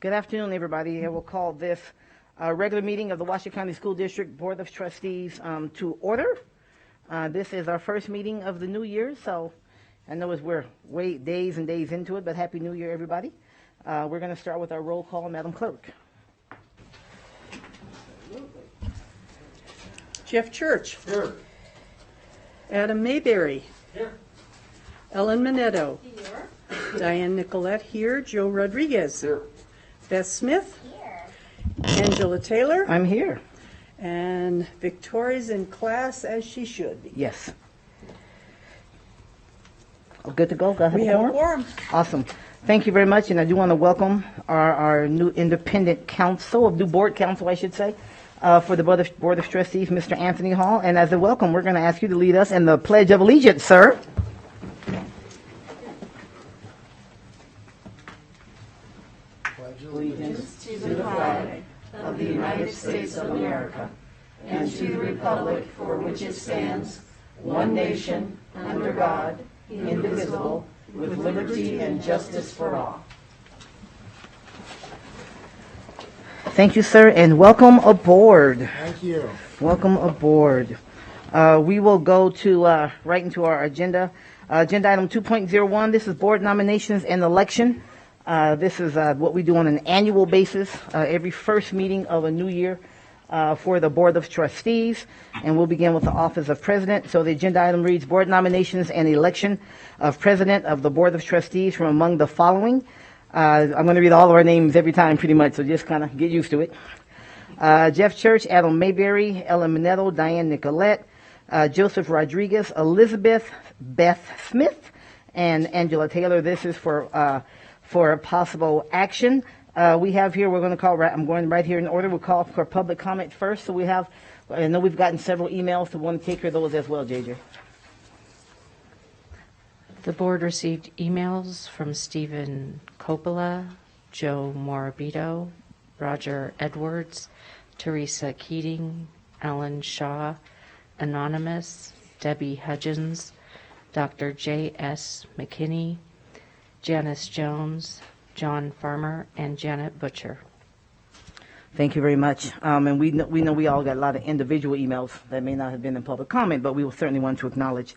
Good afternoon, everybody. I will call this regular meeting of the Washington County School District Board of Trustees to order. This is our first meeting of the new year, so I know we're days and days into it, but Happy New Year, everybody. We're going to start with our roll call, Madam Clerk. Jeff Church. Here. Adam Mayberry. Here. Ellen Minetto. Here. Diane Nicolette here. Joe Rodriguez. Here. Beth Smith. Here. Angela Taylor. I'm here. And Victoria's in class as she should be. Yes. Good to go? We have a quorum. Awesome. Thank you very much, and I do want to welcome our new independent counsel, new board counsel, I should say, for the Board of Trustees, Mr. Anthony Hall. And as a welcome, we're going to ask you to lead us in the Pledge of Allegiance, sir. Allegiance to the flag of the United States of America and to the republic for which it stands, one nation, under God, indivisible, with liberty and justice for all. Thank you, sir, and welcome aboard. Thank you. Welcome aboard. We will go to right into our agenda. Agenda item 2.01. This is board nominations and election. This is what we do on an annual basis, every first meeting of a new year for the Board of Trustees. And we'll begin with the office of president. So the agenda item reads board nominations and election of president of the Board of Trustees from among the following. I'm going to read all of our names every time pretty much, so just kind of get used to it. Jeff Church, Adam Mayberry, Ellen Minetto, Diane Nicolette, Joseph Rodriguez, Elizabeth Beth Smith, and Angela Taylor. This is for possible action. We have here, we're going to call, I'm going right here in order, we'll call for public comment first. So I know we've gotten several emails, so we want to take care of those as well, JJ. The board received emails from Stephen Coppola, Joe Morabito, Roger Edwards, Teresa Keating, Alan Shaw, Anonymous, Debbie Hudgens, Dr. J.S. McKinney, Janice Jones, John Farmer, and Janet Butcher. Thank you very much. And we know we all got a lot of individual emails that may not have been in public comment, but we will certainly want to acknowledge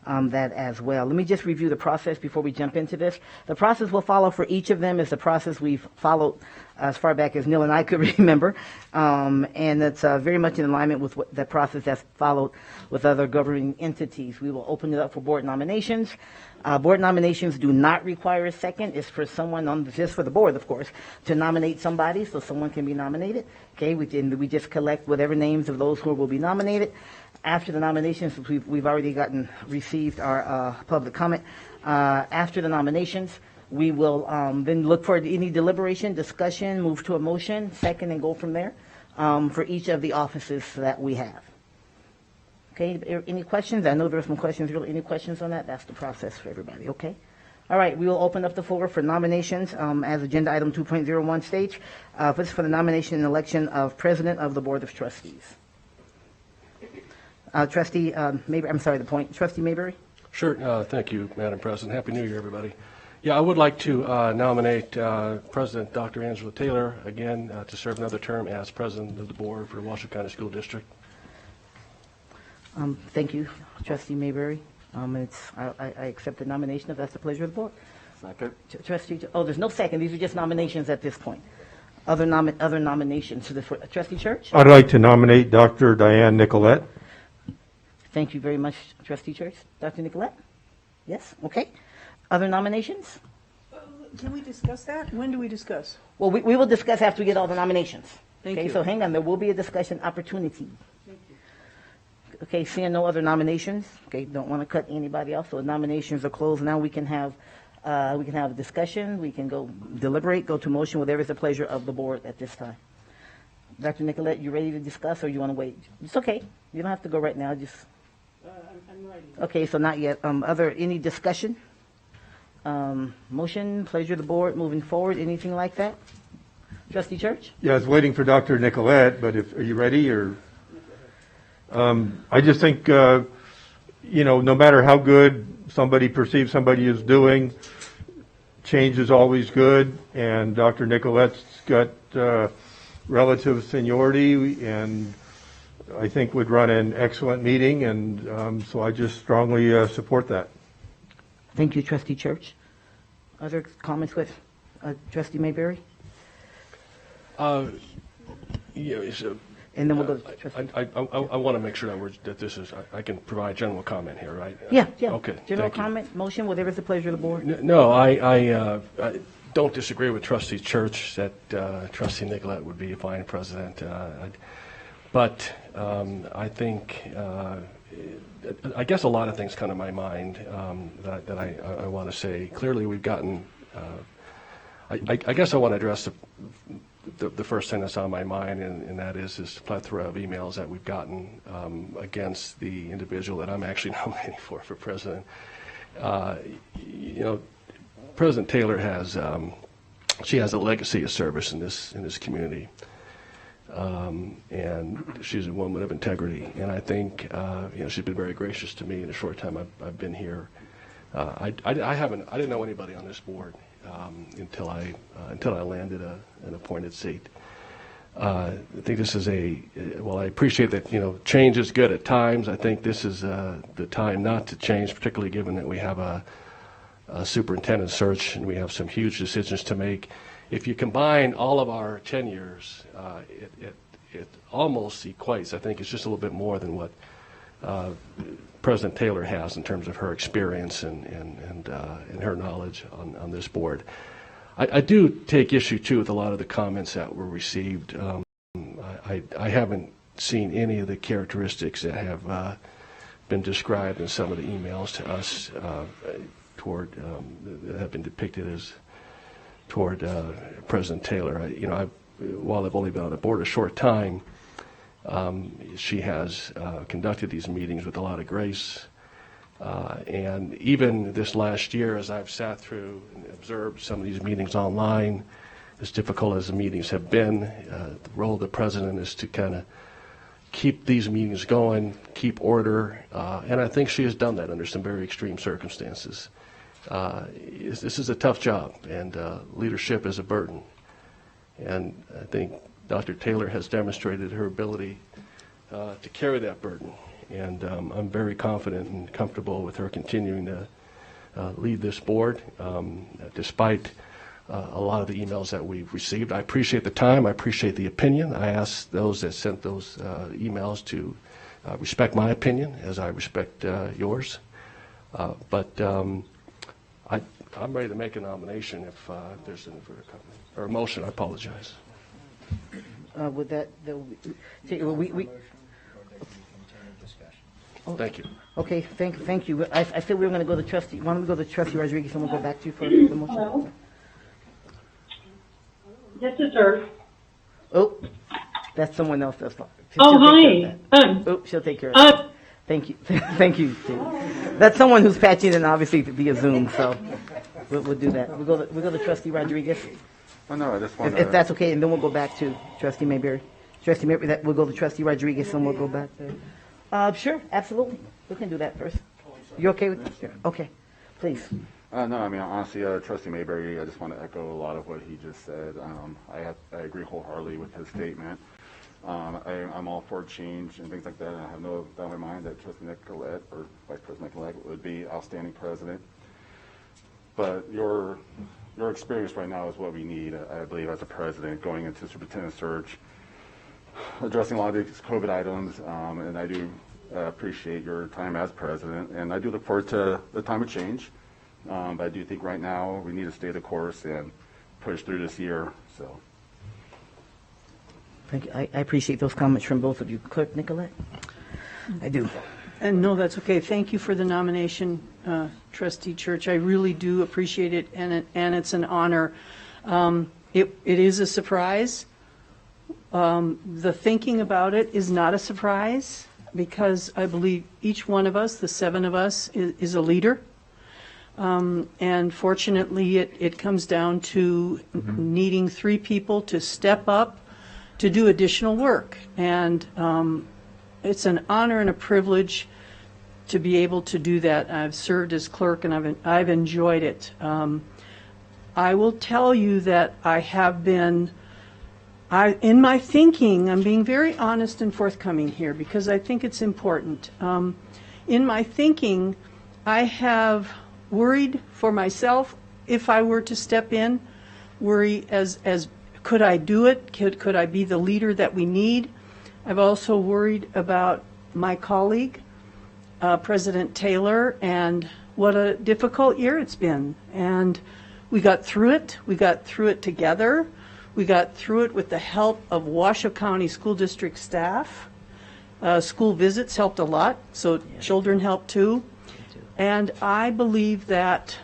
that as well. Let me just review the process before we jump into this. The process we'll follow for each of them is the process we've followed as far back as Neil and I could remember, and it's very much in alignment with the process that's followed with other governing entities. We will open it up for board nominations. Board nominations do not require a second. It's for someone just for the board, of course, to nominate somebody, so someone can be nominated. Okay, we just collect whatever names of those who will be nominated. After the nominations, we've already received our public comment. After the nominations, we will then look for any deliberation, discussion, move to a motion, second, and go from there for each of the offices that we have. Okay, any questions? I know there are some questions. Any questions on that? That's the process for everybody, okay? All right, we will open up the floor for nominations as agenda item 2.01 states. This is for the nomination and election of president of the Board of Trustees. Trustee Mayberry, I'm sorry, Trustee Mayberry? Sure, thank you, Madam President. Happy New Year, everybody. Yeah, I would like to nominate President Dr. Angela Taylor again to serve another term as president of the board for the Washington County School District. Thank you, Trustee Mayberry. I accept the nomination if that's the pleasure of the board. Second. Trustee, there's no second. These are just nominations at this point. Other nominations. So Trustee Church? I'd like to nominate Dr. Diane Nicolette. Thank you very much, Trustee Church. Dr. Nicolette? Yes? Okay. Other nominations? Can we discuss that? When do we discuss? Well, we will discuss after we get all the nominations. Thank okay, you. So hang on. There will be a discussion opportunity. Thank you. Okay, seeing no other nominations. Okay, don't want to cut anybody off. So nominations are closed. Now we can have a discussion. We can go deliberate, go to motion, whatever is the pleasure of the board at this time. Dr. Nicolette, you ready to discuss, or you want to wait? It's okay. You don't have to go right now. Just. I'm ready. Okay, so not yet. Any discussion? Motion, pleasure of the board, moving forward, anything like that? Trustee Church? Yeah, I was waiting for Dr. Nicolette, but are you ready? Or I just think, no matter how good somebody perceives somebody is doing, change is always good, and Dr. Nicolette's got relative seniority, and I think would run an excellent meeting, and so I just strongly support that. Thank you, Trustee Church. Other comments with Trustee Mayberry? Yeah, so, And then we'll go to Trustee. I want to make sure that this is, I can provide general comment here, right? Yeah. Okay. General thank you. comment, motion, whatever is the pleasure of the board. No, I don't disagree with Trustee Church that Trustee Nicolette would be a fine president. But I think, I guess a lot of things come to my mind that I want to say. Clearly, we've gotten, I guess I want to address the first thing that's on my mind, and that is this plethora of emails that we've gotten against the individual that I'm actually nominating for president. You know, President Taylor has, she has a legacy of service in this community. And she's a woman of integrity, and I think you know, she's been very gracious to me in the short time I've been here. I didn't know anybody on this board until I landed an appointed seat. I think this is well, I appreciate that, you know, change is good at times. I think this is the time not to change, particularly given that we have a superintendent search and we have some huge decisions to make. If you combine all of our tenures, it almost equates. I think it's just a little bit more than what President Taylor has in terms of her experience and her knowledge on this board. I do take issue, too, with a lot of the comments that were received. I haven't seen any of the characteristics that have been described in some of the emails to us that have been depicted as toward President Taylor. You know, while I've only been on the board a short time, she has conducted these meetings with a lot of grace. And even this last year, as I've sat through and observed some of these meetings online, as difficult as the meetings have been, the role of the president is to kind of keep these meetings going, keep order, and I think she has done that under some very extreme circumstances. This is a tough job, and leadership is a burden. And I think Dr. Taylor has demonstrated her ability to carry that burden. And I'm very confident and comfortable with her continuing to lead this board, despite a lot of the emails that we've received. I appreciate the time. I appreciate the opinion. I ask those that sent those emails to respect my opinion as I respect yours. But I'm ready to make a nomination if there's any further comment. Or a motion, I apologize. With that, Thank you. okay, thank you. I said we were going to go to Trustee, why don't we go to Trustee Rodriguez and we'll go back to you for the motion? Hello? This is her. Oh, that's someone else. That's fine. Oh, She'll take care of hi. that. Oh, she'll take care of that. Thank you. Thank you. That's someone who's patching in, obviously, via Zoom, so we'll do that. We'll go to Trustee Rodriguez, Oh, no, I just want if that's okay, and then we'll go back to Trustee Mayberry. Trustee Mayberry, we'll go to Trustee Rodriguez, and we'll go back to... Sure, absolutely. We can do that first. You okay with that? Okay, please. No, I mean, honestly, Trustee Mayberry, I just want to echo a lot of what he just said. I agree wholeheartedly with his statement. I'm all for change and things like that. And I have no doubt in my mind that Trustee Nicolette or Vice President Nicolette would be outstanding president. But your experience right now is what we need, I believe, as a president going into superintendent search, addressing a lot of these COVID items, and I do appreciate your time as president, and I do look forward to the time of change. But I do think right now we need to stay the course and push through this year. So, Thank you. I appreciate those comments from both of you. Clerk Nicolette? I do. And no, that's okay. Thank you for the nomination, Trustee Church. I really do appreciate it, and it's an honor. It is a surprise. The thinking about it is not a surprise, because I believe each one of us, the 7 of us, is a leader. And fortunately, it comes down to needing 3 people to step up to do additional work. And it's an honor and a privilege to be able to do that. I've served as clerk, and I've enjoyed it. I will tell you that I have been, in my thinking, I'm being very honest and forthcoming here because I think it's important. In my thinking, I have worried for myself if I were to step in, worry as could I do it? Could I be the leader that we need? I've also worried about my colleague, President Taylor, and what a difficult year it's been. And we got through it. We got through it together. We got through it with the help of Washoe County School District staff. School visits helped a lot, so children helped too. And I believe that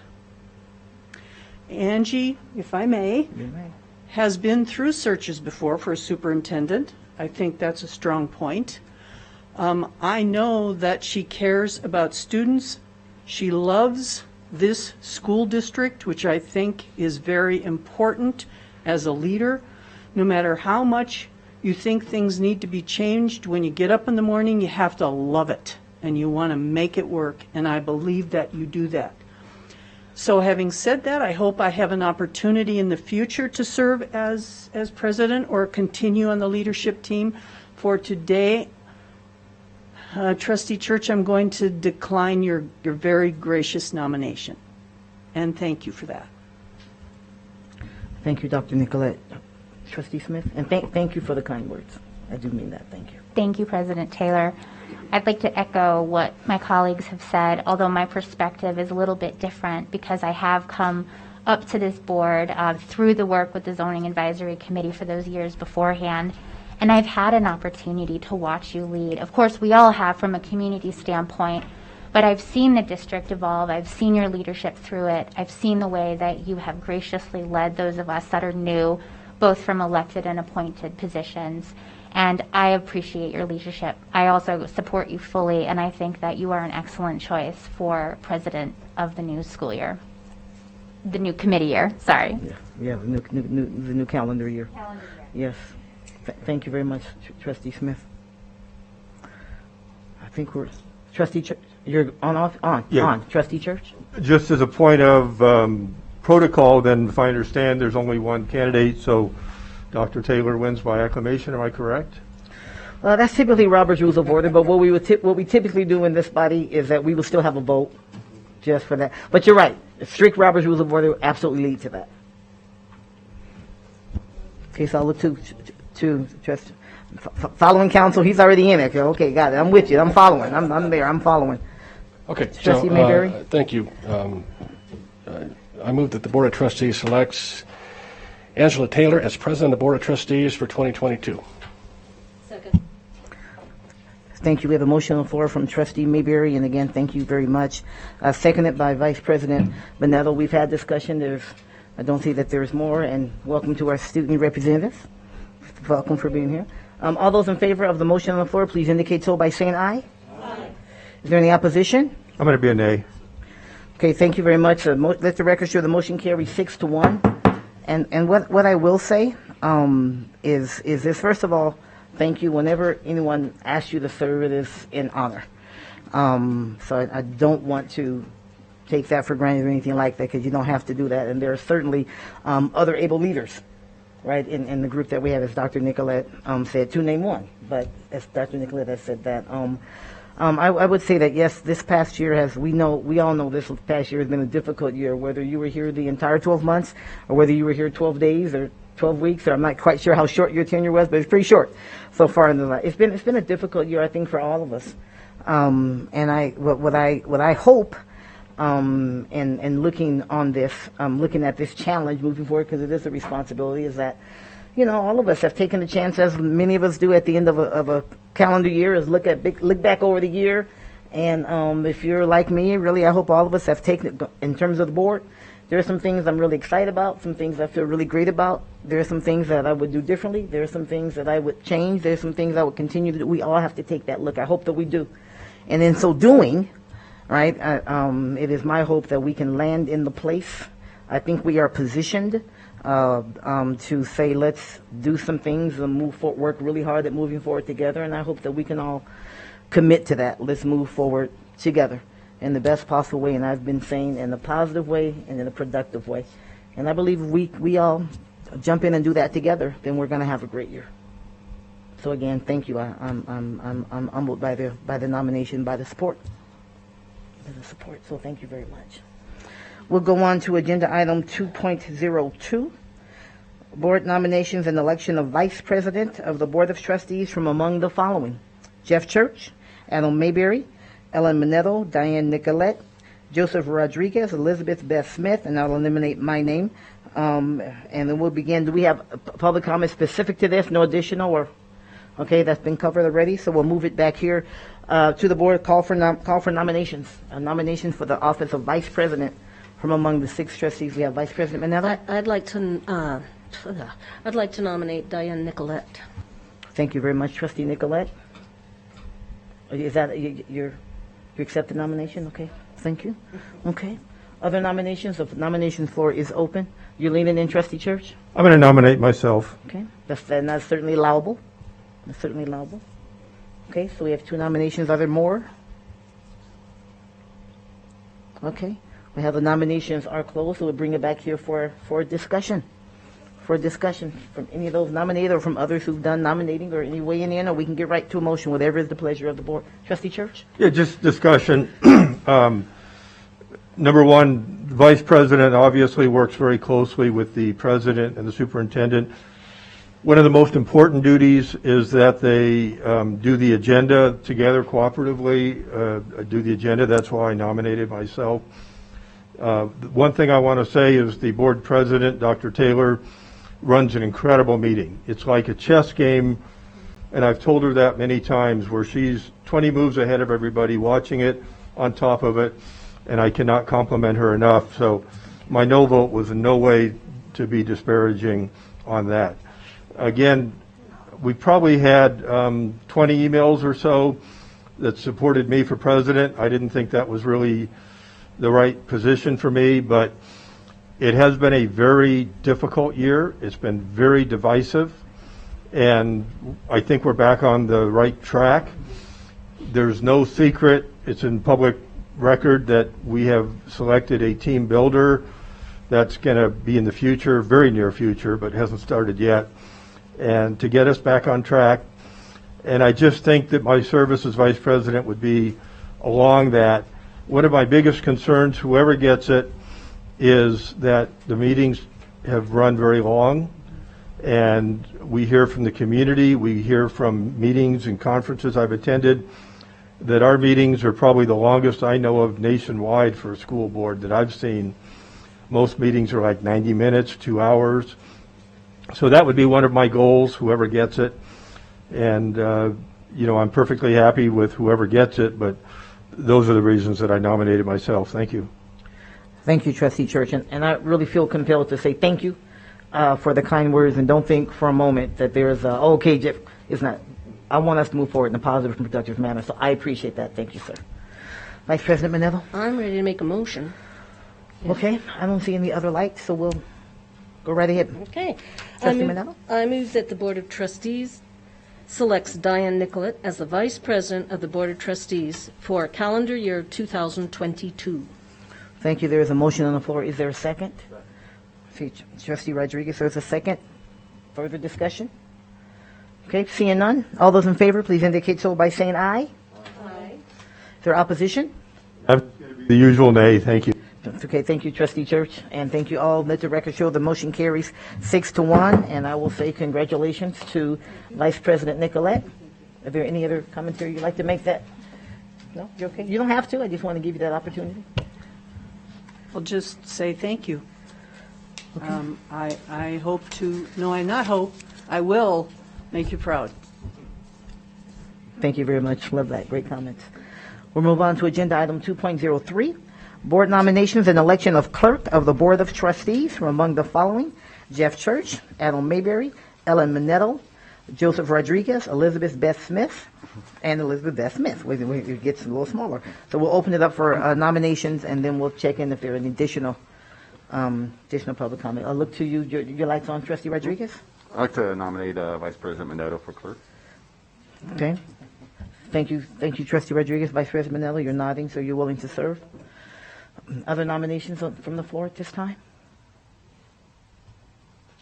Angie, if I may, has been through searches before for a superintendent. I think that's a strong point. I know that she cares about students. She loves this school district, which I think is very important as a leader. No matter how much you think things need to be changed, when you get up in the morning, you have to love it and you want to make it work. And I believe that you do that. So having said that, I hope I have an opportunity in the future to serve as president or continue on the leadership team. For today, Trustee Church, I'm going to decline your very gracious nomination. And thank you for that. Thank you, Dr. Nicolette. Trustee Smith, and thank you for the kind words. I do mean that. Thank you. Thank you, President Taylor. I'd like to echo what my colleagues have said, although my perspective is a little bit different because I have come up to this board through the work with the Zoning Advisory Committee for those years beforehand, and I've had an opportunity to watch you lead. Of course, we all have from a community standpoint, but I've seen the district evolve. I've seen your leadership through it. I've seen the way that you have graciously led those of us that are new, both from elected and appointed positions. And I appreciate your leadership. I also support you fully, and I think that you are an excellent choice for president of the new school year. The new committee year, sorry. Yeah, the new calendar year. Yes. Thank you very much, Trustee Smith. I think we're, Trustee Church, you're on. Trustee Church? Just as a point of protocol, then if I understand, there's only one candidate, so Dr. Taylor wins by acclamation. Am I correct? That's typically Robert's Rules of Order, but what we typically do in this body is that we will still have a vote just for that. But you're right. Strict Robert's Rules of Order absolutely lead to that. Okay, so I'll look to just following counsel. He's already in it. Okay, got it. I'm with you. I'm following. I'm there. I'm following. Okay, Trustee Mayberry? Thank you. I move that the Board of Trustees selects Angela Taylor as President of the Board of Trustees for 2022. Second. Thank you. We have a motion on the floor from Trustee Mayberry, and again, thank you very much. Seconded by Vice President Bonetto. We've had discussion. I don't see that there's more, and welcome to our student representatives. Welcome for being here. All those in favor of the motion on the floor, please indicate so by saying aye. Aye. Is there any opposition? I'm going to be a nay. Okay, thank you very much. Let the record show the motion carries 6-1. And what I will say is this. First of all, thank you. Whenever anyone asks you to serve, it is in honor. So I don't want to take that for granted or anything like that, because you don't have to do that. And there are certainly other able leaders, right, in the group that we have, as Dr. Nicolette said, to name one. But as Dr. Nicolette has said that, I would say that, yes, this past year we all know this past year has been a difficult year, whether you were here the entire 12 months or whether you were here 12 days or 12 weeks, or I'm not quite sure how short your tenure was, but it's pretty short so far in the life. It's been a difficult year, I think, for all of us. And what I hope, and looking on this, looking at this challenge moving forward, because it is a responsibility, is that, all of us have taken the chance, as many of us do at the end of a calendar year, is look back over the year. And if you're like me, really, I hope all of us have taken it in terms of the board. There are some things I'm really excited about, some things I feel really great about. There are some things that I would do differently. There are some things that I would change. There are some things I would continue to do. We all have to take that look. I hope that we do. And in so doing, right, it is my hope that we can land in the place. I think we are positioned to say, let's do some things and work really hard at moving forward together. And I hope that we can all commit to that. Let's move forward together in the best possible way. And I've been saying in a positive way and in a productive way. And I believe we all jump in and do that together, then we're going to have a great year. So again, thank you. I'm humbled by the nomination, by the support. So thank you very much. We'll go on to agenda item 2.02. Board nominations and election of Vice President of the Board of Trustees from among the following: Jeff Church, Adam Mayberry, Ellen Minetto, Diane Nicolette, Joseph Rodriguez, Elizabeth Beth Smith, and I'll eliminate my name. And then we'll begin. Do we have public comment specific to this? No additional or? Okay, that's been covered already, so we'll move it back here to the board. Call for nominations. A nomination for the office of Vice President from among the 6 trustees. We have Vice President Minetto. I'd like to nominate Diane Nicolette. Thank you very much, Trustee Nicolette. Is that you accept the nomination? Okay, thank you. Okay, other nominations? The nomination floor is open. You're leaning in, Trustee Church? I'm going to nominate myself. Okay, that's certainly allowable. That's certainly allowable. Okay, so we have 2 nominations. Are there more? Okay, we have the nominations are closed, so we'll bring it back here for discussion. For discussion from any of those nominated or from others who've done nominating or any weighing in, or we can get right to a motion, whatever is the pleasure of the board. Trustee Church? Yeah, just discussion. Number one, Vice President obviously works very closely with the President and the Superintendent. One of the most important duties is that they do the agenda together cooperatively, do the agenda. That's why I nominated myself. One thing I want to say is the board president, Dr. Taylor, runs an incredible meeting. It's like a chess game, and I've told her that many times, where she's 20 moves ahead of everybody, watching it, on top of it, and I cannot compliment her enough. So my no vote was in no way to be disparaging on that. Again, we probably had 20 emails or so that supported me for president. I didn't think that was really the right position for me, but it has been a very difficult year. It's been very divisive, and I think we're back on the right track. There's no secret, it's in public record, that we have selected a team builder that's going to be in the future, very near future, but hasn't started yet, and to get us back on track. And I just think that my service as vice president would be along that. One of my biggest concerns, whoever gets it, is that the meetings have run very long, and we hear from the community, we hear from meetings and conferences I've attended, that our meetings are probably the longest I know of nationwide for a school board that I've seen. Most meetings are like 90 minutes, 2 hours. So that would be one of my goals, whoever gets it. And, I'm perfectly happy with whoever gets it, but those are the reasons that I nominated myself. Thank you. Thank you, Trustee Church. And I really feel compelled to say thank you for the kind words, and don't think for a moment that there's okay, Jeff, it's not. I want us to move forward in a positive and productive manner, so I appreciate that. Thank you, sir. Vice President Minetto? I'm ready to make a motion. Okay, I don't see any other lights, so we'll go right ahead. Okay. Trustee Minetto? I move that the Board of Trustees selects Diane Nicolette as the Vice President of the Board of Trustees for calendar year 2022. Thank you. There is a motion on the floor. Is there a second? See, Trustee Rodriguez, there's a second. Further discussion? Okay, seeing none. All those in favor, please indicate so by saying aye. Aye. Is there opposition? The usual nay. Thank you. Okay, thank you, Trustee Church, and thank you all. Let the record show the motion carries 6-1, and I will say congratulations to Vice President Nicolette. Are there any other commentary you'd like to make? That? No, you're okay. You don't have to. I just want to give you that opportunity. I'll just say thank you. Okay. I hope to, no, I not hope, I will make you proud. Thank you very much. Love that. Great comments. We'll move on to agenda item 2.03. Board nominations and election of clerk of the Board of Trustees from among the following: Jeff Church, Adam Mayberry, Ellen Minetto, Joseph Rodriguez, Elizabeth Beth Smith, and Elizabeth Beth Smith. It gets a little smaller. So we'll open it up for nominations, and then we'll check in if there are any additional public comment. I'll look to you. Your light's on, Trustee Rodriguez? I'd like to nominate Vice President Minetto for clerk. Okay. Thank you, Trustee Rodriguez. Vice President Minetto, you're nodding, so you're willing to serve. Other nominations from the floor at this time?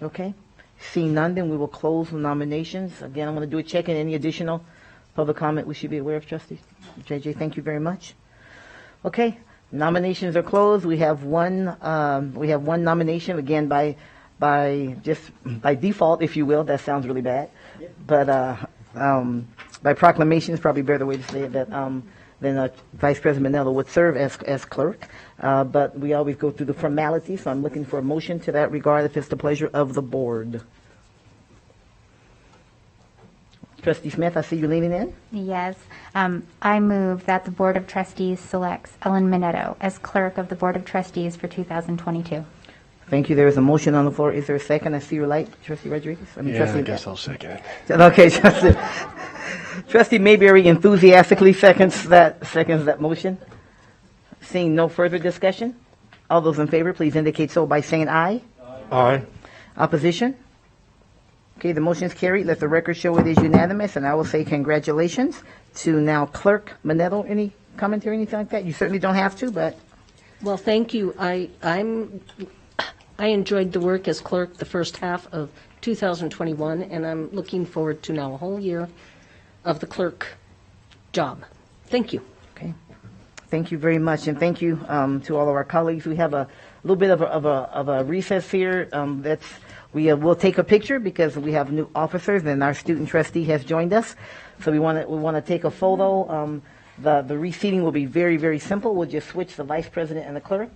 Okay. Seeing none, then we will close the nominations. Again, I'm going to do a check in. Any additional public comment we should be aware of, trustees? JJ, thank you very much. Okay. Nominations are closed. We have one nomination, again, by default, if you will. That sounds really bad. But by proclamation is probably a better way to say it, that then Vice President Manello would serve as clerk. But we always go through the formalities, so I'm looking for a motion to that regard if it's the pleasure of the board. Trustee Smith, I see you leaning in. Yes. I move that the Board of Trustees selects Ellen Minetto as clerk of the Board of Trustees for 2022. Thank you. There is a motion on the floor. Is there a second? I see your light, Trustee Rodriguez. I guess I'll second it. Okay, Trustee Mayberry enthusiastically seconds that motion. Seeing no further discussion, all those in favor, please indicate so by saying aye. Aye. Opposition? Okay, the motion is carried. Let the record show it is unanimous, and I will say congratulations to now Clerk Manetto. Any commentary, anything like that? You certainly don't have to, but... Well, thank you. I enjoyed the work as clerk the first half of 2021, and I'm looking forward to now a whole year of the clerk job. Thank you. Okay. Thank you very much, and thank you to all of our colleagues. We have a little bit of a recess here. We'll take a picture because we have new officers, and our student trustee has joined us. So we want to take a photo. The reseating will be very, very simple. We'll just switch the vice president and the clerk,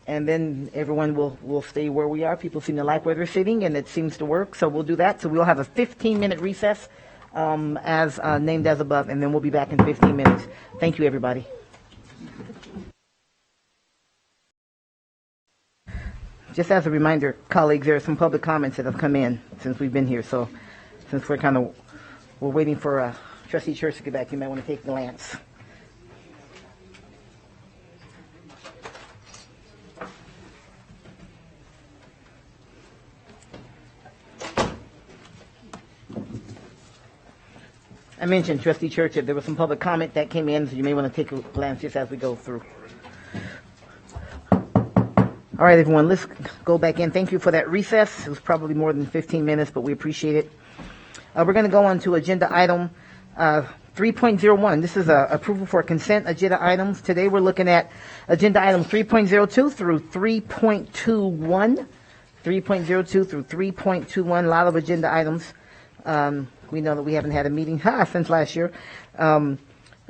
and then everyone will stay where we are. People seem to like where they're sitting, and it seems to work. So we'll do that. So we'll have a 15-minute recess as named as above, and then we'll be back in 15 minutes. Thank you, everybody. Just as a reminder, colleagues, there are some public comments that have come in since we've been here. So since we're waiting for Trustee Church to get back, you might want to take a glance. I mentioned, Trustee Church, that there was some public comment that came in, so you may want to take a glance just as we go through. All right, everyone, let's go back in. Thank you for that recess. It was probably more than 15 minutes, but we appreciate it. We're going to go on to agenda item 3.01. This is approval for consent agenda items. Today we're looking at agenda items 3.02 through 3.21. 3.02 through 3.21, a lot of agenda items. We know that we haven't had a meeting since last year. And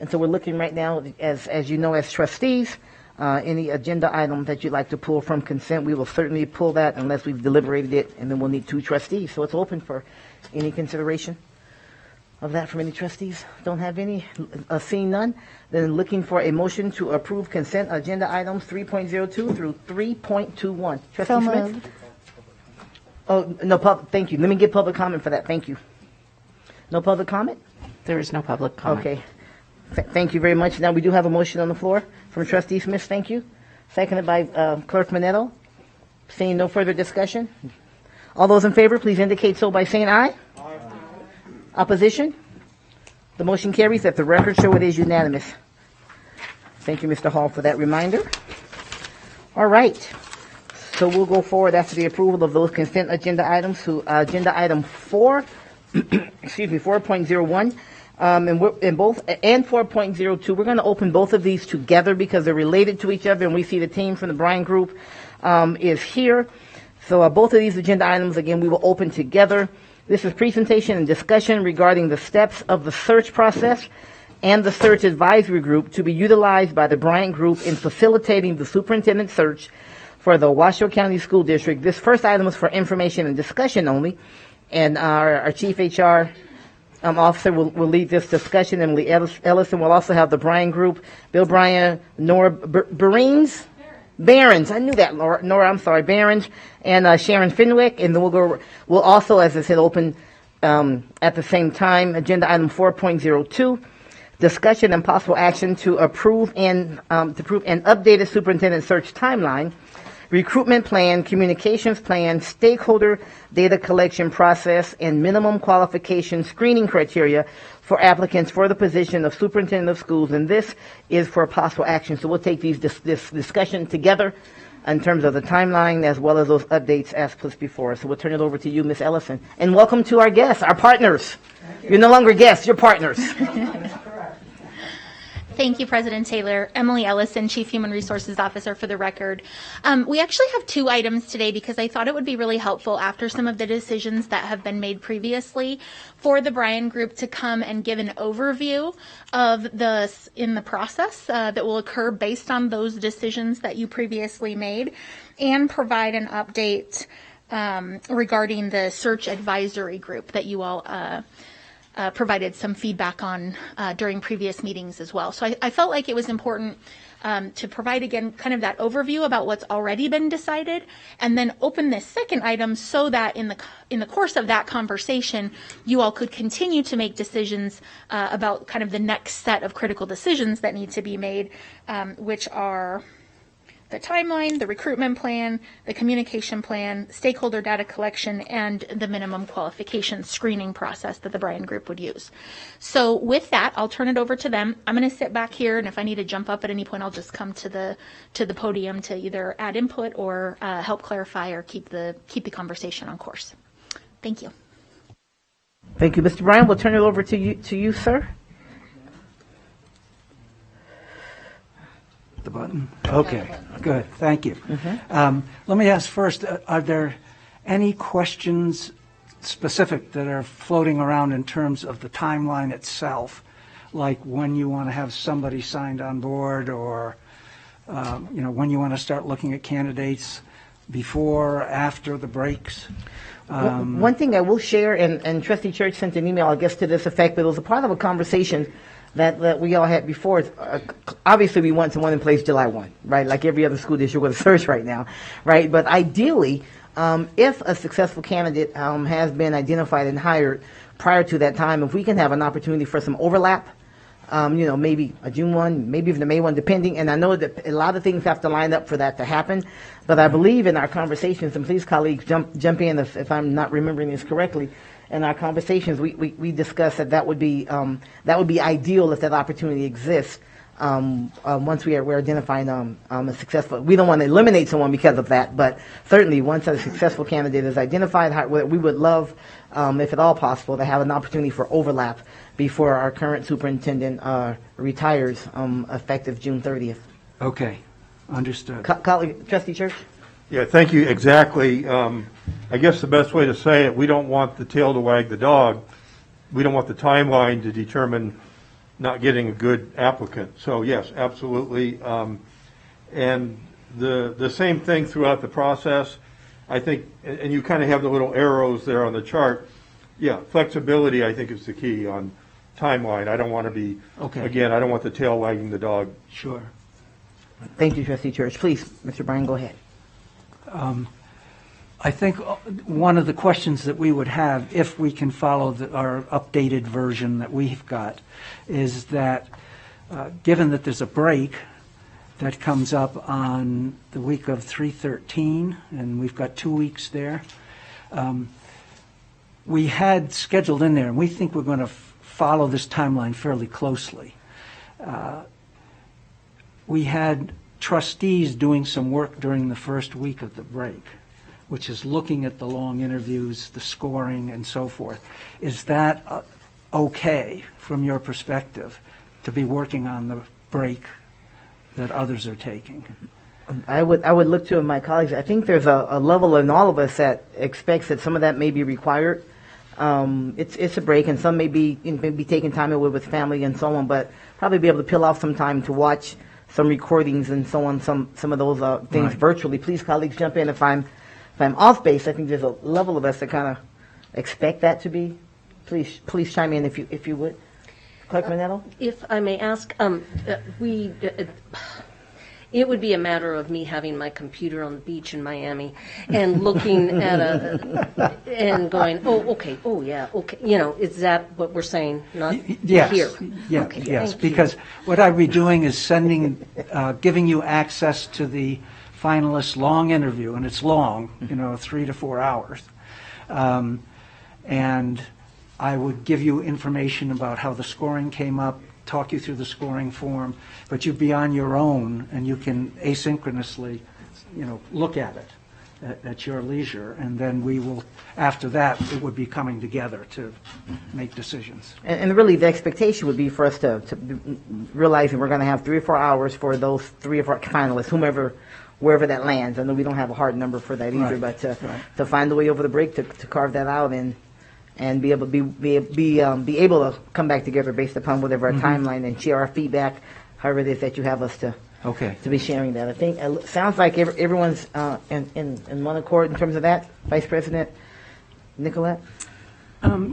so we're looking right now, as you know, as trustees, any agenda item that you'd like to pull from consent, we will certainly pull that unless we've deliberated it, and then we'll need 2 trustees. So it's open for any consideration of that from any trustees. Don't have any? Seeing none, then looking for a motion to approve consent agenda items 3.02 through 3.21. Trustee So Smith? moved. Oh, no, thank you. Let me get public comment for that. Thank you. No public comment? There is no public comment. Okay. Thank you very much. Now we do have a motion on the floor from Trustee Smith. Thank you. Seconded by Clerk Manetto. Seeing no further discussion. All those in favor, please indicate so by saying aye. Aye. Opposition? The motion carries. Let the record show it is unanimous. Thank you, Mr. Hall, for that reminder. All right. So we'll go forward after the approval of those consent agenda items to agenda item 4, 4.01. And both and 4.02, we're going to open both of these together because they're related to each other, and we see the team from the Bryan Group is here. So both of these agenda items, again, we will open together. This is presentation and discussion regarding the steps of the search process and the search advisory group to be utilized by the Bryan Group in facilitating the superintendent search for the Washoe County School District. This first item is for information and discussion only, and our Chief HR officer will lead this discussion. Emily Ellison will also have the Bryan Group, Bill Bryan, Nora Barons, I knew that, Nora, I'm sorry, Barons, and Sharon Fenwick, and then we'll also, as I said, open at the same time, agenda item 4.02, discussion and possible action to approve an updated superintendent search timeline recruitment plan, communications plan, stakeholder data collection process, and minimum qualification screening criteria for applicants for the position of superintendent of schools. And this is for possible action. So we'll take this discussion together in terms of the timeline as well as those updates as put before us. So we'll turn it over to you, Ms. Ellison. And welcome to our guests, our partners. You're no longer guests, you're partners. Thank you, President Taylor. Emily Ellison, Chief Human Resources Officer, for the record. We actually have 2 items today because I thought it would be really helpful after some of the decisions that have been made previously for the Bryan Group to come and give an overview of the process that will occur based on those decisions that you previously made, and provide an update regarding the search advisory group that you all provided some feedback on during previous meetings as well. So I felt like it was important to provide, again, kind of that overview about what's already been decided, and then open this second item so that in the course of that conversation, you all could continue to make decisions about kind of the next set of critical decisions that need to be made, which are the timeline, the recruitment plan, the communication plan, stakeholder data collection, and the minimum qualification screening process that the Bryan Group would use. So with that, I'll turn it over to them. I'm going to sit back here, and if I need to jump up at any point, I'll just come to the podium to either add input or help clarify or keep the conversation on course. Thank you. Thank you, Mr. Bryan. We'll turn it over to you, sir. The button? Okay, good. Thank you. Let me ask first, are there any questions specific that are floating around in terms of the timeline itself, like when you want to have somebody signed on board, or when you want to start looking at candidates, before or after the breaks? One thing I will share, and Trustee Church sent an email, I guess, to this effect, but it was a part of a conversation that we all had before. Obviously, we want someone in place July 1, right? Like every other school district with a search right now, right? But ideally, if a successful candidate has been identified and hired prior to that time, if we can have an opportunity for some overlap, maybe a June 1, maybe even a May 1, depending. And I know that a lot of things have to line up for that to happen. But I believe in our conversations, and please, colleagues, jump in if I'm not remembering this correctly. In our conversations, we discussed that would be ideal if that opportunity exists. Once we're identifying a successful, we don't want to eliminate someone because of that, but certainly once a successful candidate is identified, we would love, if at all possible, to have an opportunity for overlap before our current superintendent retires, effective June 30th. Okay, understood. Colleague, Trustee Church? Yeah, thank you. Exactly. I guess the best way to say it, we don't want the tail to wag the dog. We don't want the timeline to determine not getting a good applicant. So yes, absolutely. And the same thing throughout the process, I think, and you kind of have the little arrows there on the chart. Yeah, flexibility, I think, is the key on timeline. I don't want to be, again, I don't want the tail wagging the dog. Sure. Thank you, Trustee Church. Please, Mr. Bryan, go ahead. I think one of the questions that we would have, if we can follow our updated version that we've got, is that given that there's a break that comes up on the week of 3/13, and we've got 2 weeks there, we had scheduled in there, and we think we're going to follow this timeline fairly closely. We had trustees doing some work during the first week of the break, which is looking at the long interviews, the scoring, and so forth. Is that okay from your perspective to be working on the break that others are taking? I would look to my colleagues. I think there's a level in all of us that expects that some of that may be required. It's a break, and some may be taking time away with family and so on, but probably be able to peel off some time to watch some recordings and so on, some of those things virtually. Please, colleagues, jump in if I'm off base. I think there's a level of us that kind of expect that to be. Please chime in if you would. Clerk Manetto? If I may ask, It would be a matter of me having my computer on the beach in Miami and looking at and going, oh, okay, oh, yeah, okay. Is that what we're saying? Not Yes. here? Yeah, Okay, yes, thank you. because what I'd be doing is giving you access to the finalists' long interview, and it's long, 3 to 4 hours. And I would give you information about how the scoring came up, talk you through the scoring form, but you'd be on your own, and you can asynchronously, look at it at your leisure, and then we will, after that, it would be coming together to make decisions. And really, the expectation would be for us to realize that we're going to have 3 or 4 hours for those 3 or 4 finalists, wherever that lands. I know we don't have a hard number for that either, Right. but to find a way over the break to carve that out and be able to come back together based upon whatever our timeline and share our feedback, however it is that you have us to be sharing that. I think it sounds like everyone's in one accord in terms of that. Vice President Nicolette?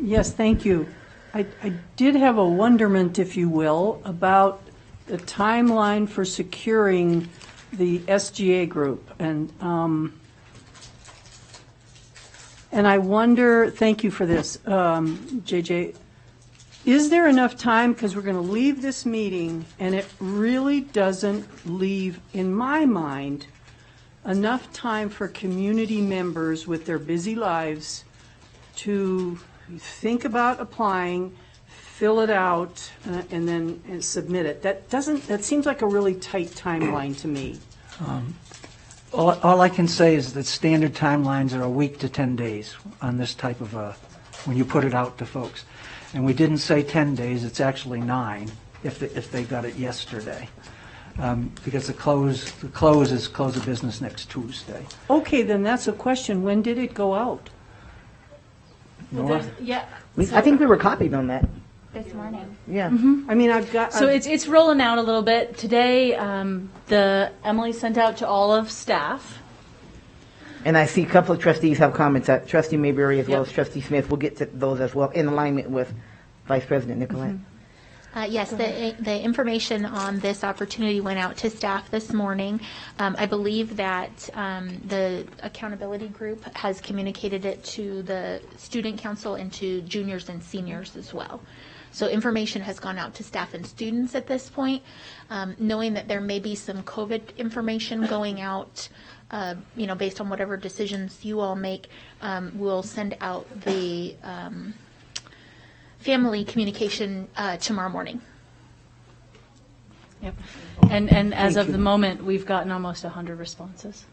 Yes, thank you. I did have a wonderment, if you will, about the timeline for securing the SGA group. And I wonder, thank you for this, JJ, is there enough time, because we're going to leave this meeting, and it really doesn't leave, in my mind, enough time for community members with their busy lives to think about applying, fill it out, and then submit it. That seems like a really tight timeline to me. All I can say is that standard timelines are a week to 10 days on this type of when you put it out to folks. And we didn't say 10 days, it's actually 9 if they got it yesterday. Because the close is close of business next Tuesday. Okay, then that's a question. When did it go out? I think we were copied on that. This morning. Yeah. I mean, I've got... So it's rolling out a little bit. Today, Emily sent out to all of staff. And I see a couple of trustees have comments. Trustee Mayberry as well as Trustee Smith. We'll get to those as well in alignment with Vice President Nicolette. Yes, the information on this opportunity went out to staff this morning. I believe that the accountability group has communicated it to the student council and to juniors and seniors as well. So information has gone out to staff and students at this point, knowing that there may be some COVID information going out, based on whatever decisions you all make. We'll send out the family communication tomorrow morning. Yep. And as of the moment, we've gotten almost 100 responses.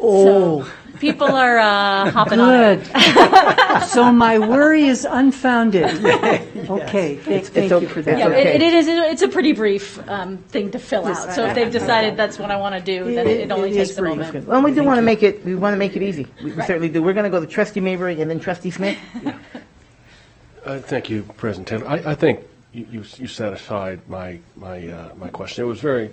Oh, so people are hopping on it. Good. So my worry is unfounded. Okay, thank you for that. Yeah, it's a pretty brief thing to fill out. So if they've decided that's what I want to do, then it only takes a moment. Well, we do want to make it. We want to make it easy. We certainly do. We're going to go to Trustee Mayberry and then Trustee Smith. Thank you, President Taylor. I think you satisfied my question. It was very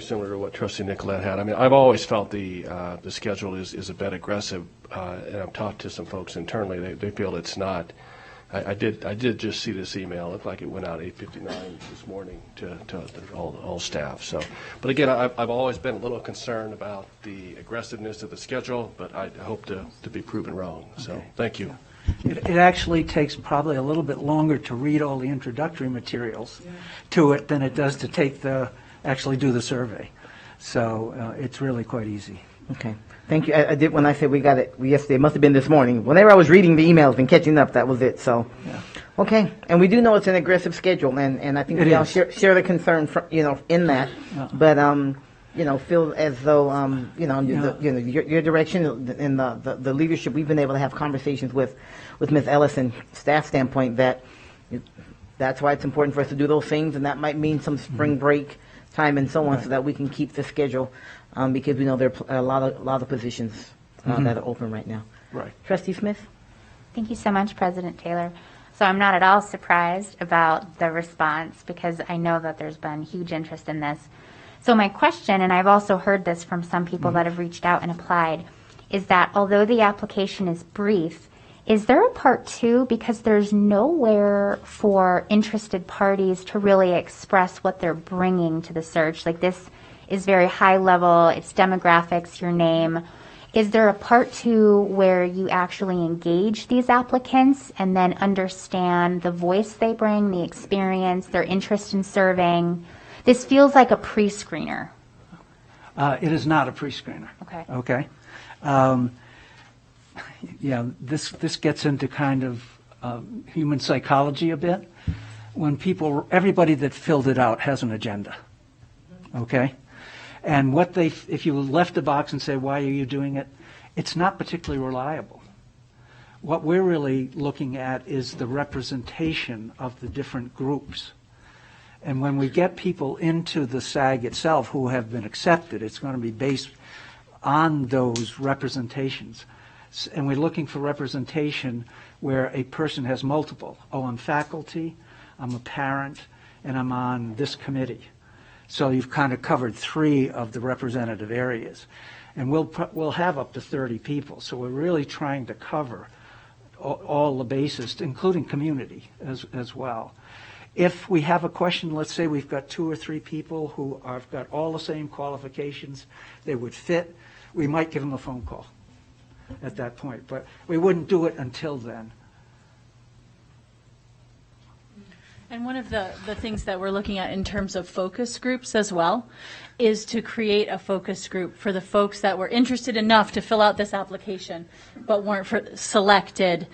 similar to what Trustee Nicolette had. I mean, I've always felt the schedule is a bit aggressive, and I've talked to some folks internally. They feel it's not. I did just see this email. It looked like it went out 8:59 this morning to all staff. So, but again, I've always been a little concerned about the aggressiveness of the schedule, but I hope to be proven wrong. So, thank you. It actually takes probably a little bit longer to read all the introductory materials to it than it does to actually do the survey. So it's really quite easy. Okay. Thank you. I did when I said we got it yesterday. It must have been this morning. Whenever I was reading the emails and catching up, that was it. So, okay. And we do know it's an aggressive schedule, and I think we all share the concern in that. But feel as though your direction and the leadership, we've been able to have conversations with Ms. Ellison, staff standpoint, that's why it's important for us to do those things, and that might mean some spring break time and so on, so that we can keep the schedule, because we know there are a lot of positions that are open right now. Right. Trustee Smith? Thank you so much, President Taylor. So I'm not at all surprised about the response, because I know that there's been huge interest in this. So my question, and I've also heard this from some people that have reached out and applied, is that although the application is brief, is there a part two? Because there's nowhere for interested parties to really express what they're bringing to the search. Like, this is very high level, it's demographics, your name. Is there a part two where you actually engage these applicants and then understand the voice they bring, the experience, their interest in serving? This feels like a pre-screener. It is not a pre-screener. Okay. Okay. Yeah, this gets into kind of human psychology a bit. When everybody that filled it out has an agenda. Okay? And if you left the box and say, why are you doing it? It's not particularly reliable. What we're really looking at is the representation of the different groups. And when we get people into the SAG itself who have been accepted, it's going to be based on those representations. And we're looking for representation where a person has multiple. Oh, I'm faculty, I'm a parent, and I'm on this committee. So you've kind of covered 3 of the representative areas. And we'll have up to 30 people. So we're really trying to cover all the bases, including community as well. If we have a question, let's say we've got 2 or 3 people who have got all the same qualifications, they would fit, we might give them a phone call at that point. But we wouldn't do it until then. And one of the things that we're looking at in terms of focus groups as well is to create a focus group for the folks that were interested enough to fill out this application but weren't selected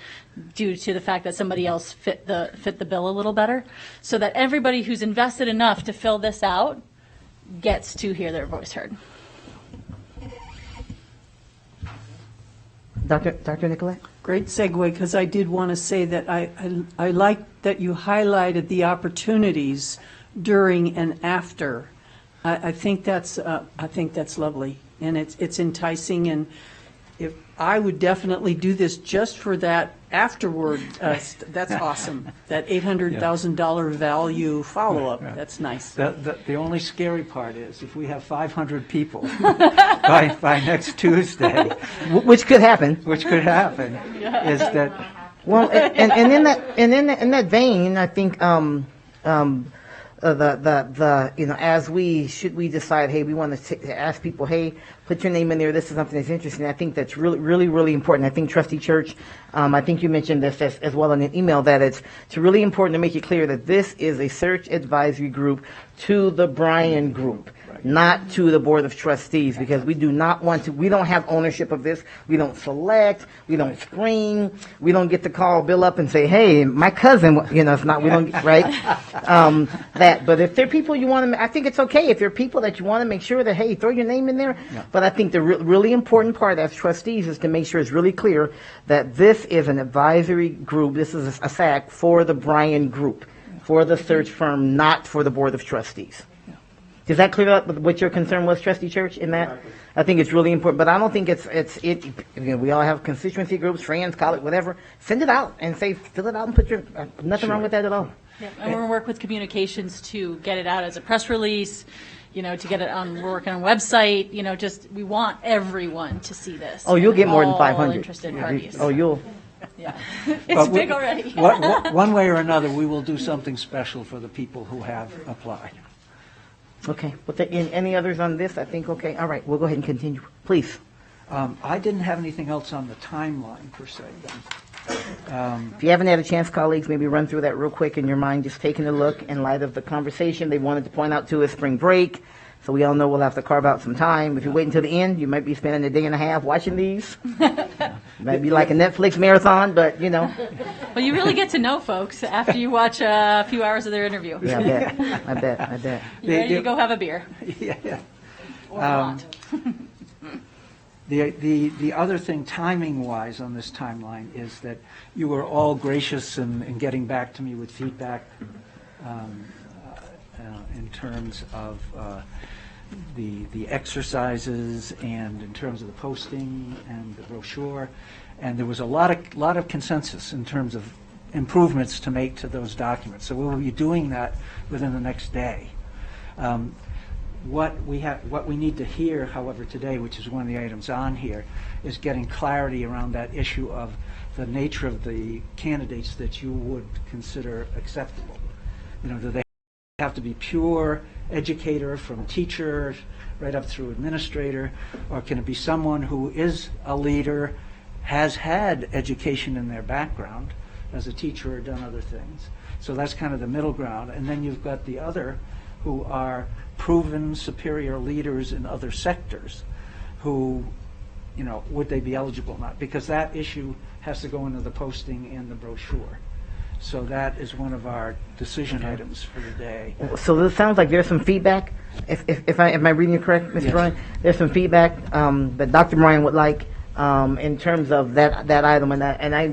due to the fact that somebody else fit the bill a little better, so that everybody who's invested enough to fill this out gets to hear their voice heard. Dr. Nicolette? Great segue, because I did want to say that I like that you highlighted the opportunities during and after. I think that's lovely, and it's enticing. And if I would definitely do this just for that afterward, that's awesome. That $800,000 value follow-up. That's nice. The only scary part is if we have 500 people by next Tuesday, which could happen. Is that well, and in that vein, I think as we decide, hey, we want to ask people, hey, put your name in there. This is something that's interesting. I think that's really important. I think Trustee Church, I think you mentioned this as well in an email, that it's really important to make it clear that this is a search advisory group to the Bryan Group, not to the Board of Trustees, because we do not want to, we don't have ownership of this. We don't select, we don't screen, we don't get to call Bill up and say, hey, my cousin, it's not, we don't, right? But if there are people you want to, I think it's okay. If there are people that you want to make sure that, hey, throw your name in there. Yeah. But I think the really important part as trustees is to make sure it's really clear that this is an advisory group. This is a SAC for the Bryan Group, for the search firm, not for the Board of Trustees. Does that clear up what your concern was, Trustee Church, in that? Exactly. I think it's really important, but I don't think we all have constituency groups, friends, college, whatever. Send it out and say, fill it out and put your, nothing wrong with that at all. Yeah, and we're going to work with communications to get it out as a press release, to get it on, we're working on a website, we want everyone to see this. Oh, you'll get more than 500. Interested parties. Oh, you'll. Yeah, it's big already. One way or another, we will do something special for the people who have applied. Okay. Well, any others on this? I think okay. All right. We'll go ahead and continue. Please. I didn't have anything else on the timeline, per se. If you haven't had a chance, colleagues, maybe run through that real quick in your mind, just taking a look in light of the conversation they wanted to point out to us, spring break. So we all know we'll have to carve out some time. If you wait until the end, you might be spending a day and a half watching these. Might be like a Netflix marathon, but Well, you really get to know folks after you watch a few hours of their interview. Yeah, I bet. You ready to go have a beer? Yeah. Or not. The other thing, timing-wise, on this timeline is that you were all gracious in getting back to me with feedback in terms of the exercises and in terms of the posting and the brochure, and there was a lot of consensus in terms of improvements to make to those documents. So we will be doing that within the next day. what we need to hear, however, today, which is one of the items on here, is getting clarity around that issue of the nature of the candidates that you would consider acceptable. Do they have to be pure educator from teacher right up through administrator, or can it be someone who is a leader, has had education in their background as a teacher or done other things? So that's kind of the middle ground. And then you've got the other who are proven superior leaders in other sectors who, would they be eligible or not? Because that issue has to go into the posting and the brochure. So that is one of our decision items for the day. So this sounds like there's some feedback. Am I reading you correct, Mr. Yes. Ryan? There's some feedback that Dr. Moran would like in terms of that item,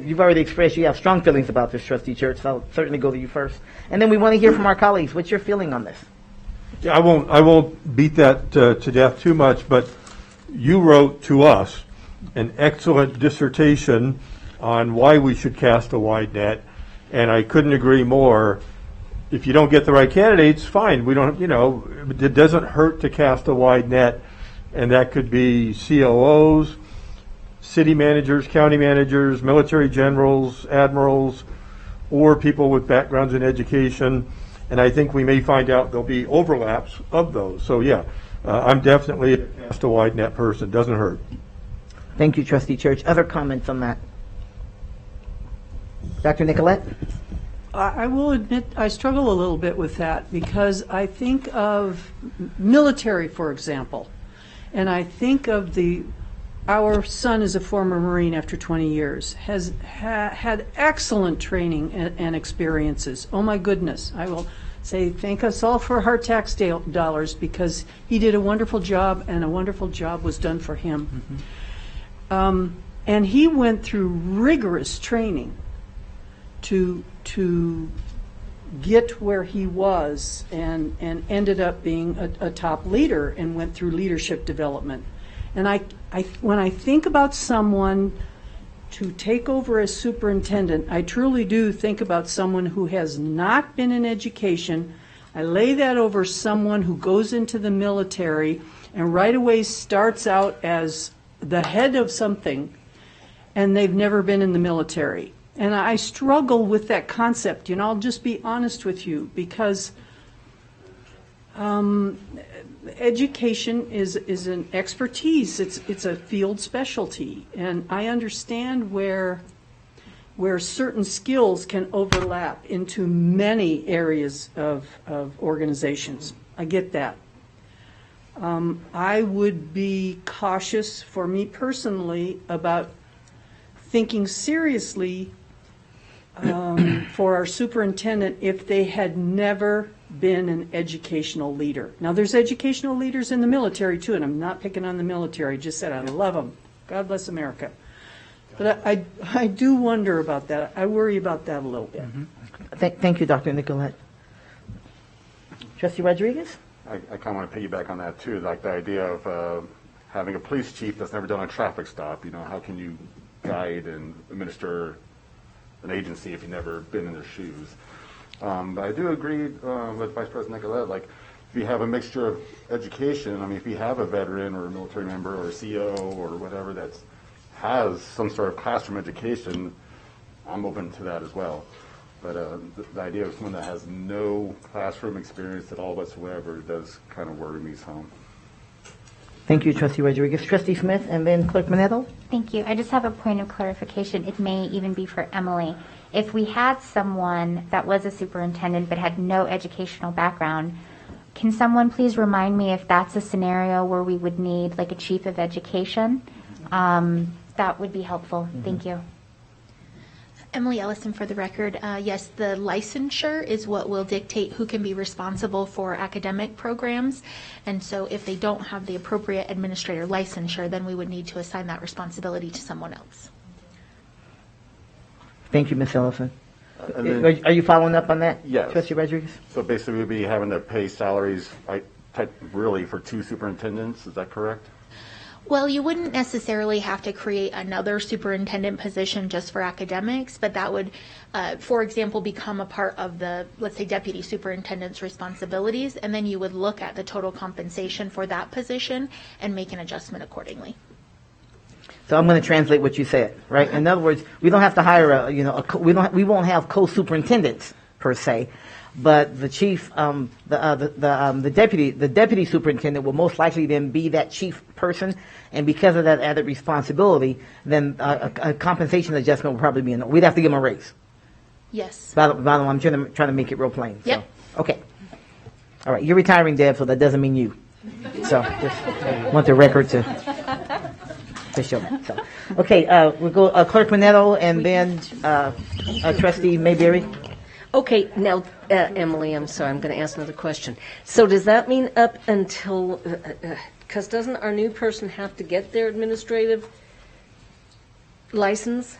you've already expressed you have strong feelings about this, Trustee Church. So I'll certainly go to you first, and then we want to hear from our colleagues. What's your feeling on this? Yeah, I won't beat that to death too much, but you wrote to us an excellent dissertation on why we should cast a wide net, and I couldn't agree more. If you don't get the right candidates, fine. We don't, it doesn't hurt to cast a wide net, and that could be COOs, city managers, county managers, military generals, admirals, or people with backgrounds in education. And I think we may find out there'll be overlaps of those. So yeah, I'm definitely a cast a wide net person. Doesn't hurt. Thank you, Trustee Church. Other comments on that? Dr. Nicolette? I will admit I struggle a little bit with that because I think of military, for example, and I think of our son is a former Marine after 20 years, has had excellent training and experiences. Oh my goodness, I will say thank us all for our tax dollars because he did a wonderful job and a wonderful job was done for him. Mm-hmm. And he went through rigorous training to get where he was and ended up being a top leader and went through leadership development. And when I think about someone to take over as superintendent, I truly do think about someone who has not been in education. I lay that over someone who goes into the military and right away starts out as the head of something and they've never been in the military. And I struggle with that concept, I'll just be honest with you, because education is an expertise. It's a field specialty, and I understand where certain skills can overlap into many areas of organizations. I get that. I would be cautious, for me personally, about thinking seriously for our superintendent if they had never been an educational leader. Now, there's educational leaders in the military, too, and I'm not picking on the military. Just said I love them. God bless America. But I do wonder about that. I worry about that a little bit. Mm-hmm. Thank you, Dr. Nicolette. Trustee Rodriguez? I kind of want to piggyback on that, too, like the idea of having a police chief that's never done a traffic stop. How can you guide and administer an agency if you've never been in their shoes? But I do agree with Vice President Nicolette, like if you have a mixture of education, if you have a veteran or a military member or a CO or whatever that has some sort of classroom education, I'm open to that as well. But the idea of someone that has no classroom experience at all whatsoever does kind of worry me some. Thank you, Trustee Rodriguez. Trustee Smith, and then Clerk Manetto. Thank you. I just have a point of clarification. It may even be for Emily. If we had someone that was a superintendent but had no educational background, can someone please remind me if that's a scenario where we would need like a chief of education? That would be helpful. Mm-hmm. Thank you. Emily Ellison for the record. Yes, the licensure is what will dictate who can be responsible for academic programs. And so if they don't have the appropriate administrator licensure, then we would need to assign that responsibility to someone else. Thank you, Ms. Ellison. Are you following up on that? Yes. Trustee Rodriguez? So basically we'd be having to pay salaries really for two superintendents, is that correct? Well, you wouldn't necessarily have to create another superintendent position just for academics, but that would, for example, become a part of the, let's say, deputy superintendent's responsibilities, and then you would look at the total compensation for that position and make an adjustment accordingly. So I'm going to translate what you said, right? In other words, we don't have to hire we won't have co-superintendents per se, but the chief, the deputy superintendent will most likely then be that chief person, and because of that added responsibility, then a compensation adjustment will probably be we'd have to give them a raise. Yes. Bottom line, I'm trying to make it real plain. Yep. So, okay. All right. You're retiring, Deb, so that doesn't mean you. So just want the record to show that. So, okay. We'll go Clerk Minetto and then Trustee Mayberry. Okay, now, Emily, I'm sorry, I'm going to ask another question. So does that mean up until, because doesn't our new person have to get their administrative license?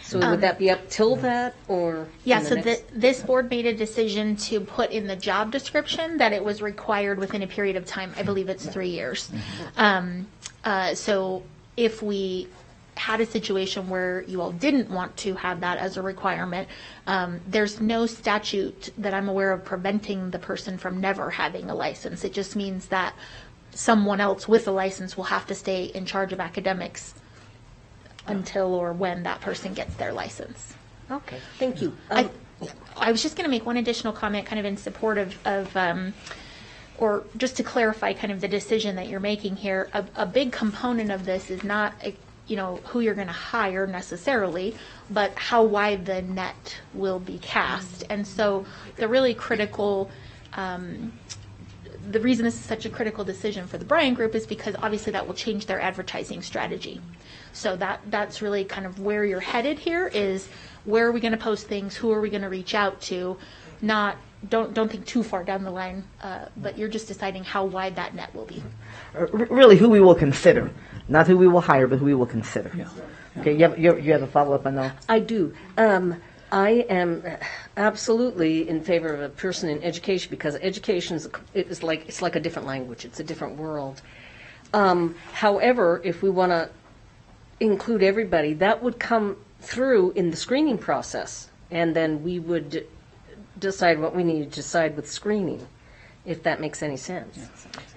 So would that be up till that, or? Yeah, so this board made a decision to put in the job description that it was required within a period of time. I believe it's 3 years. So if we had a situation where you all didn't want to have that as a requirement, there's no statute that I'm aware of preventing the person from never having a license. It just means that someone else with a license will have to stay in charge of academics until or when that person gets their license. Okay, thank you. I was just going to make one additional comment kind of in support of or just to clarify kind of the decision that you're making here. A big component of this is not who you're going to hire necessarily, but how wide the net will be cast. And so the really critical, the reason this is such a critical decision for the Bryan Group is because obviously that will change their advertising strategy. So that's really kind of where you're headed here is where are we going to post things, who are we going to reach out to, don't think too far down the line, but you're just deciding how wide that net will be. Really, who we will consider. Not who we will hire, but who we will consider. Yeah. Okay, you have a follow-up on that? I do. I am absolutely in favor of a person in education because education it's like a different language. It's a different world. However, if we want to include everybody, that would come through in the screening process, and then we would decide what we need to decide with screening, if that makes any sense.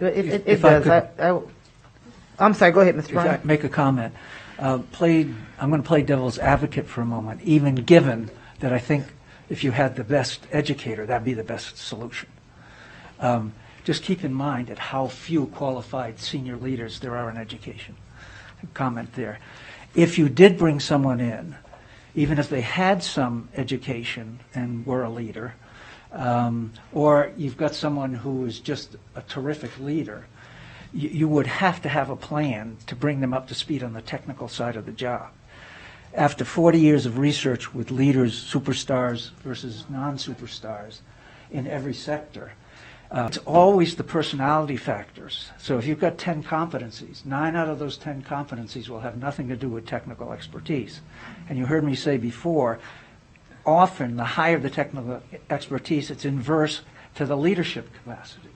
It does. I'm sorry, go ahead, Mr. Bryan. If I make a comment. I'm going to play devil's advocate for a moment, even given that I think if you had the best educator, that'd be the best solution. Just keep in mind at how few qualified senior leaders there are in education. Comment there. If you did bring someone in, even if they had some education and were a leader, or you've got someone who is just a terrific leader, you would have to have a plan to bring them up to speed on the technical side of the job. After 40 years of research with leaders, superstars versus non-superstars in every sector, it's always the personality factors. So if you've got 10 competencies, 9 out of those 10 competencies will have nothing to do with technical expertise. And you heard me say before, often the higher the technical expertise, it's inverse to the leadership capacity.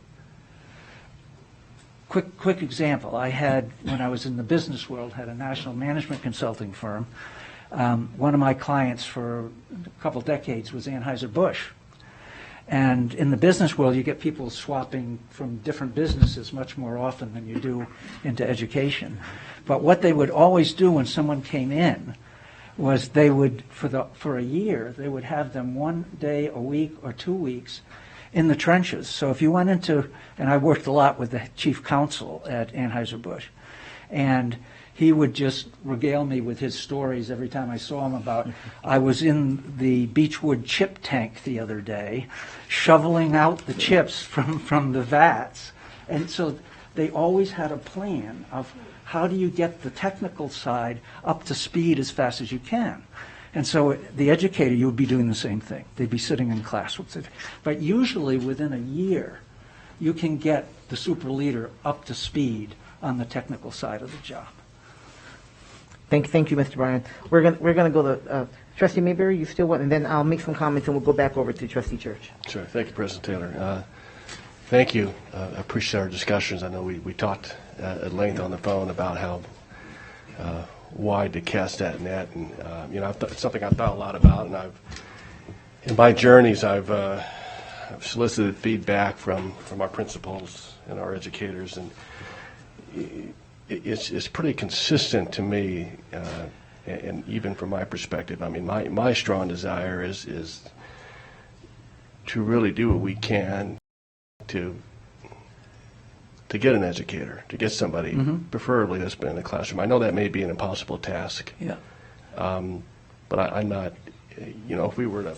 Quick example. I had, when I was in the business world, had a national management consulting firm. One of my clients for a couple decades was Anheuser-Busch. And in the business world, you get people swapping from different businesses much more often than you do into education. But what they would always do when someone came in was they would, for a year, they would have them 1 day a week or 2 weeks in the trenches. So if you went into, and I worked a lot with the chief counsel at Anheuser-Busch, and he would just regale me with his stories every time I saw him about, I was in the Beechwood chip tank the other day, shoveling out the chips from the vats. And so they always had a plan of how do you get the technical side up to speed as fast as you can. And so the educator, you would be doing the same thing. They'd be sitting in class with it. But usually within a year, you can get the super leader up to speed on the technical side of the job. Thank you, Mr. Bryan. We're gonna go to Trustee Mayberry. You still want, and then I'll make some comments, and we'll go back over to Trustee Church. Sure. Thank you, President Taylor. Thank you. I appreciate our discussions. I know we talked at length on the phone about how wide to cast that net, and it's something I've thought a lot about, and in my journeys I've solicited feedback from our principals and our educators, and it's pretty consistent to me, and even from my perspective, I mean, my strong desire is to really do what we can to get an educator, to get somebody, preferably that's been in the classroom. I know that may be an impossible task. Yeah. But I'm not, if we were to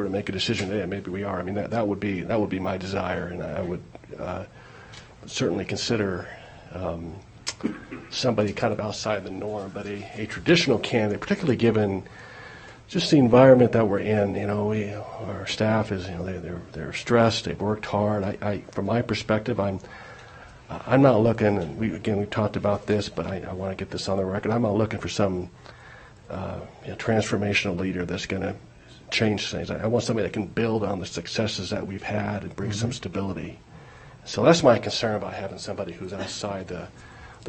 make a decision today, maybe we are. I mean, that would be my desire, and I would certainly consider somebody kind of outside the norm, but a traditional candidate, particularly given just the environment that we're in. Our staff is, they're stressed, they've worked hard. From my perspective, I'm not looking, and we talked about this, but I want to get this on the record. I'm not looking for some transformational leader that's going to change things. I want somebody that can build on the successes that we've had and bring some stability. So that's my concern about having somebody who's outside the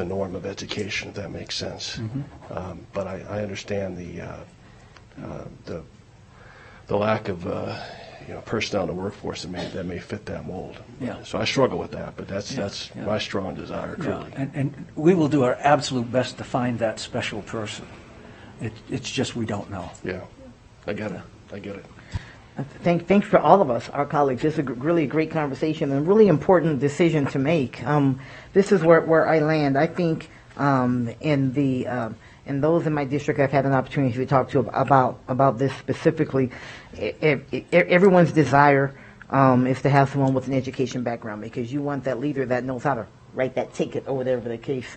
norm of education, if that makes sense. But I understand the lack of personnel in the workforce that may fit that mold. Yeah. So I struggle with that, but that's my strong desire, truly. And we will do our absolute best to find that special person. It's just we don't know. Yeah, I get it. Thanks for all of us, our colleagues. This is really a great conversation and a really important decision to make. This is where I land. I think in those in my district I've had an opportunity to talk to about this specifically, everyone's desire is to have someone with an education background, because you want that leader that knows how to write that ticket or whatever the case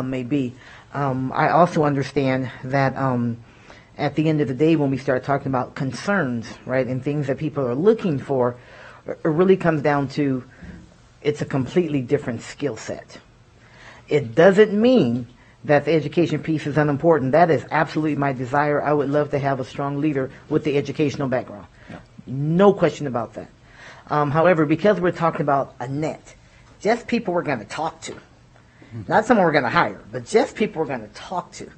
may be. I also understand that at the end of the day, when we start talking about concerns, right, and things that people are looking for, it really comes down to it's a completely different skill set. It doesn't mean that the education piece is unimportant. That is absolutely my desire. I would love to have a strong leader with the educational background. Yeah. No question about that. However, because we're talking about a net, just people we're going to talk to, not someone we're going to hire, but just people we're going to talk to.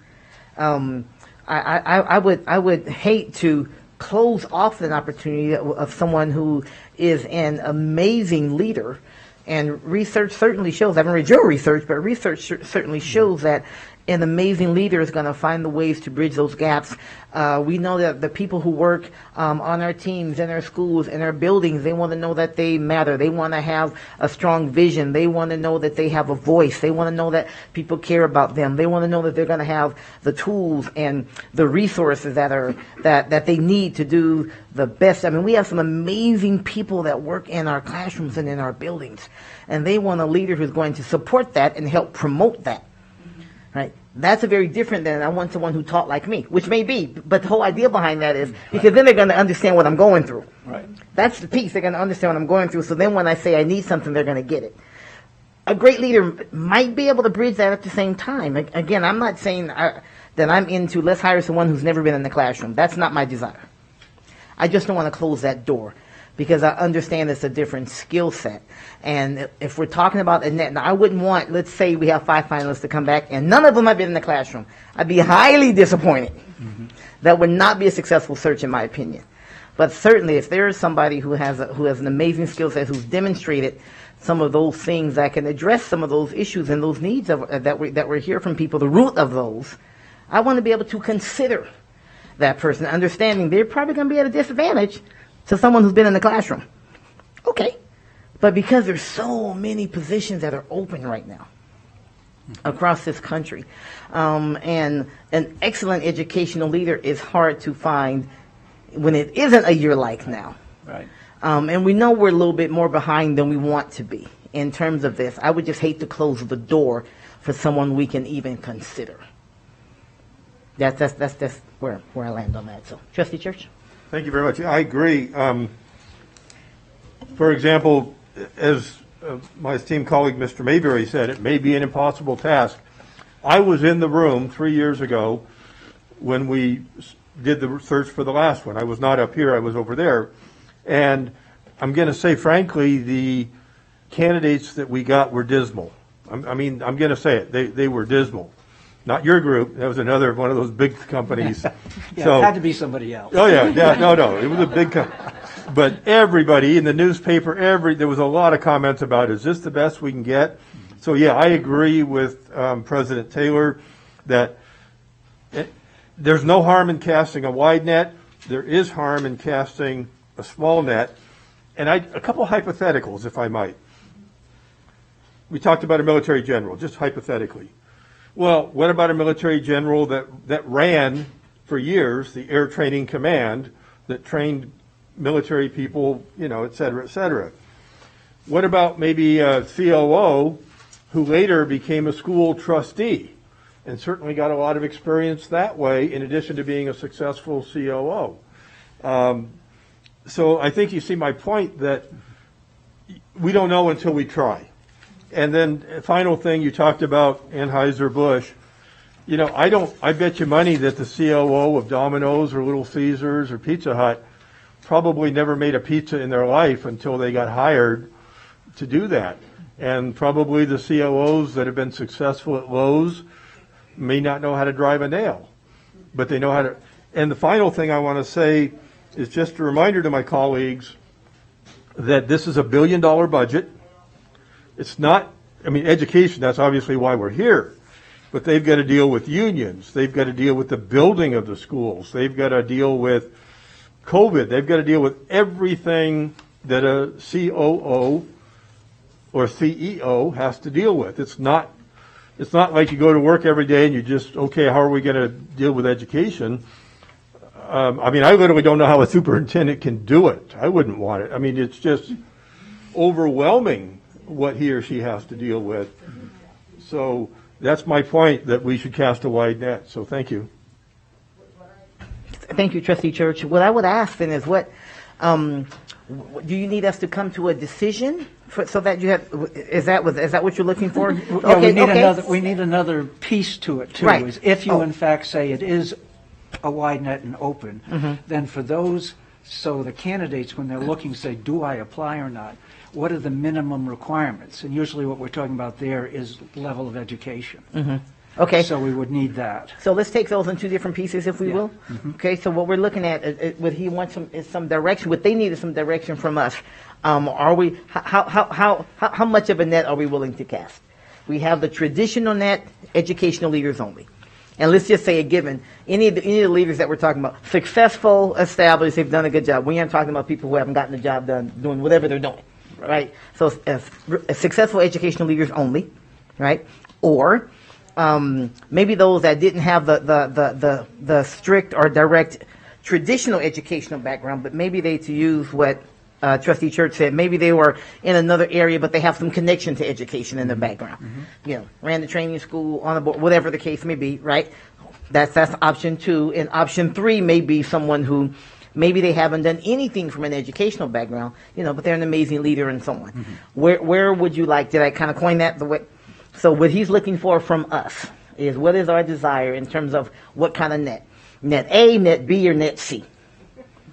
I would hate to close off an opportunity of someone who is an amazing leader. And research certainly shows, I haven't read your research, but research certainly shows that an amazing leader is going to find the ways to bridge those gaps. We know that the people who work on our teams, in our schools, in our buildings, they want to know that they matter. They want to have a strong vision. They want to know that they have a voice. They want to know that people care about them. They want to know that they're going to have the tools and the resources that they need to do the best. I mean, we have some amazing people that work in our classrooms and in our buildings, and they want a leader who's going to support that and help promote that. Right? That's a very different than I want someone who taught like me, which may be, but the whole idea behind that is because then they're going to understand what I'm going through. Right. That's the piece. They're going to understand what I'm going through. So then when I say I need something, they're going to get it. A great leader might be able to bridge that at the same time. Again, I'm not saying that I'm into let's hire someone who's never been in the classroom. That's not my desire. I just don't want to close that door, because I understand it's a different skill set. And if we're talking about a net, now I wouldn't want, let's say we have 5 finalists to come back and none of them have been in the classroom. I'd be highly disappointed. That would not be a successful search, in my opinion. But certainly if there is somebody who has an amazing skill set, who's demonstrated some of those things that can address some of those issues and those needs that we hear from people, the root of those, I want to be able to consider that person, understanding they're probably going to be at a disadvantage to someone who's been in the classroom. Okay. But because there's so many positions that are open right now across this country, and an excellent educational leader is hard to find when it isn't a year like now. Right. And we know we're a little bit more behind than we want to be in terms of this. I would just hate to close the door for someone we can even consider. That's where I land on that. So, Trustee Church? Thank you very much. I agree. For example, as my esteemed colleague Mr. Mayberry said, it may be an impossible task. I was in the room 3 years ago when we did the search for the last one. I was not up here, I was over there. And I'm going to say, frankly, the candidates that we got were dismal. I mean, I'm going to say it. They were dismal. Not your group. That was another one of those big companies. Yeah, it had to be somebody else. Oh, yeah. No. It was a big company. But everybody in the newspaper, there was a lot of comments about, is this the best we can get? So, yeah, I agree with President Taylor that there's no harm in casting a wide net. There is harm in casting a small net. And a couple hypotheticals, if I might. We talked about a military general, just hypothetically. Well, what about a military general that ran for years the Air Training Command that trained military people, et cetera, et cetera? What about maybe a COO who later became a school trustee and certainly got a lot of experience that way in addition to being a successful COO? So I think you see my point that we don't know until we try. And then final thing, you talked about Anheuser-Busch. I bet you money that the COO of Domino's or Little Caesars or Pizza Hut probably never made a pizza in their life until they got hired to do that. And probably the COOs that have been successful at Lowe's may not know how to drive a nail, but they know how to. And the final thing I want to say is just a reminder to my colleagues that this is a $1 billion budget. It's not, education, that's obviously why we're here. But they've got to deal with unions. They've got to deal with the building of the schools. They've got to deal with COVID. They've got to deal with everything that a COO or CEO has to deal with. It's not like you go to work every day and you just, okay, how are we going to deal with education? I literally don't know how a superintendent can do it. I wouldn't want it. It's just overwhelming what he or she has to deal with. So that's my point, that we should cast a wide net. So thank you. Thank you, Trustee Church. What I would ask then is do you need us to come to a decision so that you have, is that what you're looking for? Yeah, we need another piece to it too. Right. Is if you in fact say it is a wide net and open, then for those, so the candidates, when they're looking, say, do I apply or not? What are the minimum requirements? And usually what we're talking about there is level of education. Okay. So we would need that. So let's take those in two different pieces, if we will. Okay. So what we're looking at, what he wants is some direction. What they need is some direction from us. Are we? How much of a net are we willing to cast? We have the traditional net, educational leaders only. And let's just say a given, any of the leaders that we're talking about, successful, established, they've done a good job. We aren't talking about people who haven't gotten the job done, doing whatever they're doing, right? So successful educational leaders only, right? Or maybe those that didn't have the strict or direct traditional educational background, but maybe they, to use what Trustee Church said, maybe they were in another area, but they have some connection to education in their background. Ran the training school, on the board, whatever the case may be, right? That's option 2. And option 3 may be someone who maybe they haven't done anything from an educational background, but they're an amazing leader and so on. Where would you like? Did I kind of coin that the way? So what he's looking for from us is, what is our desire in terms of what kind of net? Net A, net B, or net C?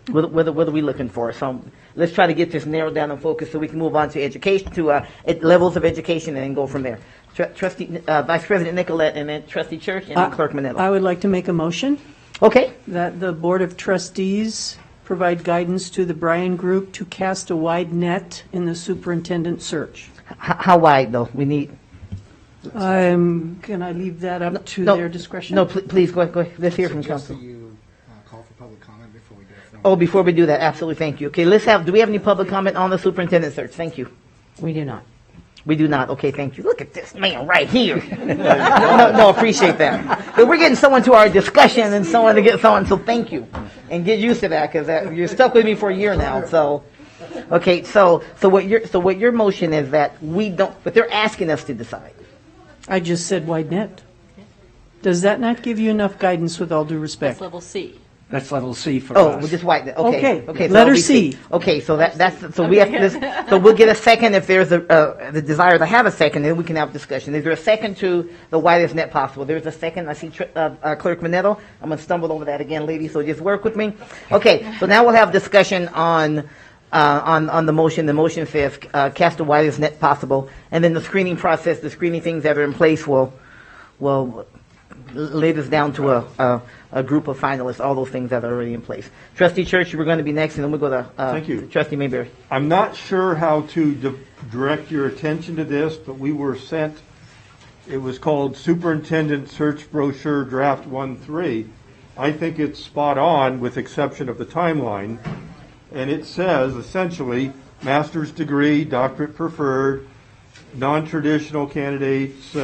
What are we looking for? So let's try to get this narrowed down and focused so we can move on to education, to levels of education, and then go from there. Vice President Nicolette, and then Trustee Church, and then Clerk Manello. I would like to make a motion Okay. that the Board of Trustees provide guidance to the Bryan Group to cast a wide net in the superintendent search. How wide, though? We need... Can I leave that up to their discretion? No, please, go ahead. Let's hear from council. You call for public comment before we get Oh, before we do that, absolutely, thank you. Okay, do we have any public comment on the superintendent search? Thank you. We do not. We do not. Okay, thank you. Look at this man right here. No, appreciate that. But we're getting someone to our discussion and someone to get someone, so thank you. And get used to that, because you're stuck with me for a year now, so. Okay, so what your motion is that we don't, but they're asking us to decide. I just said wide net. Does that not give you enough guidance, with all due respect? That's level C. That's level C for Oh, us. we'll just widen it. Okay. Okay. So Letter that'll be C. Okay, so we have this. So we'll get a second if there's the desire to have a second, then we can have a discussion. Is there a second to the widest net possible? There's a second. I see Clerk Manetto. I'm going to stumble over that again, ladies, so just work with me. Okay, so now we'll have discussion on on the motion says cast the widest net possible, and then the screening process, the screening things that are in place will lay this down to a group of finalists, all those things that are already in place. Trustee Church, you were going to be next, and then we'll go to Thank you. Trustee Mayberry. I'm not sure how to direct your attention to this, but we were sent, it was called Superintendent Search Brochure Draft 1-3. I think it's spot on with exception of the timeline. And it says essentially master's degree, doctorate preferred, non-traditional candidates,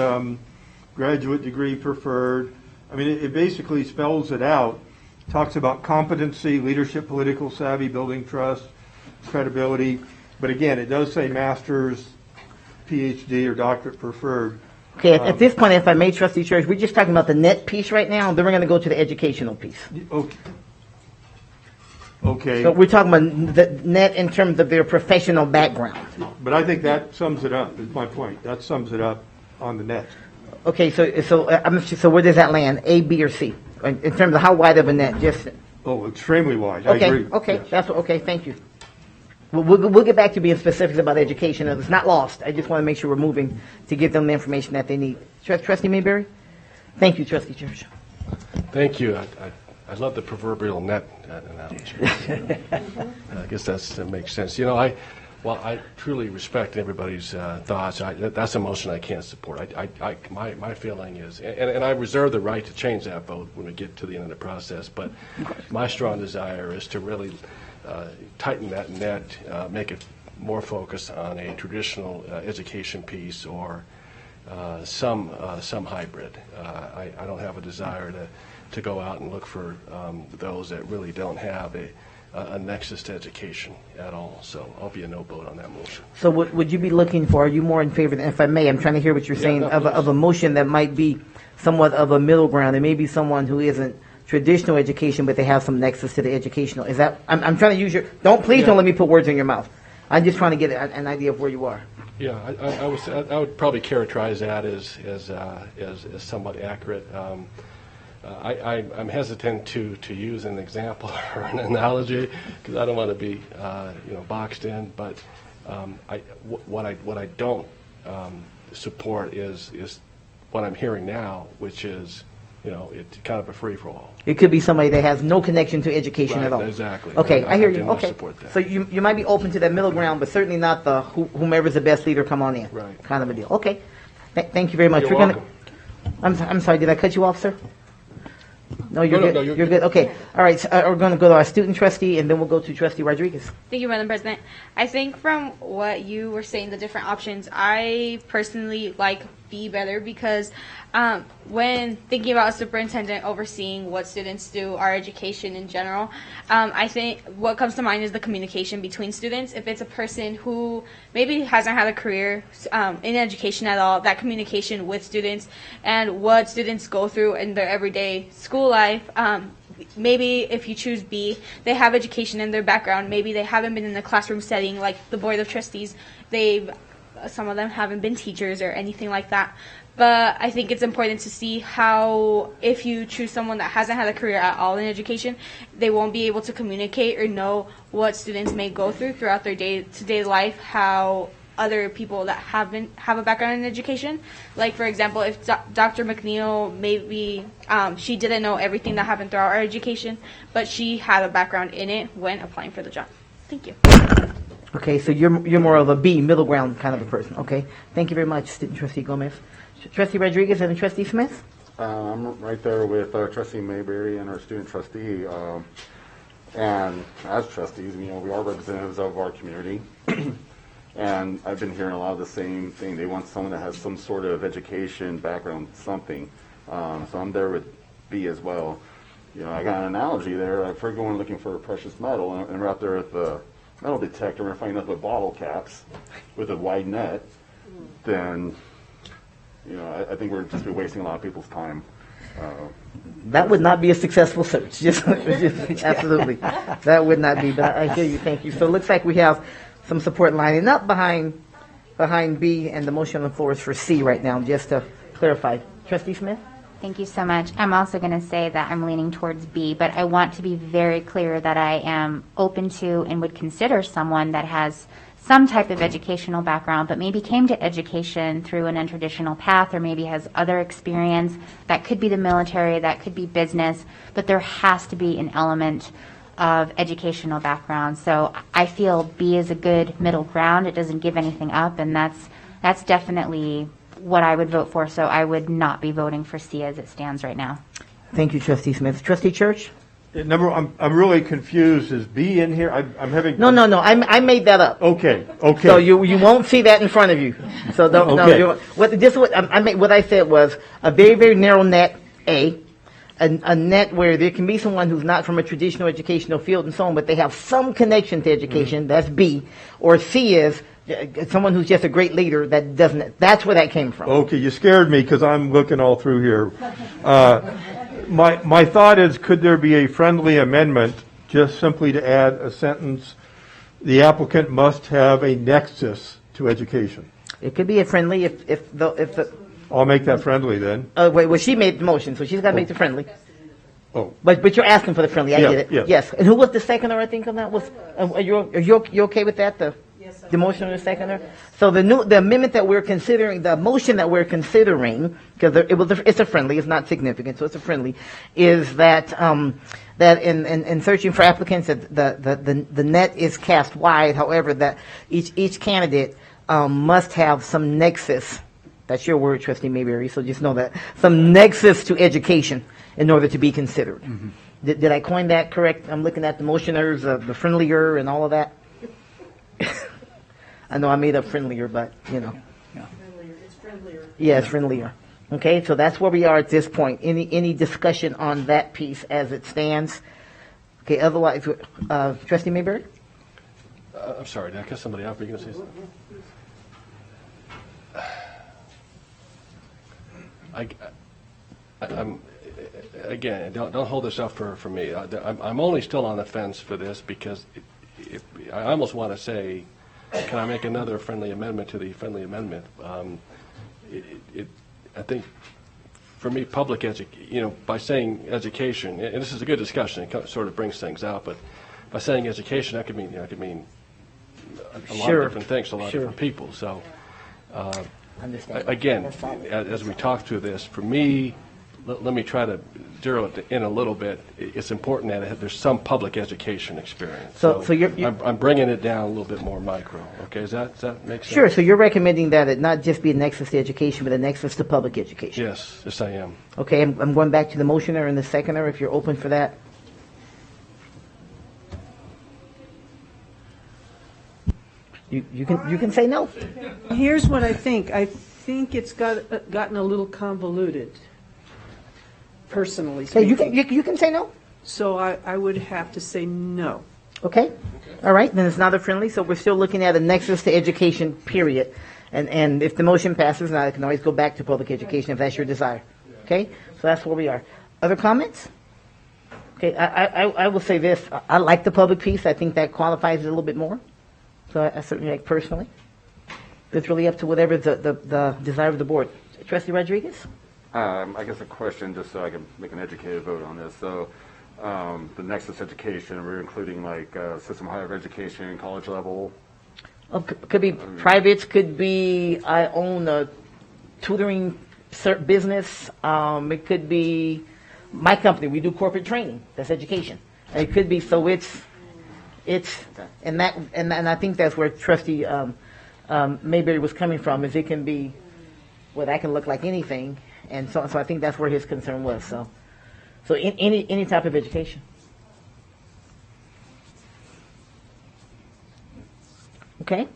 graduate degree preferred. I mean, it basically spells it out. Talks about competency, leadership, political savvy, building trust, credibility. But again, it does say master's, PhD, or doctorate preferred. Okay, at this point, if I may, Trustee Church, we're just talking about the net piece right now, and then we're going to go to the educational piece. Okay. So we're talking about the net in terms of their professional background. But I think that sums it up, is my point. That sums it up on the net. Okay, so where does that land? A, B, or C? In terms of how wide of a net? Just extremely wide. Okay, I agree. okay, Yes. okay. Thank you. We'll get back to being specifics about education. It's not lost. I just want to make sure we're moving to give them the information that they need. Trustee Mayberry? Thank you, Trustee Church. Thank you. I love the proverbial net analogy. I guess that makes sense. You know, I truly respect everybody's thoughts. That's a motion I can't support. My feeling is, and I reserve the right to change that vote when we get to the end of the process, but my strong desire is to really tighten that net, make it more focused on a traditional education piece or some hybrid. I don't have a desire to go out and look for those that really don't have a nexus to education at all. So I'll be a no vote on that motion. So what would you be looking for? Are you more in favor, if I may, I'm trying to hear what you're saying, of a motion that might be somewhat of a middle ground? There may be someone who isn't traditional education, but they have some nexus to the educational. Is that, I'm trying to use your, don't let me put words in your mouth. I'm just trying to get an idea of where you are. Yeah, I would probably characterize that as somewhat accurate. I'm hesitant to use an example or an analogy because I don't want to be boxed in. But what I don't support is what I'm hearing now, which is it's kind of a free for all. It could be somebody that has no connection to education at all. Exactly. Okay, I hear you. do not Okay, support that. so you might be open to that middle ground, but certainly not the whomever's the best leader, come on in. Right. Kind of a deal. Okay. Thank you very much. You're welcome. I'm sorry. Did I cut you off, sir? No, you're good. No, you're good. Okay. All right. So, we're going to go to our student trustee, and then we'll go to Trustee Rodriguez. Thank you, Madam President. I think from what you were saying, the different options, I personally like B better because when thinking about a superintendent overseeing what students do, our education in general, I think what comes to mind is the communication between students. If it's a person who maybe hasn't had a career in education at all, that communication with students and what students go through in their everyday school life, maybe if you choose B, they have education in their background. Maybe they haven't been in the classroom setting like the Board of Trustees. Some of them haven't been teachers or anything like that. But I think it's important to see how, if you choose someone that hasn't had a career at all in education, they won't be able to communicate or know what students may go through throughout their day-to-day life, how other people that have a background in education. Like, for example, if Dr. McNeil, maybe she didn't know everything that happened throughout our education, but she had a background in it when applying for the job. Thank you. Okay, so you're more of a B, middle ground kind of a person. Okay, thank you very much, Student Trustee Gomez. Trustee Rodriguez and Trustee Smith? I'm right there with Trustee Mayberry and our student trustee. And as trustees, we are representatives of our community. And I've been hearing a lot of the same thing. They want someone that has some sort of education background, something. So I'm there with B as well. I got an analogy there. If we're going looking for a precious metal, and we're out there at the metal detector, we're finding nothing but bottle caps with a wide net, then I think we're just wasting a lot of people's time. That would not be a successful search. Absolutely, that would not be. But I hear you. Thank you. So it looks like we have some support lining up behind B, and the motion on the floor is for C right now. Just to clarify, Trustee Smith. Thank you so much. I'm also going to say that I'm leaning towards B, but I want to be very clear that I am open to and would consider someone that has some type of educational background, but maybe came to education through an untraditional path, or maybe has other experience. That could be the military, that could be business, but there has to be an element of educational background. So I feel B is a good middle ground. It doesn't give anything up, and that's definitely what I would vote for. So I would not be voting for C as it stands right now. Thank you, Trustee Smith. Trustee Church? I'm really confused. Is B in here? I'm having... No. I made that up. Okay. So you won't see that in front of you. So don't. Okay. No, what I said was a very, very narrow net, A. A net where there can be someone who's not from a traditional educational field and so on, but they have some connection to education. That's B. Or C is someone who's just a great leader that doesn't. That's where that came from. Okay, you scared me because I'm looking all through here. My thought is, could there be a friendly amendment just simply to add a sentence, the applicant must have a nexus to education? It could be a friendly if the. I'll make that friendly then. Well, she made the motion, so she's got to make the friendly. Oh. But you're asking for the friendly. I Yeah, get it. yes. Yes. And who was the seconder? I think on that was. Are you okay with that? The motion and the seconder. So the amendment that we're considering, the motion that we're considering, because it's a friendly, it's not significant, so it's a friendly, is that that in searching for applicants, that the net is cast wide. However, that each candidate must have some nexus. That's your word, Trustee Mayberry. So just know that some nexus to education in order to be considered. Mm-hmm. Did I coin that correct? I'm looking at the motioners, the friendlier and all of that. I know I made up friendlier, but you know. Yeah. It's friendlier. Yeah, it's friendlier. Okay, so that's where we are at this point. Any discussion on that piece as it stands? Okay, otherwise, Trustee Mayberry? I'm sorry, did I cut somebody off? Were you going to say something? I'm again, don't hold this up for me. I'm only still on the fence for this because I almost want to say, can I make another friendly amendment to the friendly amendment? I think for me, public education, by saying education, and this is a good discussion, it sort of brings things out, but by saying education, that could mean, a lot of different things to a lot of different people. So, again, as we talk through this, for me, let me try to zero it in a little bit. It's important that there's some public education experience. So I'm bringing it down a little bit more micro. Okay, does that make sense? Sure. So you're recommending that it not just be a nexus to education, but a nexus to public education. Yes, I am. Okay, I'm going back to the motioner and the seconder. If you're open for that. You can say no. Here's what I think. I think it's gotten a little convoluted. Personally speaking. You can say no. So I would have to say no. Okay. All right. Then it's not a friendly. So we're still looking at a nexus to education, period. And if the motion passes, now I can always go back to public education if that's your desire. Okay. So that's where we are. Other comments? Okay. I will say this. I like the public piece. I think that qualifies it a little bit more. So I certainly like personally. It's really up to whatever the desire of the board. Trustee Rodriguez? I guess a question, just so I can make an educated vote on this. So, the Nexus education, we're including like system of higher education, college level. Could be privates. Could be I own a tutoring business. It could be my company. We do corporate training. That's education. It could be so it's and I think that's where Trustee Mayberry was coming from. Is it can be that can look like anything. And so I think that's where his concern was. So in any type of education. Okay.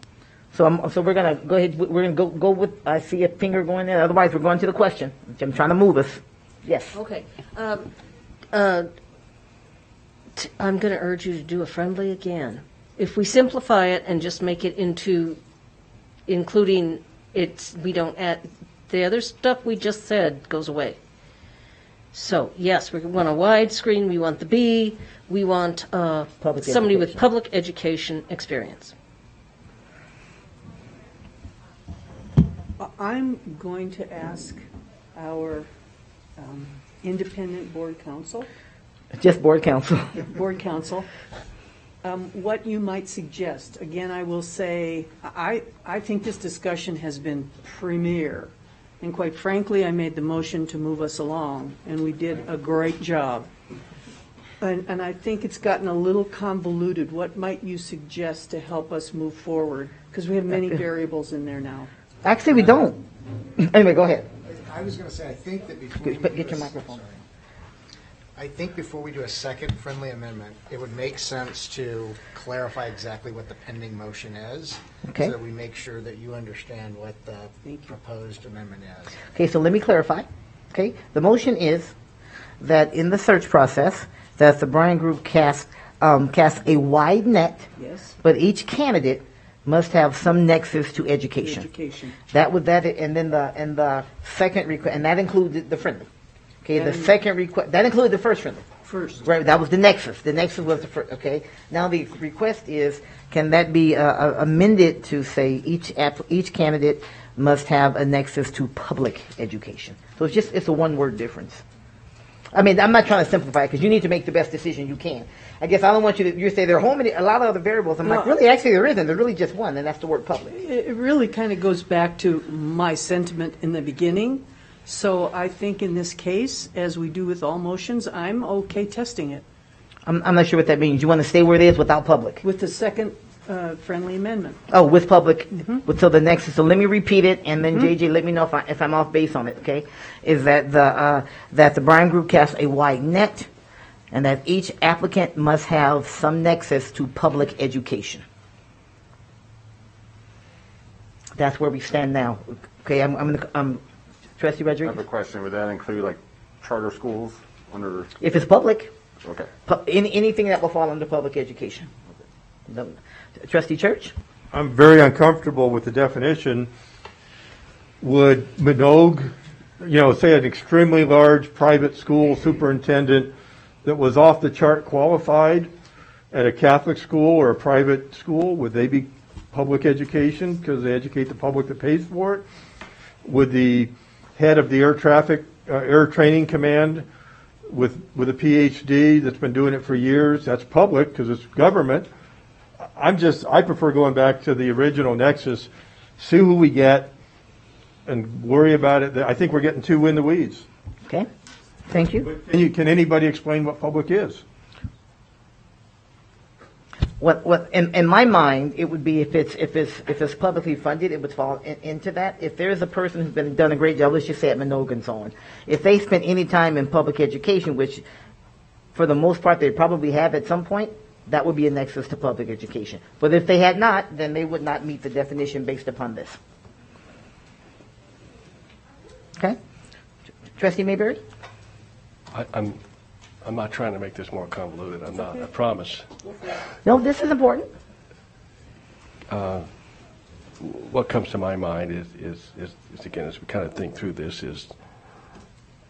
So we're gonna go ahead. We're gonna go with. I see a finger going there. Otherwise, we're going to the question. I'm trying to move us. Yes. Okay. I'm going to urge you to do a friendly again. If we simplify it and just make it into including we don't add. The other stuff we just said goes away. So, yes, we want a wide screen. We want the B. We want somebody with public education experience. I'm going to ask our independent board counsel, Just board counsel. board counsel, what you might suggest. Again, I will say, I think this discussion has been premier. And quite frankly, I made the motion to move us along, and we did a great job. And I think it's gotten a little convoluted. What might you suggest to help us move forward? Because we have many variables in there now. Actually, we don't. Anyway, go ahead. I was going to say, I think that before we Get do your a- microphone. sorry. I think before we do a second friendly amendment, it would make sense to clarify exactly what the pending motion is. Okay. So that we make sure that you understand what the proposed amendment is. Okay, so let me clarify. Okay, the motion is that in the search process, that the Bryan Group cast a wide net, Yes? but each candidate must have some nexus to education. Education. That was that, and then the second request, and that included the friendly. Okay, the And- second request that included the first friendly. First. Right, that was the nexus. The nexus was the first. Okay, now the request is, can that be amended to say each candidate must have a nexus to public education? So it's a one-word difference. I mean, I'm not trying to simplify it because you need to make the best decision you can. I guess I don't want you say there are a lot of other variables. I'm like, No. really, actually there isn't. There's really just one, and that's the word public. It really kind of goes back to my sentiment in the beginning. So I think in this case, as we do with all motions, I'm okay testing it I'm not sure what that means. You want to stay where it is without public? with the second friendly amendment. Oh, with public, until the nexus. So let me repeat it, and then JJ, let me know if I'm off base on it. Okay, is that the Bryan Group casts a wide net, and that each applicant must have some nexus to public education. That's where we stand now. Okay, Trustee I have a Rodriguez. question. Would that include like charter schools under? If it's public, Okay. anything that will fall under public education. Trustee Church. I'm very uncomfortable with the definition. Would Minogue, say an extremely large private school superintendent that was off the chart qualified at a Catholic school or a private school, would they be public education because they educate the public that pays for it? Would the head of the air training command with a PhD that's been doing it for years, that's public because it's government. I prefer going back to the original nexus, see who we get, and worry about it. I think we're getting too in the weeds. Okay, thank you. Can anybody explain what public is? What in my mind, it would be if it's publicly funded, it would fall into that. If there is a person who's done a great job, let's just say at Minogue and so on, if they spent any time in public education, which for the most part they probably have at some point, that would be a nexus to public education. But if they had not, then they would not meet the definition based upon this. Okay, Trustee Mayberry. I'm not trying to make this more convoluted. I'm not. I promise. No, this is important. What comes to my mind is again, as we kind of think through this, is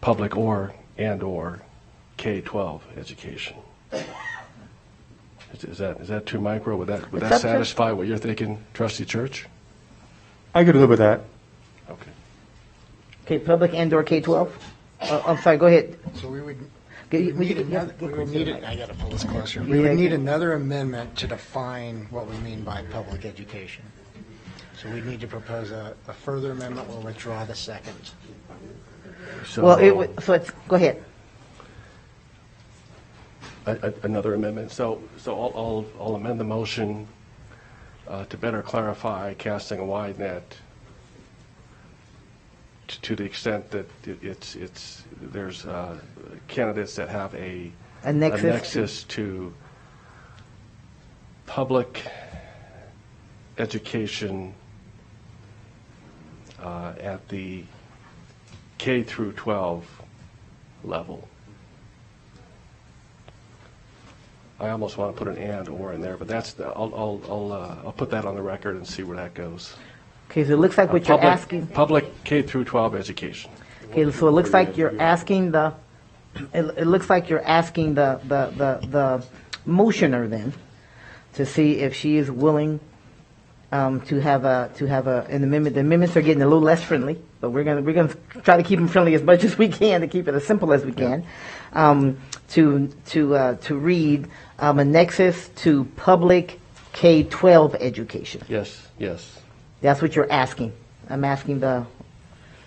public or K-12 education. Is that too micro? Would that satisfy what you're thinking, Trustee Church? I could live with that. Okay. Okay, public and/or K-12. I'm sorry. Go ahead. So we would We need it. I got to pull this closer. We would need another amendment to define what we mean by public education. So we need to propose a further amendment or withdraw the second. So, Go ahead. Another amendment. So I'll amend the motion to better clarify casting a wide net to the extent that there's candidates that have a nexus to public education at the K through 12 level. I almost want to put an and or in there, but I'll put that on the record and see where that goes. Okay, so it looks like what you're asking. Public K through 12 education. Okay, so it looks like you're asking the motioner then to see if she is willing to have an amendment. The amendments are getting a little less friendly, but we're gonna try to keep them friendly as much as we can to keep it as simple as we can. To read a nexus to public K-12 education. Yes, yes. That's what you're asking. I'm asking the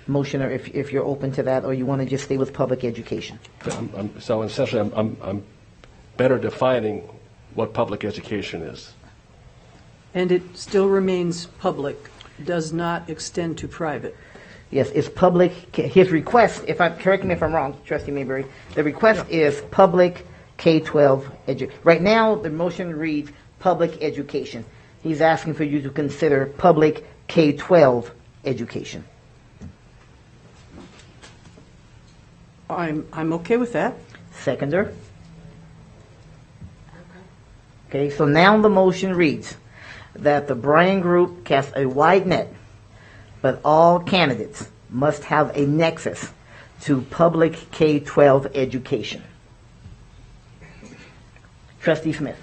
motioner if you're open to that, or you want to just stay with public education. So essentially, I'm better defining what public education is. And it still remains public, does not extend to private. Yes, it's public. His request, correct me if I'm wrong, Trustee Mayberry, the request is public K-12 Right now, the motion reads public education. He's asking for you to consider public K-12 education. I'm okay with that. Seconder? Okay, so now the motion reads that the Bryan Group casts a wide net, but all candidates must have a nexus to public K-12 education. Trustee Smith.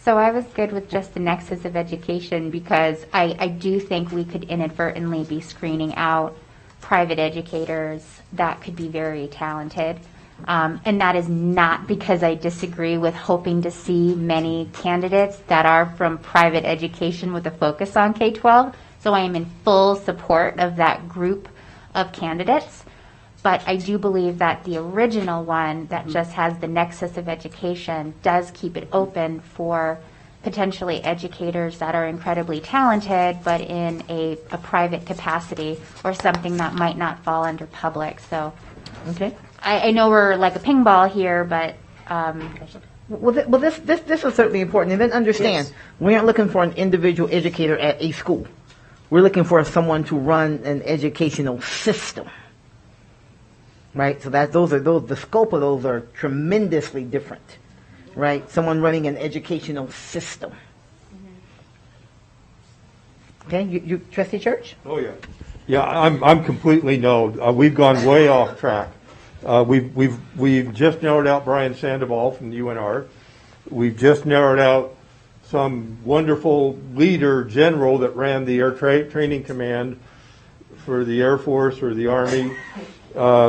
So I was good with just the nexus of education because I do think we could inadvertently be screening out private educators that could be very talented. And that is not because I disagree with hoping to see many candidates that are from private education with a focus on K-12. So I am in full support of that group of candidates. But I do believe that the original one that just has the nexus of education does keep it open for potentially educators that are incredibly talented, but in a private capacity or something that might not fall under public. So okay. I know we're like a ping ball here, but this is certainly important. And then understand, yes, we aren't looking for an individual educator at a school. We're looking for someone to run an educational system. Right? So the scope of those are tremendously different. Right? Someone running an educational system. Okay, you Trustee Church? Oh yeah. Yeah, I'm completely no. We've gone way off track. We've just narrowed out Brian Sandoval from the UNR. We've just narrowed out some wonderful leader general that ran the Air Training Command for the Air Force or the Army.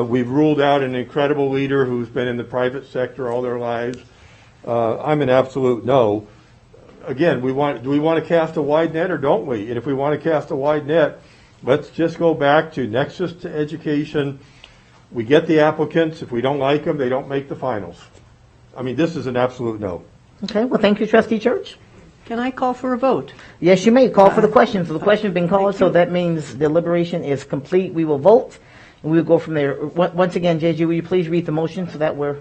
We've ruled out an incredible leader who's been in the private sector all their lives. I'm an absolute no. Again, do we want to cast a wide net or don't we? And if we want to cast a wide net, let's just go back to nexus to education. We get the applicants. If we don't like them, they don't make the finals. I mean, this is an absolute no. Okay, well, thank you, Trustee Church. Can I call for a vote? Yes, you may. Call for the question. So the question has been called, so that means deliberation is complete. We will vote, and we will go from there. Once again, JG, will you please read the motion so that we're...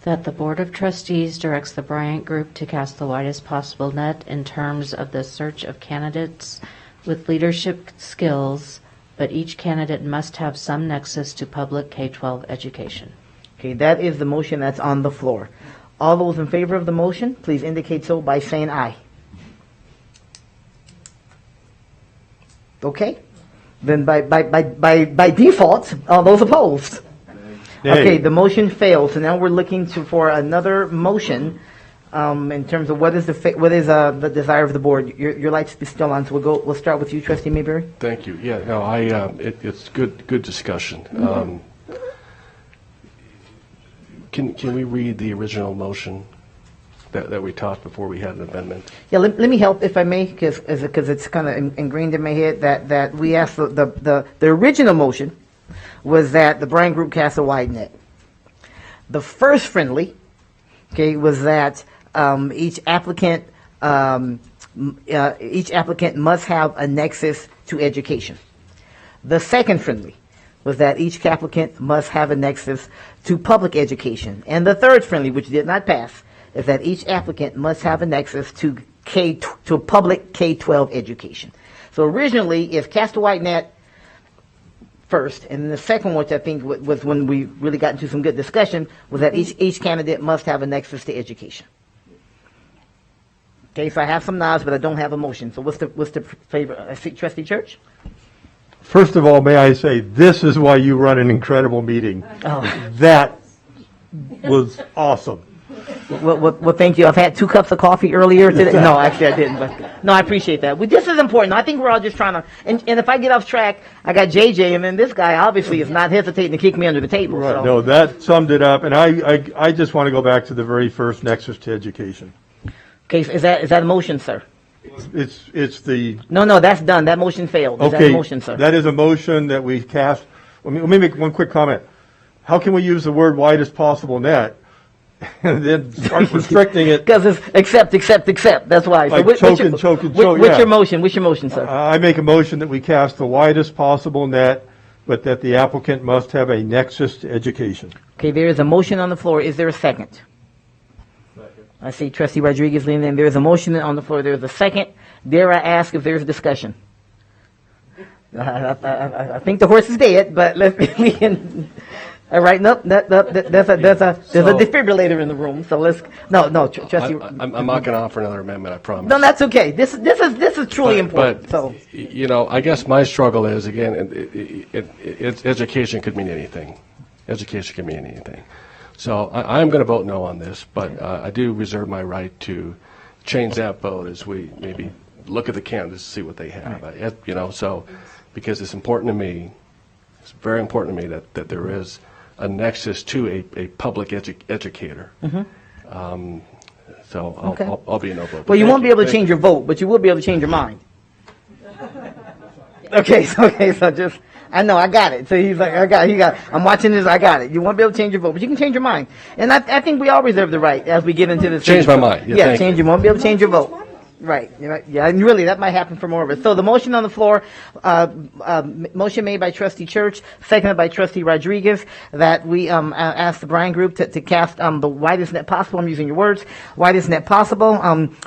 That the Board of Trustees directs the Bryant Group to cast the widest possible net in terms of the search of candidates with leadership skills, but each candidate must have some nexus to public K-12 education. Okay, that is the motion that's on the floor. All those in favor of the motion, please indicate so by saying aye. Okay? Then by default, all those opposed. Okay, the motion fails. So now we're looking for another motion in terms of what is the desire of the board. Your light's still on, so we'll start with you, Trustee Mayberry. Thank you. Yeah, no, it's good discussion. Can we read the original motion that we talked before we had an amendment? Yeah, let me help if I may, because it's kind of ingrained in my head that we asked the original motion was that the Bryan Group cast a wide net. The first friendly, okay, was that each applicant must have a nexus to education. The second friendly was that each applicant must have a nexus to public education. And the third friendly, which did not pass, is that each applicant must have a nexus to public K-12 education. So originally, it's cast a wide net first, and then the second, which I think was when we really got into some good discussion, was that each candidate must have a nexus to education. Okay, so I have some nods, but I don't have a motion. So what's the favor? Trustee Church? First of all, may I say, this is why you run an incredible meeting. Oh. That was awesome. Well, thank you. I've had 2 cups of coffee earlier today. No, actually I didn't. But no, I appreciate that. This is important. I think we're all just trying to. And if I get off track, I got JJ, and then this guy obviously is not hesitating to kick me under the table. Right. So. No, that summed it up. And I just want to go back to the very first nexus to education. Okay, so is that a motion, sir? It's the. No, that's done. That motion failed. Is that a motion, sir? That is a motion that we cast. Let me make one quick comment. How can we use the word widest possible net and then start restricting it? Because it's accept. That's why. Like What's choke. What's your motion? What's your motion, sir? I make a motion that we cast the widest possible net, but that the applicant must have a nexus to education. Okay, there is a motion on the floor. Is there a second? I see Trustee Rodriguez leaning in. There is a motion on the floor. There is a second. Dare I ask if there is discussion? I think the horse is dead, but we can. All right, nope. There's a defibrillator in the room. So Trustee. I'm not going to offer another amendment. I promise. No, that's okay. This is truly important. But, so I guess my struggle is again, education could mean anything. Education can mean anything. So I'm going to vote no on this, but I do reserve my right to change that vote as we maybe look at the candidates to see what they have. So because it's important to me, it's very important to me that there is a nexus to a public educator. Mm-hmm. So I'll be a no vote. Well, you won't be able to change your vote, but you will be able to change your mind. Okay, so just. I know, I got it. So he's like, I'm watching this, I got it. You won't be able to change your vote, but you can change your mind. And I think we all reserve the right as we get into this. Change my mind. Yeah, change. You won't be able to change your vote. Right. Yeah, and really, that might happen for more of us. So the motion on the floor, motion made by Trustee Church, seconded by Trustee Rodriguez, that we ask the Bryan Group to cast the widest net possible. I'm using your words, widest net possible,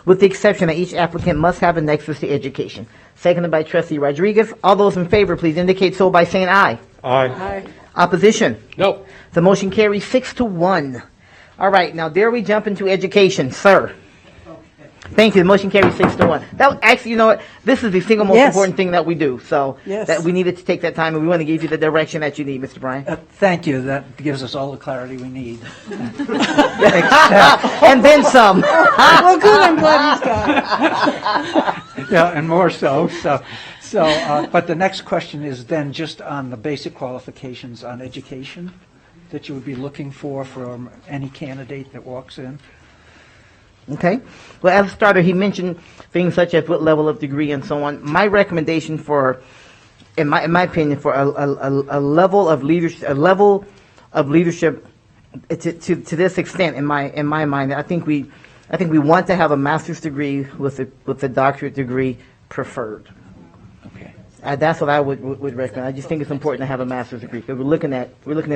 with the exception that each applicant must have a nexus to education. Seconded by Trustee Rodriguez. All those in favor, please indicate so by saying aye. Aye. Opposition? No. The motion carries 6-1. All right, now dare we jump into education, sir? Thank you. The motion carries 6-1. That actually, you know what? This is the single most important thing that we do. So that we needed to take that time, and we want to give you the direction that you need, Mr. Bryan. Thank you. That gives us all the clarity we need. And then some. Well, good. I'm glad he's got it. Yeah, and more so. But the next question is then just on the basic qualifications on education that you would be looking for from any candidate that walks in. Okay. Well, as a starter, he mentioned things such as what level of degree and so on. My recommendation for, in my opinion, for a level of leadership, to this extent, in my mind, I think we want to have a master's degree with a doctorate degree preferred. Okay. That's what I would recommend. I just think it's important to have a master's degree because we're looking at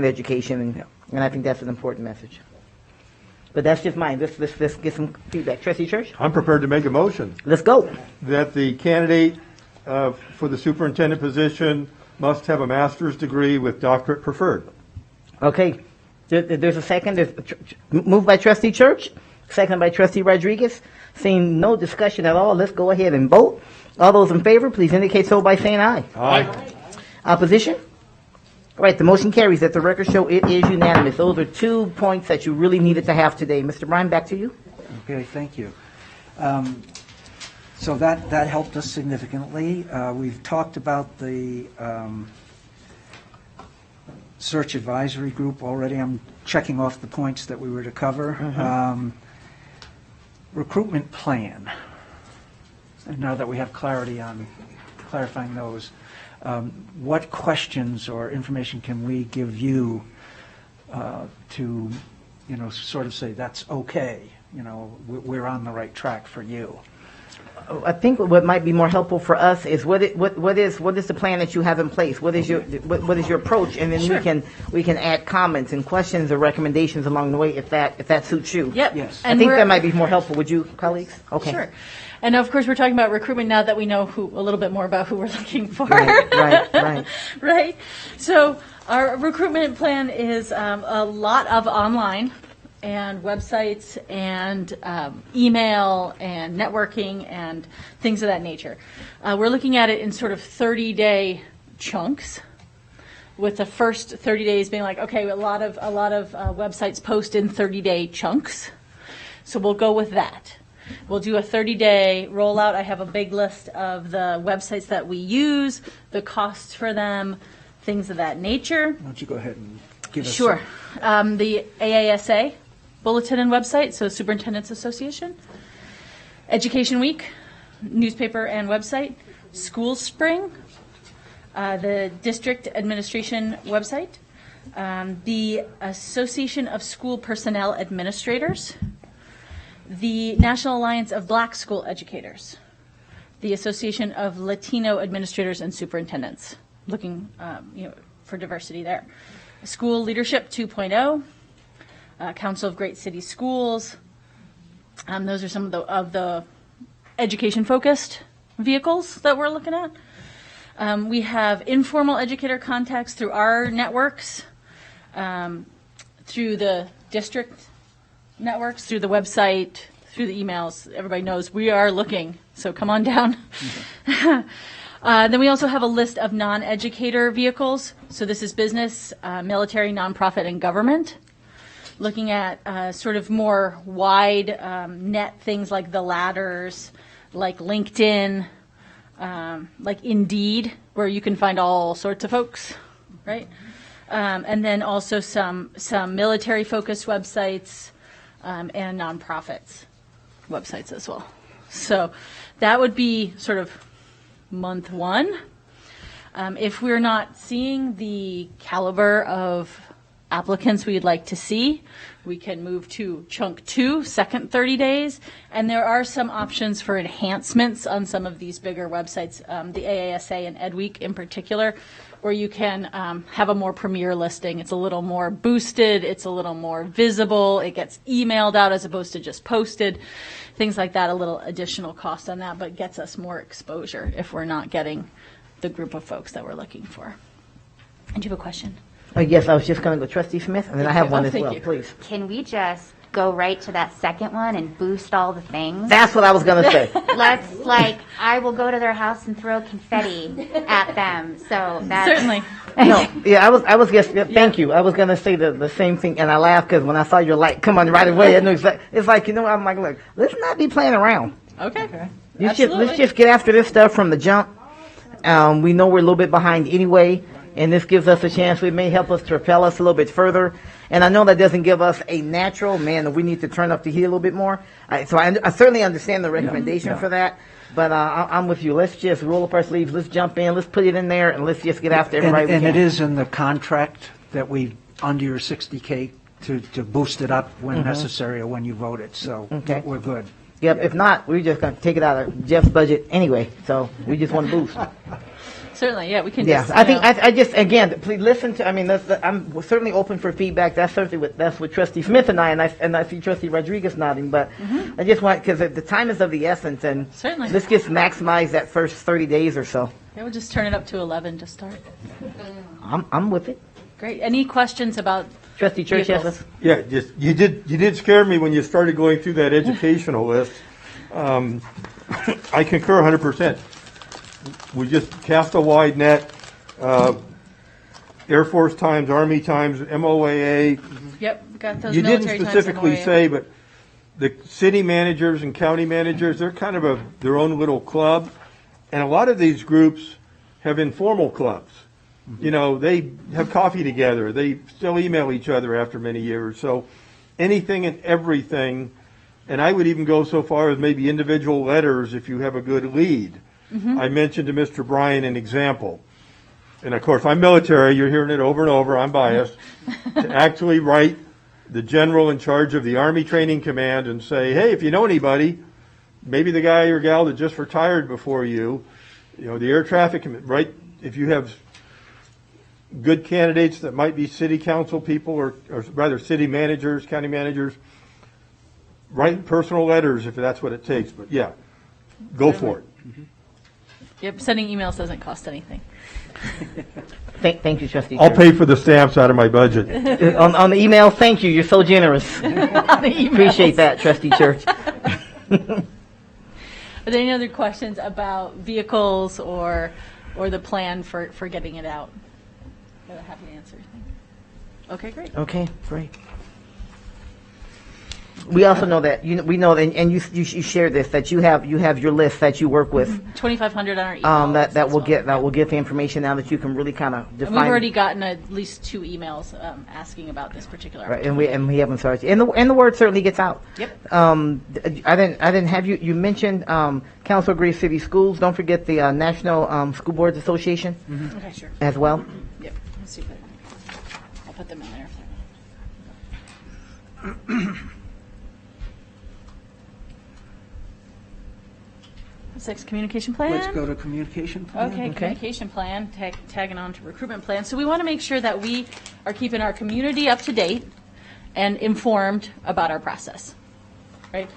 education, and I think that's an important message. But that's just mine. Let's get some feedback. Trustee Church? I'm prepared to make a motion. Let's go. That the candidate for the superintendent position must have a master's degree with doctorate preferred. Okay. There's a second. Moved by Trustee Church, second by Trustee Rodriguez. Seeing no discussion at all, let's go ahead and vote. All those in favor, please indicate so by saying aye. Aye. Opposition? All right, the motion carries. Let the record show it is unanimous. Those are 2 points that you really needed to have today. Mr. Bryan, back to you. Okay, thank you. So that helped us significantly. We've talked about the search advisory group already. I'm checking off the points that we were to cover. Mm-hmm. Recruitment plan. And now that we have clarity on clarifying those, what questions or information can we give you to, sort of say that's okay, we're on the right track for you? I think what might be more helpful for us is what is the plan that you have in place? What is your approach? And then we can add comments and questions or recommendations along the way if that suits you. Yep. Yes. I think that might be more helpful. Would you, colleagues? Okay. Sure. And of course, we're talking about recruitment now that we know a little bit more about who we're looking for. Right. Right. So our recruitment plan is a lot of online and websites and email and networking and things of that nature. We're looking at it in sort of 30-day chunks, with the first 30 days being like, okay, a lot of websites post in 30-day chunks. So we'll go with that. We'll do a 30-day rollout. I have a big list of the websites that we use, the costs for them, things of that nature. Why don't you go ahead and give us Sure. The AASA bulletin and website, so Superintendent's Association. Education Week, newspaper and website. School Spring, the district administration website. The Association of School Personnel Administrators. The National Alliance of Black School Educators. The Association of Latino Administrators and Superintendents, looking for diversity there. School Leadership 2.0, Council of Great City Schools. Those are some of the education-focused vehicles that we're looking at. We have informal educator contacts through our networks, through the district networks, through the website, through the emails. Everybody knows we are looking, so come on down. Then we also have a list of non-educator vehicles. So this is business, military, nonprofit, and government. Looking at sort of more wide net things like the ladders, like LinkedIn, like Indeed, where you can find all sorts of folks, right? And then also some military-focused websites and nonprofits websites as well. So that would be sort of month one. If we're not seeing the caliber of applicants we'd like to see, we can move to chunk 2, second 30 days. And there are some options for enhancements on some of these bigger websites, the AASA and EdWeek in particular, where you can have a more premier listing. It's a little more boosted. It's a little more visible. It gets emailed out as opposed to just posted. Things like that, a little additional cost on that, but gets us more exposure if we're not getting the group of folks that we're looking for. And do you have a question? Yes, I was just going to go Trustee Smith, and then I have one as thank well, you. please. Can we just go right to that second one and boost all the things? That's what I was going to say. Let's, I will go to their house and throw confetti at them. So that's... Certainly. No, yeah, I was just, thank you. I was going to say the same thing, and I laughed because when I saw your light come on right away, I knew it's like, I'm like, look, let's not be playing around. Okay. Let's just get after this stuff from the jump. We know we're a little bit behind anyway, and this gives us a chance. It may help us to propel us a little bit further. And I know that doesn't give us a natural, man, we need to turn up the heat a little bit more. So I certainly understand the recommendation for that. But I'm with you. Let's just roll up our sleeves. Let's jump in. Let's put it in there, and let's just get after everybody we And can. it is in the contract that we, under your 60K, to boost it up when necessary or when you vote it. So we're good. Yep. If not, we're just going to take it out of Jeff's budget anyway. So we just want to boost. Certainly, yeah, we can. Yeah, just, I think I just again, please listen to. I mean, I'm certainly open for feedback. That's certainly that's with Trustee Smith and I see Trustee Rodriguez nodding. But I just want because the time is of the essence, and Certainly. let's just maximize that first 30 days or so. Yeah, we'll just turn it up to 11 to start. I'm with it. Great. Any questions about Trustee Church has vehicles? us. Yeah, just you did scare me when you started going through that educational list. I concur 100%. We just cast a wide net. Air Force times, Army times, MOAA. Yep, got those You military didn't times specifically MOA. say, but the city managers and county managers, they're kind of their own little club. And a lot of these groups have informal clubs. You know, they have coffee together. They still email each other after many years. So anything and everything, and I would even go so far as maybe individual letters if you have a good lead. I mentioned to Mr. Bryan an example. And of course, I'm military. You're hearing it over and over. I'm biased. To actually write the general in charge of the Army Training Command and say, hey, if you know anybody, maybe the guy or gal that just retired before you, the air traffic, right? If you have good candidates that might be city council people or rather city managers, county managers, write personal letters if that's what it takes. But yeah, go for it. Yep, sending emails doesn't cost anything. Thank you, Trustee. I'll Church. pay for the stamps out of my budget. on the email. Thank you. You're so generous. Appreciate that, Trustee Church. Are there any other questions about vehicles or the plan for getting it out? I'm happy to answer. Okay, great. Okay, great. We also know that we know, and you shared this, that you have your list that you work with. 2,500 on our email. That will get the information now that you can really kind of define. And we've already gotten at least 2 emails asking about this particular. Right, and we haven't started, and the word certainly gets out. Yep. I didn't have you mentioned Council of Great City Schools. Don't forget the National School Boards Association. Okay, sure. As well. Yep. Let's see if I'll put them in there. Six, communication plan. Let's go to communication plan. Okay, communication plan, tagging on to recruitment plan. So we want to make sure that we are keeping our community up to date and informed about our process, right?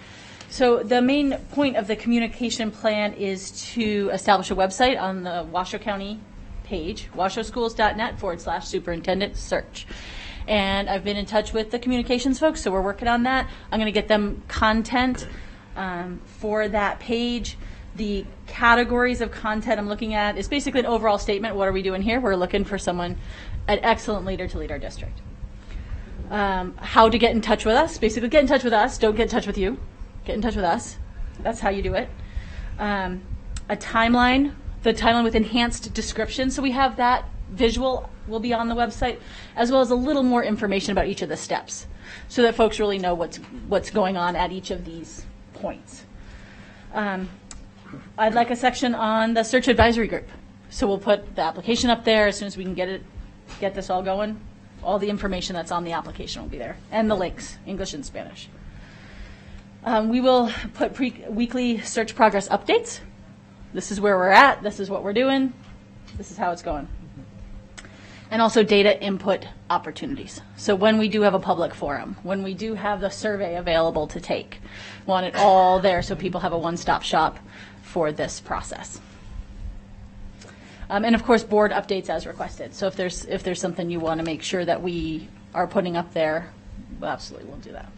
So the main point of the communication plan is to establish a website on the Washoe County page, washoeschools.net/superintendent search. And I've been in touch with the communications folks, so we're working on that. I'm going to get them content for that page. The categories of content I'm looking at is basically an overall statement. What are we doing here? We're looking for an excellent leader to lead our district. How to get in touch with us. Basically, get in touch with us. Don't get in touch with you. Get in touch with us. That's how you do it. A timeline. The timeline with enhanced description. So we have that visual will be on the website, as well as a little more information about each of the steps, so that folks really know what's going on at each of these points. I'd like a section on the search advisory group. So we'll put the application up there as soon as we can get this all going. All the information that's on the application will be there, and the links, English and Spanish. We will put weekly search progress updates. This is where we're at. This is what we're doing. This is how it's going. And also data input opportunities. So when we do have a public forum, when we do have the survey available to take, we want it all there so people have a one-stop shop for this process. And of course, board updates as requested. So if there's something you want to make sure that we are putting up there, we absolutely will do that.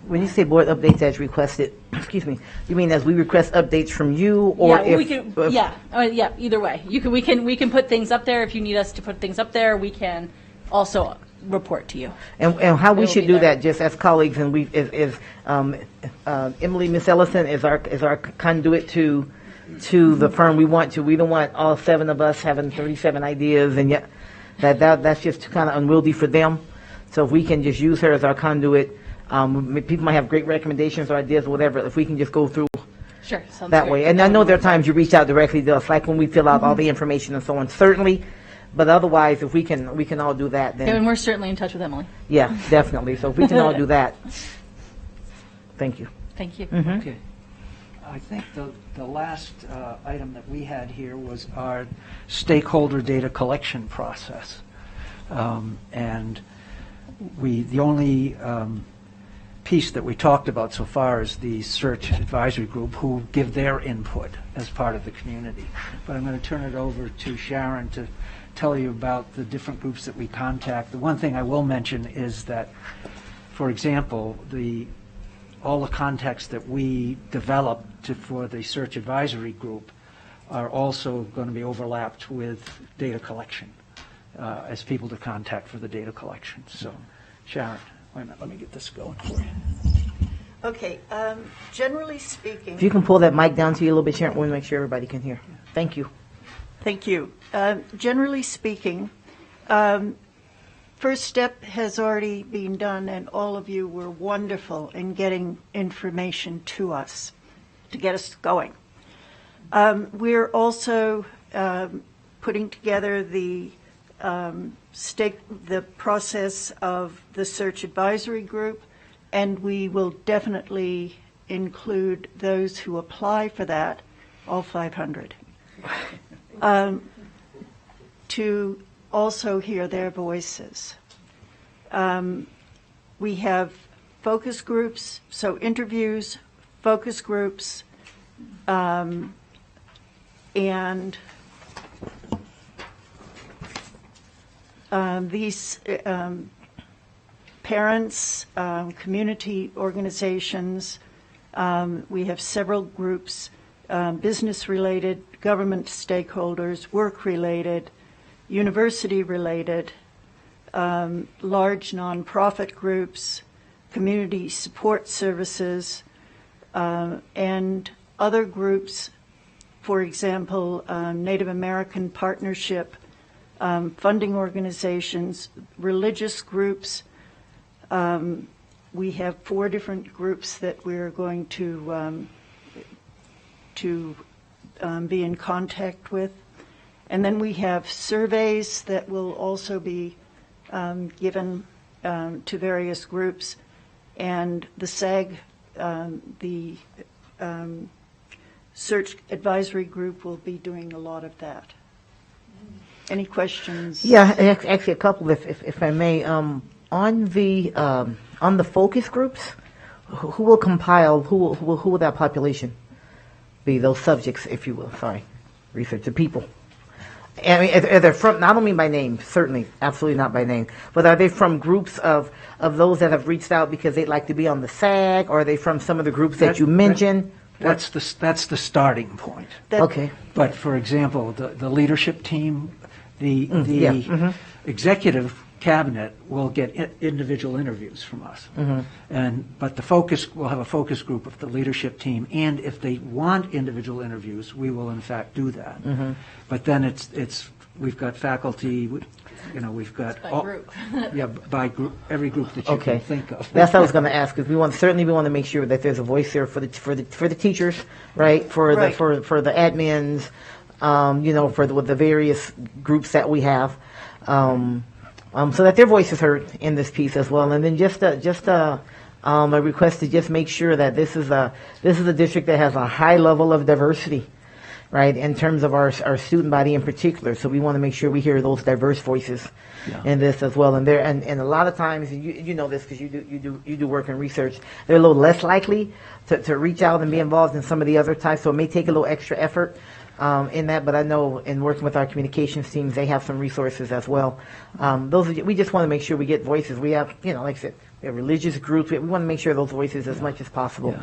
When you say board updates as requested, excuse me, you mean as we request updates from you, or yeah, either way. We can put things up there. If you need us to put things up there, we can also report to you. And how we should do that, just as colleagues, and Emily, Miss Ellison is our conduit to the firm we want to. We don't want all 7 of us having 37 ideas, and yet that's just kind of unwieldy for them. So if we can just use her as our conduit. People might have great recommendations or ideas or whatever. If we can just go through that way. And I know there are times you reach out directly to us, like when we fill out all the information and so on, certainly. But otherwise, if we can all do that, then. Yeah, and we're certainly in touch with Emily. Yeah, definitely. So if we can all do that. Thank you. Thank you. Mm-hmm. Okay. I think the last item that we had here was our stakeholder data collection process. And the only piece that we talked about so far is the search advisory group, who give their input as part of the community. But I'm going to turn it over to Sharon to tell you about the different groups that we contact. The one thing I will mention is that, for example, all the contacts that we developed for the search advisory group are also going to be overlapped with data collection as people to contact for the data collection. So, Sharon. Wait a minute, let me get this going for you. Okay, generally speaking... If you can pull that mic down to you a little bit, Sharon, we'll make sure everybody can hear. Thank you. Thank you. Generally speaking, first step has already been done, and all of you were wonderful in getting information to us to get us going. We're also putting together the process of the search advisory group, and we will definitely include those who apply for that, all 500, to also hear their voices. We have focus groups, so interviews, focus groups, and these parents, community organizations, we have several groups, business-related, government stakeholders, work-related, university-related, large nonprofit groups, community support services, and other groups, for example, Native American Partnership, funding organizations, religious groups. We have 4 different groups that we're going to be in contact with. And then we have surveys that will also be given to various groups. And the SAG, the Search Advisory Group, will be doing a lot of that. Any questions? Yeah, actually a couple, if I may. On the focus groups, who will compile? Who will that population be? Those subjects, if you will. Sorry, research the people. I mean, are they from? I don't mean by name, certainly, absolutely not by name. But are they from groups of those that have reached out because they'd like to be on the SAG, or are they from some of the groups that you mentioned? That's the starting point. Okay. But for example, the leadership team, the executive cabinet will get individual interviews from us. But we'll have a focus group of the leadership team, and if they want individual interviews, we will in fact do that. But then we've got faculty, we've got by group. by group, every group that you can think of. That's what I was going to ask, because we want to make sure that there's a voice there for the teachers, right? For the admins, with the various groups that we have. So that their voice is heard in this piece as well. And then just a request to just make sure that this is a district that has a high level of diversity, right, in terms of our student body in particular. So we want to make sure we hear those diverse voices in this as well. And a lot of times, you know this because you do work in research, they're a little less likely to reach out and be involved in some of the other types. So it may take a little extra effort in that, but I know in working with our communications teams, they have some resources as well. We just want to make sure we get voices. We have, like I said, we have religious groups. We want to make sure those voices as much as possible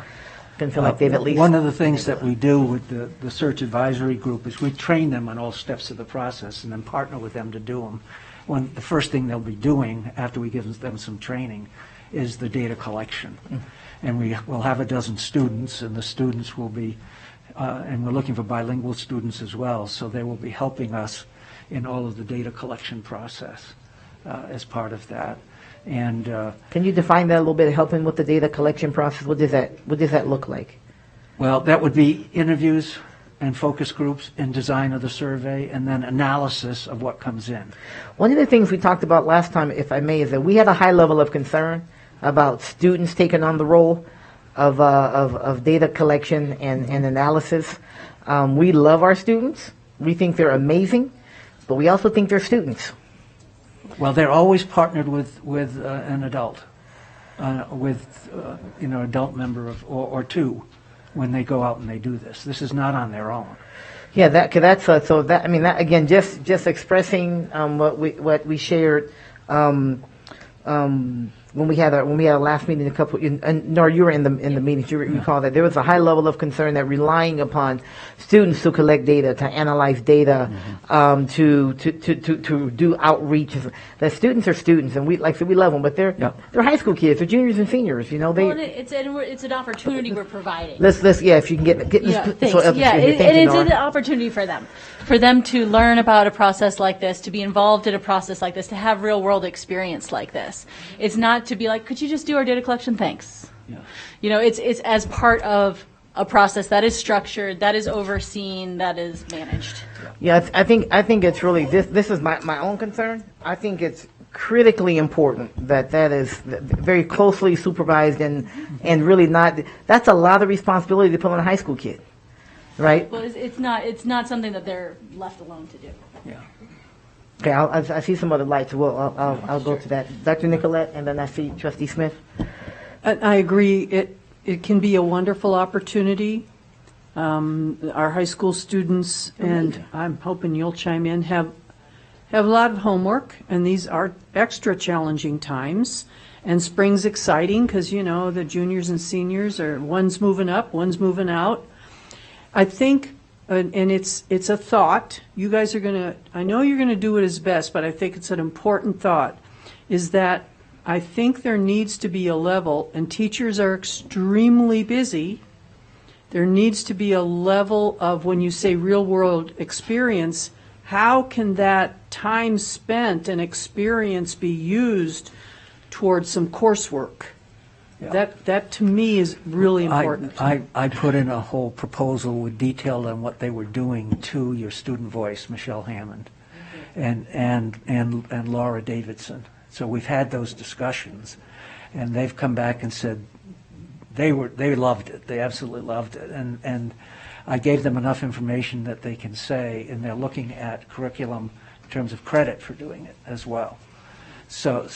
can feel like they've at least. One of the things that we do with the search advisory group is we train them on all steps of the process and then partner with them to do them. The first thing they'll be doing after we give them some training is the data collection. And we'll have a dozen students, and the students will be and we're looking for bilingual students as well, so they will be helping us in all of the data collection process as part of that. And can you define that a little bit? Helping with the data collection process. What does that look like? Well, that would be interviews and focus groups and design of the survey, and then analysis of what comes in. One of the things we talked about last time, if I may, is that we had a high level of concern about students taking on the role of data collection and analysis. We love our students. We think they're amazing, but we also think they're students. Well, they're always partnered with an adult, adult member or two, when they go out and they do this. This is not on their own. Yeah, that's that again, just expressing what we shared. When we had our last meeting, Nora, you were in the meetings. You recall that there was a high level of concern that relying upon students to collect data, to analyze data, to do outreach. That students are students, and we love them, but they're high school kids, they're juniors and seniors. It's an opportunity we're providing. Let's if you can get this. It's an opportunity for them to learn about a process like this, to be involved in a process like this, to have real world experience like this. It's not to be like, could you just do our data collection? Thanks. It's as part of a process that is structured, that is overseen, that is managed. Yeah, I think it's really this is my own concern. I think it's critically important that is very closely supervised and really that's a lot of responsibility to put on a high school kid, right? Well, it's not something that they're left alone to do. Yeah. Okay, I see some other lights. Well, I'll go to that. Dr. Nicolette, and then I see Trustee Smith. I agree. It can be a wonderful opportunity. Our high school students, and I'm hoping you'll chime in, have a lot of homework, and these are extra challenging times. And spring's exciting because, the juniors and seniors one's moving up, one's moving out. I think, and it's a thought, you guys I know you're going to do it as best, but I think it's an important thought, is that I think there needs to be a level, and teachers are extremely busy. There needs to be a level of, when you say real-world experience, how can that time spent and experience be used towards some coursework? Yeah. That to me is really important. I put in a whole proposal with detail on what they were doing to your student voice, Michelle Hammond, and Laura Davidson. So we've had those discussions, and they've come back and said they loved it. They absolutely loved it, and I gave them enough information that they can say, and they're looking at curriculum in terms of credit for doing it as well. So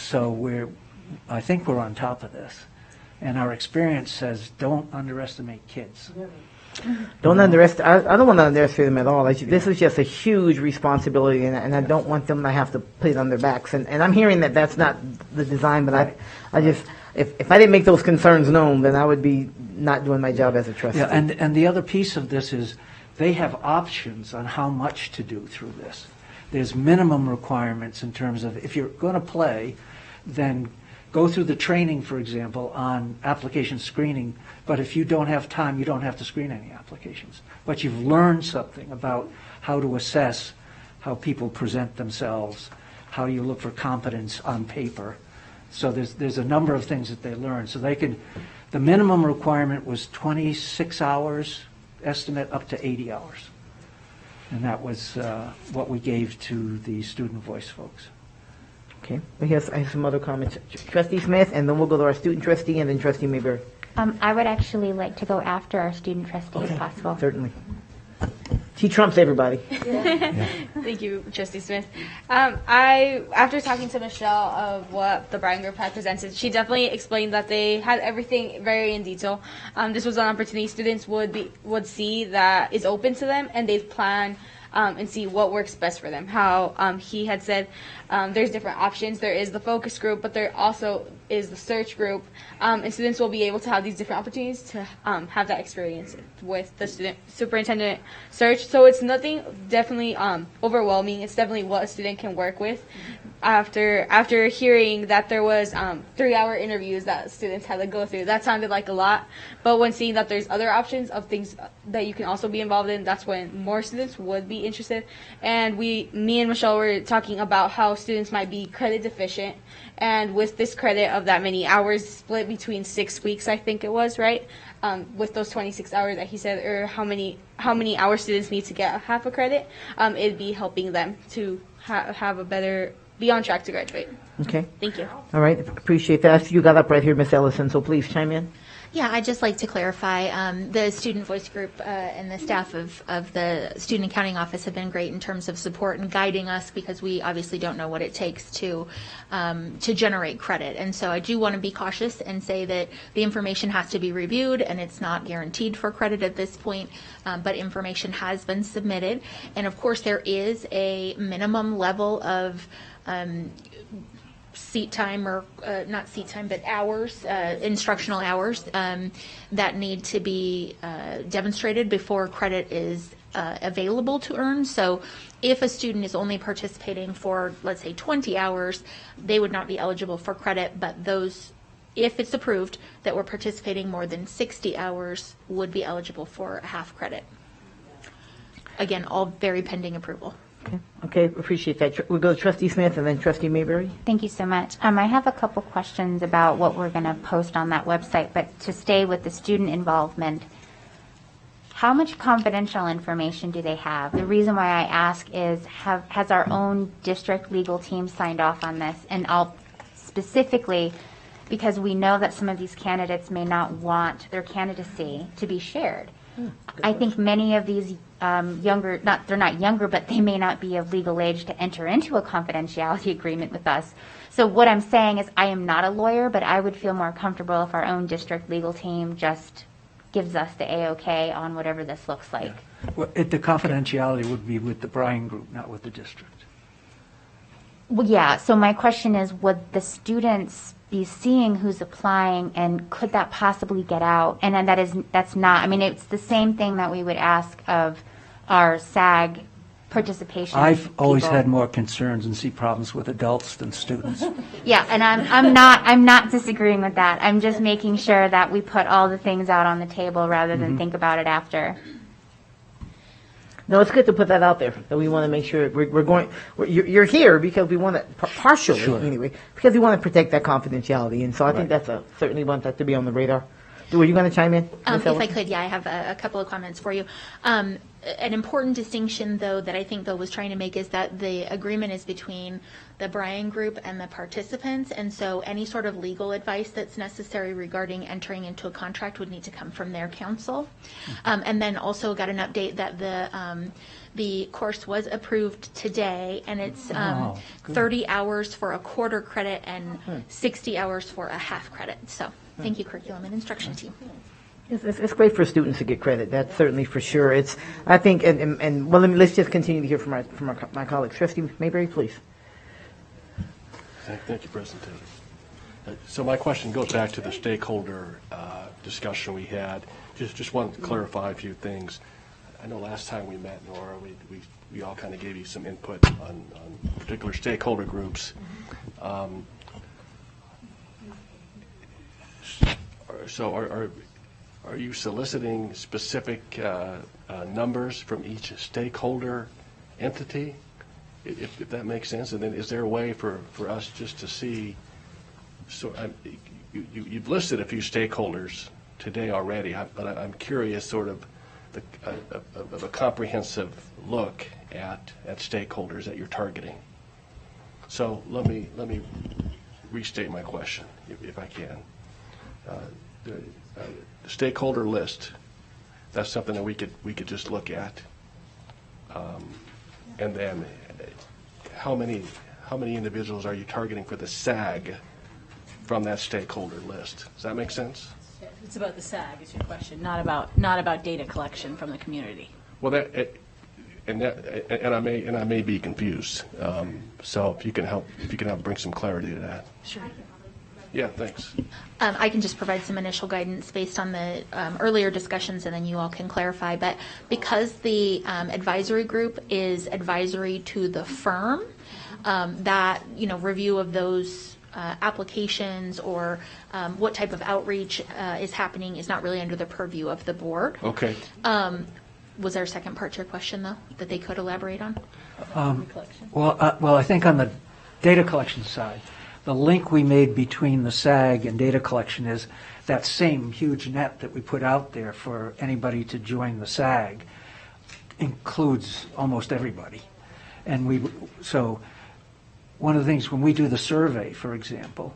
I think we're on top of this. And our experience says, don't underestimate kids. Don't underestimate. I don't want to underestimate them at all. This is just a huge responsibility, and I don't want them to have to put it on their backs. And I'm hearing that that's not the design, but I just, if I didn't make those concerns known, then I would be not doing my job as a trustee. Yeah, and the other piece of this is they have options on how much to do through this. There's minimum requirements in terms of if you're going to play, then go through the training, for example, on application screening, but if you don't have time, you don't have to screen any applications. But you've learned something about how to assess how people present themselves, how you look for competence on paper. So there's a number of things that they learn. So the minimum requirement was 26 hours, estimate up to 80 hours. And that was what we gave to the student voice folks. Okay, I have some other comments. Trustee Smith, and then we'll go to our student trustee, and then Trustee Mayberry. I would actually like to go after our student trustee if possible. Certainly. She trumps everybody. Thank you, Trustee Smith. After talking to Michelle of what the Bryan Group had presented, she definitely explained that they had everything very in detail. This was an opportunity students would see that is open to them, and they'd plan and see what works best for them. How he had said there's different options. There is the focus group, but there also is the search group. And students will be able to have these different opportunities to have that experience with the student superintendent search. So it's nothing definitely overwhelming. It's definitely what a student can work with. After hearing that there was 3-hour interviews that students had to go through, that sounded like a lot. But when seeing that there's other options of things that you can also be involved in, that's when more students would be interested. And me and Michelle were talking about how students might be credit deficient, and with this credit of that many hours split between 6 weeks, I think it was, right? With those 26 hours that he said, or how many hours students need to get half a credit, it'd be helping them to have a better, be on track to graduate. Okay. Thank you. All right, appreciate that. You got up right here, Miss Ellison, so please chime in. Yeah, I'd just like to clarify, the Student Voice Group and the staff of the Student Accounting Office have been great in terms of support and guiding us, because we obviously don't know what it takes to generate credit. And so I do want to be cautious and say that the information has to be reviewed, and it's not guaranteed for credit at this point, but information has been submitted. And of course, there is a minimum level of seat time, or not seat time, but hours, instructional hours that need to be demonstrated before credit is available to earn. So if a student is only participating for, let's say, 20 hours, they would not be eligible for credit, but those, if it's approved, that were participating more than 60 hours would be eligible for a half credit. Again, all very pending approval. Okay, appreciate that. We'll go to Trustee Smith and then Trustee Mayberry. Thank you so much. I have a couple questions about what we're going to post on that website, but to stay with the student involvement, how much confidential information do they have? The reason why I ask is, has our own district legal team signed off on this? And I'll specifically, because we know that some of these candidates may not want their candidacy to be shared. I think many of these younger, they're not younger, but they may not be of legal age to enter into a confidentiality agreement with us. So what I'm saying is, I am not a lawyer, but I would feel more comfortable if our own district legal team just gives us the A-OK on whatever this looks like. Yeah. Well, the confidentiality would be with the Bryan Group, not with the district. Well, yeah, so my question is, would the students be seeing who's applying, and could that possibly get out? And then that's not, I mean, it's the same thing that we would ask of our SAG participation. I've always people. had more concerns and see problems with adults than students. Yeah, and I'm not disagreeing with that. I'm just making sure that we put all the things out on the table rather than think about it after. No, it's good to put that out there. That we want to make sure you're here because we want to, partially anyway, because we want to protect that confidentiality. And so I think that's certainly want that to be on the radar. Were you going to chime in? If I could, I have a couple of comments for you. An important distinction, though, that I think Bill was trying to make is that the agreement is between the Bryan Group and the participants, and so any sort of legal advice that's necessary regarding entering into a contract would need to come from their counsel. And then also got an update that the course was approved today, and it's 30 hours for a quarter credit and 60 hours for a half credit. So thank you, curriculum and instruction team. It's great for students to get credit. That's certainly for sure. I think, and well, let's just continue to hear from my colleagues. Trustee Mayberry, please. Thank you, President Taylor. So my question goes back to the stakeholder discussion we had. Just wanted to clarify a few things. I know last time we met, Nora, we all kind of gave you some input on particular stakeholder groups. So are you soliciting specific numbers from each stakeholder entity, if that makes sense? And then is there a way for us just to see, you've listed a few stakeholders today already, but I'm curious sort of a comprehensive look at stakeholders that you're targeting. So let me restate my question, if I can. The stakeholder list, that's something that we could just look at, and then how many individuals are you targeting for the SAG from that stakeholder list? Does that make sense? It's about the SAG is your question, not about data collection from the community. Well, I may be confused. So if you can help bring some clarity to that. Sure. Yeah, thanks. I can just provide some initial guidance based on the earlier discussions, and then you all can clarify. But because the advisory group is advisory to the firm, that review of those applications or what type of outreach is happening is not really under the purview of the board. Okay. Was there a second part to your question, though, that they could elaborate on? Well, I think on the data collection side, the link we made between the SAG and data collection is that same huge net that we put out there for anybody to join the SAG includes almost everybody. And so one of the things when we do the survey, for example,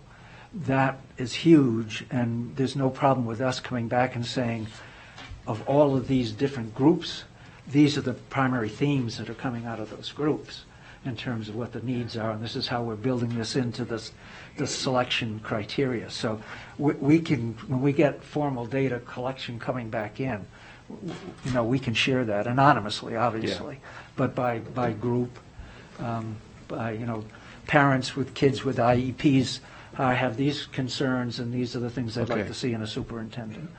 that is huge, and there's no problem with us coming back and saying, of all of these different groups, these are the primary themes that are coming out of those groups in terms of what the needs are, and this is how we're building this into this selection criteria. So we can, when we get formal data collection coming back in, we can share that anonymously, obviously, but by group, by parents with kids with IEPs have these concerns, and these are the things I'd like to see in a superintendent.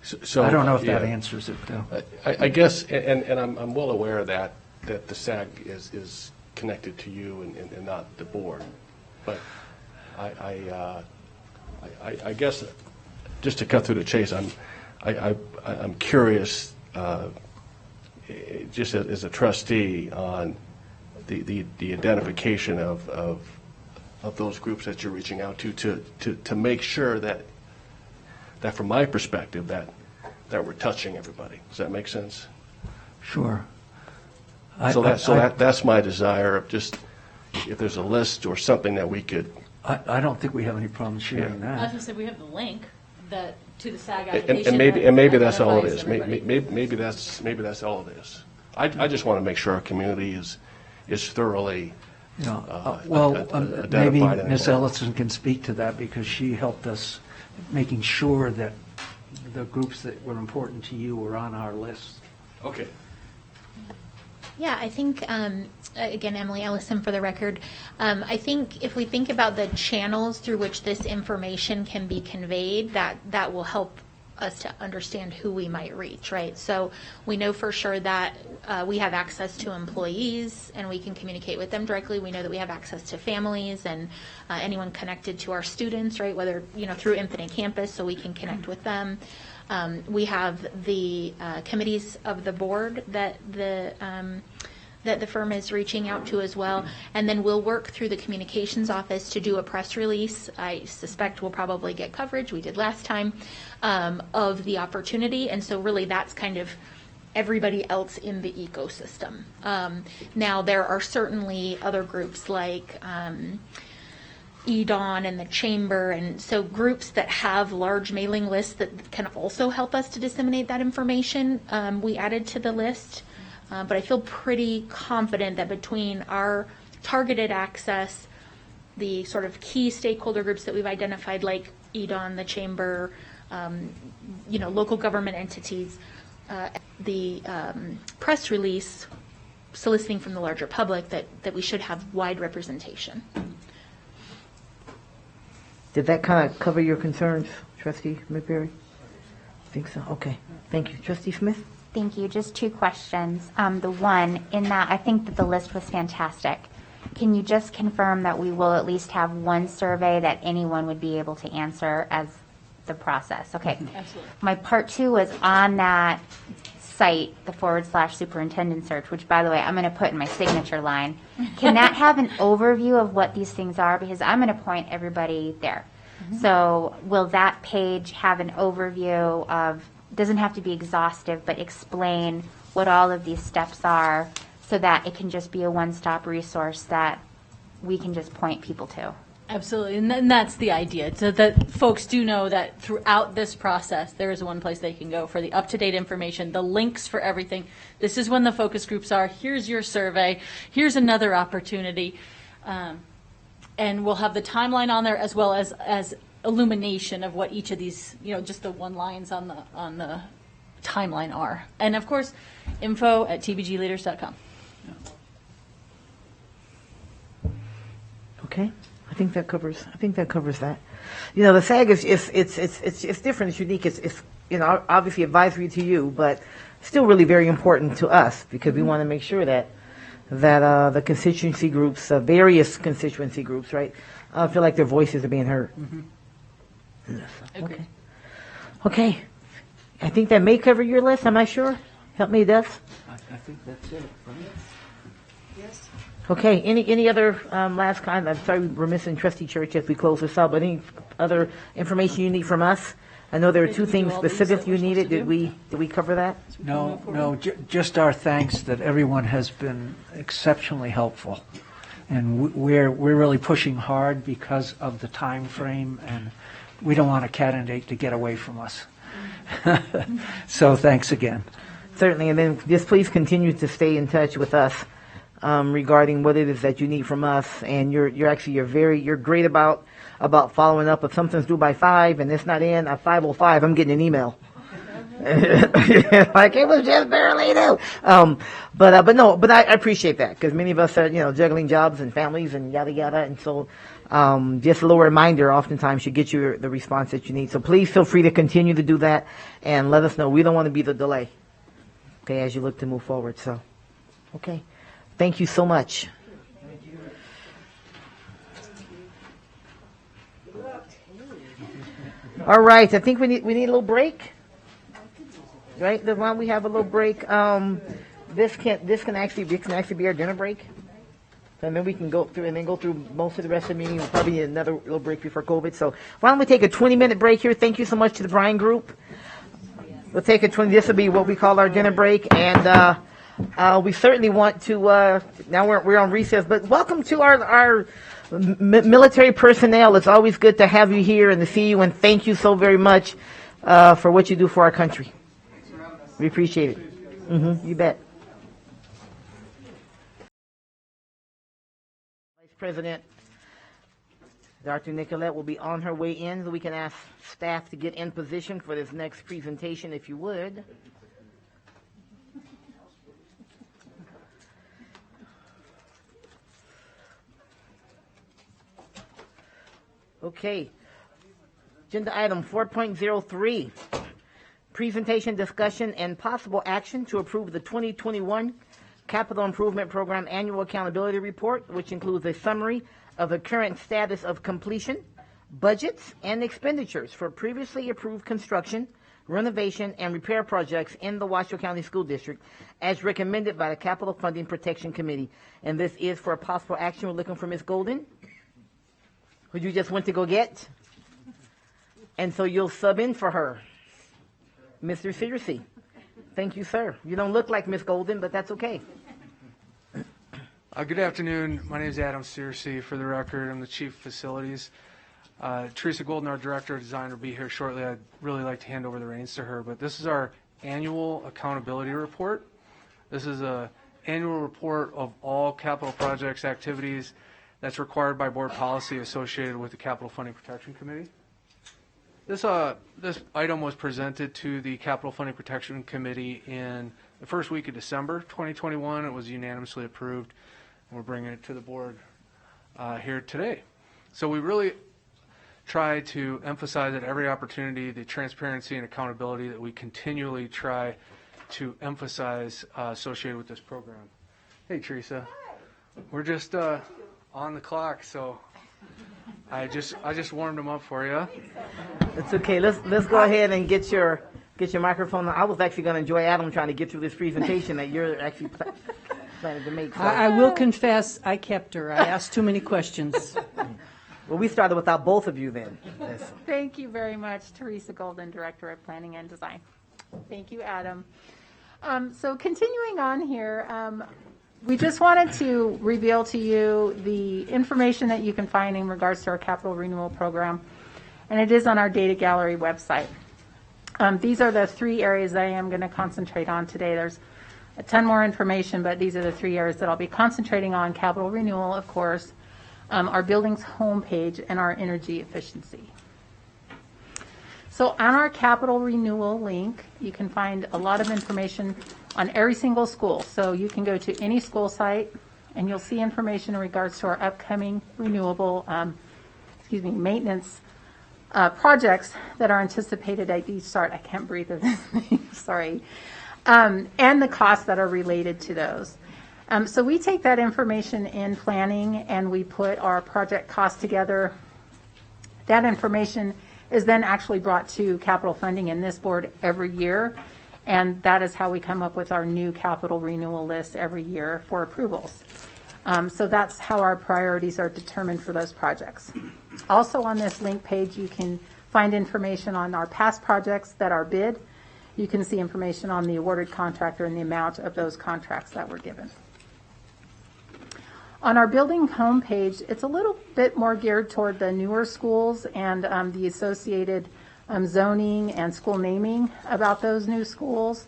So I don't know if that answers it, though. I guess, and I'm well aware that the SAG is connected to you and not the board. But I guess, just to cut through the chase, I'm curious, just as a trustee, on the identification of those groups that you're reaching out to make sure that from my perspective that we're touching everybody. Does that make sense? Sure. That's my desire of just, if there's a list or something that we could. I don't think we have any problem sharing that. I was going to say we have the link to the SAG application. And maybe that's all it is. Maybe that's all it is. I just want to make sure our community is thoroughly maybe Ms. Ellison can speak to that, because she helped us making sure that the groups that were important to you were on our list. Okay. Yeah, I think, again, Emily Ellison for the record, I think if we think about the channels through which this information can be conveyed, that will help us to understand who we might reach, right? So we know for sure that we have access to employees and we can communicate with them directly. We know that we have access to families and anyone connected to our students, right? Whether, through Infinite Campus, so we can connect with them. We have the committees of the board that the firm is reaching out to as well. And then we'll work through the communications office to do a press release. I suspect we'll probably get coverage, we did last time, of the opportunity. And so really that's kind of everybody else in the ecosystem. Now there are certainly other groups like EDON and the Chamber, and so groups that have large mailing lists that can also help us to disseminate that information. We added to the list. But I feel pretty confident that between our targeted access, the sort of key stakeholder groups that we've identified, like EDON, the Chamber, local government entities, the press release soliciting from the larger public, that we should have wide representation. Did that kind of cover your concerns, Trustee McBerry? I think so. Okay. Thank you. Trustee Smith? Thank you. Just two questions. The one, in that I think that the list was fantastic. Can you just confirm that we will at least have one survey that anyone would be able to answer as the process? Okay. Absolutely. My part two was on that site, the /superintendent search, which, by the way, I'm going to put in my signature line. Can that have an overview of what these things are? Because I'm going to point everybody there. Mm-hmm. So will that page have an overview of, doesn't have to be exhaustive, but explain what all of these steps are so that it can just be a one-stop resource that we can just point people to? Absolutely, and that's the idea, so that folks do know that throughout this process, there is one place they can go for the up-to-date information, the links for everything. This is when the focus groups are. Here's your survey. Here's another opportunity. And we'll have the timeline on there as well as illumination of what each of these, just the one lines on the timeline are. And of course, info@tbgleaders.com. Okay. I think that covers that. The SAG is it's different, it's unique, it's obviously advisory to you, but still really very important to us because we want to make sure that the constituency groups, various constituency groups, right, feel like their voices are being heard. Mm-hmm. Okay. Okay. I think that may cover your list. I'm not sure. Help me, Des. I think that's it, right? Yes. Okay. Any other last kind? I'm sorry we're missing Trustee Church as we close this out, but any other information you need from us? I know there are two things specific you needed. Did we cover that? No, just our thanks that everyone has been exceptionally helpful. And we're really pushing hard because of the time frame, and we don't want a candidate to get away from us. So thanks again. Certainly, and then just please continue to stay in touch with us regarding what it is that you need from us. And you're great about following up. If something's due by 5 and it's not in at 5:05, I'm getting an email. Like it was just barely due. But I appreciate that because many of us are juggling jobs and families and yada yada, and so just a little reminder oftentimes should get you the response that you need. So please feel free to continue to do that and let us know. We don't want to be the delay, okay, as you look to move forward. So, okay, thank you so much. All right, I think we need a little break. Right, why don't we have a little break? This can actually be our dinner break, and then we can go through most of the rest of the meeting. We'll probably need another little break before COVID. So why don't we take a 20-minute break here? Thank you so much to the Bryan Group. We'll take a 20. This will be what we call our dinner break, and we certainly want to. Now we're on recess, but welcome to our military personnel. It's always good to have you here and to see you, and thank you so very much for what you do for our country. We appreciate it. You bet. Vice President Dr. Nicolette will be on her way in, so we can ask staff to get in position for this next presentation, if you would. Okay. Agenda item 4.03. Presentation, discussion, and possible action to approve the 2021 Capital Improvement Program Annual Accountability Report, which includes a summary of the current status of completion, budgets, and expenditures for previously approved construction, renovation, and repair projects in the Washoe County School District as recommended by the Capital Funding Protection Committee. And this is for a possible action. We're looking for Ms. Golden, who you just went to go get. And so you'll sub in for her. Mr. Searcy. Thank you, sir. You don't look like Ms. Golden, but that's okay. Good afternoon. My name is Adam Searcy. For the record, I'm the Chief of Facilities. Teresa Golden, our Director of Design, will be here shortly. I'd really like to hand over the reins to her. But this is our annual accountability report. This is an annual report of all capital projects activities that's required by board policy associated with the Capital Funding Protection Committee. This item was presented to the Capital Funding Protection Committee in the first week of December 2021. It was unanimously approved. We're bringing it to the board here today. So we really try to emphasize at every opportunity the transparency and accountability that we continually try to emphasize associated with this program. Hey, Teresa. We're just on the clock, so I just warmed them up for you. It's okay. Let's go ahead and get your microphone. I was actually going to enjoy Adam trying to get through this presentation that you're actually planning to make. So. I will confess, I kept her. I asked too many questions. Well, we started without both of you then. Yes. Thank you very much, Teresa Golden, Director of Planning and Design. Thank you, Adam. So continuing on here, we just wanted to reveal to you the information that you can find in regards to our capital renewal program, and it is on our data gallery website. These are the three areas that I am going to concentrate on today. There's a ton more information, but these are the three areas that I'll be concentrating on: capital renewal, of course, our building's homepage, and our energy efficiency. So on our capital renewal link, you can find a lot of information on every single school. So you can go to any school site and you'll see information in regards to our upcoming renewable, maintenance projects that are anticipated at each start. I can't breathe at this thing, sorry. And the costs that are related to those. So we take that information in planning and we put our project costs together. That information is then actually brought to capital funding in this board every year. And that is how we come up with our new capital renewal list every year for approvals. So that's how our priorities are determined for those projects. Also on this link page, you can find information on our past projects that are bid. You can see information on the awarded contractor and the amount of those contracts that were given. On our building homepage, it's a little bit more geared toward the newer schools and the associated zoning and school naming about those new schools.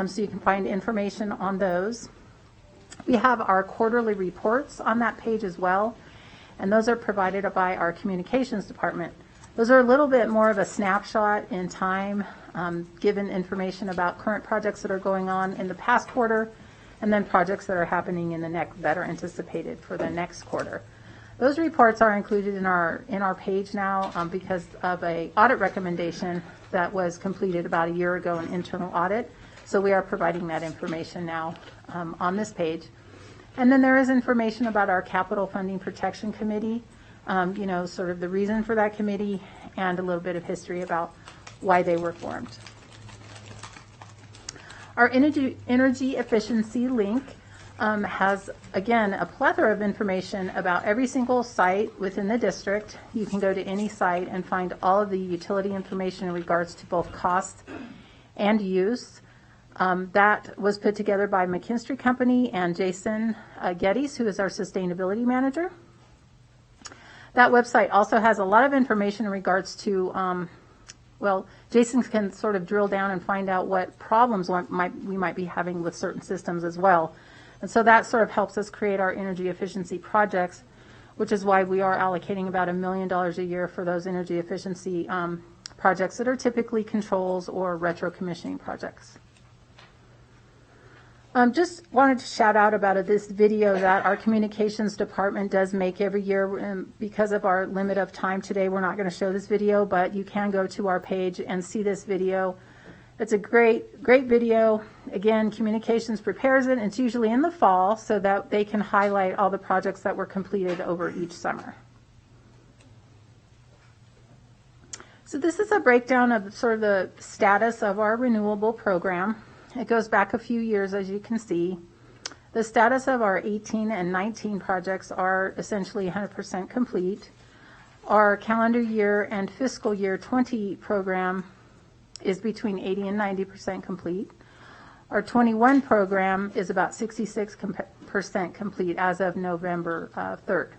So you can find information on those. We have our quarterly reports on that page as well, and those are provided by our communications department. Those are a little bit more of a snapshot in time, given information about current projects that are going on in the past quarter, and then projects that are happening in the next that are anticipated for the next quarter. Those reports are included in our page now because of a audit recommendation that was completed about a year ago, an internal audit. So we are providing that information now on this page. And then there is information about our Capital Funding Protection Committee, sort of the reason for that committee and a little bit of history about why they were formed. Our energy efficiency link has, again, a plethora of information about every single site within the district. You can go to any site and find all of the utility information in regards to both cost and use. That was put together by McKinstry Company and Jason Geddes, who is our sustainability manager. That website also has a lot of information in regards to Jason can sort of drill down and find out what problems we might be having with certain systems as well. And so that sort of helps us create our energy efficiency projects, which is why we are allocating about $1 million a year for those energy efficiency projects that are typically controls or retro commissioning projects. Just wanted to shout out about this video that our communications department does make every year. Because of our limit of time today, we're not going to show this video, but you can go to our page and see this video It's a great video. Again, communications prepares it. It's usually in the fall so that they can highlight all the projects that were completed over each summer. So this is a breakdown of sort of the status of our renewable program. It goes back a few years, as you can see. The status of our 18 and 19 projects are essentially 100% complete. Our calendar year and fiscal year 20 program is between 80 and 90% complete. Our 21 program is about 66% complete as of November 3rd.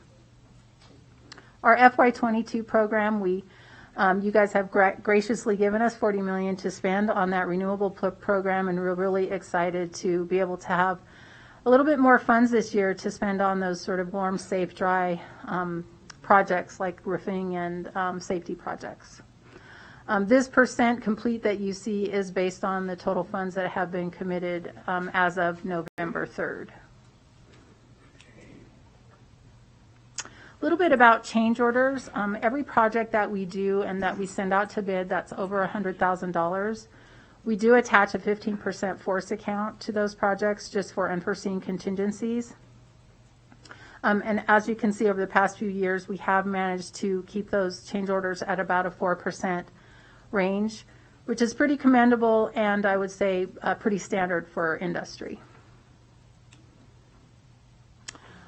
Our FY22 program, you guys have graciously given us $40 million to spend on that renewable program, and we're really excited to be able to have a little bit more funds this year to spend on those sort of warm, safe, dry projects like roofing and safety projects. This percent complete that you see is based on the total funds that have been committed as of November 3rd. A little bit about change orders. Every project that we do and that we send out to bid that's over $100,000, we do attach a 15% force account to those projects just for unforeseen contingencies. And as you can see over the past few years, we have managed to keep those change orders at about a 4% range, which is pretty commendable and I would say pretty standard for industry.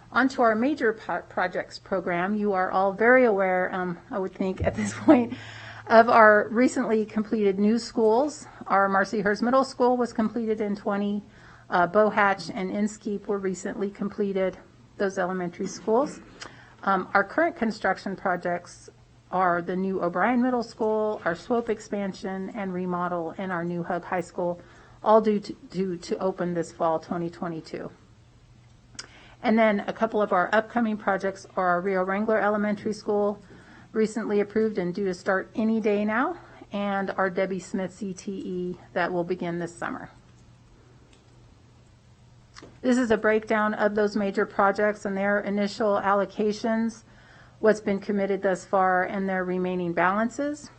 Onto our major projects program. You are all very aware, I would think at this point, of our recently completed new schools. Our Marcy Hurst Middle School was completed in 20. Bohatch and Inskeep were recently completed, those elementary schools. Our current construction projects are the new O'Brien Middle School, our Swope expansion and remodel, and our new Hug High School, all due to open this fall 2022. And then a couple of our upcoming projects are our Rio Wrangler Elementary School, recently approved and due to start any day now, and our Debbie Smith CTE that will begin this summer. This is a breakdown of those major projects and their initial allocations, what's been committed thus far, and their remaining balances.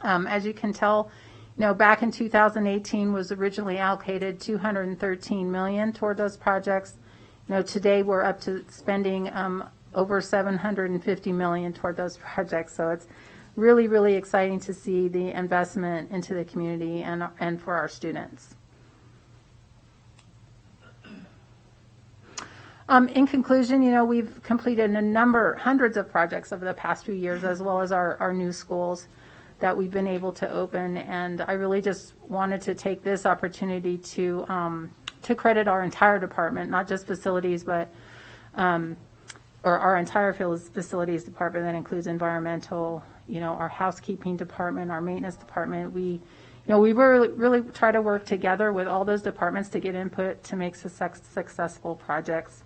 As you can tell, back in 2018 was originally allocated $213 million toward those projects. Today we're up to spending over $750 million toward those projects. So it's really, really exciting to see the investment into the community and for our students. In conclusion, we've completed hundreds of projects over the past few years, as well as our new schools that we've been able to open. And I really just wanted to take this opportunity to credit our entire department, not just facilities, but or our entire facilities department that includes environmental, our housekeeping department, our maintenance department. We really try to work together with all those departments to get input to make successful projects.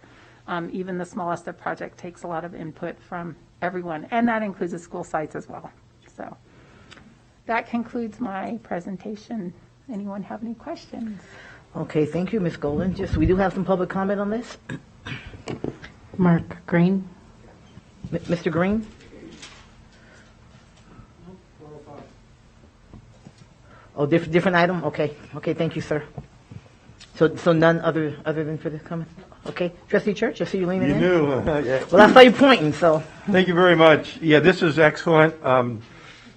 Even the smallest of project takes a lot of input from everyone, and that includes the school sites as well. So that concludes my presentation. Anyone have any questions? Okay, thank you, Ms. Golden. We do have some public comment on this. Mark Green. Mr. Green? Oh, different item? Okay, thank you, sir. So none other than for this comment? Okay, Trustee Church, I see you leaning in. You knew. Yeah. Well, I saw you pointing, so. Thank you very much. Yeah, this is excellent.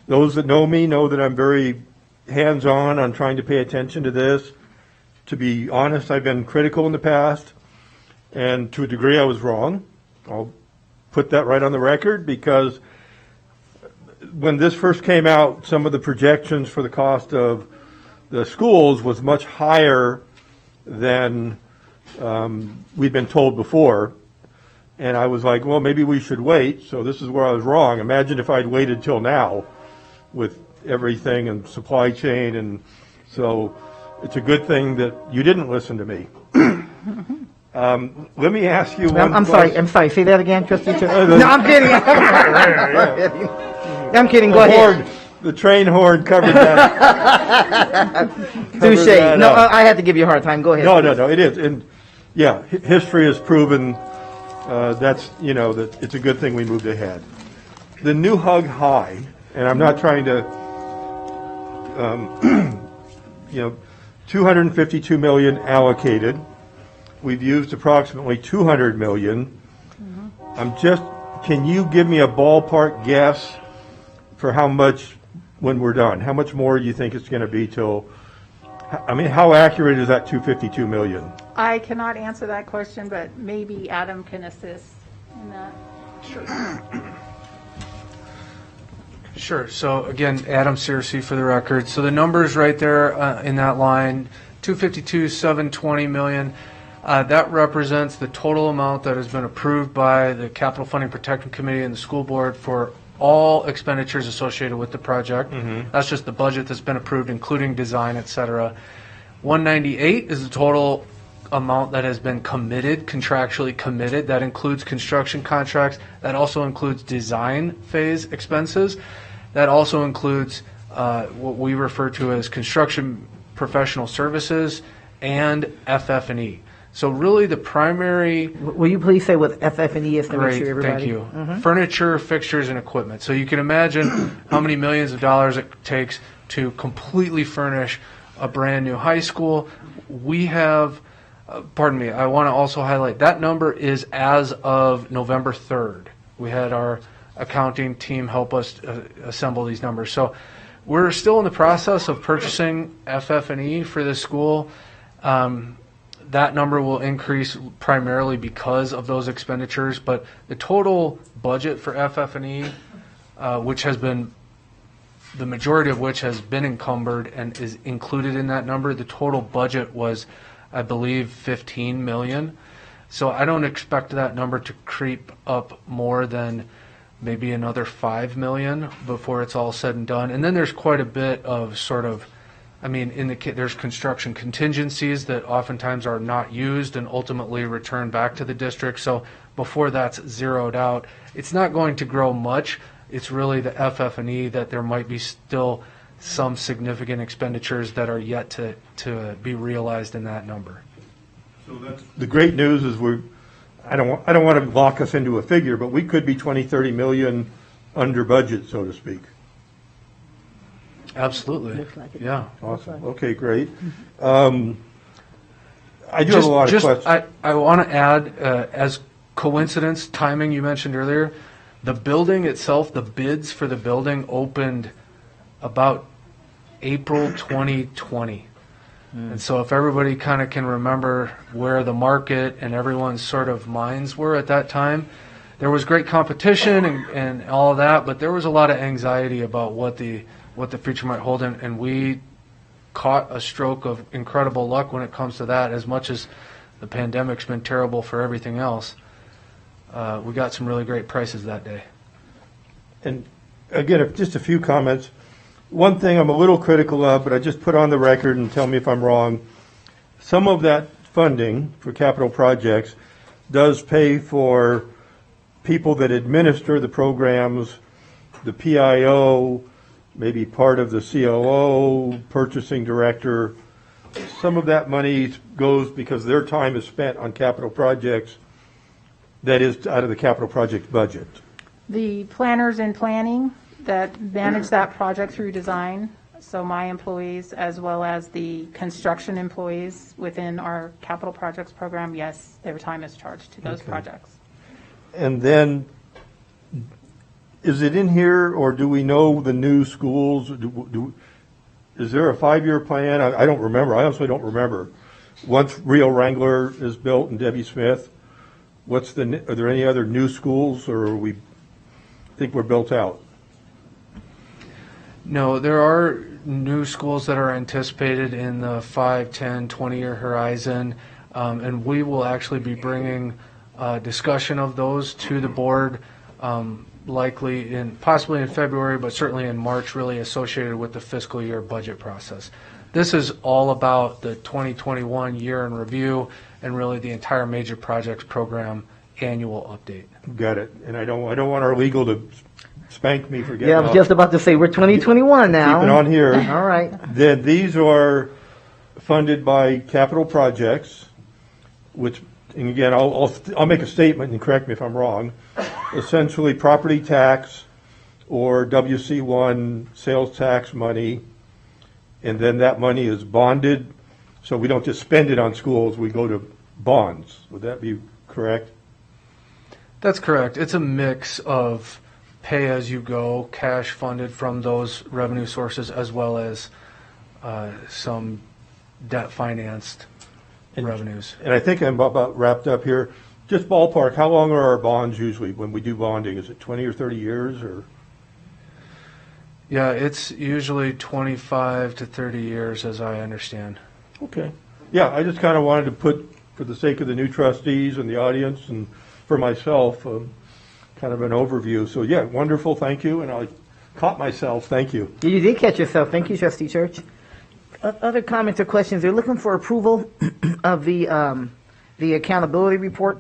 Those that know me know that I'm very hands-on on trying to pay attention to this. To be honest, I've been critical in the past, and to a degree I was wrong. I'll put that right on the record, because when this first came out, some of the projections for the cost of the schools was much higher than we'd been told before. And I was like, well, maybe we should wait. So this is where I was wrong. Imagine if I'd waited till now with everything and supply chain. And so it's a good thing that you didn't listen to me. Let me ask you one I'm sorry. Say that again, Trustee Church. No, I'm kidding. I'm kidding. Go ahead. The train horn covered that. Touche. No, I had to give you a hard time. Go ahead. No, it is. And yeah, history has proven that it's a good thing we moved ahead. The new Hug High, and I'm not trying to $252 million allocated. We've used approximately $200 million. Can you give me a ballpark guess for how much when we're done? How much more do you think it's going to be till, how accurate is that $252 million? I cannot answer that question, but maybe Adam can assist in that. Sure. So again, Adam Searcy for the record. So the numbers right there in that line, 252, 720 million. That represents the total amount that has been approved by the Capital Funding Protection Committee and the school board for all expenditures associated with the project. That's just the budget that's been approved, including design, et cetera. 198 is the total amount that has been committed, contractually committed. That includes construction contracts. That also includes design phase expenses. That also includes what we refer to as construction professional services and FF&E. So really the primary... Will you please say what FF&E is to make sure everybody... Thank you. Furniture, fixtures, and equipment. So you can imagine how many millions of dollars it takes to completely furnish a brand new high school. We have... pardon me, I want to also highlight that number is as of November 3rd. We had our accounting team help us assemble these numbers. So we're still in the process of purchasing FF&E for this school. That number will increase primarily because of those expenditures, but the total budget for FF&E, which has been, the majority of which has been encumbered and is included in that number, the total budget was, I believe, 15 million. So I don't expect that number to creep up more than maybe another 5 million before it's all said and done. And then there's quite a bit of sort of, there's construction contingencies that oftentimes are not used and ultimately returned back to the district. So before that's zeroed out, it's not going to grow much. It's really the FF&E that there might be still some significant expenditures that are yet to be realized in that number. So that's the great news is I don't want to lock us into a figure, but we could be 20-30 million under budget, so to speak. Absolutely. Looks like it. Yeah. Awesome. Okay, great. I do have a lot of questions. I want to add, as coincidence, timing you mentioned earlier, the building itself, the bids for the building opened about April 2020. And so if everybody kind of can remember where the market and everyone's sort of minds were at that time, there was great competition and all of that, but there was a lot of anxiety about what the future might hold, and we caught a stroke of incredible luck when it comes to that. As much as the pandemic's been terrible for everything else, we got some really great prices that day. And again, just a few comments. One thing I'm a little critical of, but I just put on the record and tell me if I'm wrong. Some of that funding for capital projects does pay for people that administer the programs, the PIO, maybe part of the COO, purchasing director. Some of that money goes because their time is spent on capital projects that is out of the capital project budget. The planners in planning that manage that project through design, so my employees as well as the construction employees within our capital projects program, yes, their time is charged to those projects. And then, is it in here, or do we know the new schools? Is there a 5-year plan? I don't remember. I honestly don't remember. Once Rio Wrangler is built and Debbie Smith, are there any other new schools, or we think we're built out? No, there are new schools that are anticipated in the 5, 10, 20-year horizon, and we will actually be bringing discussion of those to the board, possibly in February, but certainly in March, really associated with the fiscal year budget process. This is all about the 2021 year in review and really the entire major projects program annual update. Got it. And I don't want our legal to spank me for getting I was just about to say, we're 2021 now. Keep it on here. All right. Then these are funded by capital projects, which, and again, I'll make a statement and correct me if I'm wrong. Essentially, property tax or WC1 sales tax money and then that money is bonded, so we don't just spend it on schools, we go to bonds. Would that be correct? That's correct. It's a mix of pay-as-you-go, cash funded from those revenue sources, as well as some debt-financed revenues. And I think I'm about wrapped up here. Just ballpark, how long are our bonds usually when we do bonding? Is it 20 or 30 years, or? Yeah, it's usually 25 to 30 years, as I understand. Okay. Yeah, I just kind of wanted to put, for the sake of the new trustees and the audience and for myself, kind of an overview. So yeah, wonderful, thank you, and I caught myself, thank you. You did catch yourself. Thank you, Trustee Church. Other comments or questions? They're looking for approval of the accountability report.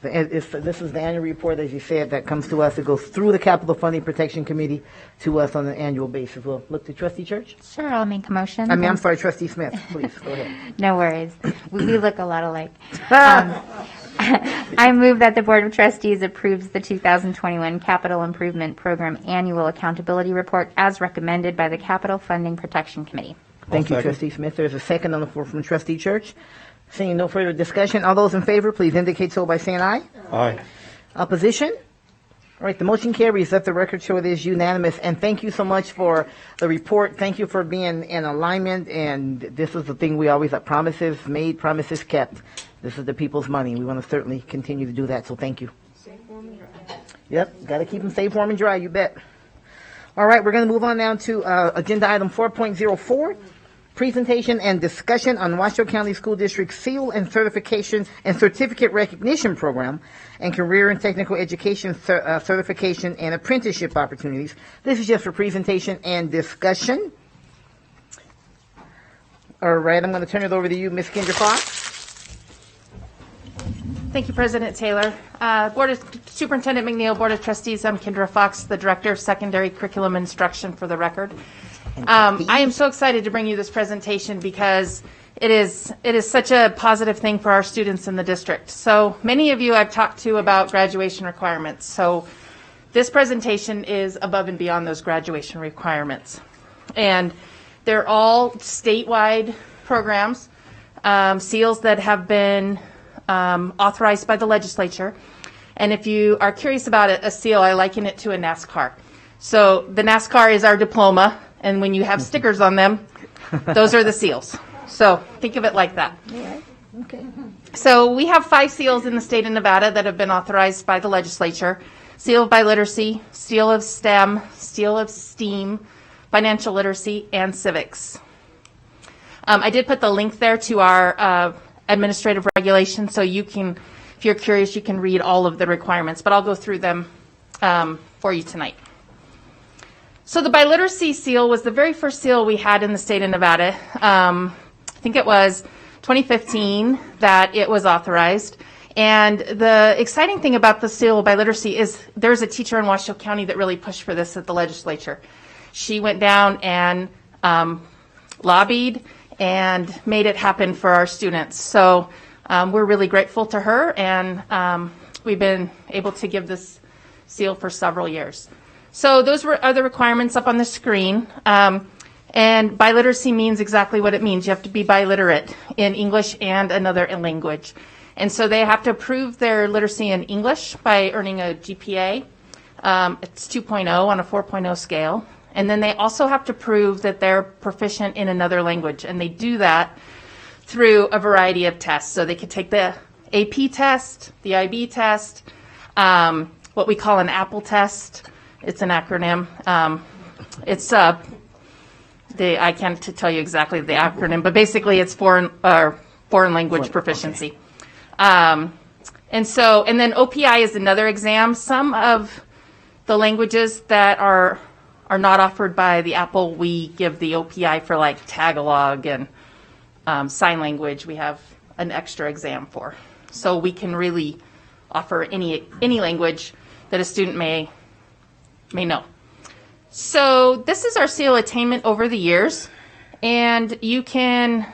This is the annual report, as you said, that comes to us. It goes through the Capital Funding Protection Committee to us on an annual basis. We'll look to Trustee Church. Sure, I'll make a motion. I'm sorry, Trustee Smith. Please, go ahead. No worries. We look a lot alike. I move that the Board of Trustees approves the 2021 Capital Improvement Program Annual Accountability Report as recommended by the Capital Funding Protection Committee. Thank you, Trustee Smith. There's a second on the floor from Trustee Church. Seeing no further discussion, all those in favor, please indicate so by saying aye. Aye. Opposition? All right, the motion carries. Let the record show it is unanimous. And thank you so much for the report. Thank you for being in alignment. And this is the thing we always have: promises made, promises kept. This is the people's money. We want to certainly continue to do that. So thank you. Yep, got to keep them safe, warm, and dry. You bet. All right, we're going to move on now to agenda item 4.04. Presentation and discussion on Washoe County School District Seal and Certification and Certificate Recognition Program and Career and Technical Education Certification and Apprenticeship Opportunities. This is just for presentation and discussion. All right, I'm going to turn it over to you, Ms. Kendra Fox. Thank you, President Taylor. Superintendent McNeil, Board of Trustees, I'm Kendra Fox, the Director of Secondary Curriculum Instruction for the record. I am so excited to bring you this presentation because it is such a positive thing for our students in the district. So many of you I've talked to about graduation requirements. So this presentation is above and beyond those graduation requirements. And they're all statewide programs, seals that have been authorized by the legislature. And if you are curious about a seal, I liken it to a NASCAR. So the NASCAR is our diploma. And when you have stickers on them, those are the seals. So think of it like that. Okay. So we have 5 seals in the state of Nevada that have been authorized by the legislature. Seal of Biliteracy, Seal of STEM, Seal of STEAM, Financial Literacy, and Civics. I did put the link there to our administrative regulations, so you can, if you're curious, you can read all of the requirements, but I'll go through them for you tonight. So the biliteracy seal was the very first seal we had in the state of Nevada. I think it was 2015 that it was authorized. And the exciting thing about the seal of biliteracy is there's a teacher in Washoe County that really pushed for this at the legislature. She went down and lobbied and made it happen for our students. So we're really grateful to her, and we've been able to give this seal for several years. So those are the requirements up on the screen. And biliteracy means exactly what it means. You have to be biliterate in English and another language. And so they have to prove their literacy in English by earning a GPA. It's 2.0 on a 4.0 scale. And then they also have to prove that they're proficient in another language. And they do that through a variety of tests. So they could take the AP test, the IB test, what we call an Apple test. It's an acronym. I can't tell you exactly the acronym, but basically it's foreign language proficiency. And then OPI is another exam. Some of the languages that are not offered by the Apple, we give the OPI for, like Tagalog and sign language. We have an extra exam for. So we can really offer any language that a student may know. So this is our seal attainment over the years, and you can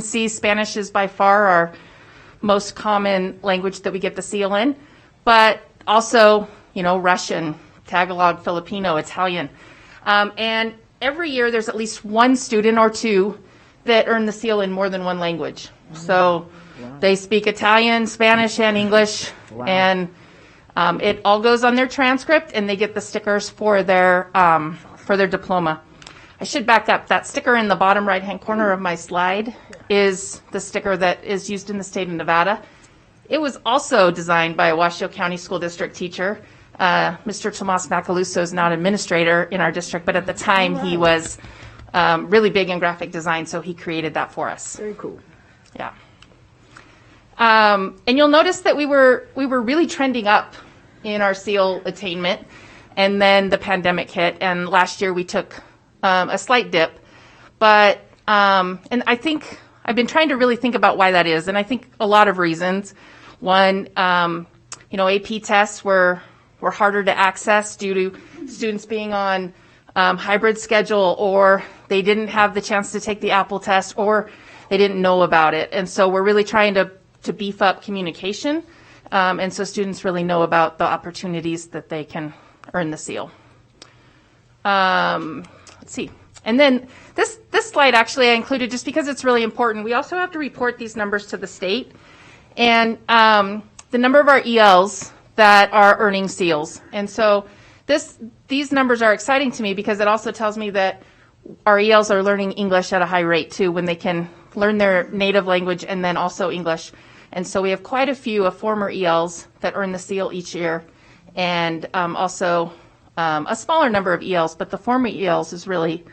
see Spanish is by far our most common language that we get the seal in, but also Russian, Tagalog, Filipino, Italian, and every year there's at least one student or two that earn the seal in more than one language. So they speak Italian, Spanish, and English, and it all goes on their transcript, and they get the stickers for their diploma. I should back up. That sticker in the bottom right-hand corner of my slide is the sticker that is used in the state of Nevada. It was also designed by a Washoe County School District teacher. Mr. Tomas Macaluso is now an administrator in our district, but at the time he was really big in graphic design, so he created that for us. Very cool. Yeah. And you'll notice that we were really trending up in our seal attainment, and then the pandemic hit, and last year we took a slight dip. But and I think I've been trying to really think about why that is, and I think a lot of reasons. One, AP tests were harder to access due to students being on hybrid schedule, or they didn't have the chance to take the Apple test, or they didn't know about it. And so we're really trying to beef up communication, and so students really know about the opportunities that they can earn the seal. Let's see. And then this slide actually I included just because it's really important. We also have to report these numbers to the state, and the number of our ELs that are earning seals. And so these numbers are exciting to me because it also tells me that our ELs are learning English at a high rate too, when they can learn their native language and then also English. And so we have quite a few of former ELs that earn the seal each year, and also a smaller number of ELs, but the former ELs is really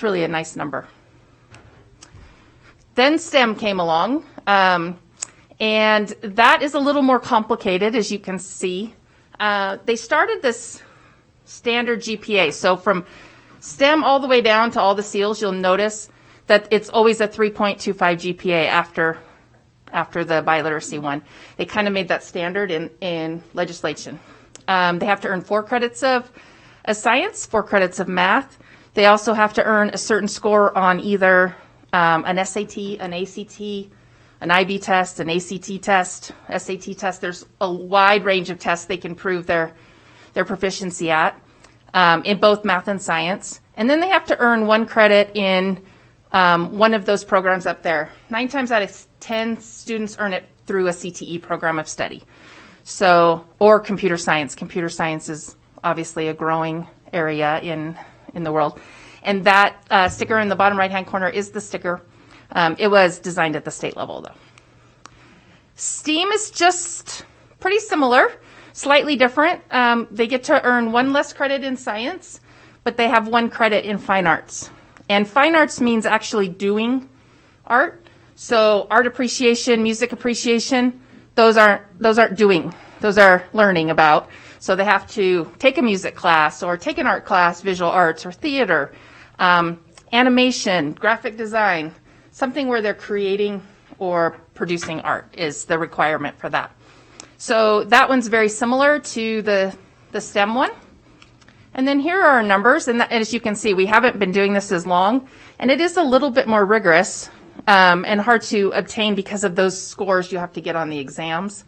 a nice number. Then STEM came along, and that is a little more complicated, as you can see. They started this standard GPA. So from STEM all the way down to all the seals, you'll notice that it's always a 3.25 GPA after the biliteracy one. They kind of made that standard in legislation. They have to earn 4 credits of science, 4 credits of math. They also have to earn a certain score on either an SAT, an ACT, an IB test, an ACT test, SAT test. There's a wide range of tests they can prove their proficiency at in both math and science. And then they have to earn 1 credit in one of those programs up there. 9 times out of 10 students earn it through a CTE program of study. So, or computer science. Computer science is obviously a growing area in the world. And that sticker in the bottom right-hand corner is the sticker. It was designed at the state level, though. STEAM is just pretty similar, slightly different. They get to earn 1 less credit in science, but they have 1 credit in fine arts. And fine arts means actually doing art. So art appreciation, music appreciation, those aren't doing. Those are learning about. So they have to take a music class or take an art class, visual arts or theater, animation, graphic design, something where they're creating or producing art is the requirement for that. So that one's very similar to the STEM one. And then here are our numbers, and as you can see, we haven't been doing this as long, and it is a little bit more rigorous and hard to obtain because of those scores you have to get on the exams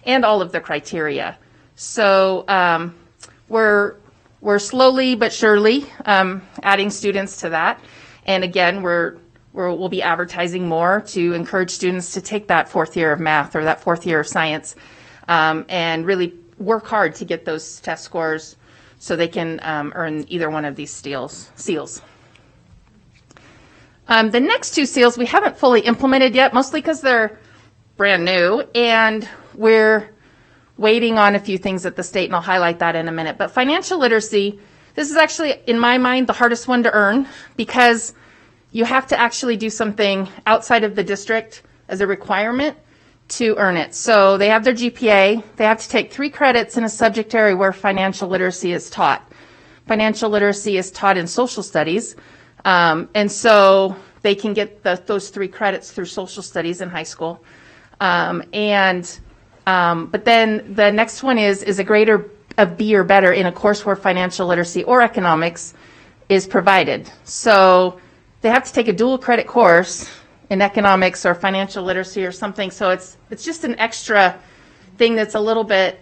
and all of the criteria. So we're slowly but surely adding students to that, and again, we'll be advertising more to encourage students to take that 4th year of math or that 4th year of science, and really work hard to get those test scores so they can earn either one of these seals. The next 2 seals we haven't fully implemented yet, mostly because they're brand new, and we're waiting on a few things at the state, and I'll highlight that in a minute. But financial literacy, this is actually, in my mind, the hardest one to earn because you have to actually do something outside of the district as a requirement to earn it. So they have their GPA. They have to take 3 credits in a subject area where financial literacy is taught. Financial literacy is taught in social studies, and so they can get those 3 credits through social studies in high school. But then the next one is a grade of B or better in a course where financial literacy or economics is provided. So they have to take a dual credit course in economics or financial literacy or something. So it's just an extra thing that's a little bit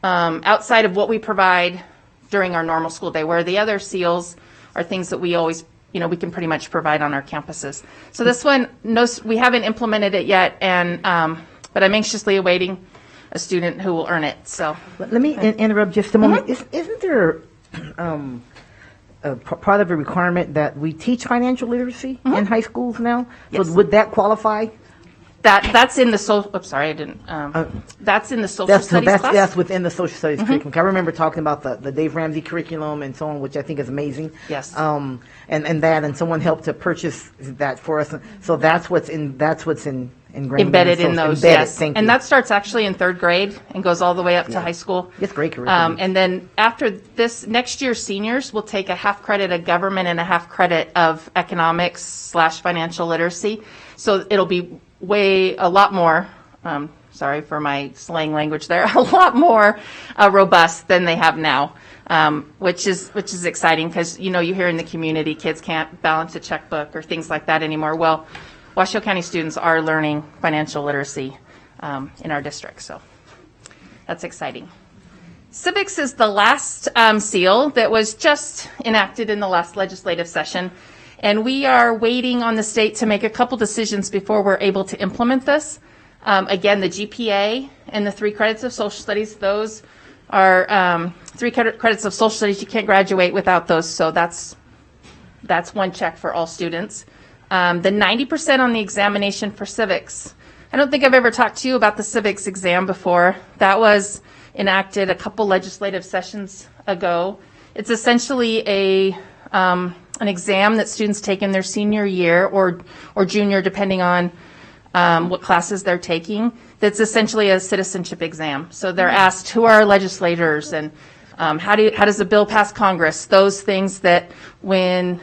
outside of what we provide during our normal school day, where the other seals are things that we always, we can pretty much provide on our campuses. So this one, no, we haven't implemented it yet, and but I'm anxiously awaiting a student who will earn it. So let me interrupt just a moment. Isn't there part of a requirement that we teach financial literacy in high schools now? Yes. So would that qualify? That's in the social. I'm sorry, I didn't. That's in the social studies class. That's within the social studies curriculum. I remember talking about the Dave Ramsey curriculum and so on, which I think is amazing. Yes. And someone helped to purchase that for us. So that's what's ingrained embedded in those. Yes. Thank you. And that starts actually in 3rd grade and goes all the way up to high school. It's great curriculum. And then after this, next year, seniors will take a half credit of government and a half credit of economics/financial literacy. So it'll be a lot more, sorry for my slang language there, a lot more robust than they have now, which is exciting because, you hear in the community kids can't balance a checkbook or things like that anymore. Well, Washoe County students are learning financial literacy in our district, so that's exciting. Civics is the last seal that was just enacted in the last legislative session. And we are waiting on the state to make a couple decisions before we're able to implement this. Again, the GPA and the 3 credits of social studies, those are 3 credits of social studies. You can't graduate without those, so that's one check for all students. The 90% on the examination for civics. I don't think I've ever talked to you about the civics exam before. That was enacted a couple legislative sessions ago. It's essentially an exam that students take in their senior year or junior, depending on what classes they're taking. That's essentially a citizenship exam. So they're asked, who are our legislators, and how does a bill pass Congress? Those things that when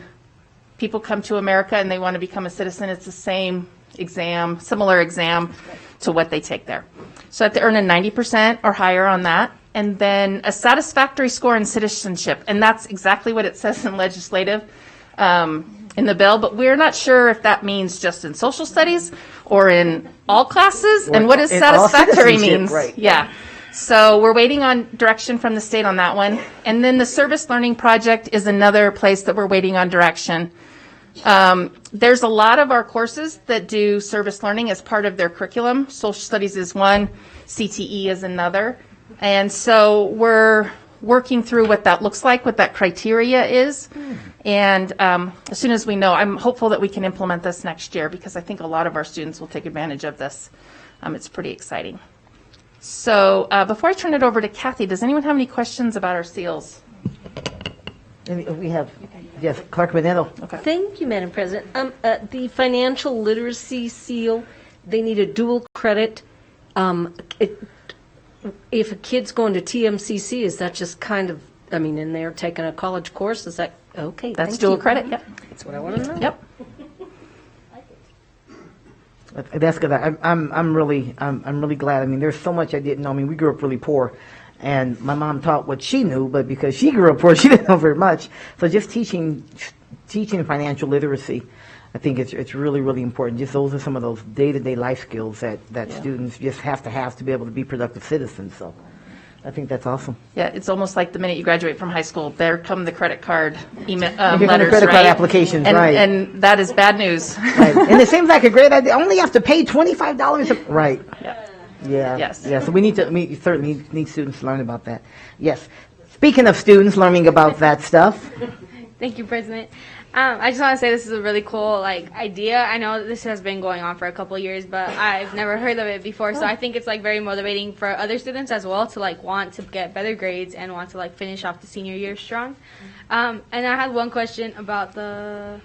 people come to America and they want to become a citizen, it's the same exam, similar exam to what they take there. So I have to earn a 90% or higher on that. And then a satisfactory score in citizenship. And that's exactly what it says in legislative in the bill. But we're not sure if that means just in social studies or in all classes. And what does satisfactory means. Right. Yeah. So we're waiting on direction from the state on that one. And then the service learning project is another place that we're waiting on direction. There's a lot of our courses that do service learning as part of their curriculum. Social studies is one, CTE is another. And so we're working through what that looks like, what that criteria is. And as soon as we know, I'm hopeful that we can implement this next year because I think a lot of our students will take advantage of this. It's pretty exciting. So before I turn it over to Kathy, does anyone have any questions about our seals? We have, yes, Clark Bonetto. Okay. Thank you, Madam President. The financial literacy seal, they need a dual credit. If a kid's going to TMCC, is that just kind of, and they're taking a college course, is that, okay. That's dual credit, yep. That's what I want to know. Yep. That's good. I'm really glad. There's so much I didn't know. We grew up really poor, and my mom taught what she knew, but because she grew up poor, she didn't know very much. So just teaching financial literacy, I think it's really, really important. Just those are some of those day-to-day life skills that students just have to be able to be productive citizens. So I think that's awesome. Yeah, it's almost like the minute you graduate from high school, there come the credit card letters, the credit card applications, right? And that is bad news. Right. And it seems like a great idea. Only have to pay $25. Right. Yeah. Yeah. Yes. Yeah. So we certainly need students to learn about that. Yes. Speaking of students learning about that stuff. Thank you, President. I just want to say this is a really cool idea. I know this has been going on for a couple of years, but I've never heard of it before. So I think it's very motivating for other students as well to want to get better grades and want to finish off the senior year strong. And I had one question about the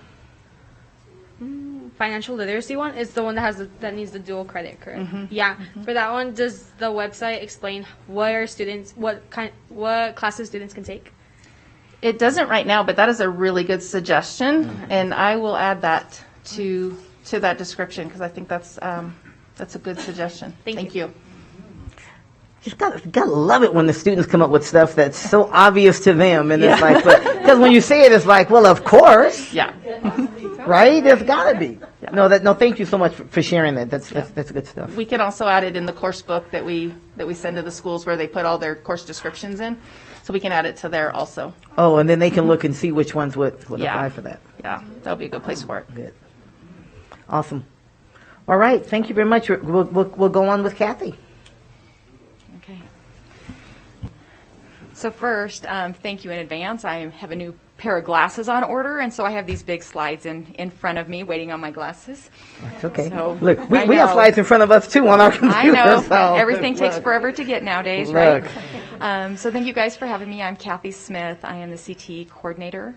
financial literacy one. It's the one that needs the dual credit, correct? Mm-hmm. Yeah. Mm-hmm. For that one, does the website explain what classes students can take? It doesn't right now, but that is a really good suggestion, and I will add that to that description because I think that's a good suggestion. Thank you. Just gotta love it when the students come up with stuff that's so obvious to them, and it's because when you say it, it's well, of course. Yeah. Right? There's gotta be. Yeah. No. Thank you so much for sharing that. That's good stuff. We can also add it in the course book that we send to the schools where they put all their course descriptions in. So we can add it to there also. Oh, and then they can look and see which ones would Yeah. apply for that. Yeah, that'll be a good place for it. Good. Awesome. All right. Thank you very much. We'll go on with Kathy. Okay. So first, thank you in advance. I have a new pair of glasses on order, and so I have these big slides in front of me waiting on my glasses. That's okay. So, Look, I we have know. slides in front of us too on our computer. I know. So. Everything takes Look. forever to get nowadays, Look. right? So thank you guys for having me. I'm Kathy Smith. I am the CTE coordinator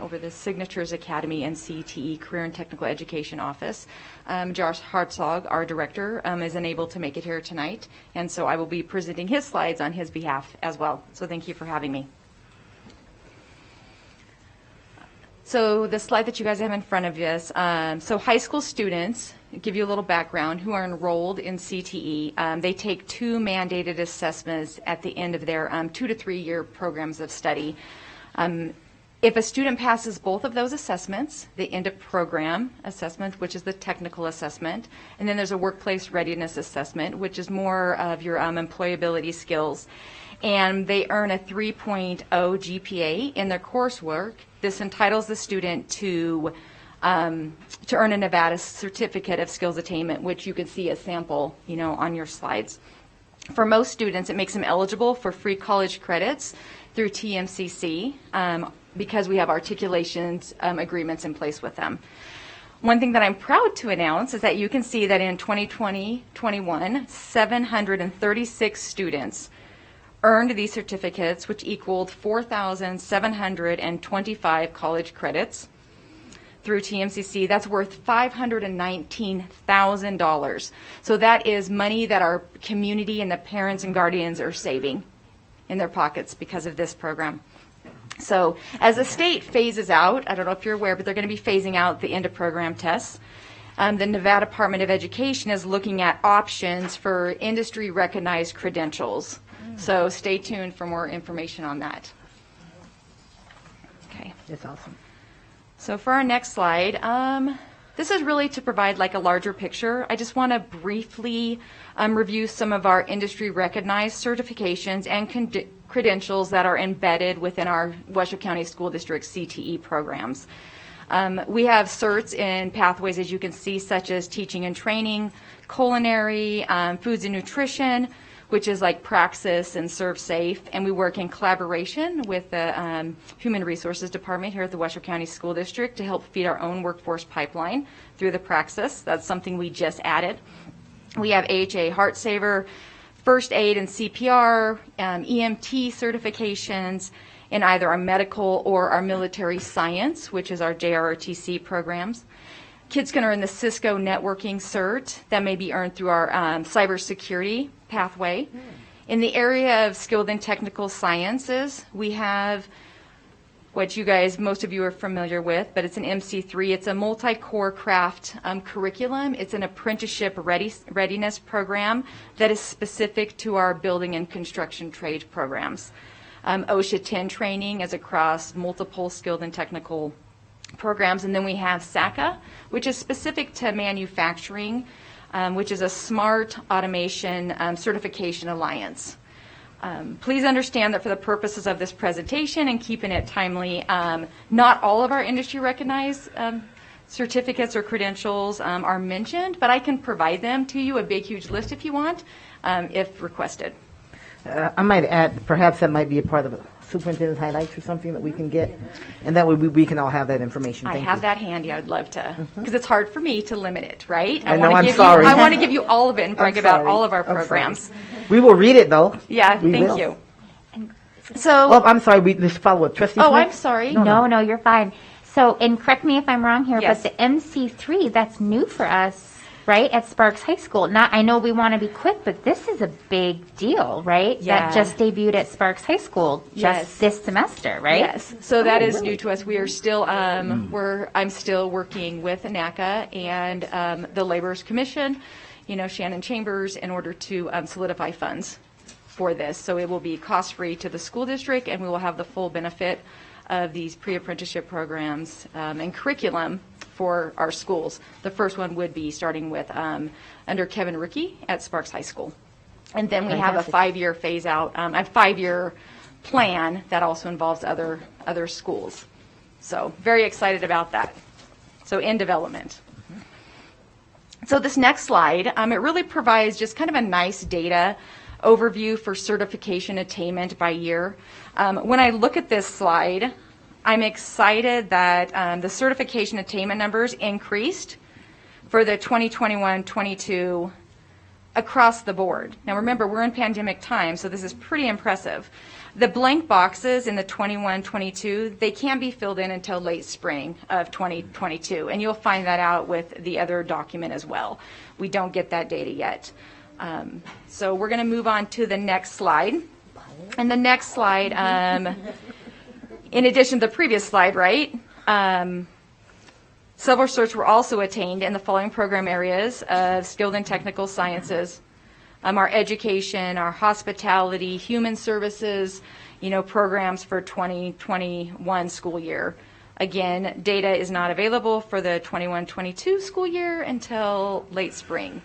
over the Signatures Academy and CTE Career and Technical Education Office. Josh Hartzog, our director, is unable to make it here tonight, and so I will be presenting his slides on his behalf as well. So thank you for having me. So the slide that you guys have in front of you, so high school students, give you a little background, who are enrolled in CTE, they take 2 mandated assessments at the end of their 2 to 3 year programs of study. If a student passes both of those assessments, the end of program assessment, which is the technical assessment, and then there's a workplace readiness assessment, which is more of your employability skills, and they earn a 3.0 GPA in their coursework, this entitles the student to earn a Nevada certificate of skills attainment, which you can see a sample, on your slides. For most students, it makes them eligible for free college credits through TMCC because we have articulations agreements in place with them. One thing that I'm proud to announce is that you can see that in 2020-21, 736 students earned these certificates, which equaled 4,725 college credits through TMCC. That's worth $519,000. So that is money that our community and the parents and guardians are saving in their pockets because of this program. So as the state phases out, I don't know if you're aware, but they're going to be phasing out the end of program tests. The Nevada Department of Education is looking at options for industry recognized credentials. So stay tuned for more information on that. Okay. That's awesome. So for our next slide, this is really to provide like a larger picture. I just want to briefly review some of our industry recognized certifications and credentials that are embedded within our Washoe County School District CTE programs. We have certs in pathways, as you can see, such as teaching and training, culinary, foods and nutrition, which is like Praxis and Serve Safe, and we work in collaboration with the Human Resources Department here at the Washoe County School District to help feed our own workforce pipeline through the Praxis. That's something we just added. We have AHA Heart Saver, First Aid and CPR, EMT certifications in either our medical or our military science, which is our JROTC programs. Kids can earn the Cisco networking cert that may be earned through our cybersecurity pathway. In the area of skilled and technical sciences, we have what you guys, most of you are familiar with, but it's an MC3. It's a multi-core craft curriculum. It's an apprenticeship readiness program that is specific to our building and construction trade programs. OSHA 10 training is across multiple skilled and technical programs, and then we have SACA, which is specific to manufacturing, which is a smart automation certification alliance. Please understand that for the purposes of this presentation and keeping it timely, not all of our industry recognized certificates or credentials are mentioned, but I can provide them to you, a big, huge list if you want, if requested. I might add, perhaps that might be a part of the superintendent's highlights or something that we can get, and that way we can all have that information. I Thank have you. that handy. I'd love to, because it's hard for me to limit it, right? I know, I'm sorry. I want to give you all of it and brag I'm about sorry. all of our I'm sorry. programs. We will read it, though. Yeah, We thank will. you. So, Oh, I'm sorry. Let's follow up. Trustee oh, Smith? I'm sorry. No, you're fine. So, and correct me if I'm wrong here, Yes. but the MC3, that's new for us, right, at Sparks High School. I know we want to be quick, but this is a big deal, right? Yeah. That just debuted at Sparks High School just Yes. this semester, right? Yes. So that is really? new to us. We are still, I'm still working with NACA and the Laborers Commission, Shannon Chambers, in order to solidify funds for this. So it will be cost-free to the school district, and we will have the full benefit of these pre-apprenticeship programs and curriculum for our schools. The first one would be starting with under Kevin Rickey at Sparks High School. And then we have a Fantastic. 5-year phase out, a 5-year plan that also involves other schools. So very excited about that. So in development. So this next slide, it really provides just kind of a nice data overview for certification attainment by year. When I look at this slide, I'm excited that the certification attainment numbers increased for the 2021-22 across the board. Now remember, we're in pandemic time, so this is pretty impressive. The blank boxes in the 21-22, they can't be filled in until late spring of 2022, and you'll find that out with the other document as well. We don't get that data yet. So we're going to move on to the next slide. And the next slide, in addition to the previous slide, right, several certs were also attained in the following program areas of skilled and technical sciences, our education, our hospitality, human services, programs for 2021 school year. Again, data is not available for the 21-22 school year until late spring.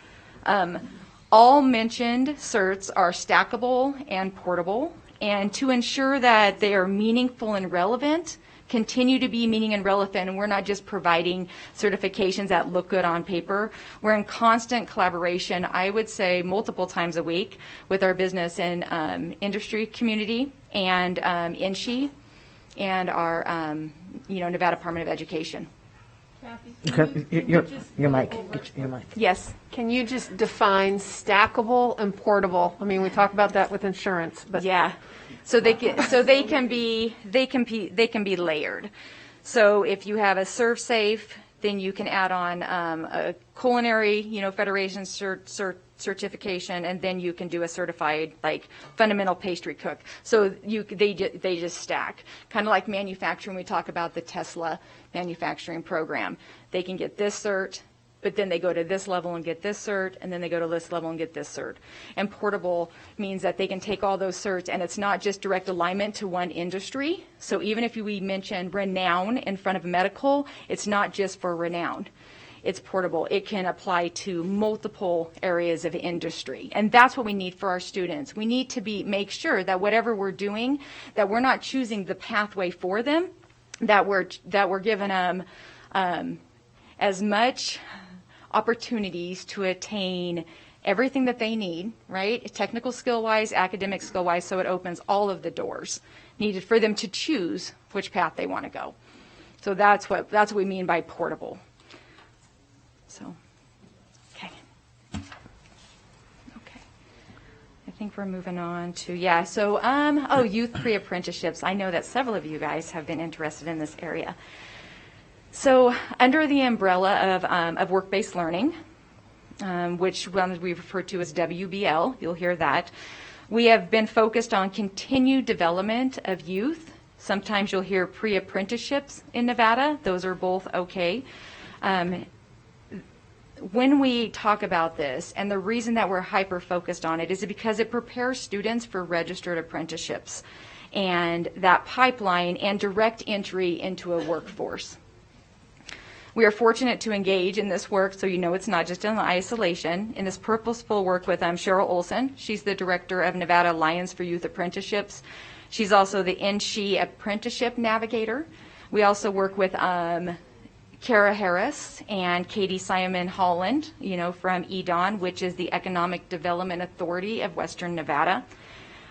All mentioned certs are stackable and portable, and to ensure that they are meaningful and relevant, continue to be meaning and relevant, and we're not just providing certifications that look good on paper. We're in constant collaboration, I would say multiple times a week, with our business and industry community and INSHE and our Nevada Department of Education. Okay, your mic. Get your mic. Yes. Can you just define stackable and portable? I mean, we talk about that with insurance, but yeah. So they can be layered. So if you have a ServSafe, then you can add on a culinary, Federation certification, and then you can do a certified fundamental pastry cook. So they just stack, kind of like manufacturing. We talk about the Tesla manufacturing program. They can get this cert, but then they go to this level and get this cert, and then they go to this level and get this cert. And portable means that they can take all those certs, and it's not just direct alignment to one industry. So even if we mention renown in front of medical, it's not just for renown. It's portable. It can apply to multiple areas of industry. And that's what we need for our students. We need to make sure that whatever we're doing, that we're not choosing the pathway for them, that we're giving them as much opportunities to attain everything that they need, right? Technical skill-wise, academic skill-wise, so it opens all of the doors needed for them to choose which path they want to go. So that's what we mean by portable. So, okay. I think we're moving on to, youth pre-apprenticeships. I know that several of you guys have been interested in this area. So under the umbrella of work-based learning, which we refer to as WBL, you'll hear that, we have been focused on continued development of youth. Sometimes you'll hear pre-apprenticeships in Nevada. Those are both okay. When we talk about this, and the reason that we're hyper-focused on it is because it prepares students for registered apprenticeships and that pipeline and direct entry into a workforce. We are fortunate to engage in this work, so it's not just in isolation, in this purposeful work with Cheryl Olson. She's the director of Nevada Alliance for Youth Apprenticeships. She's also the INSHE Apprenticeship Navigator. We also work with Kara Harris and Katie Simon Holland, from EDON, which is the Economic Development Authority of Western Nevada.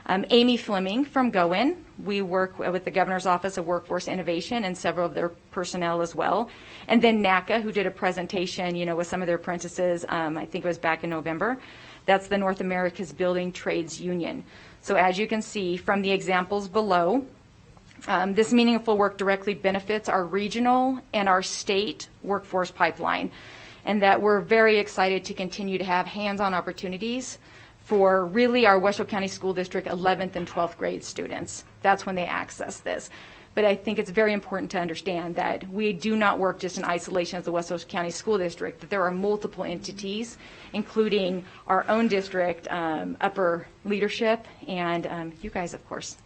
Amy Fleming from GOIN. We work with the Governor's Office of Workforce Innovation and several of their personnel as well. And then NACA, who did a presentation, with some of their apprentices, I think it was back in November. That's the North America's Building Trades Union. So as you can see from the examples below, this meaningful work directly benefits our regional and our state workforce pipeline, and that we're very excited to continue to have hands-on opportunities for really our Washoe County School District 11th and 12th grade students. That's when they access this. But I think it's very important to understand that we do not work just in isolation as the Washoe County School District, that there are multiple entities, including our own district, upper leadership, and you guys, of course.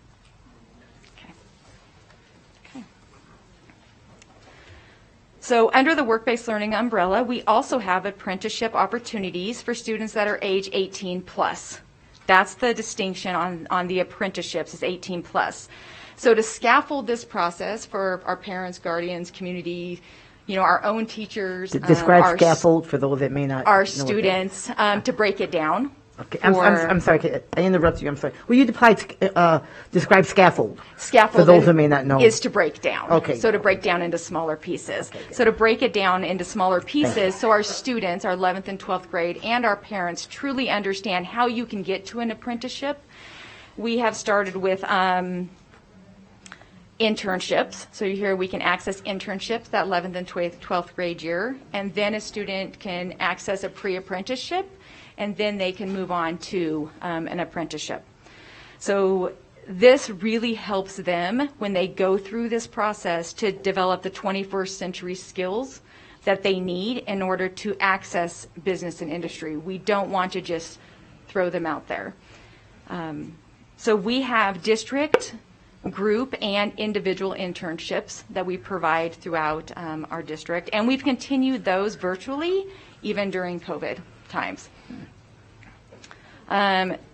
So under the work-based learning umbrella, we also have apprenticeship opportunities for students that are age 18 plus. That's the distinction on the apprenticeships, is 18 plus. So to scaffold this process for our parents, guardians, community, our own teachers, describe scaffold for those that may not our know students, to break it down. Okay, I'm sorry. I interrupted you. I'm sorry. Will you describe scaffold? Scaffold for those who may not know is to break down. Okay. So to break down into smaller pieces. So to break it down into smaller pieces, so our students, our 11th and 12th grade, and our parents truly understand how you can get to an apprenticeship. We have started with internships. So here we can access internships that 11th and 12th grade year, and then a student can access a pre-apprenticeship, and then they can move on to an apprenticeship. So this really helps them when they go through this process to develop the 21st century skills that they need in order to access business and industry. We don't want to just throw them out there. So we have district, group, and individual internships that we provide throughout our district, and we've continued those virtually even during COVID times.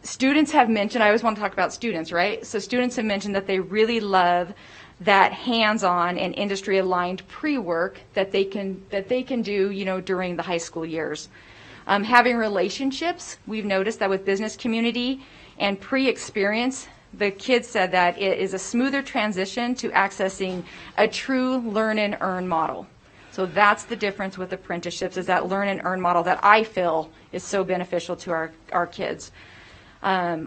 Students have mentioned, I always want to talk about students, right? So students have mentioned that they really love that hands-on and industry-aligned pre-work that they can do, during the high school years. Having relationships, we've noticed that with business community and pre-experience, the kids said that it is a smoother transition to accessing a true learn and earn model. So that's the difference with apprenticeships, is that learn and earn model that I feel is so beneficial to our kids. I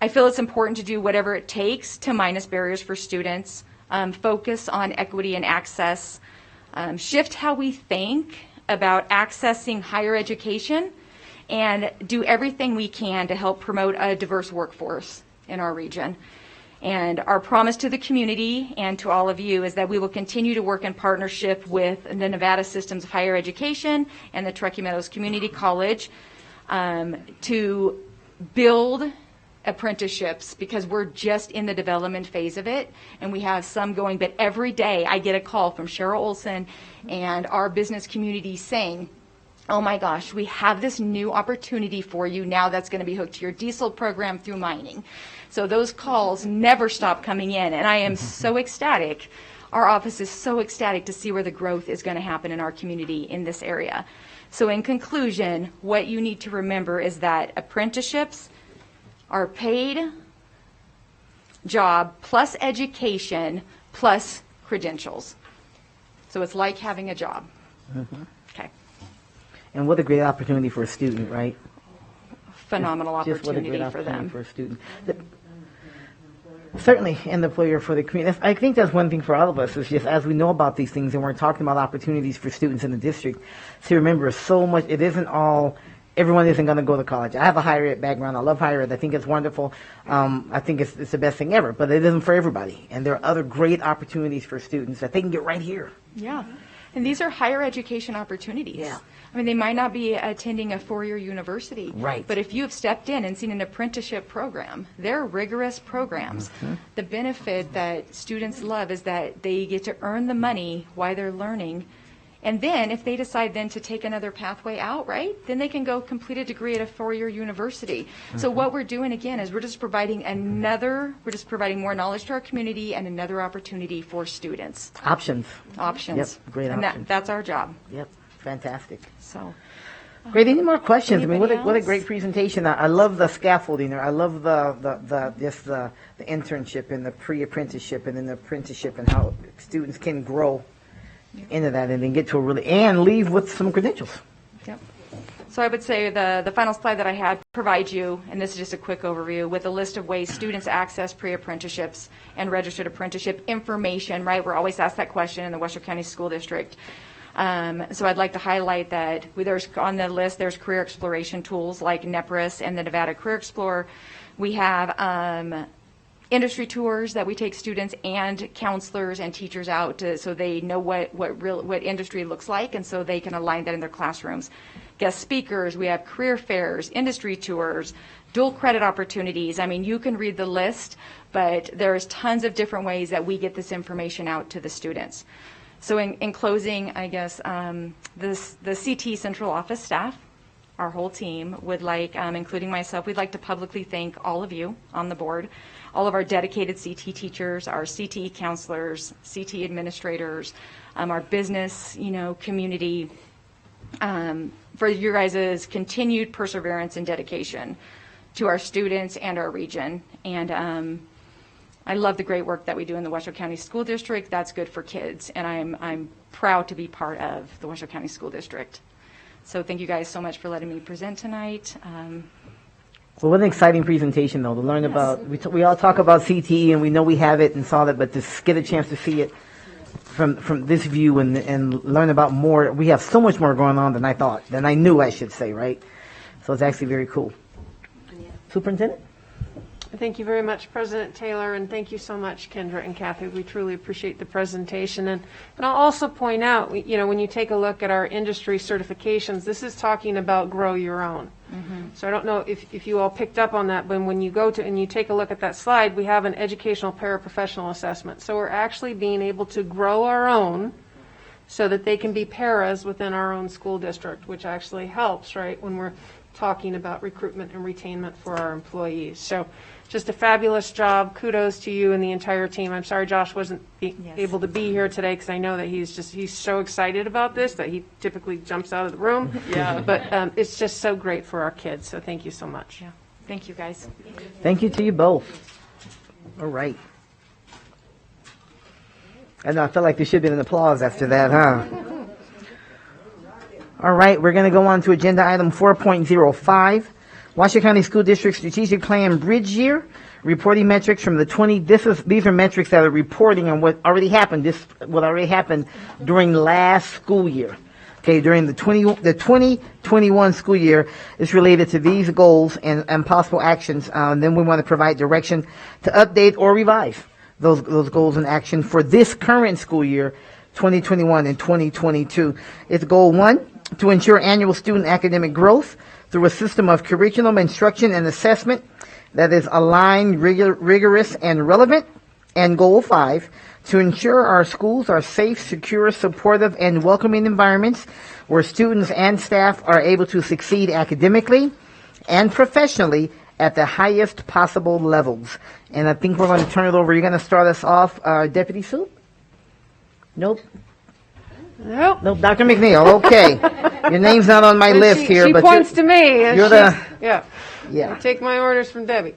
feel it's important to do whatever it takes to minus barriers for students, focus on equity and access, shift how we think about accessing higher education, and do everything we can to help promote a diverse workforce in our region. And our promise to the community and to all of you is that we will continue to work in partnership with the Nevada Systems of Higher Education and the Truckee Meadows Community College to build apprenticeships, because we're just in the development phase of it, and we have some going, but every day I get a call from Cheryl Olson and our business community saying, oh my gosh, we have this new opportunity for you now that's going to be hooked to your diesel program through mining. So those calls never stop coming in, and I am so ecstatic. Our office is so ecstatic to see where the growth is going to happen in our community in this area. So in conclusion, what you need to remember is that apprenticeships are paid job plus education plus credentials. So it's like having a job. Mm-hmm. Okay. And what a great opportunity for a student, right? Phenomenal Just what a opportunity great for opportunity them. for a student. Certainly, and the employer for the community. I think that's one thing for all of us, is just as we know about these things and we're talking about opportunities for students in the district, to remember so much, it isn't all, everyone isn't going to go to college. I have a higher ed background. I love higher ed. I think it's wonderful. I think it's the best thing ever, but it isn't for everybody. And there are other great opportunities for students that they can get right here. Yeah. And these are higher education opportunities. Yeah. I mean, they might not be attending a four-year university. Right. But if you have stepped in and seen an apprenticeship program, they're rigorous programs. Mm-hmm. The benefit that students love is that they get to earn the money while they're learning. And then if they decide then to take another pathway out, right, then they can go complete a degree at a four-year university. So Mm-hmm. what we're doing, again, is we're just providing more knowledge to our community and another opportunity for students. Options. Options. Yep, great and options. that's our job. Yep, fantastic. So. Great. Any more questions? I mean, what a Anybody great presentation. I love the scaffolding there. I love the internship and the pre-apprenticeship and then the apprenticeship and how students can grow into that and then get to a really, and leave with some credentials. Yep. So I would say the final slide that I had provides you, and this is just a quick overview, with a list of ways students access pre-apprenticeships and registered apprenticeship information, right? We're always asked that question in the Western County School District. So I'd like to highlight that there's on the list, there's career exploration tools like NEPRIS and the Nevada Career Explorer. We have industry tours that we take students and counselors and teachers out to, so they know what industry looks like, and so they can align that in their classrooms. Guest speakers, we have career fairs, industry tours, dual credit opportunities. I mean, you can read the list, but there's tons of different ways that we get this information out to the students. So in closing, I guess the CT central office staff our whole team, would like, including myself, we'd like to publicly thank all of you on the board, all of our dedicated CT teachers, our CTE counselors, CT administrators, our business, community, for your guys' continued perseverance and dedication to our students and our region. And I love the great work that we do in the Washoe County School District. That's good for kids, and I'm proud to be part of the Washoe County School District. So thank you guys so much for letting me present tonight. Well, what an exciting presentation, though, to learn about. We all talk about CTE, and we know we have it and saw it, but to get a chance to see it from this view and learn about more. We have so much more going on than I knew, I should say, right? So it's actually very cool. Superintendent? Thank you very much, President Taylor, and thank you so much, Kendra and Kathy. We truly appreciate the presentation. And I'll also point out, when you take a look at our industry certifications, this is talking about grow your own. Mm-hmm. So I don't know if you all picked up on that, but when you go to and you take a look at that slide, we have an educational paraprofessional assessment. So we're actually being able to grow our own so that they can be paras within our own school district, which actually helps, right, when we're talking about recruitment and retainment for our employees. So just a fabulous job. Kudos to you and the entire team. I'm sorry Josh wasn't able to be here today, because I know that he's so excited about this that he typically jumps out of the room. Yeah. But it's just so great for our kids. So thank you so much. Yeah. Thank you, guys. Thank you to you both. All right. I know, I feel like there should have been an applause after that, huh? All right, we're going to go on to agenda item 4.05. Washoe County School District Strategic Plan Bridge Year, reporting metrics from the these are metrics that are reporting on what already happened, what already happened during last school year. Okay, during the 2021 school year, it's related to these goals and possible actions. Then we want to provide direction to update or revise those goals and action for this current school year, 2021 and 2022. It's goal 1, to ensure annual student academic growth through a system of curriculum, instruction, and assessment that is aligned, rigorous, and relevant. And goal 5, to ensure our schools are safe, secure, supportive, and welcoming environments where students and staff are able to succeed academically and professionally at the highest possible levels. And I think we're going to turn it over. You're going to start us off, Deputy Sue? Nope. Nope. Dr. McNeil. Okay. Your name's not on my list here, she but points to me. And you're yeah. I take my orders from Debbie.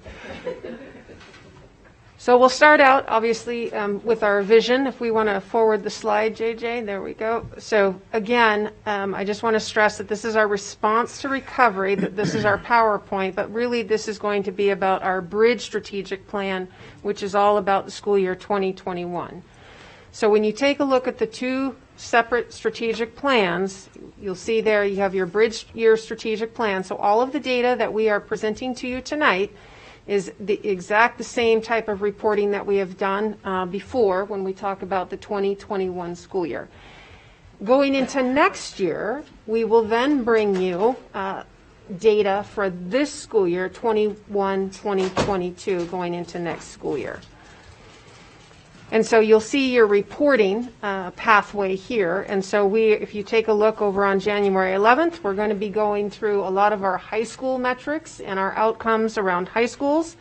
So we'll start out, obviously, with our vision. If we want to forward the slide, JJ, there we go. So again, I just want to stress that this is our response to recovery, that this is our PowerPoint, but really this is going to be about our bridge strategic plan, which is all about the school year 2021. So when you take a look at the two separate strategic plans, you'll see there you have your bridge year strategic plan. So all of the data that we are presenting to you tonight is the same type of reporting that we have done before when we talk about the 2021 school year. Going into next year, we will then bring you data for this school year, 2022, going into next school year. And so you'll see your reporting pathway here. And so if you take a look over on January 11th, we're going to be going through a lot of our high school metrics and our outcomes around high schools,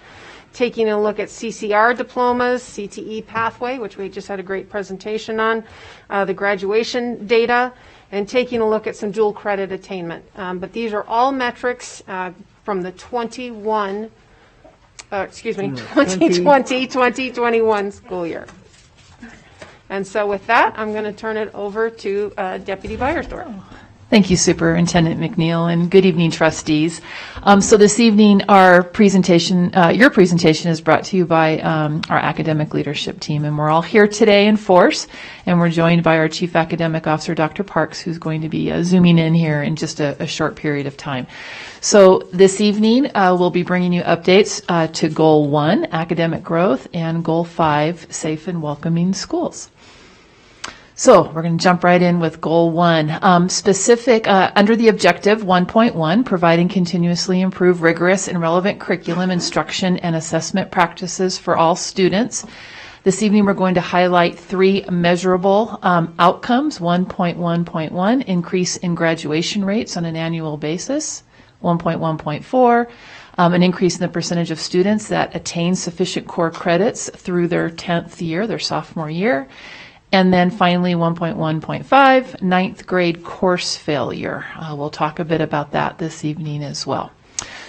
taking a look at CCR diplomas, CTE pathway, which we just had a great presentation on, the graduation data, and taking a look at some dual credit attainment. But these are all metrics from the 2020-2021 school year. And so with that, I'm going to turn it over to Deputy Beiersdorf. Thank you, Superintendent McNeil, and good evening, trustees. So this evening, our presentation, your presentation is brought to you by our academic leadership team, and we're all here today in force, and we're joined by our Chief Academic Officer, Dr. Parks, who's going to be zooming in here in just a short period of time. So this evening, we'll be bringing you updates to Goal 1, academic growth, and Goal 5, safe and welcoming schools. So we're going to jump right in with Goal 1. Specific, under the objective 1.1, providing continuously improved, rigorous, and relevant curriculum, instruction, and assessment practices for all students. This evening we're going to highlight 3 measurable outcomes. 1.1.1, increase in graduation rates on an annual basis. 1.1.4, an increase in the percentage of students that attain sufficient core credits through their 10th year, their sophomore year. And then finally, 1.1.5, ninth grade course failure. We'll talk a bit about that this evening as well.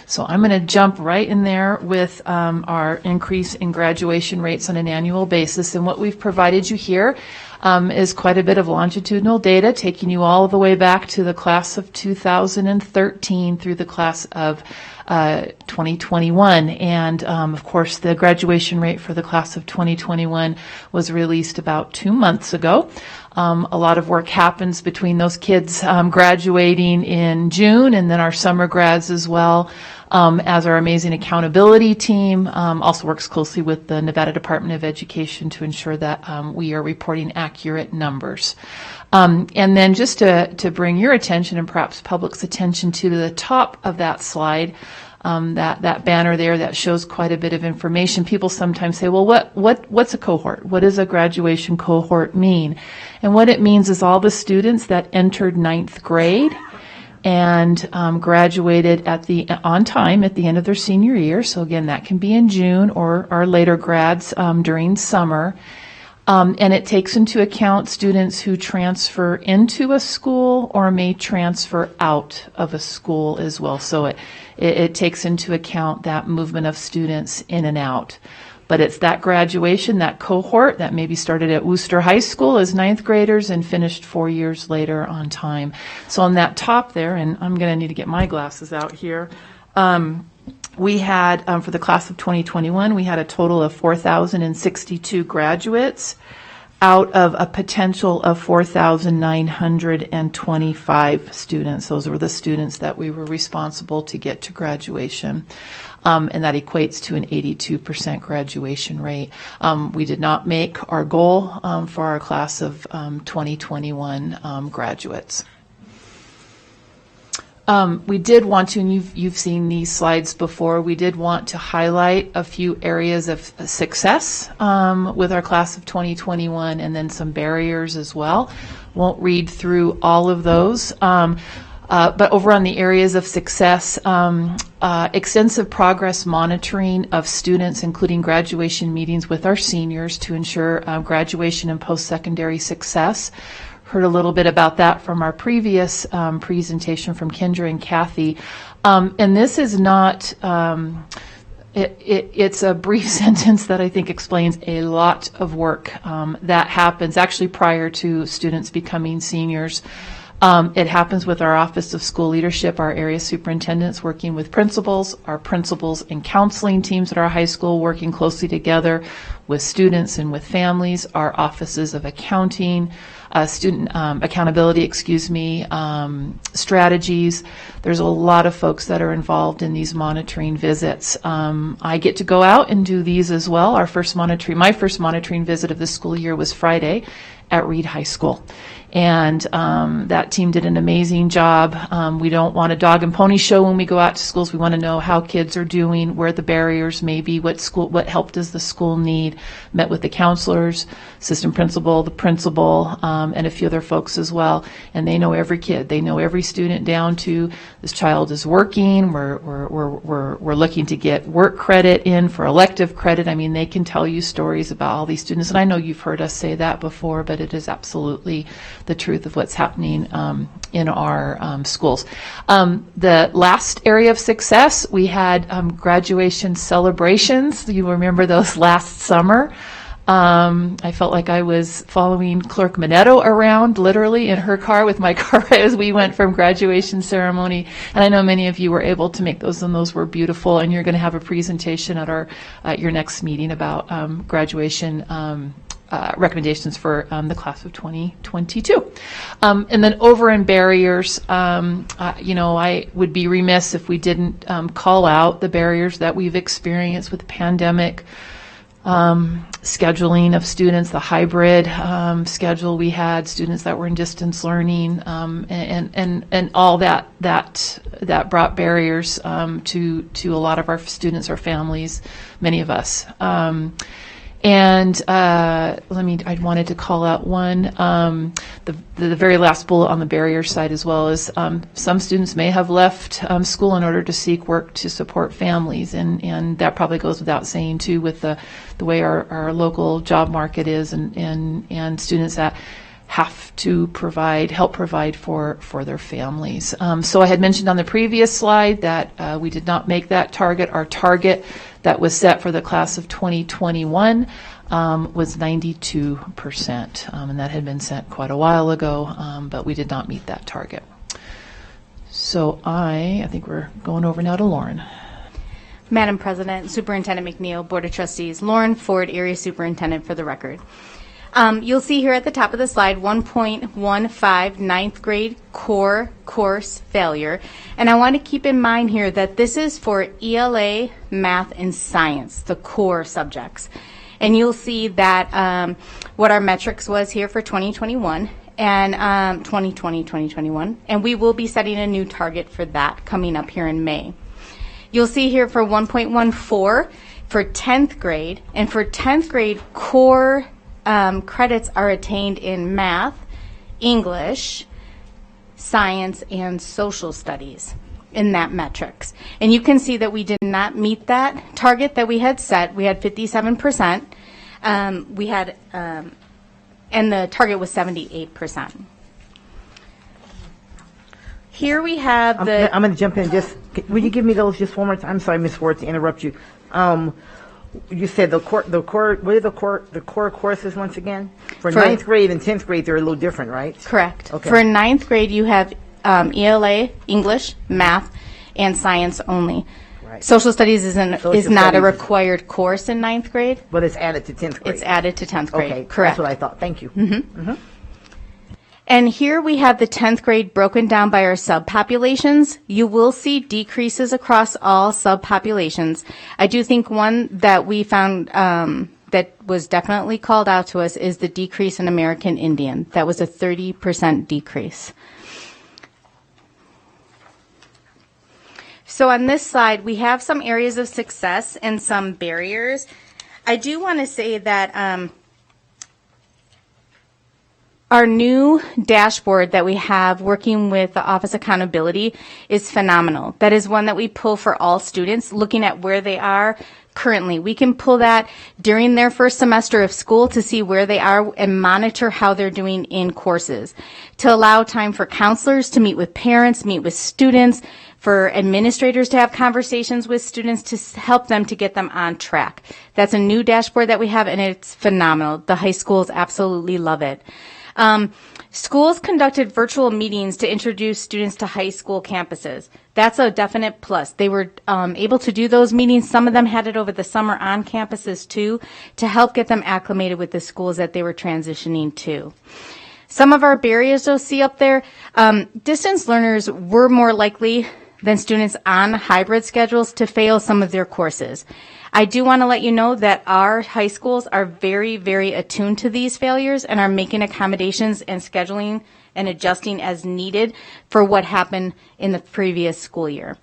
So I'm going to jump right in there with our increase in graduation rates on an annual basis. And what we've provided you here is quite a bit of longitudinal data, taking you all the way back to the class of 2013 through the class of 2021. And of course, the graduation rate for the class of 2021 was released about 2 months ago. A lot of work happens between those kids graduating in June, and then our summer grads as well, as our amazing accountability team also works closely with the Nevada Department of Education to ensure that we are reporting accurate numbers. And then just to bring your attention and perhaps public's attention to the top of that slide, that banner there that shows quite a bit of information. People sometimes say, well, what's a cohort? What does a graduation cohort mean? And what it means is all the students that entered ninth grade and graduated on time at the end of their senior year. So again, that can be in June or our later grads during summer. And it takes into account students who transfer into a school or may transfer out of a school as well. So it takes into account that movement of students in and out. But it's that graduation, that cohort that maybe started at Worcester High School as ninth graders and finished 4 years later on time. So on that top there, and I'm going to need to get my glasses out here, we had, for the class of 2021, we had a total of 4,062 graduates out of a potential of 4,925 students. Those were the students that we were responsible to get to graduation. And that equates to an 82% graduation rate. We did not make our goal for our class of 2021 graduates. We did want to, and you've seen these slides before, we did want to highlight a few areas of success with our class of 2021 and then some barriers as well. Won't read through all of those. But over on the areas of success, extensive progress monitoring of students, including graduation meetings with our seniors to ensure graduation and post-secondary success. Heard a little bit about that from our previous presentation from Kendra and Kathy. And this is not, it's a brief sentence that I think explains a lot of work that happens actually prior to students becoming seniors. It happens with our Office of School Leadership, our area superintendents working with principals, our principals and counseling teams at our high school working closely together with students and with families, our offices of accounting, student accountability, strategies. There's a lot of folks that are involved in these monitoring visits. I get to go out and do these as well. My first monitoring visit of the school year was Friday at Reed High School. And that team did an amazing job. We don't want a dog and pony show when we go out to schools. We want to know how kids are doing, where the barriers may be, what help does the school need. Met with the counselors, assistant principal, the principal, and a few other folks as well. And they know every kid. They know every student down to this child is working. We're looking to get work credit in for elective credit. I mean, they can tell you stories about all these students. And I know you've heard us say that before, but it is absolutely the truth of what's happening in our schools. The last area of success, we had graduation celebrations. You remember those last summer. I felt like I was following Clerk Minetto around literally in her car with my car as we went from graduation ceremony. And I know many of you were able to make those, and those were beautiful. And you're going to have a presentation at your next meeting about graduation recommendations for the class of 2022. And then over in barriers, I would be remiss if we didn't call out the barriers that we've experienced with the pandemic, scheduling of students, the hybrid schedule we had, students that were in distance learning, and all that brought barriers to a lot of our students, our families, many of us. And I wanted to call out one, the very last bullet on the barrier side as well is some students may have left school in order to seek work to support families, and that probably goes without saying too with the way our local job market is, and students that have to help provide for their families. So I had mentioned on the previous slide that we did not make that target. Our target that was set for the class of 2021 was 92%, and that had been set quite a while ago, but we did not meet that target. So I think we're going over now to Lauren. Madam President, Superintendent McNeil, Board of Trustees, Lauren Ford, Area Superintendent for the record. You'll see here at the top of the slide 1.15 ninth grade core course failure. And I want to keep in mind here that this is for ELA, math, and science, the core subjects. And you'll see that what our metrics was here for 2021 and 2021. And we will be setting a new target for that coming up here in May. You'll see here for 1.14 for 10th grade. And for 10th grade, core credits are attained in math, English, science, and social studies in that metrics. And you can see that we did not meet that target that we had set. We had 57%. And the target was 78%. Here we have I'm going to jump in. Will you give me those just one more time? I'm sorry, Ms. Ford, to interrupt you. You said the core. What are the core courses once again? For 9th grade and 10th grade, they're a little different, right? Correct. Okay. For 9th grade, you have ELA, English, math, and science only. Right. Social studies is not a required course in 9th grade. But it's added to 10th grade. It's added to 10th grade. Okay, correct. That's what I thought. Thank you. Mm-hmm. Mm-hmm. And here we have the 10th grade broken down by our subpopulations. You will see decreases across all subpopulations. I do think one that we found that was definitely called out to us is the decrease in American Indian. That was a 30% decrease. So on this slide, we have some areas of success and some barriers. I do want to say that our new dashboard that we have working with the Office Accountability is phenomenal. That is one that we pull for all students, looking at where they are currently. We can pull that during their first semester of school to see where they are and monitor how they're doing in courses, to allow time for counselors to meet with parents, meet with students, for administrators to have conversations with students to help them to get them on track. That's a new dashboard that we have, and it's phenomenal. The high schools absolutely love it. Schools conducted virtual meetings to introduce students to high school campuses. That's a definite plus. They were able to do those meetings. Some of them had it over the summer on campuses too, to help get them acclimated with the schools that they were transitioning to. Some of our barriers you'll see up there, distance learners were more likely than students on hybrid schedules to fail some of their courses. I do want to let you know that our high schools are very, very attuned to these failures and are making accommodations and scheduling and adjusting as needed for what happened in the previous school year.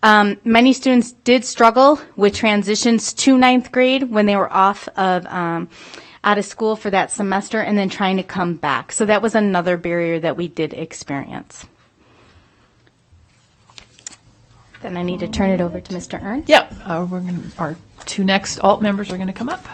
Many students did struggle with transitions to 9th grade when they were off of out of school for that semester and then trying to come back. So that was another barrier that we did experience. Then I need to turn it over to Mr. Ernst. Yeah, our two next alt members are going to come up.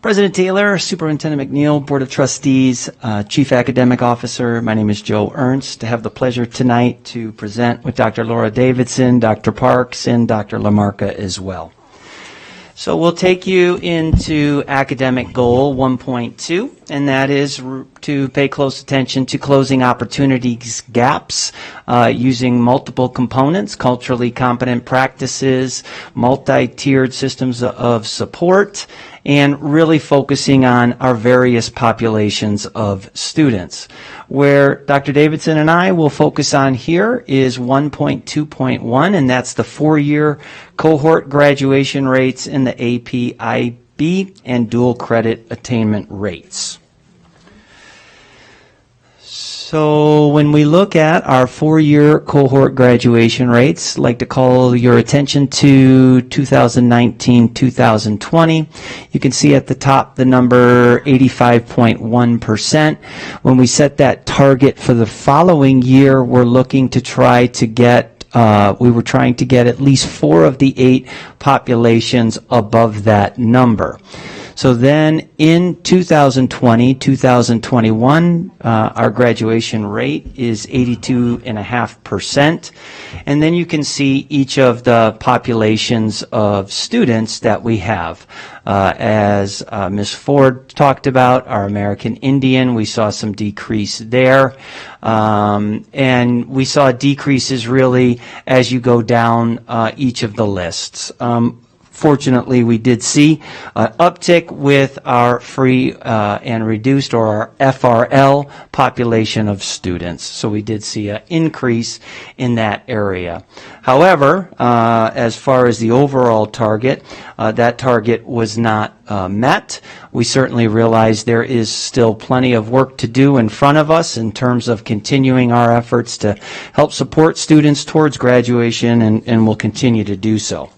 President Taylor, Superintendent McNeil, Board of Trustees, Chief Academic Officer, my name is Joe Ernst. I have the pleasure tonight to present with Dr. Laura Davidson, Dr. Parks, and Dr. Lamarca as well. So we'll take you into academic goal 1.2, and that is to pay close attention to closing opportunities gaps using multiple components, culturally competent practices, multi-tiered systems of support, and really focusing on our various populations of students. Where Dr. Davidson and I will focus on here is 1.2.1, and that's the 4-year cohort graduation rates in the AP IB and dual credit attainment rates. So when we look at our 4-year cohort graduation rates, I'd like to call your attention to 2019-2020. You can see at the top the number 85.1%. When we set that target for the following year, we're looking to try to get we were trying to get at least 4 of the 8 populations above that number. So then in 2020, 2021, our graduation rate is 82.5%. And then you can see each of the populations of students that we have. As Ms. Ford talked about, our American Indian, we saw some decrease there. And we saw decreases really as you go down each of the lists. Fortunately, we did see an uptick with our free and reduced, or our FRL, population of students. So we did see an increase in that area. However, as far as the overall target, that target was not met. We certainly realize there is still plenty of work to do in front of us in terms of continuing our efforts to help support students towards graduation, and we'll continue to do so.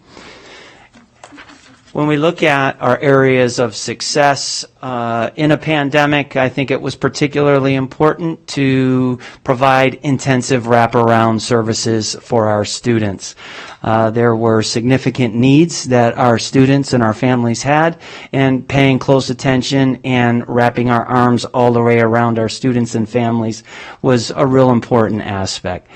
When we look at our areas of success in a pandemic, I think it was particularly important to provide intensive wraparound services for our students. There were significant needs that our students and our families had, and paying close attention and wrapping our arms all the way around our students and families was a real important aspect.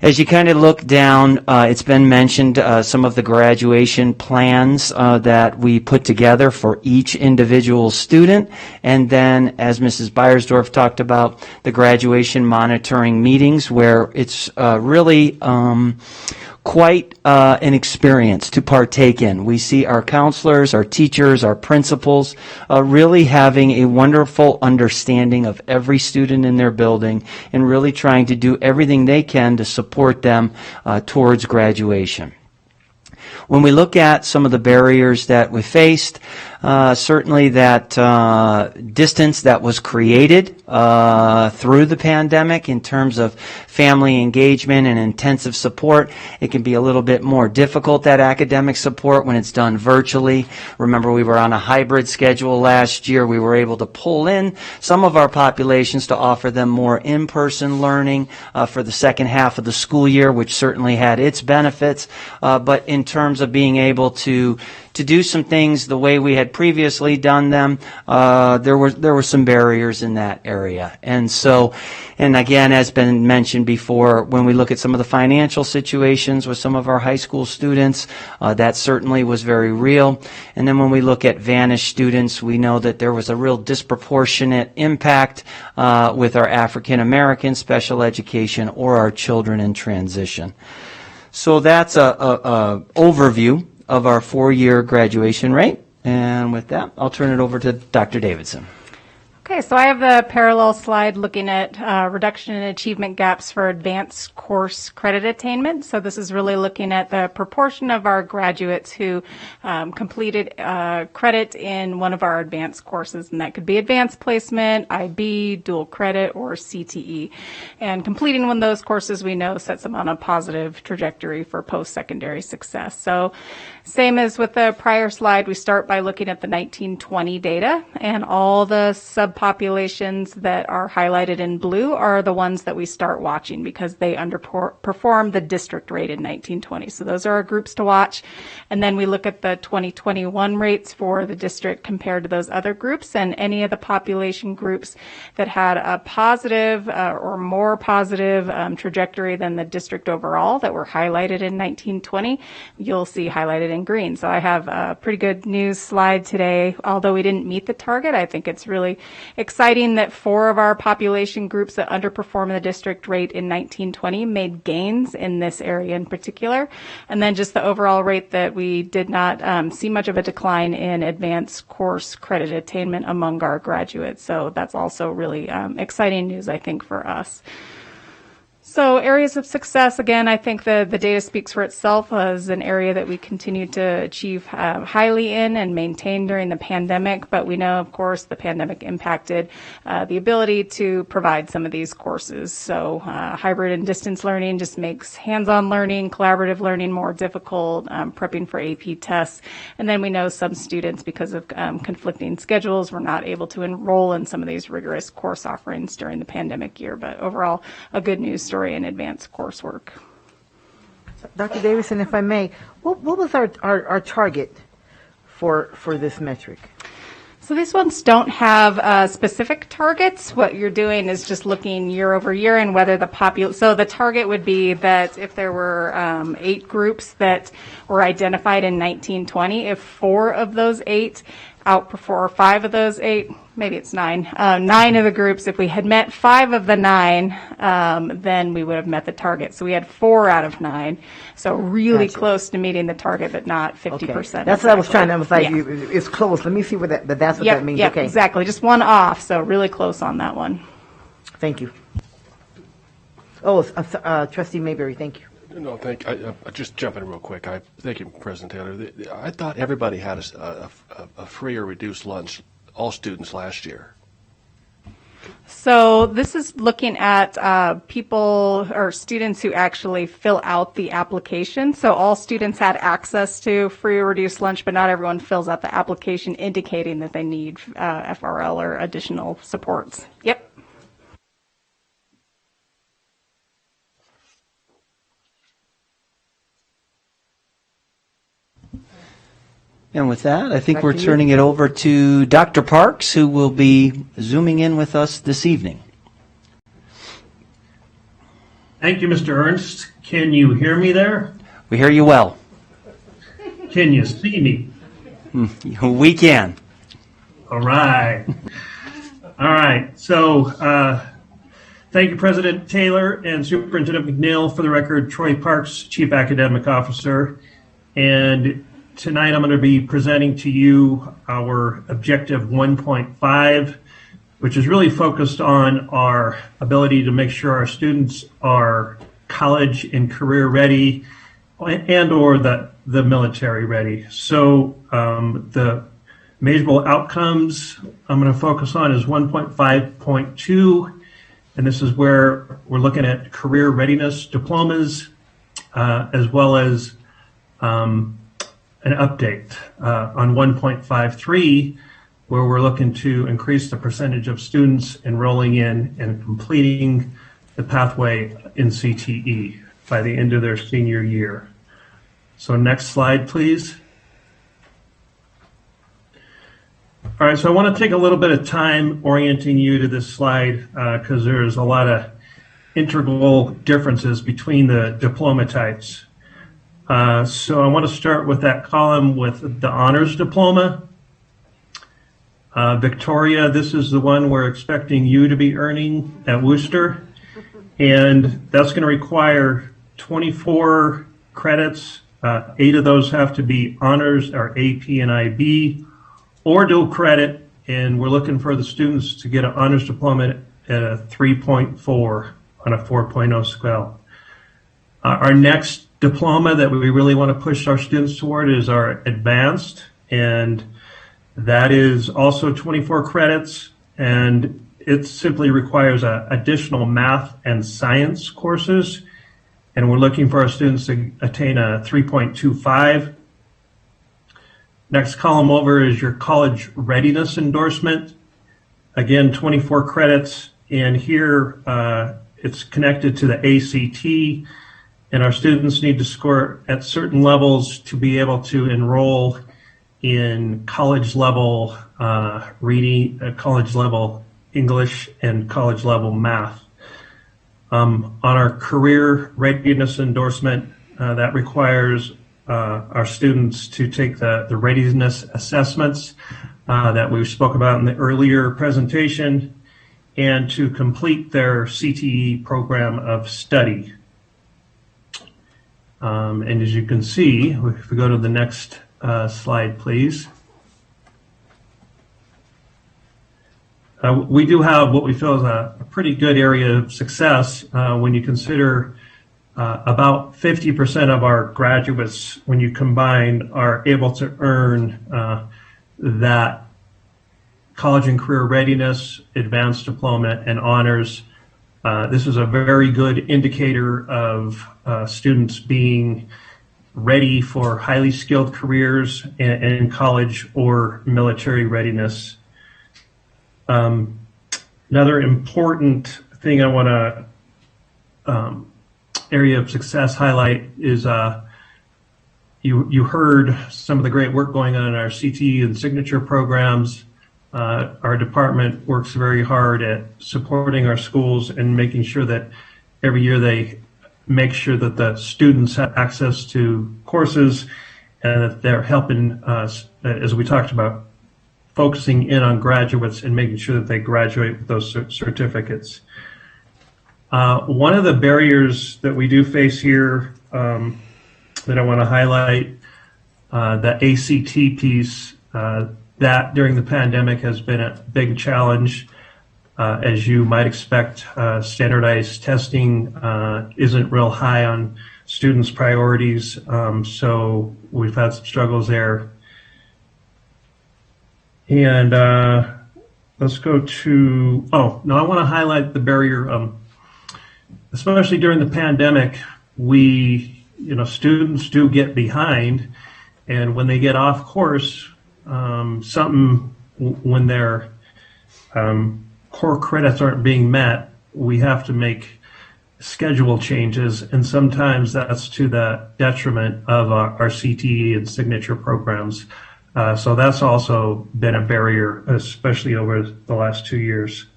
As you kind of look down, it's been mentioned some of the graduation plans that we put together for each individual student. And then, as Mrs. Beiersdorf talked about, the graduation monitoring meetings, where it's really quite an experience to partake in. We see our counselors, our teachers, our principals really having a wonderful understanding of every student in their building and really trying to do everything they can to support them towards graduation. When we look at some of the barriers that we faced, certainly that distance that was created through the pandemic in terms of family engagement and intensive support, it can be a little bit more difficult, that academic support, when it's done virtually. Remember, we were on a hybrid schedule last year. We were able to pull in some of our populations to offer them more in-person learning for the second half of the school year, which certainly had its benefits. But in terms of being able to do some things the way we had previously done them, there were some barriers in that area. And so, and again, as been mentioned before, when we look at some of the financial situations with some of our high school students, that certainly was very real. And then when we look at vanished students, we know that there was a real disproportionate impact with our African American special education or our children in transition. So that's a overview of our 4-year graduation rate. And with that, I'll turn it over to Dr. Davidson. Okay, so I have the parallel slide looking at reduction in achievement gaps for advanced course credit attainment. So this is really looking at the proportion of our graduates who completed credit in one of our advanced courses, and that could be advanced placement, IB, dual credit, or CTE. And completing one of those courses, we know, sets them on a positive trajectory for post-secondary success. So same as with the prior slide, we start by looking at the 1920 data, and all the subpopulations that are highlighted in blue are the ones that we start watching because they underperform the district rated 1920. So those are our groups to watch. And then we look at the 2021 rates for the district compared to those other groups, and any of the population groups that had a positive or more positive trajectory than the district overall that were highlighted in 1920, you'll see highlighted in green. So I have a pretty good news slide today. Although we didn't meet the target, I think it's really exciting that 4 of our population groups that underperform the district rate in 1920 made gains in this area in particular. And then just the overall rate that we did not see much of a decline in advanced course credit attainment among our graduates. So that's also really exciting news, I think, for us. So areas of success, again, I think the data speaks for itself as an area that we continue to achieve highly in and maintain during the pandemic. But we know, of course, the pandemic impacted the ability to provide some of these courses. So hybrid and distance learning just makes hands-on learning, collaborative learning more difficult, prepping for AP tests. And then we know some students, because of conflicting schedules, were not able to enroll in some of these rigorous course offerings during the pandemic year. But overall, a good news story in advanced coursework. Dr. Davidson, if I may, what was our target for this metric? So these ones don't have specific targets. What you're doing is just looking year over year and whether so the target would be that if there were 8 groups that were identified in 1920, if 4 of those 8 outperform 5 of those 8, maybe it's 9. 9 of the groups, if we had met 5 of the 9, then we would have met the target. So we had 4 out of 9. So really close to meeting the target, but not 50%. Okay. That's what I was trying to emphasize. Yeah. It's close. Let me see what that's what that means. Yep, okay. Exactly. Just 1 off. So really close on that one. Thank you. Oh, Trustee Mayberry, thank you. No, thank you. Just jump in real quick. Thank you, President Taylor. I thought everybody had a free or reduced lunch, all students last year. So this is looking at people or students who actually fill out the application. So all students had access to free or reduced lunch, but not everyone fills out the application indicating that they need FRL or additional supports. Yep. And with that, I think we're turning it over to Dr. Parks, who will be zooming in with us this evening. Thank you, Mr. Ernst. Can you hear me there? We hear you well. Can you see me? We can. All right. All right. So thank you, President Taylor and Superintendent McNeil. For the record, Troy Parks, Chief Academic Officer. And tonight I'm going to be presenting to you our Objective 1.5, which is really focused on our ability to make sure our students are college and career ready and or the military ready. So the measurable outcomes I'm going to focus on is 1.5.2, and this is where we're looking at career readiness diplomas as well as an update on 1.53, where we're looking to increase the percentage of students enrolling in and completing the pathway in CTE by the end of their senior year. So next slide, please. All right, so I want to take a little bit of time orienting you to this slide because there's a lot of integral differences between the diploma types. So I want to start with that column with the honors diploma. Victoria, this is the one we're expecting you to be earning at Worcester. And that's going to require 24 credits. 8 of those have to be honors or AP and IB or dual credit. And we're looking for the students to get an honors diploma at a 3.4 on a 4.0 scale. Our next diploma that we really want to push our students toward is our advanced, and that is also 24 credits, and it simply requires additional math and science courses, and we're looking for our students to attain a 3.25. Next column over is your college readiness endorsement. Again, 24 credits, and here it's connected to the ACT, and our students need to score at certain levels to be able to enroll in college level reading, college level English, and college level math. On our career readiness endorsement, that requires our students to take the readiness assessments that we spoke about in the earlier presentation, and to complete their CTE program of study. And as you can see, if we go to the next slide, please. We do have what we feel is a pretty good area of success when you consider about 50% of our graduates, when you combine, are able to earn that college and career readiness, advanced diploma, and honors. This is a very good indicator of students being ready for highly skilled careers in college or military readiness. Another important thing I want to area of success highlight is you heard some of the great work going on in our CTE and signature programs. Our department works very hard at supporting our schools and making sure that every year they make sure that the students have access to courses and that they're helping us, as we talked about, focusing in on graduates and making sure that they graduate with those certificates. One of the barriers that we do face here that I want to highlight, the ACT piece, that during the pandemic has been a big challenge. As you might expect, standardized testing isn't real high on students' priorities, so we've had some struggles there. And let's go to, I want to highlight the barrier, especially during the pandemic, students do get behind, and when they get off course, when their core credits aren't being met, we have to make schedule changes, and sometimes that's to the detriment of our CTE and signature programs. So that's also been a barrier, especially over the last 2 years.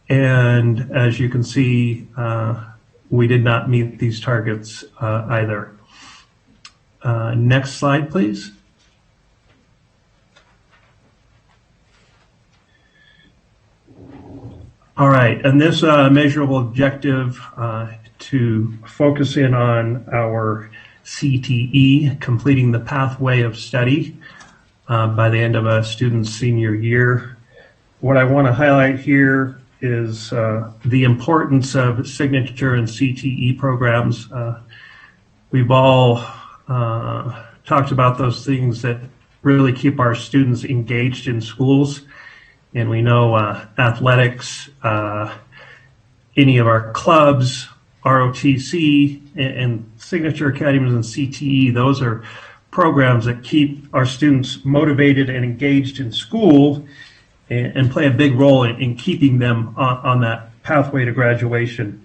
And as you can see, we did not meet these targets either. Next slide, please. All right, and this measurable objective to focus in on our CTE, completing the pathway of study by the end of a student's senior year. What I want to highlight here is the importance of signature and CTE programs. We've all talked about those things that really keep our students engaged in schools. And we know athletics, any of our clubs, ROTC, and signature academies and CTE, those are programs that keep our students motivated and engaged in school and play a big role in keeping them on that pathway to graduation.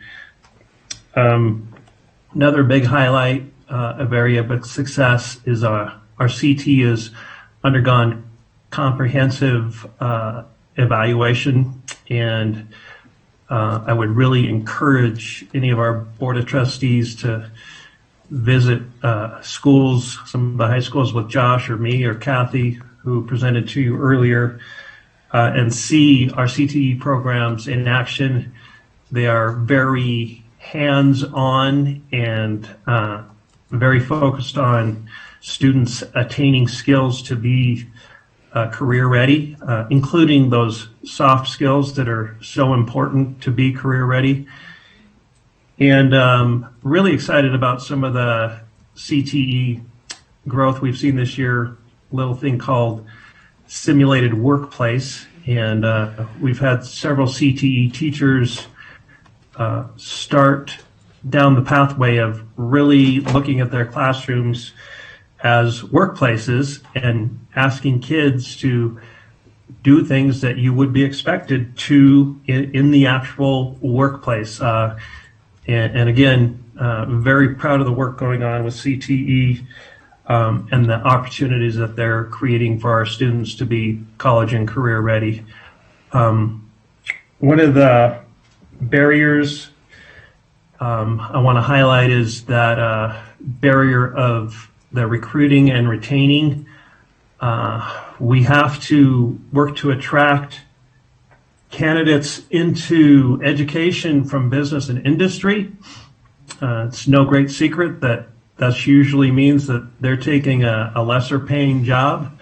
Another big highlight of area of success is our CT has undergone comprehensive evaluation, and I would really encourage any of our Board of Trustees to visit schools, some of the high schools with Josh or me or Kathy, who presented to you earlier, and see our CTE programs in action. They are very hands-on and very focused on students attaining skills to be career ready, including those soft skills that are so important to be career ready. And really excited about some of the CTE growth we've seen this year, a little thing called simulated workplace. And we've had several CTE teachers start down the pathway of really looking at their classrooms as workplaces and asking kids to do things that you would be expected to in the actual workplace. And again, very proud of the work going on with CTE and the opportunities that they're creating for our students to be college and career ready. One of the barriers I want to highlight is that barrier of the recruiting and retaining We have to work to attract candidates into education from business and industry. It's no great secret that usually means that they're taking a lesser paying job.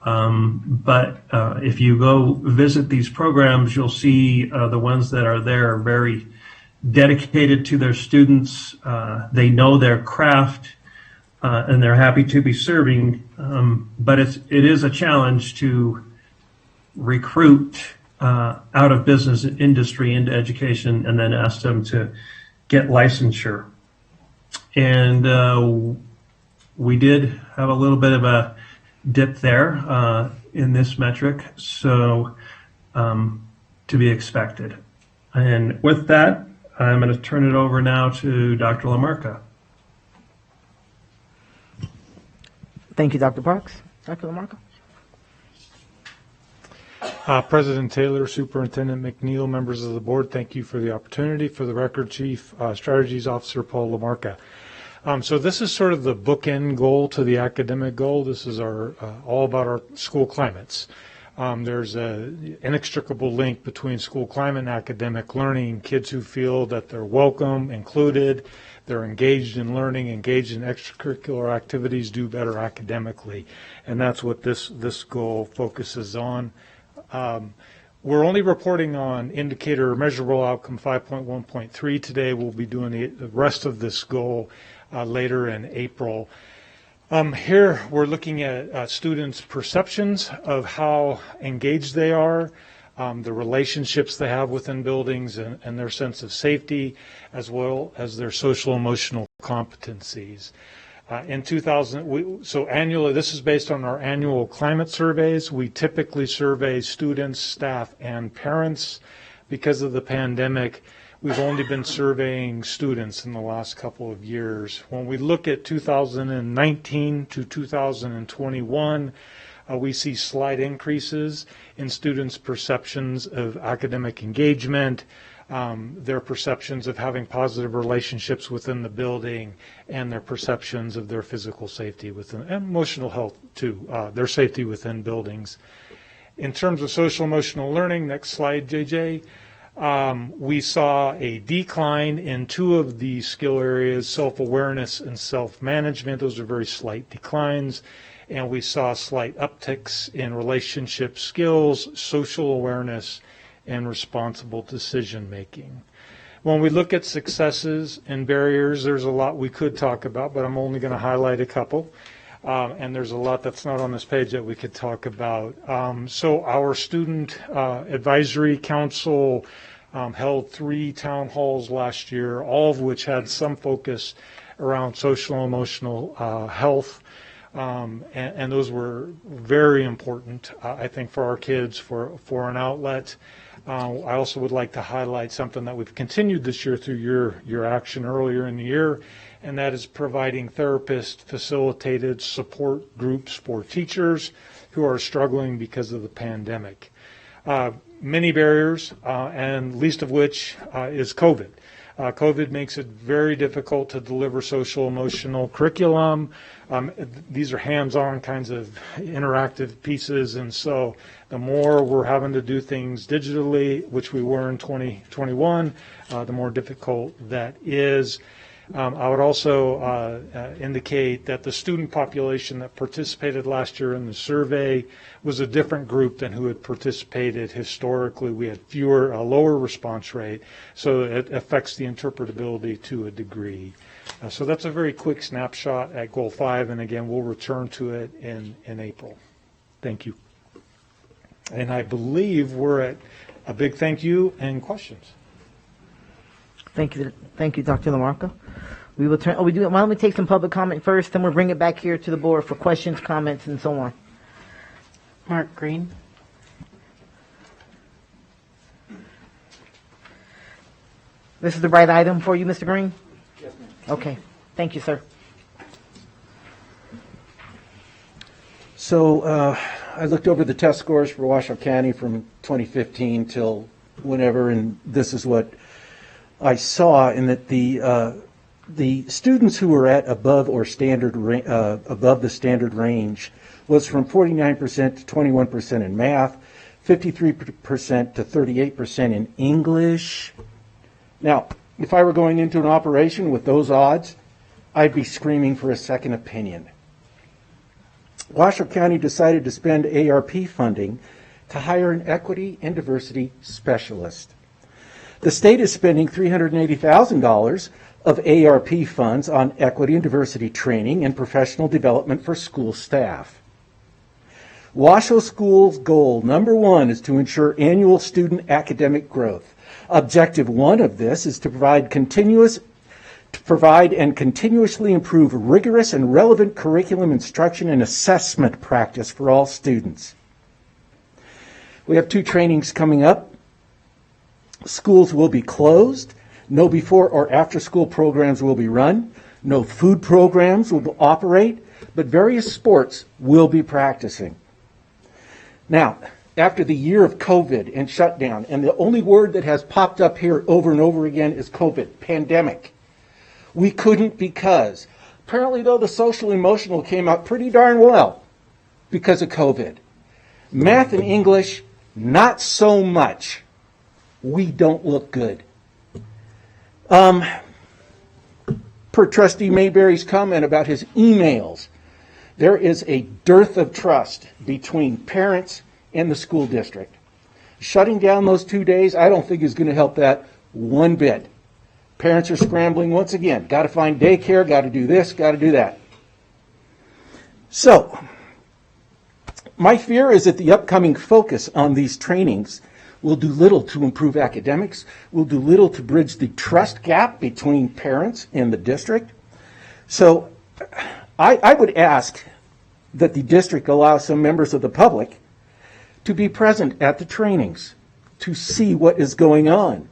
But if you go visit these programs, you'll see the ones that are there are very dedicated to their students. They know their craft, and they're happy to be serving. But it is a challenge to recruit out of business and industry into education and then ask them to get licensure. And we did have a little bit of a dip there in this metric, so to be expected. And with that, I'm going to turn it over now to Dr. LaMarca. Thank you, Dr. Parks. Dr. LaMarca. President Taylor, Superintendent McNeil, members of the board, thank you for the opportunity. For the record, Chief Strategies Officer Paul LaMarca. So this is sort of the bookend goal to the academic goal. This is our all about our school climates. There's an inextricable link between school climate and academic learning. Kids who feel that they're welcome, included, they're engaged in learning, engaged in extracurricular activities, do better academically. And that's what this goal focuses on. We're only reporting on indicator measurable outcome 5.1.3 today. We'll be doing the rest of this goal later in April. Here we're looking at students' perceptions of how engaged they are, the relationships they have within buildings, and their sense of safety, as well as their social emotional competencies. In 2000, so annually, this is based on our annual climate surveys. We typically survey students, staff, and parents. Because of the pandemic, we've only been surveying students in the last couple of years. When we look at 2019 to 2021, we see slight increases in students' perceptions of academic engagement, their perceptions of having positive relationships within the building, and their perceptions of their physical safety within, and emotional health too, their safety within buildings. In terms of social emotional learning, next slide, JJ, we saw a decline in two of the skill areas, self-awareness and self-management. Those are very slight declines. And we saw slight upticks in relationship skills, social awareness, and responsible decision making. When we look at successes and barriers, there's a lot we could talk about, but I'm only going to highlight a couple. And there's a lot that's not on this page that we could talk about. So our Student Advisory Council held 3 town halls last year, all of which had some focus around social and emotional health. And those were very important, I think, for our kids, for an outlet. I also would like to highlight something that we've continued this year through your action earlier in the year, and that is providing therapist-facilitated support groups for teachers who are struggling because of the pandemic. Many barriers, and least of which is COVID. COVID makes it very difficult to deliver social emotional curriculum. These are hands-on kinds of interactive pieces, and so the more we're having to do things digitally, which we were in 2021, the more difficult that is. I would also indicate that the student population that participated last year in the survey was a different group than who had participated historically. We had a lower response rate, so it affects the interpretability to a degree. So that's a very quick snapshot at Goal 5, and again, we'll return to it in April. Thank you. And I believe we're at a big thank you and questions. Thank you, Dr. LaMarca. We will turn. Why don't we take some public comment first, then we'll bring it back here to the board for questions, comments, and so on. Mark Green. This is the right item for you, Mr. Green? Yes, ma'am. Okay. Thank you, sir. So I looked over the test scores for Washoe County from 2015 till whenever, and this is what I saw, in that the the students who were at above the standard range was from 49% to 21% in math, 53% to 38% in English. Now, if I were going into an operation with those odds, I'd be screaming for a second opinion. Washoe County decided to spend ARP funding to hire an equity and diversity specialist. The state is spending $380,000 of ARP funds on equity and diversity training and professional development for school staff. Washoe School's goal, number one, is to ensure annual student academic growth. Objective one of this is to provide and continuously improve rigorous and relevant curriculum instruction and assessment practice for all students. We have 2 trainings coming up. Schools will be closed. No before or after school programs will be run. No food programs will operate, but various sports will be practicing. Now, after the year of COVID and shutdown, and the only word that has popped up here over and over again is COVID, pandemic. We couldn't because, apparently though, the social emotional came out pretty darn well because of COVID. Math and English, not so much. We don't look good. Per Trustee Mayberry's comment about his emails, there is a dearth of trust between parents and the school district. Shutting down those 2 days, I don't think is going to help that one bit. Parents are scrambling once again. Got to find daycare, got to do this, got to do that. So, my fear is that the upcoming focus on these trainings will do little to improve academics, will do little to bridge the trust gap between parents and the district. So I would ask that the district allow some members of the public to be present at the trainings, to see what is going on.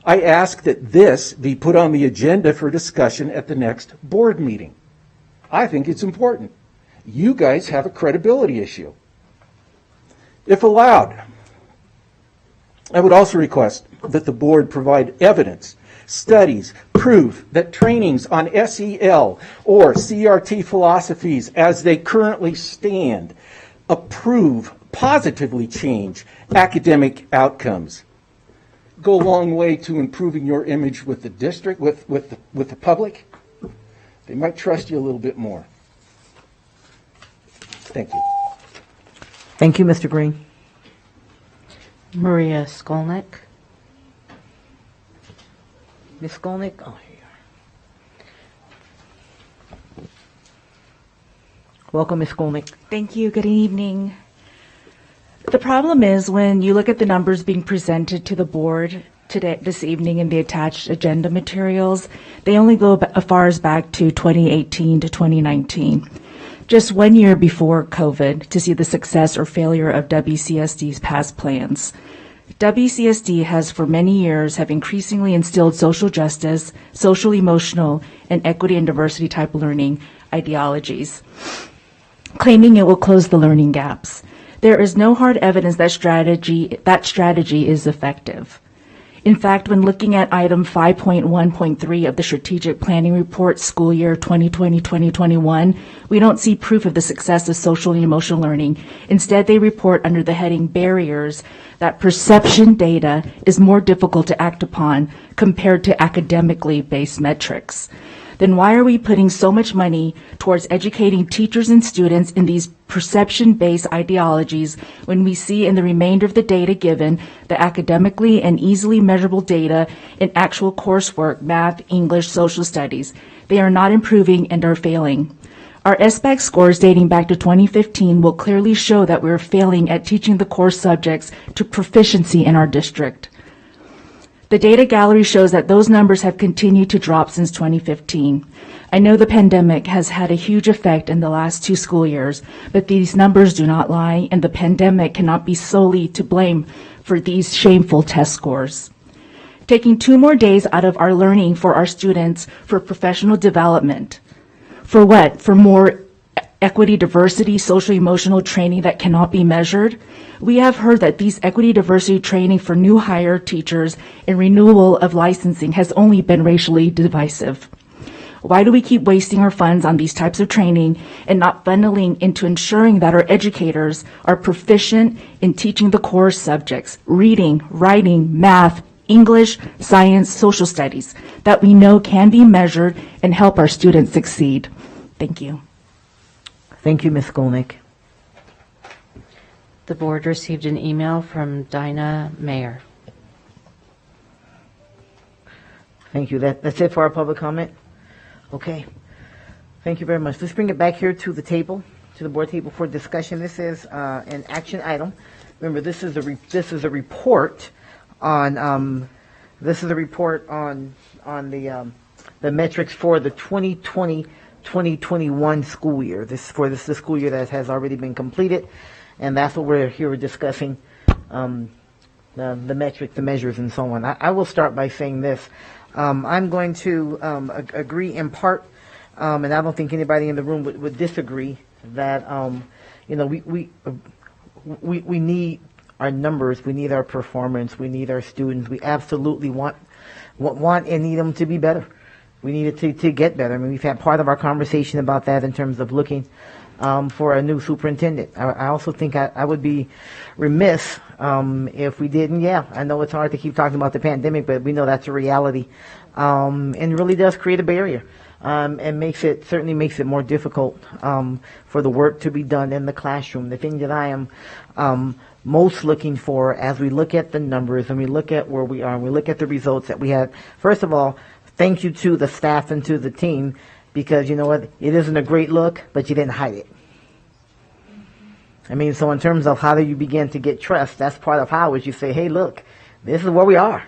I ask that this be put on the agenda for discussion at the next board meeting. I think it's important. You guys have a credibility issue. If allowed, I would also request that the board provide evidence, studies, proof that trainings on SEL or CRT philosophies as they currently stand positively change academic outcomes. Go a long way to improving your image with the district, with the public. They might trust you a little bit more. Thank you. Thank you, Mr. Green. Maria Skolnick. Ms. Skolnick, oh, here you are. Welcome, Ms. Skolnick. Thank you. Good evening. The problem is when you look at the numbers being presented to the board this evening in the attached agenda materials, they only go as far as back to 2018 to 2019. Just 1 year before COVID to see the success or failure of WCSD's past plans. WCSD has for many years have increasingly instilled social justice, social emotional, and equity and diversity type learning ideologies, claiming it will close the learning gaps. There is no hard evidence that strategy is effective. In fact, when looking at item 5.1.3 of the Strategic Planning Report, school year 2020-2021, we don't see proof of the success of social and emotional learning. Instead, they report under the heading barriers that perception data is more difficult to act upon compared to academically based metrics. Then why are we putting so much money towards educating teachers and students in these perception-based ideologies when we see in the remainder of the data given the academically and easily measurable data in actual coursework, math, English, social studies? They are not improving and are failing. Our SBAC scores dating back to 2015 will clearly show that we're failing at teaching the core subjects to proficiency in our district. The data gallery shows that those numbers have continued to drop since 2015. I know the pandemic has had a huge effect in the last 2 school years, but these numbers do not lie, and the pandemic cannot be solely to blame for these shameful test scores. Taking 2 more days out of our learning for our students for professional development. For what? For more equity, diversity, social, emotional training that cannot be measured? We have heard that these equity, diversity training for new hire teachers and renewal of licensing has only been racially divisive. Why do we keep wasting our funds on these types of training and not funneling into ensuring that our educators are proficient in teaching the core subjects, reading, writing, math, English, science, social studies, that we know can be measured and help our students succeed? Thank you. Thank you, Ms. Skolnick. The board received an email from Dinah Mayer. Thank you. That's it for our public comment? Okay. Thank you very much. Let's bring it back here to the table, to the board table for discussion. This is an action item. Remember, this is a report on the metrics for the 2020-2021 school year. This is the school year that has already been completed, and that's what we're here discussing. The metrics, the measures, and so on. I will start by saying this. I'm going to agree in part, and I don't think anybody in the room would disagree that we need our numbers, we need our performance, we need our students. We absolutely want and need them to be better. We need it to get better. I mean, we've had part of our conversation about that in terms of looking for a new superintendent. I also think I would be remiss if we didn't. Yeah, I know it's hard to keep talking about the pandemic, but we know that's a reality, and really does create a barrier, and certainly makes it more difficult for the work to be done in the classroom. The thing that I am most looking for as we look at the numbers and we look at where we are and we look at the results that we had. First of all, thank you to the staff and to the team, because you know what? It isn't a great look, but you didn't hide it. I mean, so in terms of how do you begin to get trust, that's part of how is you say, hey, look, this is where we are.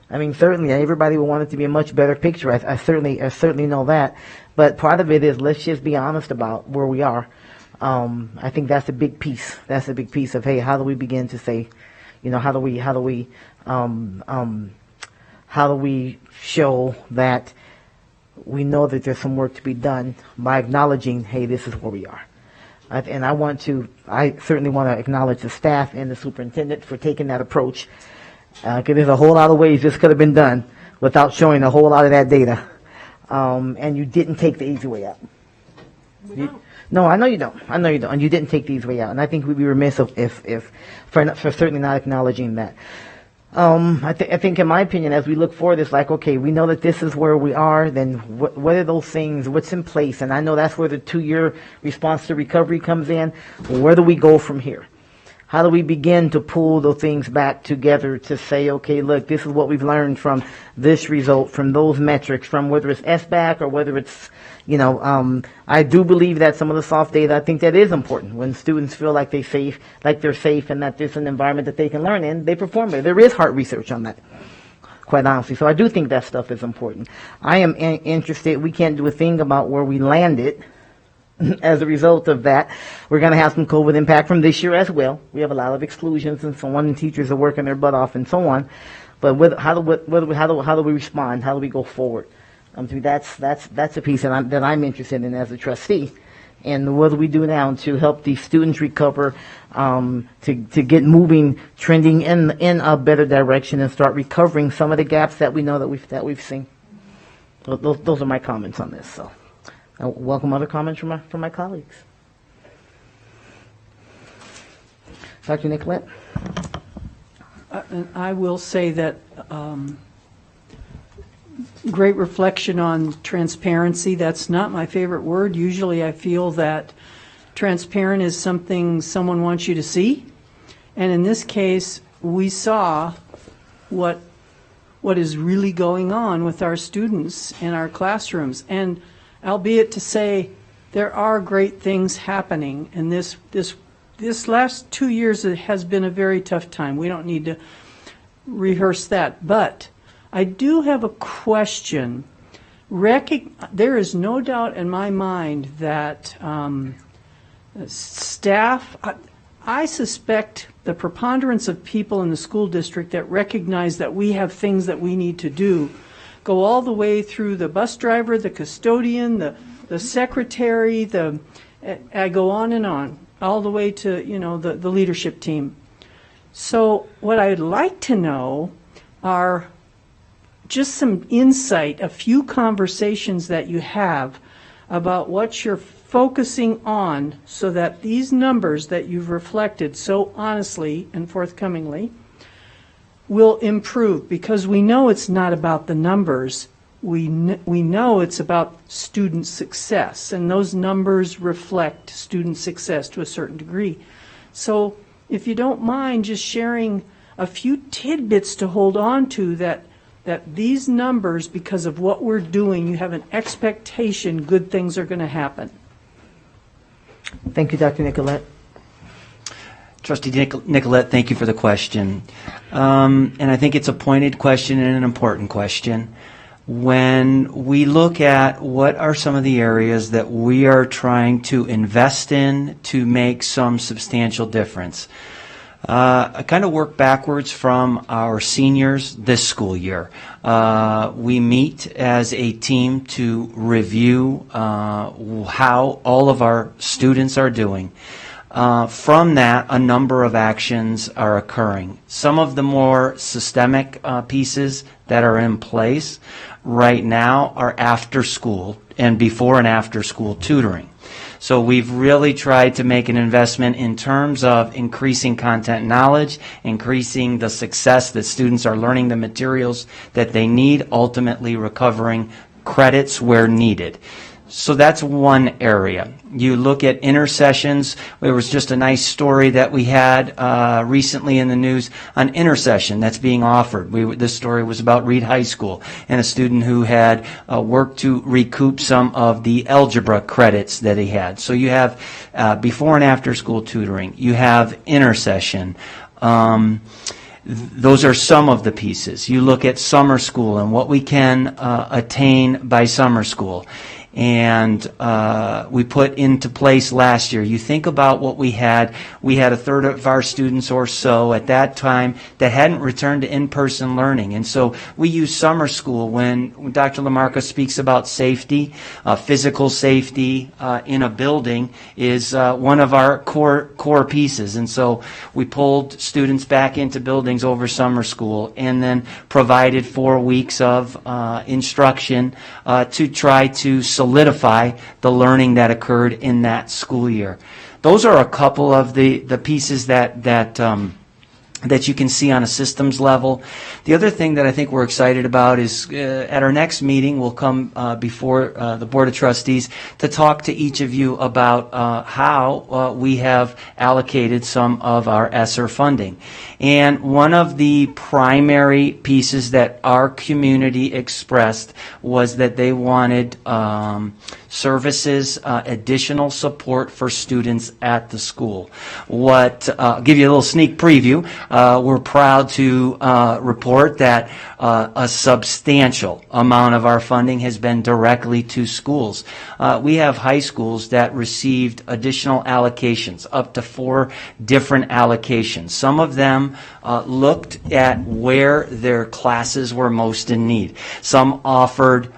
I mean, certainly everybody will want it to be a much better picture. I certainly know that. But part of it is let's just be honest about where we are. I think that's a big piece. That's a big piece of, hey, how do we begin to say, how do we show that we know that there's some work to be done by acknowledging, hey, this is where we are. And I certainly want to acknowledge the staff and the superintendent for taking that approach. Because there's a whole lot of ways this could have been done without showing a whole lot of that data. And you didn't take the easy way out. No, I know you don't. And you didn't take the easy way out. And I think we'd be remiss for certainly not acknowledging that. I think, in my opinion, as we look forward, it's like, okay, we know that this is where we are, then what are those things, what's in place? And I know that's where the 2-year response to recovery comes in. Where do we go from here? How do we begin to pull those things back together to say, okay, look, this is what we've learned from this result, from those metrics, from whether it's SBAC or whether it's, I do believe that some of the soft data, I think that is important. When students feel like they're safe and that there's an environment that they can learn in, they perform better. There is hard research on that, quite honestly. So I do think that stuff is important. I am interested. We can't do a thing about where we landed. As a result of that, we're going to have some COVID impact from this year as well. We have a lot of exclusions and so on, and teachers are working their butt off and so on. But how do we respond? How do we go forward? To me, that's a piece that I'm interested in as a trustee. And what do we do now to help these students recover, to get moving, trending in a better direction, and start recovering some of the gaps that we know that we've seen. Those are my comments on this. So. I welcome other comments from my colleagues. Dr. Nicolette? I will say that great reflection on transparency. That's not my favorite word. Usually I feel that transparent is something someone wants you to see. And in this case, we saw what is really going on with our students in our classrooms. And albeit to say there are great things happening, and this last 2 years has been a very tough time. We don't need to rehearse that, but I do have a question. There is no doubt in my mind that staff, I suspect the preponderance of people in the school district that recognize that we have things that we need to do go all the way through the bus driver, the custodian, the secretary, I go on, all the way to, the leadership team. So what I'd like to know are just some insight, a few conversations that you have about what you're focusing on so that these numbers that you've reflected so honestly and forthcomingly will improve, because we know it's not about the numbers. We know it's about student success, and those numbers reflect student success to a certain degree. So if you don't mind just sharing a few tidbits to hold on to, that these numbers, because of what we're doing, you have an expectation good things are going to happen. Thank you, Dr. Nicolette. Trustee Nicolette, thank you for the question. And I think it's a pointed question and an important question. When we look at what are some of the areas that we are trying to invest in to make some substantial difference, I kind of work backwards from our seniors this school year. We meet as a team to review how all of our students are doing. From that, a number of actions are occurring. Some of the more systemic pieces that are in place right now are after school and before and after school tutoring. So we've really tried to make an investment in terms of increasing content knowledge, increasing the success that students are learning the materials that they need, ultimately recovering credits where needed. So that's one area. You look at intercessions. There was just a nice story that we had recently in the news on intercession that's being offered. This story was about Reed High School and a student who had worked to recoup some of the algebra credits that he had. So you have before and after school tutoring. You have intercession. Those are some of the pieces. You look at summer school and what we can attain by summer school. And we put into place last year. You think about what we had. We had a third of our students or so at that time that hadn't returned to in-person learning. And so we use summer school when Dr. LaMarca speaks about safety, physical safety in a building is one of our core pieces. And so we pulled students back into buildings over summer school and then provided 4 weeks of instruction to try to solidify the learning that occurred in that school year. Those are a couple of the pieces that you can see on a systems level. The other thing that I think we're excited about is at our next meeting, we'll come before the Board of Trustees to talk to each of you about how we have allocated some of our ESSER funding. And one of the primary pieces that our community expressed was that they wanted services, additional support for students at the school. I'll give you a little sneak preview. We're proud to report that a substantial amount of our funding has been directly to schools. We have high schools that received additional allocations, up to 4 different allocations. Some of them looked at where their classes were most in need. Some offered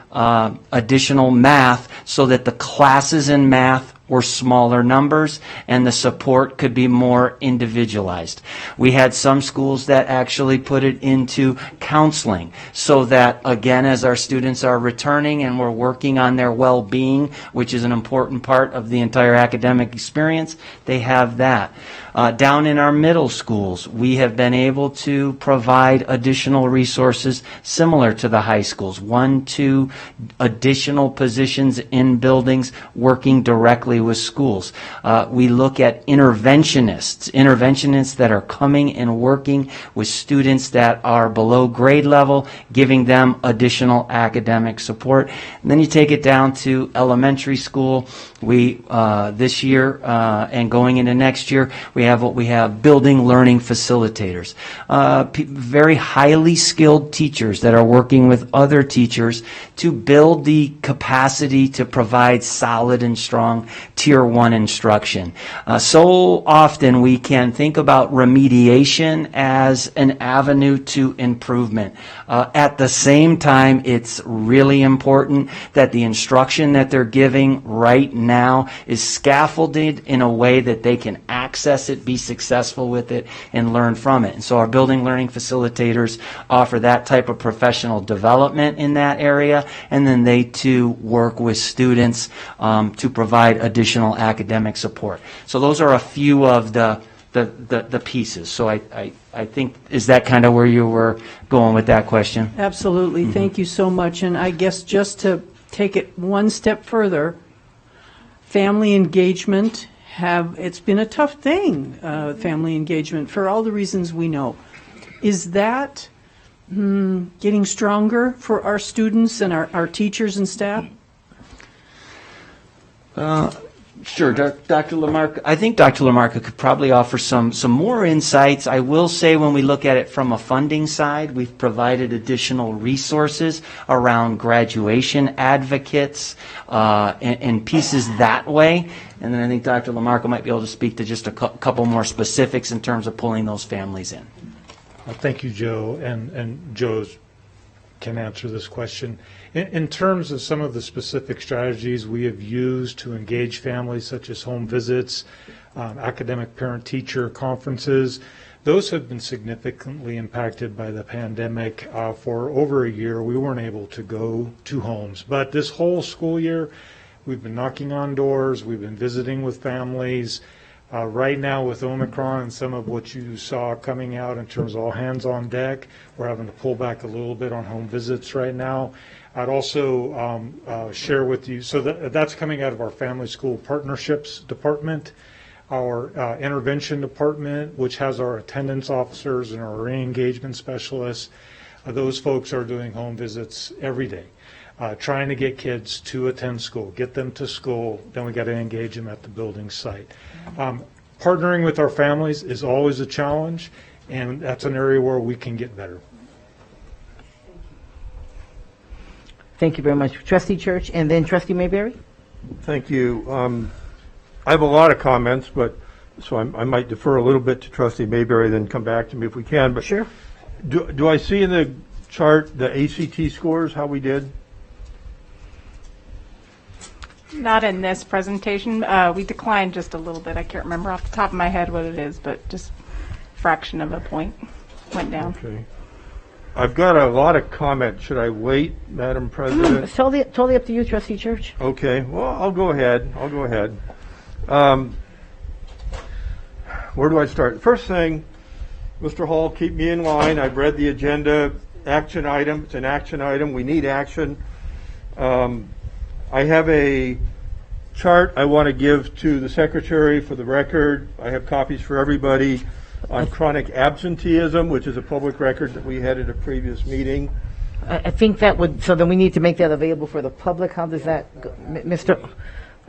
additional math so that the classes in math were smaller numbers and the support could be more individualized. We had some schools that actually put it into counseling so that, again, as our students are returning and we're working on their well-being, which is an important part of the entire academic experience, they have that. Down in our middle schools, we have been able to provide additional resources similar to the high schools. 1, 2 additional positions in buildings working directly with schools. We look at interventionists that are coming and working with students that are below grade level, giving them additional academic support. And then you take it down to elementary school. We, this year and going into next year, we have what we have, building learning facilitators. Very highly skilled teachers that are working with other teachers to build the capacity to provide solid and strong Tier 1 instruction. So often we can think about remediation as an avenue to improvement. At the same time, it's really important that the instruction that they're giving right now is scaffolded in a way that they can access access it, be successful with it, and learn from it. And so our building learning facilitators offer that type of professional development in that area, and then they too work with students to provide additional academic support. So those are a few of the pieces. So I think, is that kind of where you were going with that question? Absolutely. Thank you so much. And I guess just to take it one step further, family engagement it's been a tough thing, family engagement, for all the reasons we know. Is that getting stronger for our students and our teachers and staff? Sure, Dr. Lamarca. I think Dr. Lamarca could probably offer some more insights. I will say, when we look at it from a funding side, we've provided additional resources around graduation advocates and pieces that way. And then I think Dr. Lamarca might be able to speak to just a couple more specifics in terms of pulling those families in. Thank you, Joe. And Joe can answer this question. In terms of some of the specific strategies we have used to engage families, such as home visits, academic parent-teacher conferences, those have been significantly impacted by the pandemic. For over a year, we weren't able to go to homes. But this whole school year, we've been knocking on doors, we've been visiting with families. Right now with Omicron and some of what you saw coming out in terms of all hands on deck, we're having to pull back a little bit on home visits right now. I'd also share with you, so that's coming out of our Family School Partnerships Department, our Intervention Department, which has our attendance officers and our re-engagement specialists. Those folks are doing home visits every day, trying to get kids to attend school, get them to school, then we got to engage them at the building site. Partnering with our families is always a challenge, and that's an area where we can get better. Thank you very much. Trustee Church, and then Trustee Mayberry. Thank you. I have a lot of comments, but so I might defer a little bit to Trustee Mayberry, then come back to me if we can. But sure. Do I see in the chart the ACT scores, how we did? Not in this presentation. We declined just a little bit. I can't remember off the top of my head what it is, but just a fraction of a point went down. Okay. I've got a lot of comments. Should I wait, Madam President? It's totally up to you, Trustee Church. Okay. Well, I'll go ahead. Where do I start? First thing, Mr. Hall, keep me in line. I've read the agenda. Action item. It's an action item. We need action. I have a chart I want to give to the Secretary for the record. I have copies for everybody on chronic absenteeism, which is a public record that we had at a previous meeting. I think that would, so then we need to make that available for the public. How does that go, Mr.?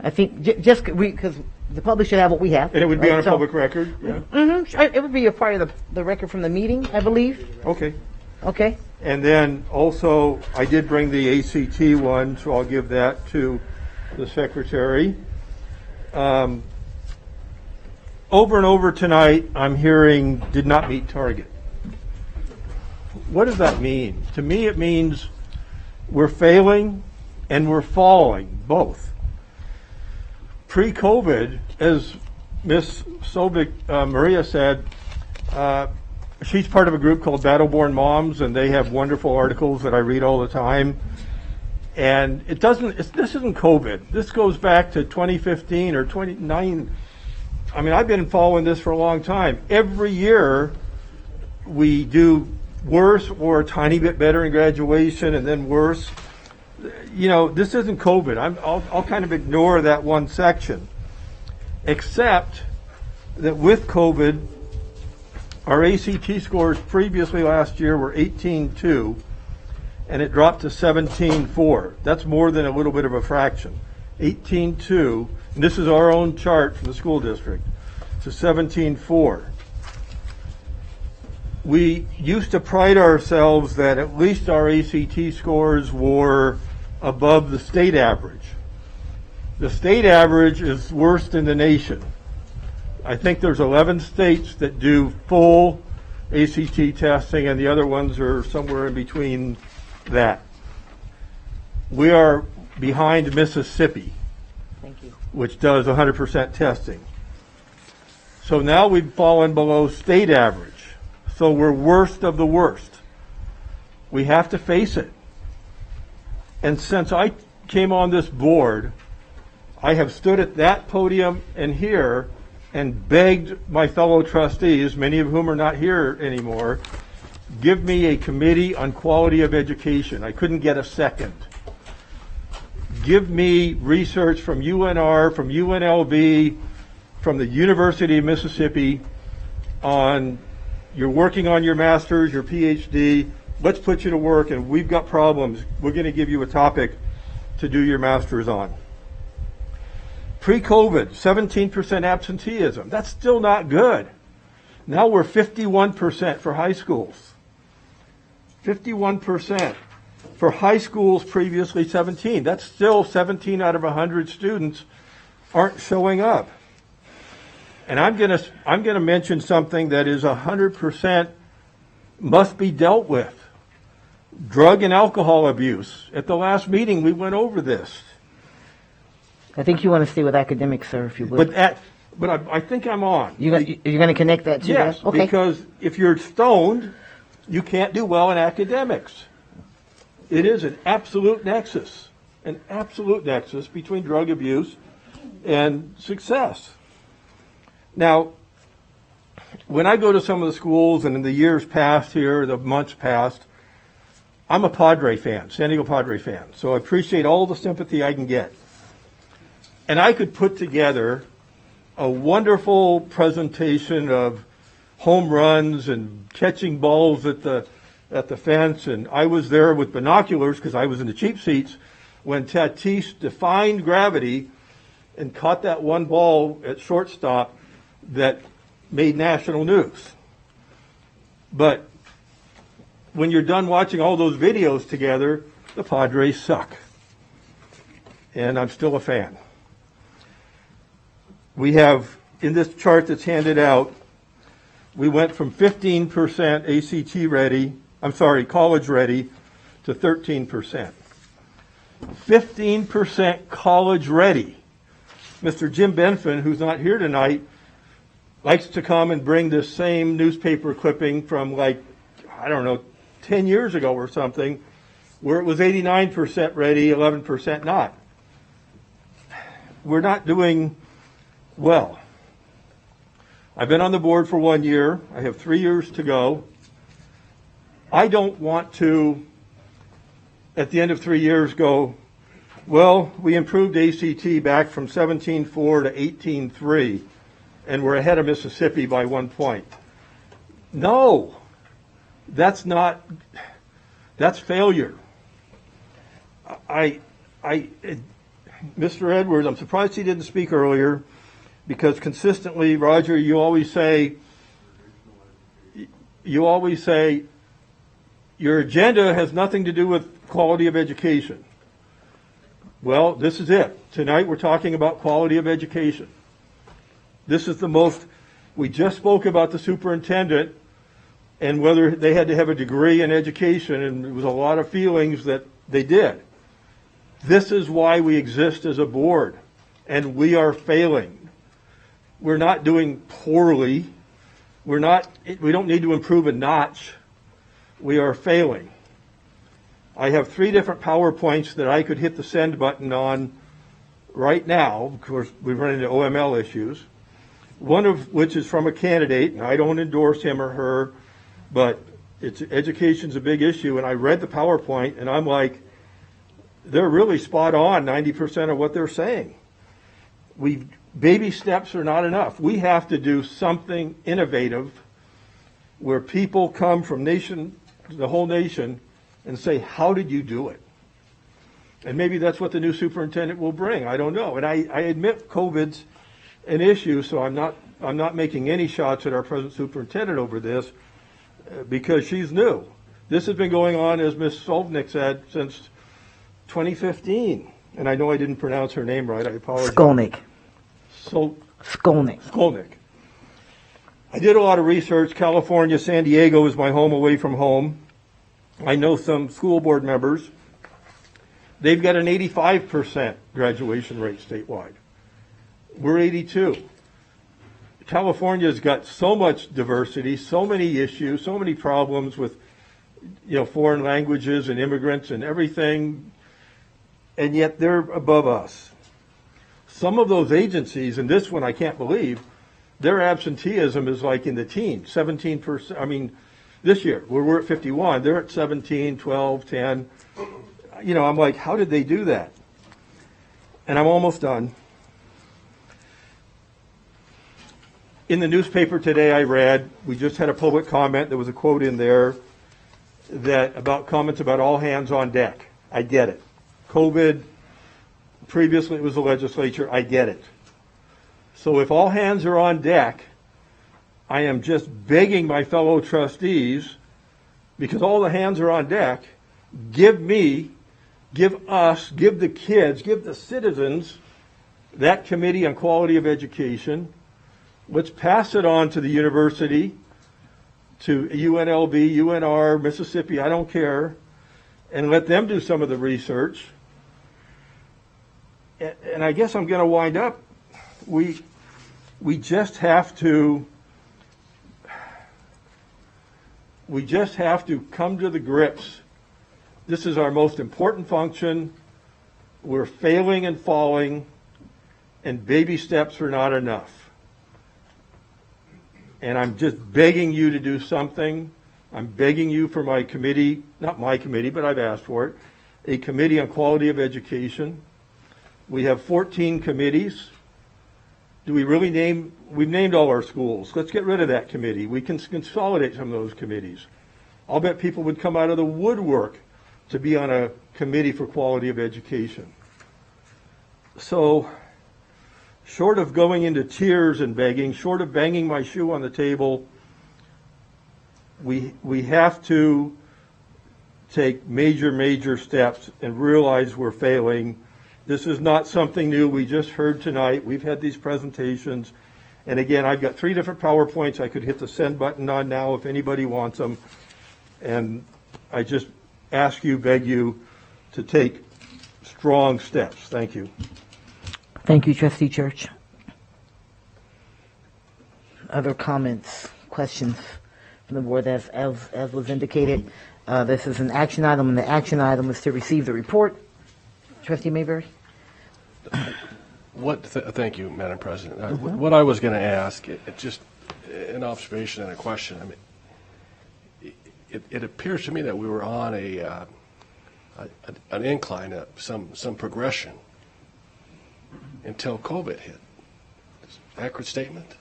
I think just because the public should have what we have. And it would be on a public record? Yeah. Mm-hmm. It would be a part of the record from the meeting, I believe. Okay. Okay. And then also, I did bring the ACT one, so I'll give that to the Secretary. Over and over tonight, I'm hearing did not meet target. What does that mean? To me, it means we're failing and we're falling, both. Pre-COVID, as Ms. Sobik, Maria said, she's part of a group called Battleborn Moms, and they have wonderful articles that I read all the time. And this isn't COVID. This goes back to 2015 or 29. I mean, I've been following this for a long time. Every year, we do worse or a tiny bit better in graduation, and then worse. You know, this isn't COVID. I'll kind of ignore that one section, except that with COVID, our ACT scores previously last year were 18.2, and it dropped to 17.4. That's more than a little bit of a fraction. 18.2, and this is our own chart from the school district, to 17.4. We used to pride ourselves that at least our ACT scores were above the state average. The state average is worst in the nation. I think there's 11 states that do full ACT testing, and the other ones are somewhere in between that. We are behind Mississippi, Thank you. which does 100% testing. So now we've fallen below state average. So we're worst of the worst. We have to face it. And since I came on this board, I have stood at that podium and here and begged my fellow trustees, many of whom are not here anymore, give me a committee on quality of education. I couldn't get a second. Give me research from UNR, from UNLV, from the University of Mississippi on you're working on your master's, your PhD. Let's put you to work, and we've got problems. We're going to give you a topic to do your master's on. Pre-COVID, 17% absenteeism. That's still not good. Now we're 51% for high schools. 51%. For high schools, previously 17. That's still 17 out of 100 students aren't showing up. And I'm going to mention something that is 100% must be dealt with. Drug and alcohol abuse. At the last meeting, we went over this. I think you want to stay with academics, sir, if you would. But I think I'm on. You're going to connect that to yes, that? Okay. Because if you're stoned, you can't do well in academics. It is an absolute nexus between drug abuse and success. Now, when I go to some of the schools, and in the years past here, the months past, I'm a Padre fan, San Diego Padre fan, so I appreciate all the sympathy I can get. And I could put together a wonderful presentation of home runs and catching balls at the fence, and I was there with binoculars because I was in the cheap seats when Tatis defined gravity and caught that one ball at shortstop that made national news. But when you're done watching all those videos together, the Padres suck. And I'm still a fan. We have, in this chart that's handed out, we went from 15% ACT ready, college ready, to 13%. 15% college ready. Mr. Jim Benfin, who's not here tonight, likes to come and bring this same newspaper clipping from 10 years ago or something, where it was 89% ready, 11% not. We're not doing well. I've been on the board for 1 year. I have 3 years to go. I don't want to, at the end of 3 years, go, well, we improved ACT back from 17.4 to 18.3, and we're ahead of Mississippi by 1 point. No, that's failure. Mr. Edwards, I'm surprised he didn't speak earlier, because consistently, Roger, you always say your agenda has nothing to do with quality of education. Well, this is it. Tonight we're talking about quality of education. This is the most, we just spoke about the superintendent and whether they had to have a degree in education, and there was a lot of feelings that they did. This is why we exist as a board, and we are failing. We're not doing poorly. We don't need to improve a notch. We are failing. I have 3 different PowerPoints that I could hit the send button on right now. Of course, we've run into OML issues. One of which is from a candidate, and I don't endorse him or her, but education's a big issue, and I read the PowerPoint, and I'm like, they're really spot on 90% of what they're saying. Baby steps are not enough. We have to do something innovative where people come from the whole nation, and say, how did you do it? And maybe that's what the new superintendent will bring. I don't know. And I admit COVID's an issue, so I'm not making any shots at our present superintendent over this, because she's new. This has been going on, as Ms. Solvnick said, since 2015. And I know I didn't pronounce her name right. I apologize. Skolnick. Skolnick. Skolnick. I did a lot of research. California, San Diego is my home away from home. I know some school board members. They've got an 85% graduation rate statewide. We're 82. California's got so much diversity, so many issues, so many problems with, foreign languages and immigrants and everything, and yet they're above us. Some of those agencies, and this one I can't believe, their absenteeism is like in the teens, 17%. I mean, this year, we're at 51, they're at 17, 12, 10. I'm like, how did they do that? And I'm almost done. In the newspaper today I read, we just had a public comment, there was a quote in there about comments about all hands on deck. I get it. COVID, previously it was the legislature, I get it. So if all hands are on deck, I am just begging my fellow trustees, because all the hands are on deck, give us, give the kids, give the citizens that Committee on Quality of Education. Let's pass it on to the university, to UNLV, UNR, Mississippi, I don't care, and let them do some of the research. And I guess I'm going to wind up. We just have to come to the grips. This is our most important function. We're failing and falling, and baby steps are not enough. And I'm just begging you to do something. I'm begging you for my committee, not my committee, but I've asked for it, a Committee on Quality of Education. We have 14 committees. Do we really we've named all our schools. Let's get rid of that committee. We can consolidate some of those committees. I'll bet people would come out of the woodwork to be on a committee for quality of education. So, short of going into tears and begging, short of banging my shoe on the table, we have to take major steps and realize we're failing. This is not something new. We just heard tonight. We've had these presentations. And again, I've got 3 different PowerPoints I could hit the send button on now if anybody wants them. And I just ask you, beg you, to take strong steps. Thank you. Thank you, Trustee Church. Other comments, questions from the board? As was indicated, this is an action item, and the action item is to receive the report. Trustee Mayberry? Thank you, Madam President. What I was going to ask, just an observation and a question. I mean, it appears to me that we were on an incline, some progression until COVID hit. Accurate statement?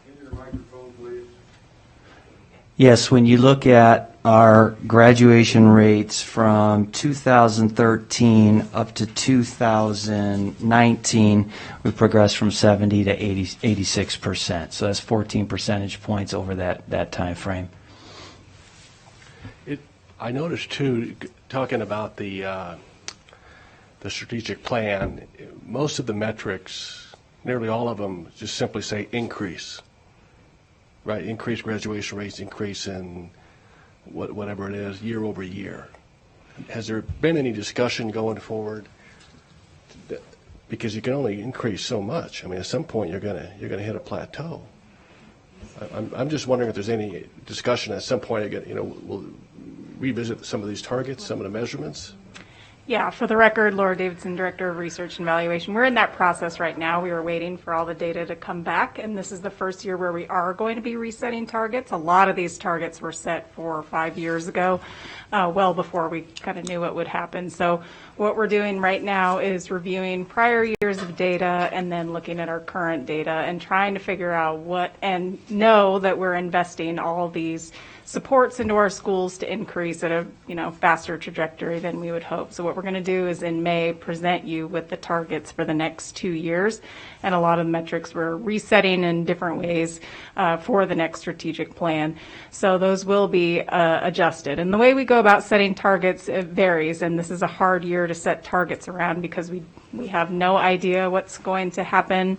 In your microphone, please. Yes, when you look at our graduation rates from 2013 up to 2019, we progressed from 70 to 86%. So that's 14 percentage points over that time frame. I noticed too, talking about the strategic plan, most of the metrics, nearly all of them, just simply say increase. Right, increase graduation rates, increase in whatever it is, year over year. Has there been any discussion going forward? Because you can only increase so much. I mean, at some point you're gonna hit a plateau. I'm just wondering if there's any discussion at some point. We'll revisit some of these targets, some of the measurements. Yeah, for the record, Laura Davidson, Director of Research and Evaluation. We're in that process right now. We are waiting for all the data to come back, and this is the first year where we are going to be resetting targets. A lot of these targets were set 4 or 5 years ago, well before we kind of knew what would happen. So what we're doing right now is reviewing prior years of data and then looking at our current data and trying to figure out and know that we're investing all these supports into our schools to increase at a faster trajectory than we would hope. So what we're going to do is in May present you with the targets for the next 2 years, and a lot of the metrics we're resetting in different ways for the next strategic plan. So those will be adjusted. And the way we go about setting targets, it varies, and this is a hard year to set targets around because we have no idea what's going to happen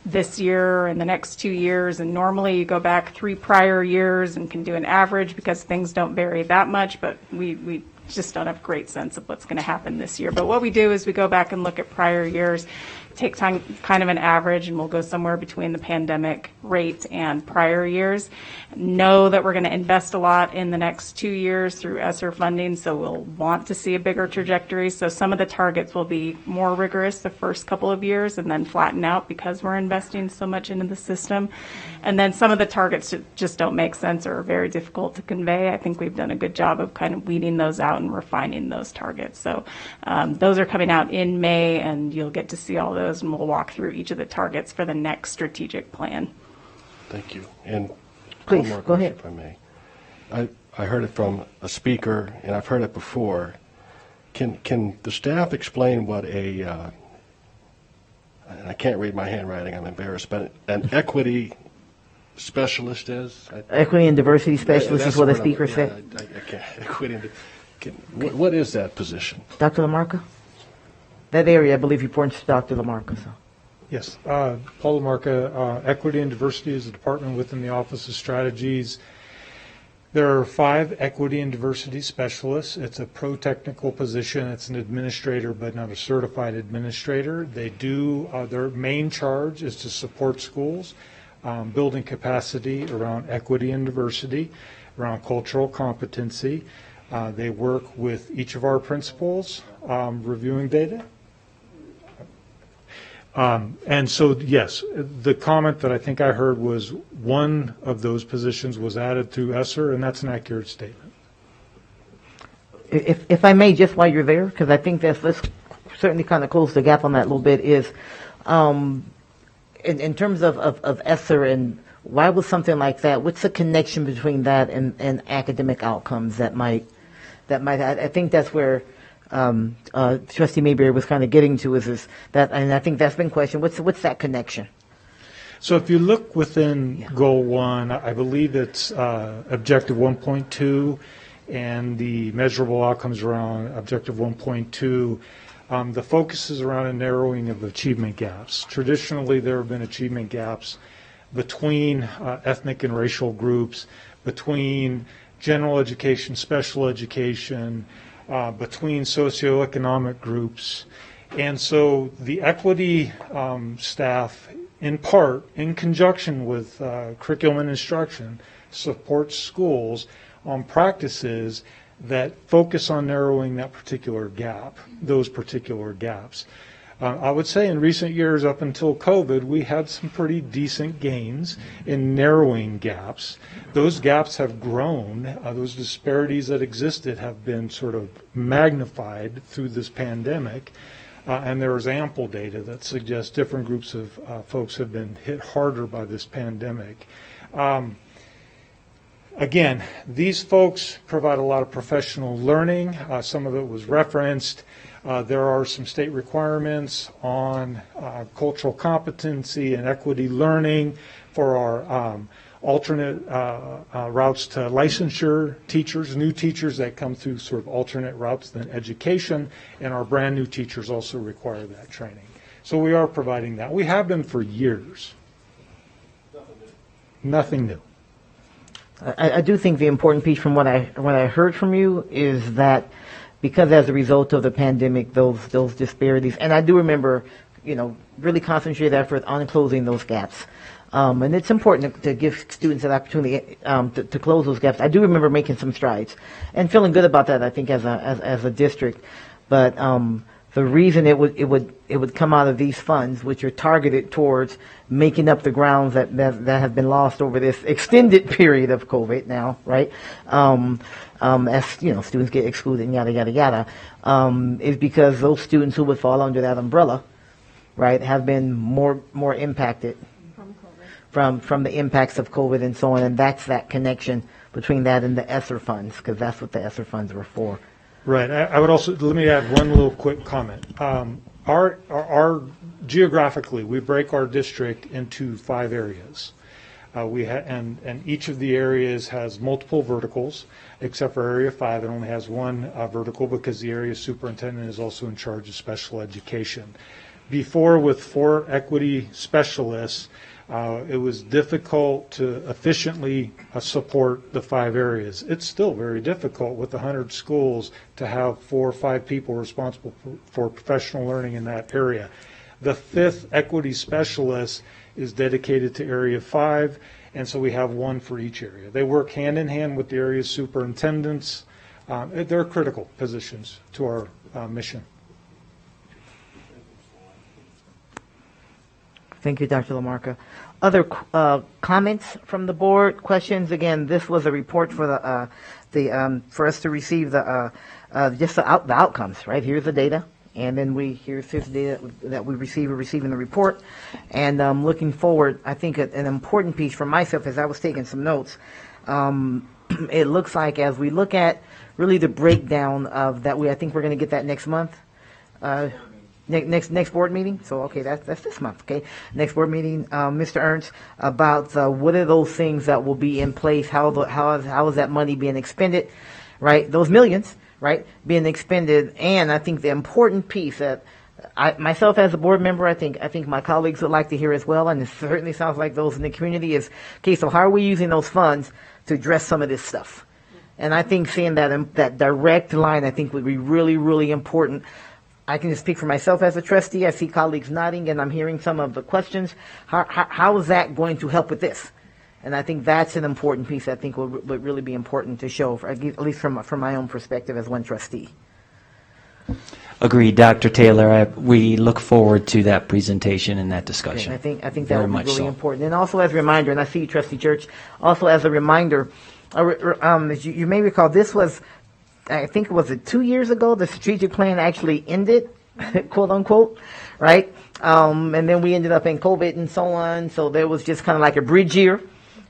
this year and the next 2 years. And normally you go back 3 prior years and can do an average because things don't vary that much, but we just don't have a great sense of what's going to happen this year. But what we do is we go back and look at prior years, take time, kind of an average, and we'll go somewhere between the pandemic rate and prior years. Know that we're going to invest a lot in the next 2 years through ESSER funding, so we'll want to see a bigger trajectory. So some of the targets will be more rigorous the first couple of years and then flatten out because we're investing so much into the system. And then some of the targets just don't make sense or are very difficult to convey. I think we've done a good job of kind of weeding those out and refining those targets. So those are coming out in May, and you'll get to see all those, and we'll walk through each of the targets for the next strategic plan. Thank you. And please, one more go question, ahead. if I may. I heard it from a speaker, and I've heard it before. Can the staff explain what and I can't read my handwriting, I'm embarrassed, but an equity specialist is? Equity and diversity specialist is what the speaker said. I can't. Equity and what is that position? Dr. LaMarca? That area, I believe, reports to Dr. LaMarca. So. Yes, Paul LaMarca, Equity and Diversity is a department within the Office of Strategies. There are 5 equity and diversity specialists. It's a pro-technical position. It's an administrator, but not a certified administrator. They do, their main charge is to support schools, building capacity around equity and diversity, around cultural competency. They work with each of our principals, reviewing data. And so, yes, the comment that I think I heard was one of those positions was added through ESSER, and that's an accurate statement. If I may, just while you're there, because I think let's certainly kind of close the gap on that a little bit, is in terms of ESSER and why was something like that, what's the connection between that and academic outcomes that might, I think that's where Trustee Mayberry was kind of getting to is that, and I think that's been questioned. What's that connection? So if you look within Goal 1, I believe it's Objective 1.2 and the measurable outcomes around Objective 1.2. The focus is around a narrowing of achievement gaps. Traditionally, there have been achievement gaps between ethnic and racial groups, between general education, special education, between socioeconomic groups. And so the equity staff, in part, in conjunction with curriculum and instruction, supports schools on practices that focus on narrowing that particular gap, those particular gaps. I would say in recent years, up until COVID, we had some pretty decent gains in narrowing gaps. Those gaps have grown. Those disparities that existed have been sort of magnified through this pandemic. And there is ample data that suggests different groups of folks have been hit harder by this pandemic. Again, these folks provide a lot of professional learning. Some of it was referenced. There are some state requirements on cultural competency and equity learning for our alternate routes to licensure teachers, new teachers that come through sort of alternate routes than education, and our brand new teachers also require that training. So we are providing that. We have been for years. Nothing new. I do think the important piece from what I heard from you is that because as a result of the pandemic, those disparities, and I do remember, really concentrated effort on closing those gaps. And it's important to give students an opportunity to close those gaps. I do remember making some strides and feeling good about that, I think, as a district. But the reason it would come out of these funds, which are targeted towards making up the grounds that have been lost over this extended period of COVID now, right? As students get excluded and yada yada yada, is because those students who would fall under that umbrella, right, have been more impacted from the impacts of COVID and so on, and that's that connection between that and the ESSER funds, because that's what the ESSER funds were for. Right. I would also, let me add one little quick comment. Our geographically, we break our district into 5 areas. And each of the areas has multiple verticals, except for Area 5. It only has one vertical because the area superintendent is also in charge of special education. Before, with 4 equity specialists, it was difficult to efficiently support the 5 areas. It's still very difficult with 100 schools to have 4 or 5 people responsible for professional learning in that area. The fifth equity specialist is dedicated to Area 5, and so we have one for each area. They work hand in hand with the area superintendents. They're critical positions to our mission. Thank you, Dr. LaMarca. Other comments from the board, questions? Again, this was a report for for us to receive the outcomes, right? Here's the data, and then here's the data that we're receiving the report. And looking forward, I think an important piece for myself as I was taking some notes, it looks like as we look at really the breakdown of that, I think we're going to get that next month. Next board meeting. So okay, that's this month. Okay, next board meeting, Mr. Ernst, about what are those things that will be in place? How is that money being expended? Right, those millions, right, being expended. And I think the important piece that myself as a board member, I think my colleagues would like to hear as well, and it certainly sounds like those in the community is okay. So how are we using those funds to address some of this stuff? And I think seeing that direct line, I think would be really, really important. I can just speak for myself as a trustee. I see colleagues nodding, and I'm hearing some of the questions. How is that going to help with this? And I think that's an important piece I think would really be important to show, at least from my own perspective as one trustee. Agreed, Dr. Taylor. We look forward to that presentation and that discussion. Okay, I think that would be really important. And also as a reminder, and I see you, Trustee Church, also as a reminder, as you may recall, this was, I think it was 2 years ago, the strategic plan actually ended, quote unquote, right? And then we ended up in COVID and so on. So there was just kind of like a bridge year,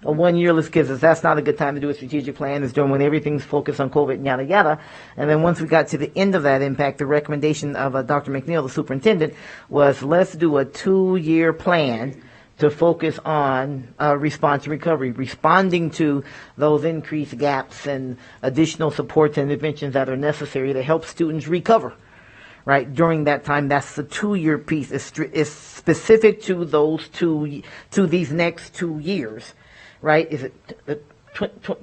a 1 year. Let's give us, that's not a good time to do a strategic plan. It's doing when everything's focused on COVID and yada yada. And then once we got to the end of that impact, the recommendation of Dr. McNeil, the superintendent, was let's do a 2-year plan to focus on response and recovery, responding to those increased gaps and additional supports and interventions that are necessary to help students recover, right? During that time, that's the 2-year piece. It's specific to these next 2 years, right? Is it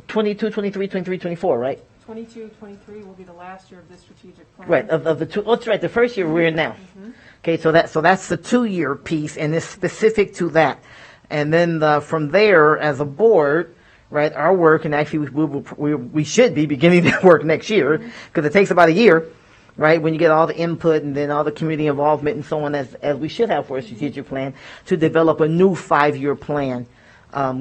22, 23, 23, 24, right? 22, 23 will be the last year of this strategic plan. Right, of the two. Oh, that's right, the first year we're in now. Mm-hmm. Okay, so that's the 2-year piece, and it's specific to that. And then from there, as a board, right, our work, and actually we should be beginning that work next year, because it takes about a year, right, when you get all the input and then all the community involvement and so on, as we should have for a strategic plan, to develop a new 5-year plan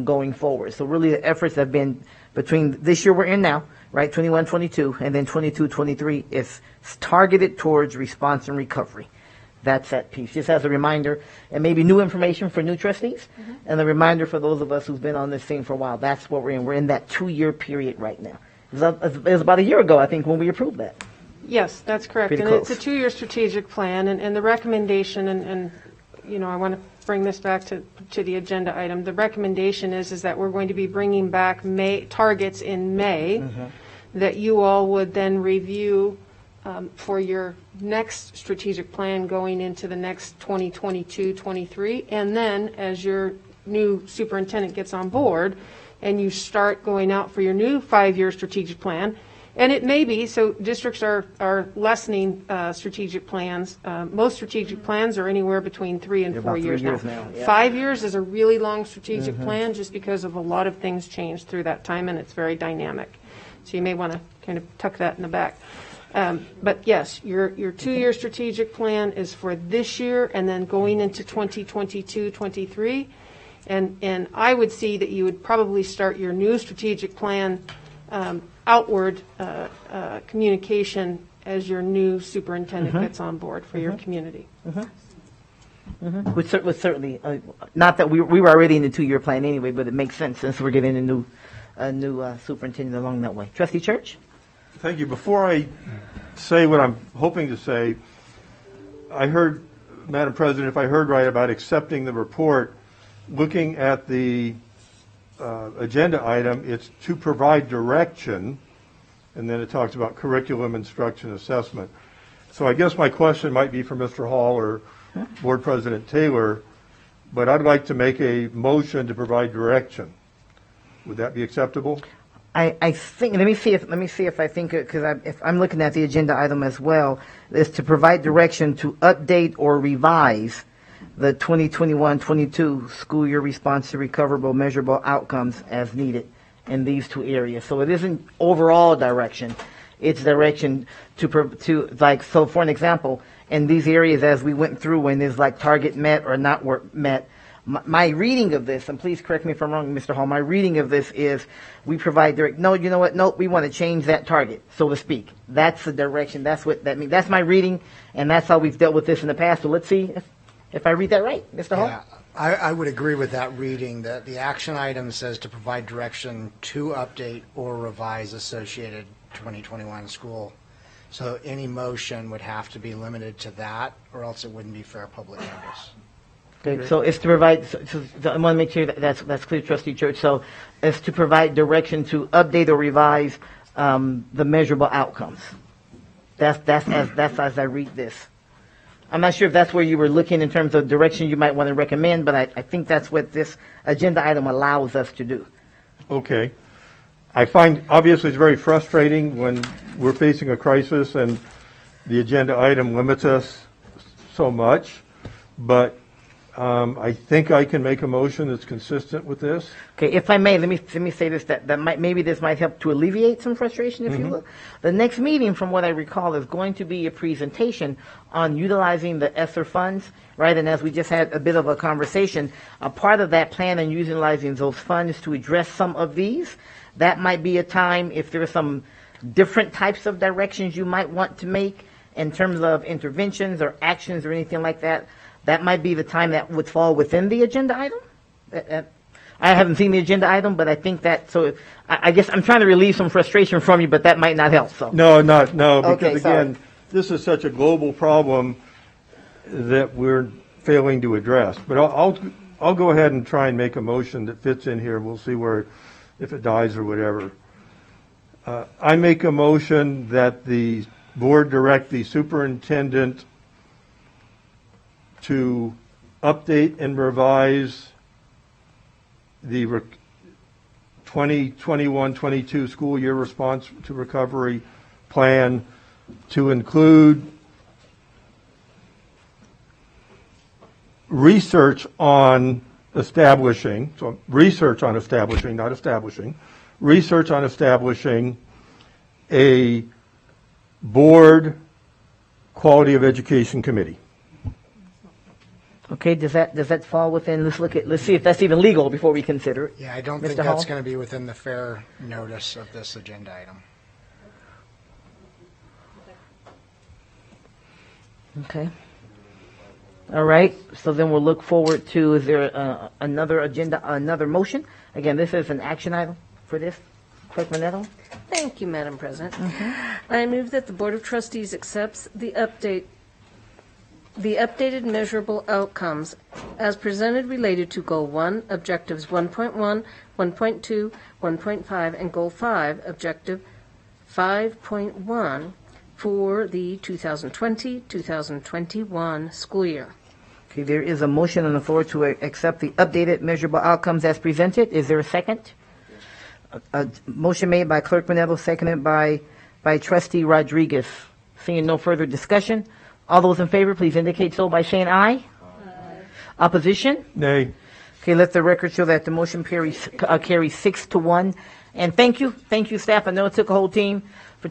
going forward. So really the efforts have been between this year we're in now, right, 21, 22, and then 22, 23 is targeted towards response and recovery. That's that piece. Just as a reminder, and maybe new information for new trustees, and a reminder for those of us who've been on this thing for a while. That's what we're in. We're in that 2-year period right now. It was about a year ago, I think, when we approved that. Yes, that's correct. Pretty and close. It's a 2-year strategic plan, and the recommendation, and I want to bring this back to the agenda item. The recommendation is that we're going to be bringing back targets in May that you all would then review for your next strategic plan going into the next 2022-23, and then as your new superintendent gets on board and you start going out for your new 5-year strategic plan, and it may be, so districts are lessening strategic plans. Most strategic plans are anywhere between 3 and 4 years now. Yeah. 5 years is a really long strategic plan just because of a lot of things changed through that time, and it's very dynamic. So you may want to kind of tuck that in the back. But yes, your 2-year strategic plan is for this year and then going into 2022-23. And I would see that you would probably start your new strategic plan outward communication as your new superintendent gets on board for your community. Which certainly, not that we were already in the 2-year plan anyway, but it makes sense since we're getting a new superintendent along that way. Trustee Church? Thank you. Before I say what I'm hoping to say, I heard, Madam President, if I heard right about accepting the report, looking at the agenda item, it's to provide direction, and then it talks about curriculum, instruction, assessment. So I guess my question might be for Mr. Hall or Board President Taylor, but I'd like to make a motion to provide direction. Would that be acceptable? I think, let me see if I think, because if I'm looking at the agenda item as well, is to provide direction to update or revise the 2021-22 school year response to recoverable, measurable outcomes as needed in these two areas. So it isn't overall direction. It's direction to like, so for an example, in these areas as we went through when there's like target met or not met, my reading of this, and please correct me if I'm wrong, Mr. Hall, my reading of this is we provide direct, no, you know what, nope, we want to change that target, so to speak. That's the direction, that's what that means. That's my reading, and that's how we've dealt with this in the past. So let's see if I read that right, Mr. Hall. Yeah, I would agree with that reading, that the action item says to provide direction to update or revise associated 2021 school. So any motion would have to be limited to that, or else it wouldn't be fair public notice. Okay, so it's to provide, so I want to make sure that that's clear, Trustee Church. So it's to provide direction to update or revise the measurable outcomes. That's as I read this. I'm not sure if that's where you were looking in terms of direction you might want to recommend, but I think that's what this agenda item allows us to do. Okay. I find, obviously, it's very frustrating when we're facing a crisis and the agenda item limits us so much, but I think I can make a motion that's consistent with this. Okay, if I may, let me say this, that might, maybe this might help to alleviate some frustration, if you will. The next meeting, from what I recall, is going to be a presentation on utilizing the ESSER funds, right? And as we just had a bit of a conversation, a part of that plan and utilizing those funds to address some of these, that might be a time, if there are some different types of directions you might want to make in terms of interventions or actions or anything like that, that might be the time that would fall within the agenda item. I haven't seen the agenda item, but I think that, so I guess I'm trying to relieve some frustration from you, but that might not help, so. No, because Okay, again, sorry. this is such a global problem that we're failing to address. But I'll go ahead and try and make a motion that fits in here. We'll see where, if it dies or whatever. I make a motion that the board direct the superintendent to update and revise the 2021-22 school year response to recovery plan to include research on establishing, so research on establishing, not establishing, research on establishing a board quality of education committee. Okay, does that fall within, let's see if that's even legal before we consider it. Yeah, I don't Mr. think Hall? that's going to be within the fair notice of this agenda item. Okay. All right, so then we'll look forward to, is there another motion? Again, this is an action item for this. Clerk Manetto? Thank you, Madam President. I move that the Board of Trustees accepts the updated measurable outcomes as presented related to Goal 1, Objectives 1.1, 1.2, 1.5, and Goal 5, Objective 5.1 for the 2020-2021 school year. Okay, there is a motion on the floor to accept the updated measurable outcomes as presented. Is there a second? A motion made by Clerk Manetto, seconded by Trustee Rodriguez. Seeing no further discussion, all those in favor, please indicate so by saying aye. Opposition? Nay. Okay, let the record show that the motion carries 6-1. And thank you, staff. I know it took a whole team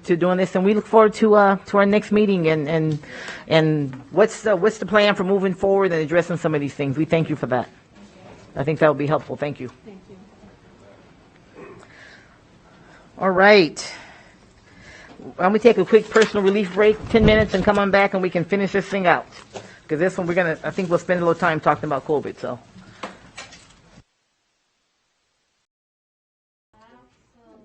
to doing this, and we look forward to our next meeting and what's the plan for moving forward and addressing some of these things. We thank you for that. I think that will be helpful. Thank you. Thank you. All right. Why don't we take a quick personal relief break, 10 minutes, and come on back and we can finish this thing out. Because this one I think we'll spend a little time talking about COVID, so.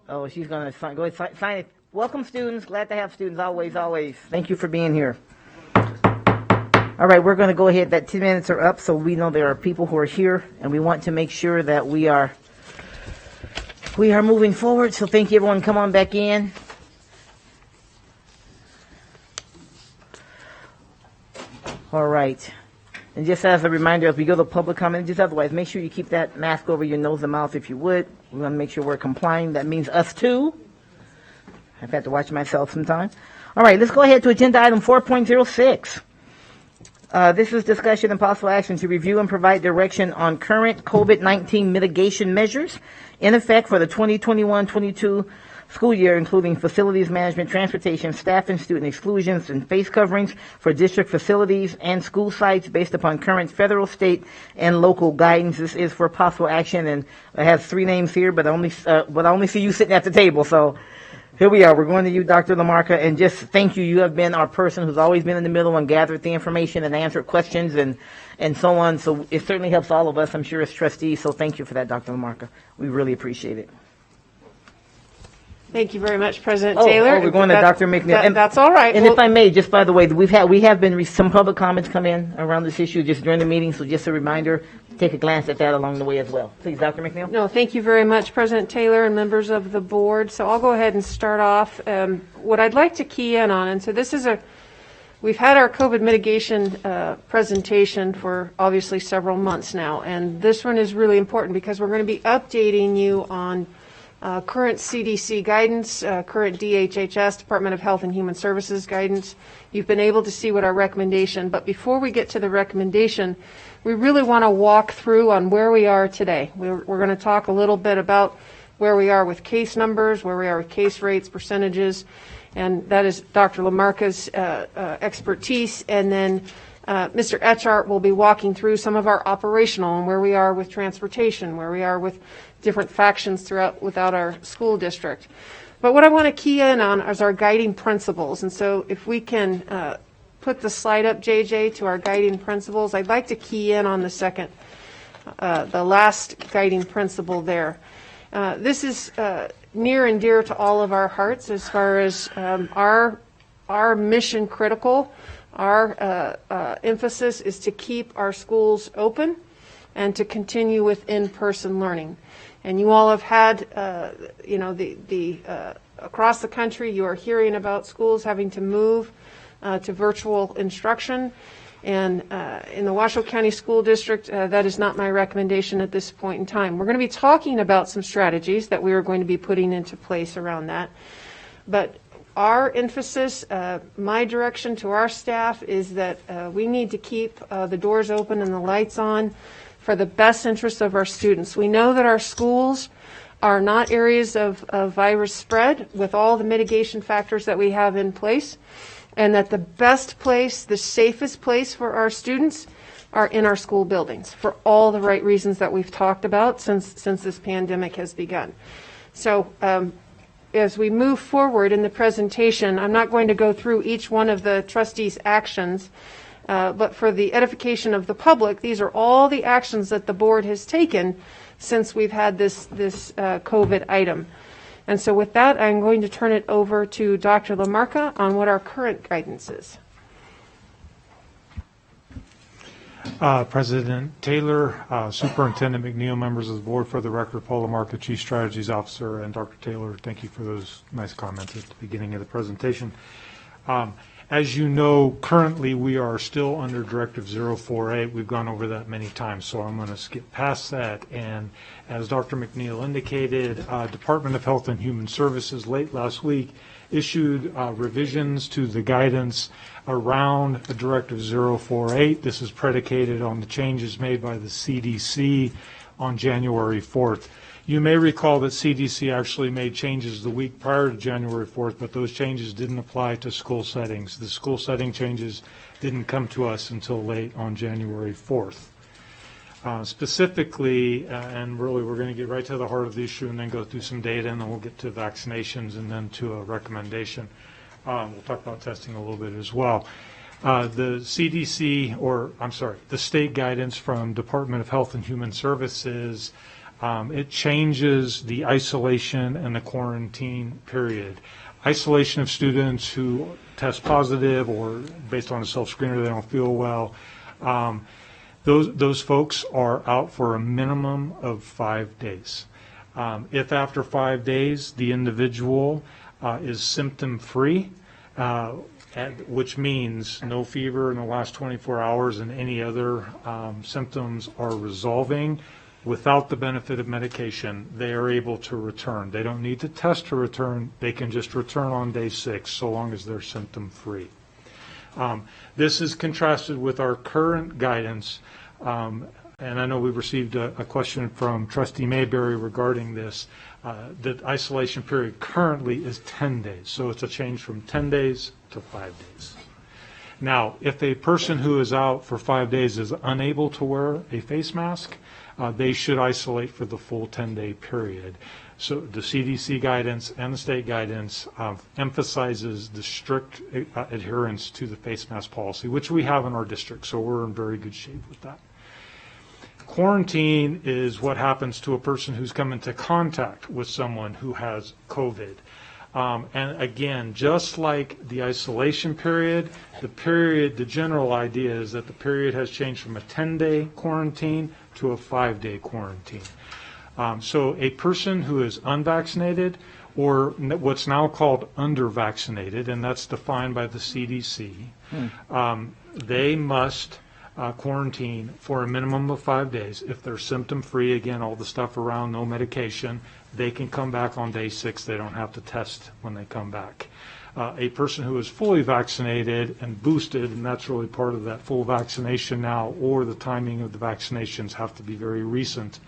Oh, she's going to go ahead, sign it. Welcome, students. Glad to have students. Always, always. Thank you for being here. All right, we're going to go ahead. That 10 minutes are up, so we know there are people who are here, and we want to make sure that we are moving forward. So thank you, everyone. Come on back in. All right. And just as a reminder, as we go to public comment, just otherwise, make sure you keep that mask over your nose and mouth if you would. We want to make sure we're complying. That means us too. I've had to watch myself sometimes. All right, let's go ahead to agenda item 4.06. This is discussion and possible action to review and provide direction on current COVID-19 mitigation measures in effect for the 2021-22 school year, including facilities management, transportation, staff and student exclusions, and face coverings for district facilities and school sites based upon current federal, state, and local guidance. This is for possible action, and I have 3 names here, but I only see you sitting at the table, so here we are. We're going to you, Dr. Lamarca, and just thank you. You have been our person who's always been in the middle and gathered the information and answered questions and so on. So it certainly helps all of us, I'm sure, as trustees. So thank you for that, Dr. Lamarca. We really appreciate it. Thank you very much, President Taylor. We're going to Dr. McNeil. That's all right. And if I may, just by the way, we have been some public comments come in around this issue just during the meeting. So just a reminder, take a glance at that along the way as well. Please, Dr. McNeil. No, thank you very much, President Taylor and members of the board. So I'll go ahead and start off. What I'd like to key in on, and so this is we've had our COVID mitigation presentation for obviously several months now, and this one is really important because we're going to be updating you on current CDC guidance, current DHHS, Department of Health and Human Services guidance. You've been able to see what our recommendation, but before we get to the recommendation, we really want to walk through on where we are today. We're going to talk a little bit about where we are with case numbers, where we are with case rates, percentages, and that is Dr. Lamarca's expertise. And then Mr. Etchart will be walking through some of our operational and where we are with transportation, where we are with different factions without our school district. But what I want to key in on is our guiding principles. And so if we can put the slide up, JJ, to our guiding principles, I'd like to key in on the last guiding principle there. This is near and dear to all of our hearts as far as our mission critical. Our emphasis is to keep our schools open and to continue with in-person learning. And you all have had, across the country, you are hearing about schools having to move to virtual instruction. And in the Washoe County School District, that is not my recommendation at this point in time. We're going to be talking about some strategies that we are going to be putting into place around that. But our emphasis, my direction to our staff is that we need to keep the doors open and the lights on for the best interest of our students. We know that our schools are not areas of virus spread with all the mitigation factors that we have in place, and that the best place, the safest place for our students are in our school buildings for all the right reasons that we've talked about since this pandemic has begun. So as we move forward in the presentation, I'm not going to go through each one of the trustees' actions, but for the edification of the public, these are all the actions that the board has taken since we've had this COVID item. And so with that, I'm going to turn it over to Dr. Lamarca on what our current guidance is. President Taylor, Superintendent McNeil, members of the board, for the record, Paul Lamarca, Chief Strategies Officer, and Dr. Taylor, thank you for those nice comments at the beginning of the presentation. As you know, currently we are still under Directive 048. We've gone over that many times, so I'm going to skip past that. And as Dr. McNeil indicated, Department of Health and Human Services late last week issued revisions to the guidance around the Directive 048. This is predicated on the changes made by the CDC on January 4th. You may recall that CDC actually made changes the week prior to January 4th, but those changes didn't apply to school settings. The school setting changes didn't come to us until late on January 4th. Specifically, and really we're going to get right to the heart of the issue and then go through some data, and then we'll get to vaccinations and then to a recommendation. We'll talk about testing a little bit as well. The CDC, the state guidance from Department of Health and Human Services, it changes the isolation and the quarantine period. Isolation of students who test positive or based on a self-screener they don't feel well, those folks are out for a minimum of 5 days. If after 5 days the individual is symptom-free, which means no fever in the last 24 hours and any other symptoms are resolving, without the benefit of medication, they are able to return. They don't need to test to return. They can just return on day 6 so long as they're symptom-free. This is contrasted with our current guidance, and I know we've received a question from Trustee Mayberry regarding this. The isolation period currently is 10 days, so it's a change from 10 days to 5 days. Now, if a person who is out for 5 days is unable to wear a face mask, they should isolate for the full 10-day period. So the CDC guidance and the state guidance emphasizes the strict adherence to the face mask policy, which we have in our district, so we're in very good shape with that. Quarantine is what happens to a person who's come into contact with someone who has COVID. And again, just like the isolation period, the general idea is that the period has changed from a 10-day quarantine to a 5-day quarantine. So a person who is unvaccinated or what's now called under-vaccinated, and that's defined by the CDC, they must quarantine for a minimum of 5 days. If they're symptom-free, again, all the stuff around no medication, they can come back on day 6. They don't have to test when they come back. A person who is fully vaccinated and boosted, and that's really part of that full vaccination now, or the timing of the vaccinations have to be very recent,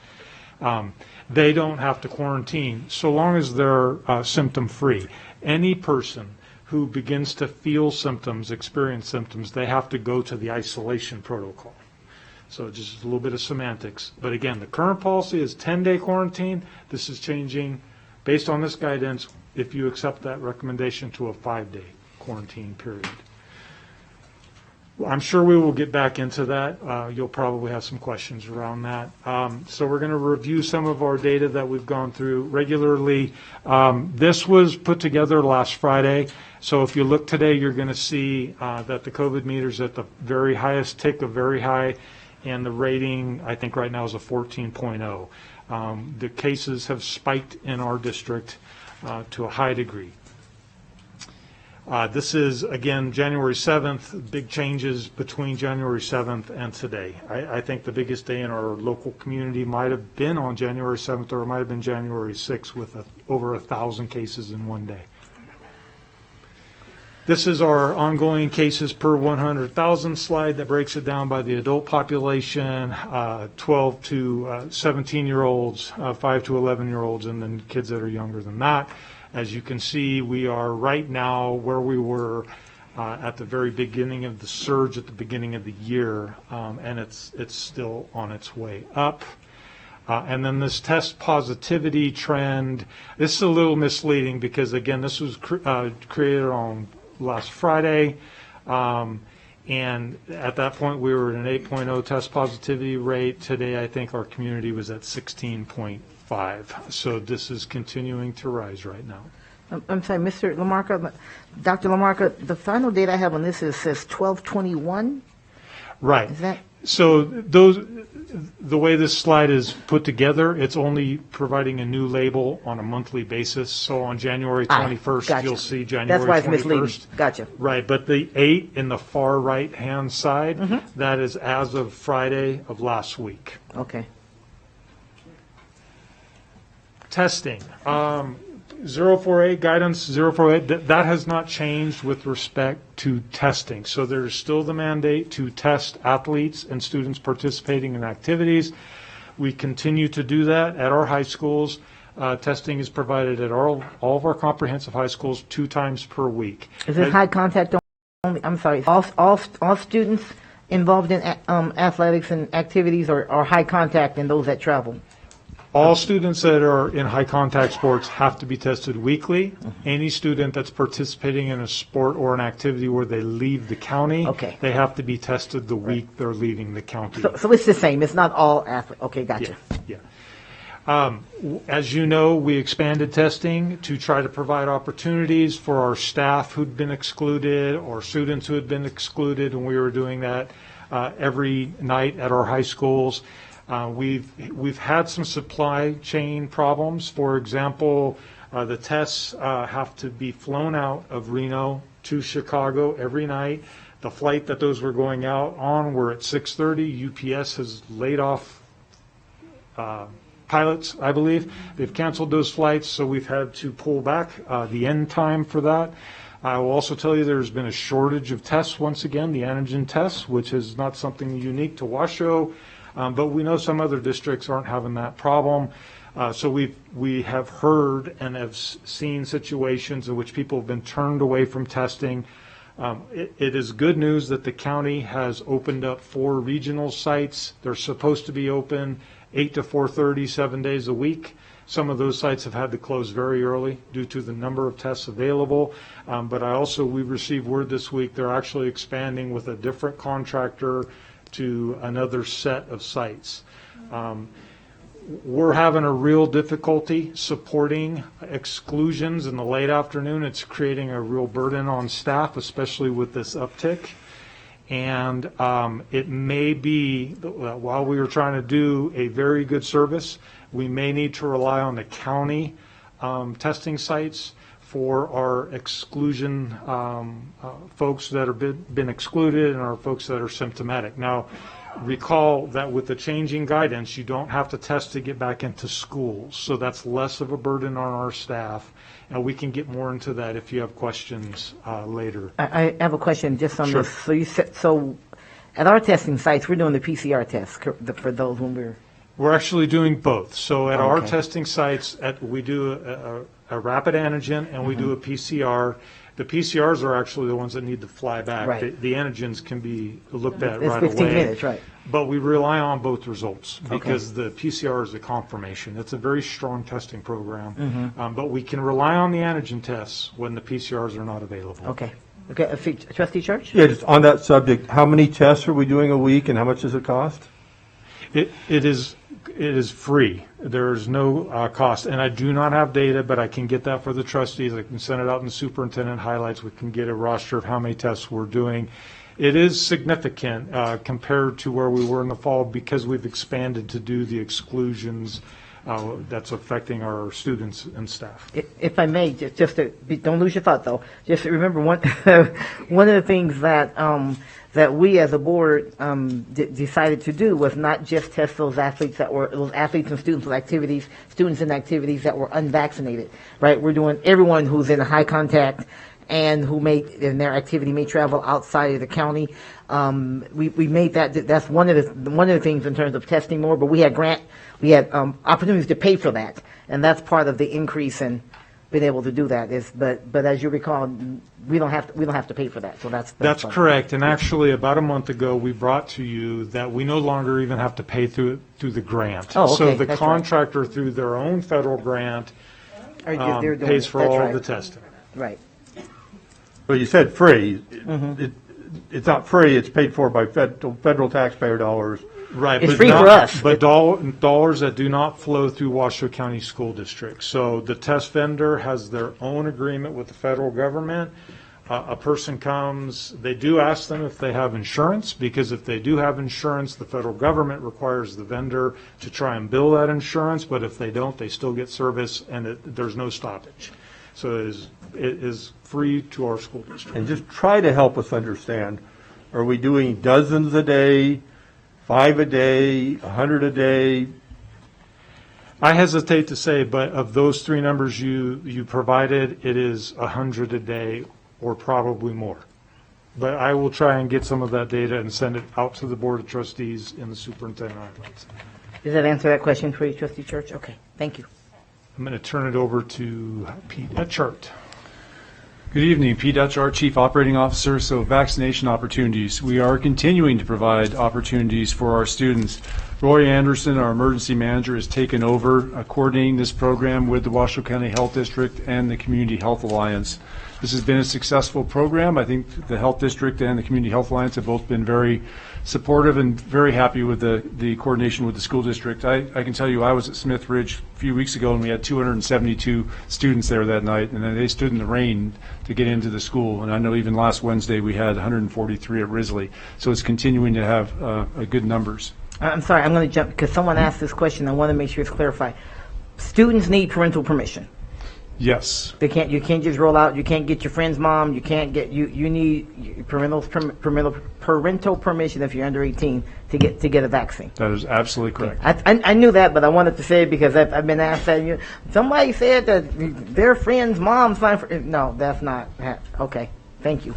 they don't have to quarantine so long as they're symptom-free. Any person who begins to feel symptoms, experience symptoms, they have to go to the isolation protocol. So just a little bit of semantics. But again, the current policy is 10-day quarantine. This is changing based on this guidance if you accept that recommendation to a 5-day quarantine period. I'm sure we will get back into that. You'll probably have some questions around that. So we're going to review some of our data that we've gone through regularly. This was put together last Friday. So if you look today, you're going to see that the COVID meter's at the very highest tick of very high, and the rating, I think right now, is a 14.0. The cases have spiked in our district to a high degree. This is, again, January 7th, big changes between January 7th and today. I think the biggest day in our local community might have been on January 7th, or it might have been January 6th with over 1,000 cases in one day. This is our ongoing cases per 100,000 slide that breaks it down by the adult population, 12 to 17-year-olds, 5 to 11-year-olds, and then kids that are younger than that. As you can see, we are right now where we were at the very beginning of the surge at the beginning of the year, and it's still on its way up. And then this test positivity trend, this is a little misleading because, again, this was created on last Friday, and at that point we were at an 8.0 test positivity rate. Today I think our community was at 16.5, so this is continuing to rise right now. I'm sorry, Mr. Lamarca, Dr. Lamarca, the final data I have on this says 12/21. Right. Is that? So the way this slide is put together, it's only providing a new label on a monthly basis. So on January 21st, gotcha. You'll see January 21st. That's why it's misleading. Gotcha. Right, but the 8 in the far right-hand side, that is as of Friday of last week. Okay. Testing. 048 guidance, 048, that has not changed with respect to testing. So there's still the mandate to test athletes and students participating in activities. We continue to do that at our high schools. Testing is provided at all of our comprehensive high schools 2 times per week. Is it high contact only? I'm sorry, all students involved in athletics and activities are high contact and those that travel? All students that are in high contact sports have to be tested weekly. Any student that's participating in a sport or an activity where they leave the county, they have to be tested the week they're leaving the county. So it's the same. It's not all athletes. Okay, gotcha. Yeah. As you know, we expanded testing to try to provide opportunities for our staff who'd been excluded or students who had been excluded, and we were doing that every night at our high schools. We've had some supply chain problems. For example, the tests have to be flown out of Reno to Chicago every night. The flight that those were going out on were at 6:30. UPS has laid off pilots, I believe. They've canceled those flights, so we've had to pull back the end time for that. I will also tell you there's been a shortage of tests once again, the antigen tests, which is not something unique to Washoe, but we know some other districts aren't having that problem. So we have heard and have seen situations in which people have been turned away from testing. It is good news that the county has opened up 4 regional sites. They're supposed to be open 8 to 4:30, 7 days a week. Some of those sites have had to close very early due to the number of tests available. But we received word this week they're actually expanding with a different contractor to another set of sites. We're having a real difficulty supporting exclusions in the late afternoon. It's creating a real burden on staff, especially with this uptick. And it may be, while we are trying to do a very good service, we may need to rely on the county testing sites for our exclusion folks that have been excluded and our folks that are symptomatic. Now, recall that with the changing guidance, you don't have to test to get back into schools, so that's less of a burden on our staff. And we can get more into that if you have questions later. I have a question just on Sure. this. So you said, so at our testing sites, we're doing the PCR test for those when We're actually doing both. So at our Okay. testing sites, we do a rapid antigen and we do a PCR. The PCRs are actually the ones that need to fly back. Right. The antigens can be looked at It's right 15 away. minutes, right. But we rely on both results Okay. because the PCR is a confirmation. It's a very strong testing program. Mhm. But we can rely on the antigen tests when the PCRs are not available. Okay. Okay. Trustee Church? Yeah, just on that subject, how many tests are we doing a week and how much does it cost? It is free. There is no cost, and I do not have data, but I can get that for the trustees. I can send it out in the superintendent highlights. We can get a roster of how many tests we're doing. It is significant compared to where we were in the fall because we've expanded to do the exclusions that's affecting our students and staff. If I may, don't lose your thought though. Just remember one one of the things that that we as a board decided to do was not just test those athletes and students with students in activities that were unvaccinated. Right, we're doing everyone who's in a high contact and who in their activity may travel outside of the county. We made that's one of the things in terms of testing more. But we had opportunities to pay for that, and that's part of the increase in being able to do that. But as you recall, we don't have to pay for that. So that's correct. And actually, about a month ago, we brought to you that we no longer even have to pay through the grant. Oh, okay. So the That's contractor through their own federal grant they're doing pays it. for That's all right. the testing. Right. Well, you said free. It's not free. It's paid for by federal taxpayer dollars. Right. It's but free for us. But dollars that do not flow through Washoe County School District. So the test vendor has their own agreement with the federal government. A person comes, they do ask them if they have insurance, because if they do have insurance, the federal government requires the vendor to try and bill that insurance, but if they don't, they still get service and there's no stoppage. So it is free to our school district. And just try to help us understand, are we doing dozens a day, 5 a day, 100 a day? I hesitate to say, but of those three numbers you provided, it is 100 a day or probably more. But I will try and get some of that data and send it out to the Board of Trustees in the superintendent highlights. Does that answer that question for you, Trustee Church? Okay, thank you. I'm going to turn it over to Pete Etchart. Good evening, Pete Etchart, Chief Operating Officer. So vaccination opportunities. We are continuing to provide opportunities for our students. Roy Anderson, our emergency manager, has taken over coordinating this program with the Washoe County Health District and the Community Health Alliance. This has been a successful program. I think the Health District and the Community Health Alliance have both been very supportive and very happy with the coordination with the school district. I can tell you I was at Smith Ridge a few weeks ago and we had 272 students there that night, and then they stood in the rain to get into the school. And I know even last Wednesday we had 143 at Risley. So it's continuing to have good numbers. I'm sorry, I'm going to jump because someone asked this question. I want to make sure it's clarified. Students need parental permission. Yes. You can't just roll out. You can't get your friend's mom. You can't get you need parental permission if you're under 18 to get a vaccine. That is absolutely correct. I knew that, but I wanted to say it because I've been asked that. Somebody said that their friend's mom signed for. No, that's not. Okay, thank you.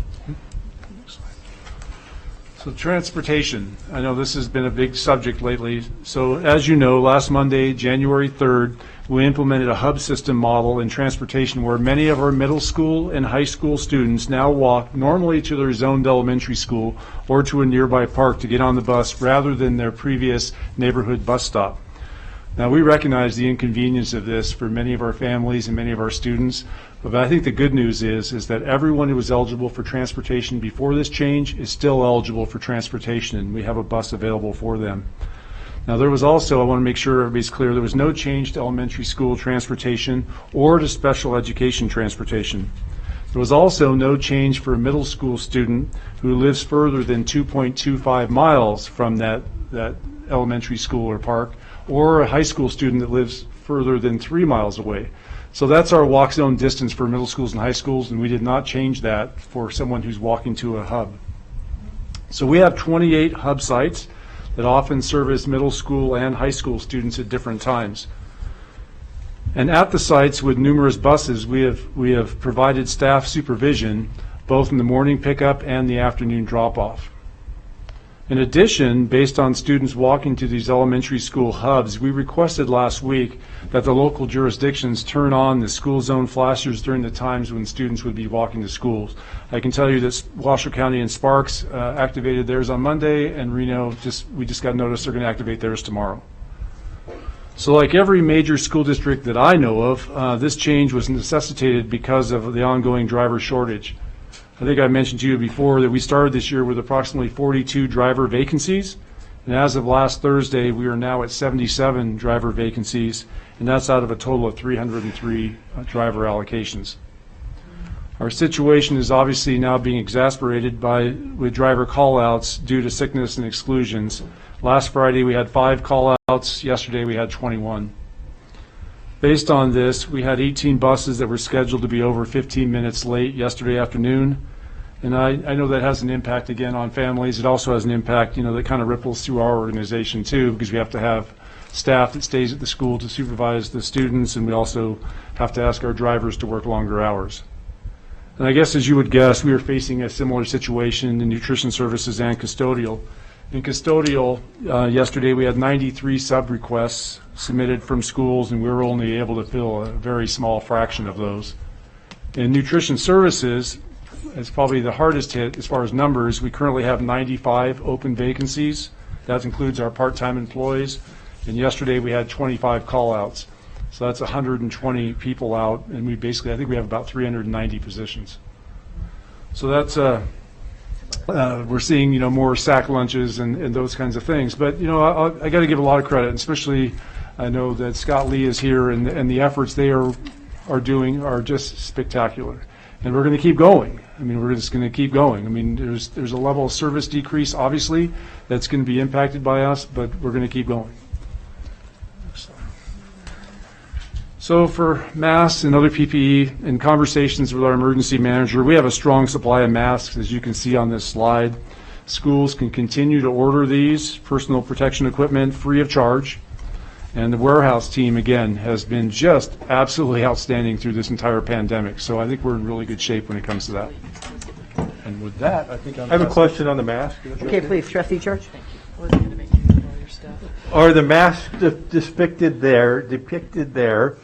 So transportation, I know this has been a big subject lately. So as you know, last Monday, January 3rd, we implemented a hub system model in transportation where many of our middle school and high school students now walk normally to their zoned elementary school or to a nearby park to get on the bus rather than their previous neighborhood bus stop. Now, we recognize the inconvenience of this for many of our families and many of our students, but I think the good news is that everyone who was eligible for transportation before this change is still eligible for transportation, and we have a bus available for them. Now, there was also, I want to make sure everybody's clear, there was no change to elementary school transportation or to special education transportation. There was also no change for a middle school student who lives further than 2.25 miles from that elementary school or park, or a high school student that lives further than 3 miles away. So that's our walk zone distance for middle schools and high schools, and we did not change that for someone who's walking to a hub. So we have 28 hub sites that often service middle school and high school students at different times. And at the sites with numerous buses, we have provided staff supervision both in the morning pickup and the afternoon drop-off. In addition, based on students walking to these elementary school hubs, we requested last week that the local jurisdictions turn on the school zone flashers during the times when students would be walking to schools. I can tell you that Washoe County and Sparks activated theirs on Monday, and Reno, we just got notice they're going to activate theirs tomorrow. So like every major school district that I know of, this change was necessitated because of the ongoing driver shortage. I think I mentioned to you before that we started this year with approximately 42 driver vacancies, and as of last Thursday, we are now at 77 driver vacancies, and that's out of a total of 303 driver allocations. Our situation is obviously now being exacerbated with driver call-outs due to sickness and exclusions. Last Friday, we had 5 call-outs. Yesterday, we had 21. Based on this, we had 18 buses that were scheduled to be over 15 minutes late yesterday afternoon. And I know that has an impact, again, on families. It also has an impact, that kind of ripples through our organization, too, because we have to have staff that stays at the school to supervise the students, and we also have to ask our drivers to work longer hours. And I guess, as you would guess, we are facing a similar situation in nutrition services and custodial. In custodial, yesterday we had 93 sub-requests submitted from schools, and we were only able to fill a very small fraction of those. In nutrition services, it's probably the hardest hit as far as numbers. We currently have 95 open vacancies. That includes our part-time employees. And yesterday we had 25 call-outs. So that's 120 people out, and I think we have about 390 positions. So that's we're seeing more sack lunches and those kinds of things. But I got to give a lot of credit, especially I know that Scott Lee is here, and the efforts they are doing are just spectacular. And we're going to keep going. We're just going to keep going. There's a level of service decrease, obviously, that's going to be impacted by us, but we're going to keep going. So for masks and other PPE, in conversations with our emergency manager, we have a strong supply of masks, as you can see on this slide. Schools can continue to order these personal protection equipment free of charge. And the warehouse team, again, has been just absolutely outstanding through this entire pandemic. So I think we're in really good shape when it comes to that. And with that, I think I have a question on the mask. Okay, please, Trustee Church. Are the masks depicted there,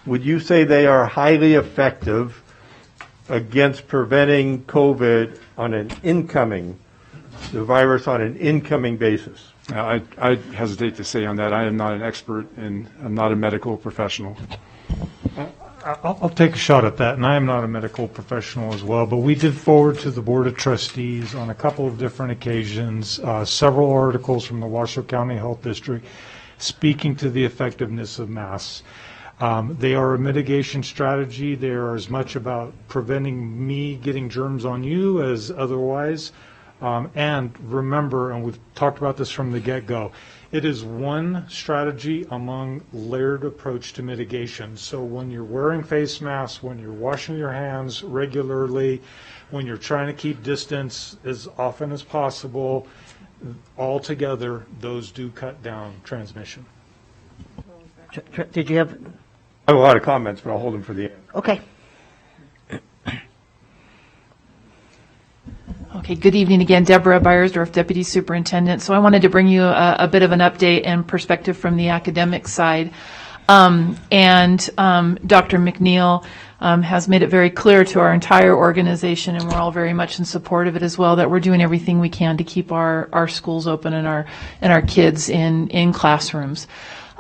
would you say they are highly effective against preventing COVID on the virus on an incoming basis? I hesitate to say on that. I am not an expert, and I'm not a medical professional. I'll take a shot at that, and I am not a medical professional as well, but we did forward to the Board of Trustees on a couple of different occasions several articles from the Washoe County Health District speaking to the effectiveness of masks. They are a mitigation strategy. They are as much about preventing me getting germs on you as otherwise. And remember, and we've talked about this from the get-go, It is one strategy among layered approach to mitigation. So when you're wearing face masks, when you're washing your hands regularly, when you're trying to keep distance as often as possible, altogether, those do cut down transmission. Did you have? I have a lot of comments, but I'll hold them for the end. Okay. Okay, good evening again. Deborah Beyersdorf, Deputy Superintendent. So I wanted to bring you a bit of an update and perspective from the academic side. Dr. McNeil has made it very clear to our entire organization, and we're all very much in support of it as well, that we're doing everything we can to keep our schools open and our kids in classrooms.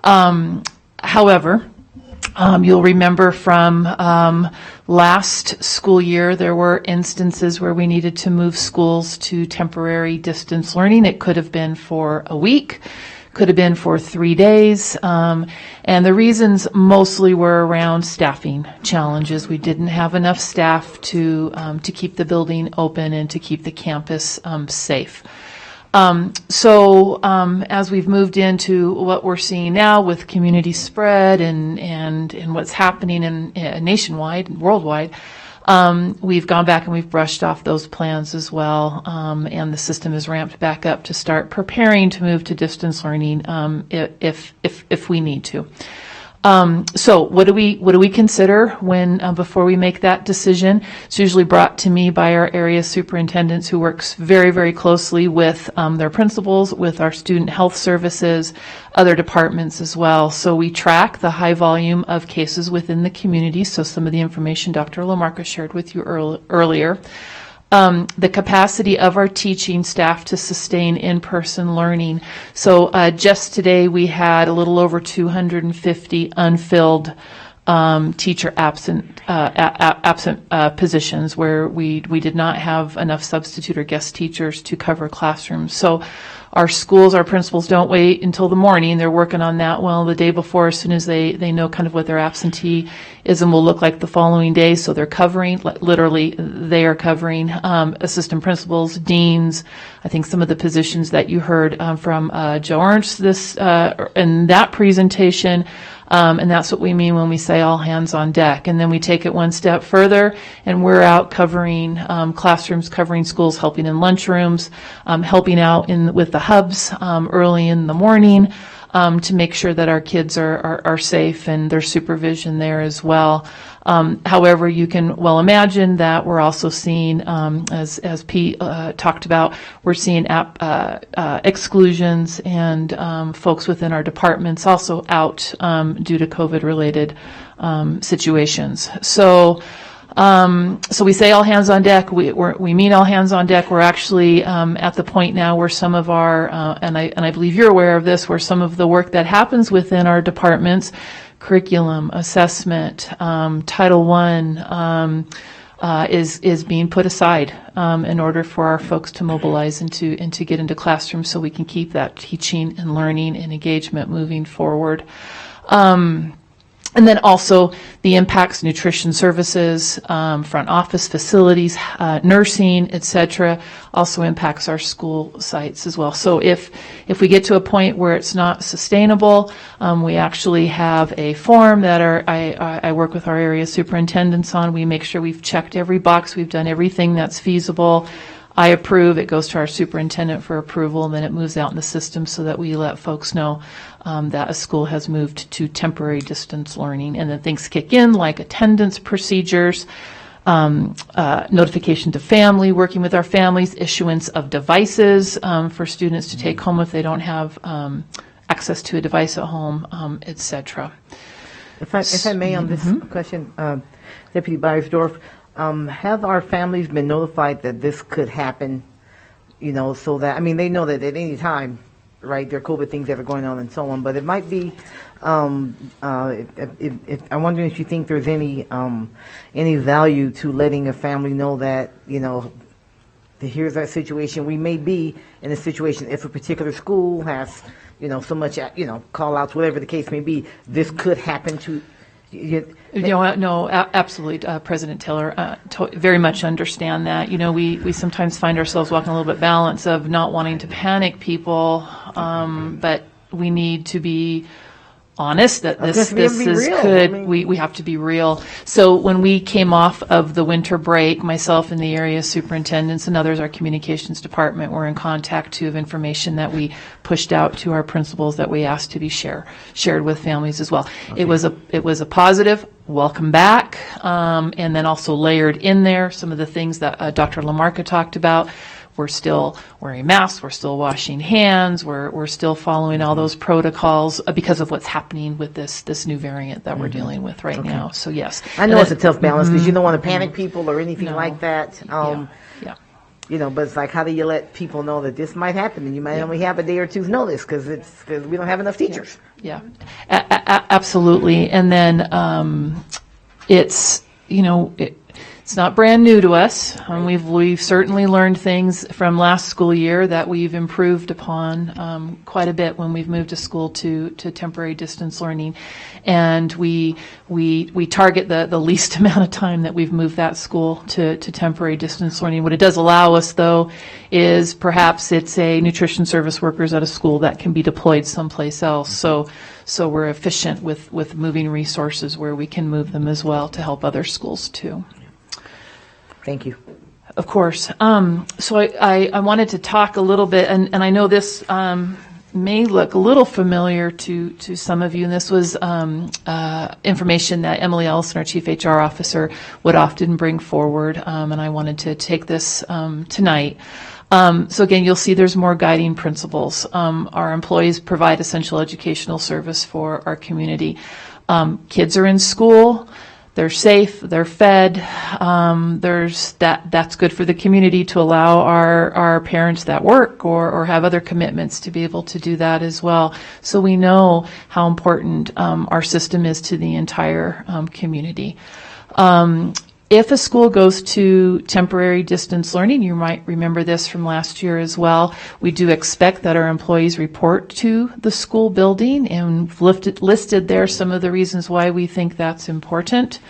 However, you'll remember from last school year, there were instances where we needed to move schools to temporary distance learning. It could have been for a week, could have been for 3 days, and the reasons mostly were around staffing challenges. We didn't have enough staff to keep the building open and to keep the campus safe. As we've moved into what we're seeing now with community spread and what's happening in nationwide, worldwide, we've gone back and we've brushed off those plans as well, and the system is ramped back up to start preparing to move to distance learning if we need to. So what do we consider when before we make that decision? It's usually brought to me by our area superintendents, who works very, very closely with their principals, with our student health services, other departments as well. So we track the high volume of cases within the community. So some of the information Dr. LaMarca shared with you earlier. The capacity of our teaching staff to sustain in-person learning. So just today we had a little over 250 unfilled teacher absent positions where we did not have enough substitute or guest teachers to cover classrooms. So our schools, our principals don't wait until the morning. They're working on that the day before, as soon as they know kind of what their absenteeism will look like the following day. So they're covering, literally they are covering assistant principals, deans. I think some of the positions that you heard from Joe Ernst in that presentation. And that's what we mean when we say all hands on deck. And then we take it one step further, and we're out covering classrooms, covering schools, helping in lunchrooms, helping out with the hubs early in the morning to make sure that our kids are safe, and there's supervision there as well. However, you can well imagine that we're also seeing, as Pete talked about, we're seeing exclusions and folks within our departments also out due to COVID-related situations. So we say all hands on deck. We mean all hands on deck. We're actually at the point now where some of our, and I believe you're aware of this, where some of the work that happens within our departments, curriculum, assessment, Title I, is being put aside in order for our folks to mobilize and to get into classrooms so we can keep that teaching and learning and engagement moving forward. And then also the impacts, nutrition services, front office facilities, nursing, et cetera, also impacts our school sites as well. So if we get to a point where it's not sustainable, we actually have a form that I work with our area superintendents on. We make sure we've checked every box, we've done everything that's feasible. I approve, it goes to our superintendent for approval, and then it moves out in the system so that we let folks know that a school has moved to temporary distance learning. And then things kick in, like attendance procedures, notification to family, working with our families, issuance of devices for students to take home if they don't have access to a device at home, et cetera. If I may on this question, Deputy Beyersdorf, have our families been notified that this could happen, so that, they know that at any time, right, there are COVID things that are going on and so on, but it might be, I'm wondering if you think there's any value to letting a family know that, here's our situation. We may be in a situation, if a particular school has, so much, call outs, whatever the case may be, this could happen to No, absolutely, President Taylor. Very much understand that. We sometimes find ourselves walking a little bit balance of not wanting to panic people, but we need to be honest that I this guess we have to be is real. could I mean- we have to be real. So when we came off of the winter break, myself and the area superintendents and others, our communications department, were in contact too of information that we pushed out to our principals that we asked to be shared with families as well. Okay. It was a positive welcome back, and then also layered in there some of the things that Dr. LaMarca talked about. We're still wearing masks. We're still washing hands. We're still following all those protocols because of what's happening with this new variant that we're dealing with right now. So yes, I know And it's a tough balance because you don't want to Mhm. panic people or anything No. like that. Yeah. You know, but it's like, how do you let people know that this might happen and you might only have a day or two's notice because we don't have enough teachers. Yeah, absolutely. And then it's, you know, it's not brand new to us. We've certainly learned things from last school year that we've improved upon quite a bit when we've moved a school to temporary distance learning, and we target the least amount of time that we've moved that school to temporary distance learning. What it does allow us, though, is perhaps it's a nutrition service workers at a school that can be deployed someplace else. So we're efficient with moving resources where we can move them as well to help other schools too. Thank you. Of course. So I wanted to talk a little bit, and I know this may look a little familiar to some of you, and this was information that Emily Ellison, our Chief HR Officer, would often bring forward, and I wanted to take this tonight. So again, you'll see there's more guiding principles. Our employees provide essential educational service for our community. Kids are in school. They're safe, they're fed, that's good for the community to allow our parents that work or have other commitments to be able to do that as well. So we know how important our system is to the entire community. If a school goes to temporary distance learning, you might remember this from last year as well, we do expect that our employees report to the school building, and listed there some of the reasons why we think that's important.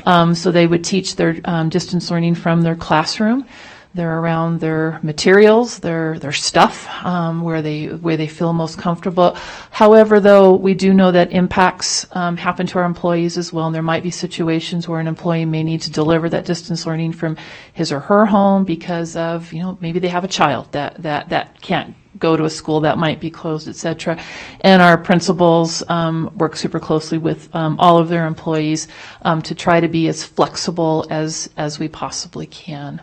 So they would teach their distance learning from their classroom. They're around their materials, their stuff, where they feel most comfortable. However, though, we do know that impacts happen to our employees as well, and there might be situations where an employee may need to deliver that distance learning from his or her home because of, maybe they have a child that can't go to a school that might be closed, et cetera. And our principals work super closely with all of their employees to try to be as flexible as we possibly can.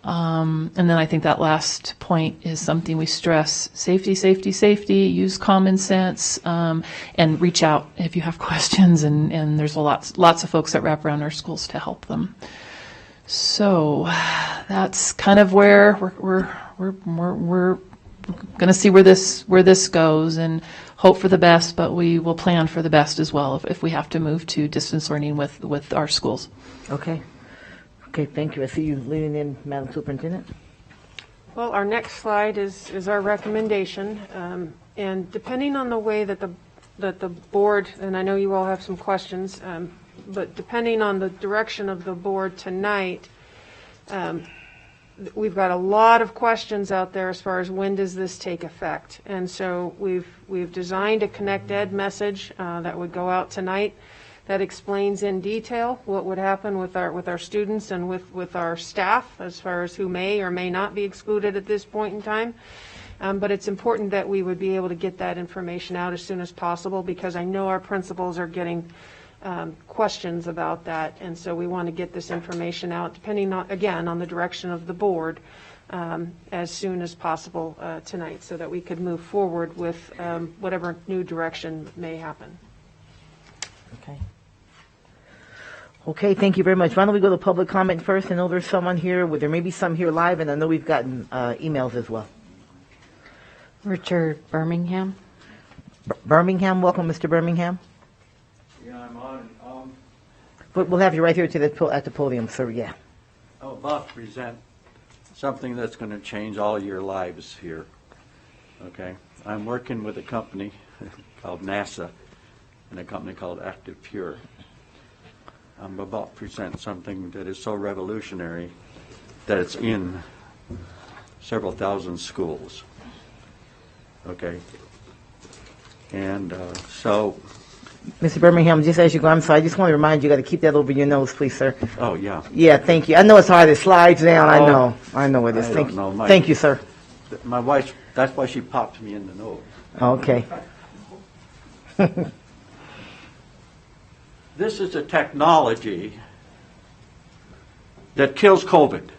And then I think that last point is something we stress: safety, safety, safety. Use common sense, and reach out if you have questions. And there's lots of folks that wrap around our schools to help them. So that's kind of where we're going to see where this goes, and hope for the best. But we will plan for the best as well if we have to move to distance learning with our schools. Okay. Okay, thank you. I see you leaning in, Madam Superintendent. Well, our next slide is our recommendation, and depending on the way that the board, and I know you all have some questions, but depending on the direction of the board tonight, we've got a lot of questions out there as far as when does this take effect, and so we've designed a Connect Ed message that would go out tonight that explains in detail what would happen with our students and with our staff as far as who may or may not be excluded at this point in time. But it's important that we would be able to get that information out as soon as possible, because I know our principals are getting questions about that, and so we want to get this information out, depending on, again, on the direction of the board, as soon as possible tonight, so that we could move forward with whatever new direction may happen. Okay. Okay, thank you very much. Why don't we go to public comment first? I know there's someone here. There may be some here live, and I know we've gotten emails as well. Richard Birmingham. Birmingham, welcome, Mr. Birmingham. Yeah, I'm on. But we'll have you right here at the podium, sir. Yeah. I'm about to present something that's going to change all your lives here. Okay, I'm working with a company called NASA and a company called Active Pure. I'm about to present something that is so revolutionary that it's in several thousand schools. Okay. And so, Mr. Birmingham, just as you go, I'm sorry, I just want to remind you, got to keep that over your nose, please, sir. oh, yeah. Yeah, thank you. I know it's hard. It slides down. I know it is. I don't know. Thank you, sir. My wife, that's why she popped me in the nose. Okay. This is a technology that kills COVID.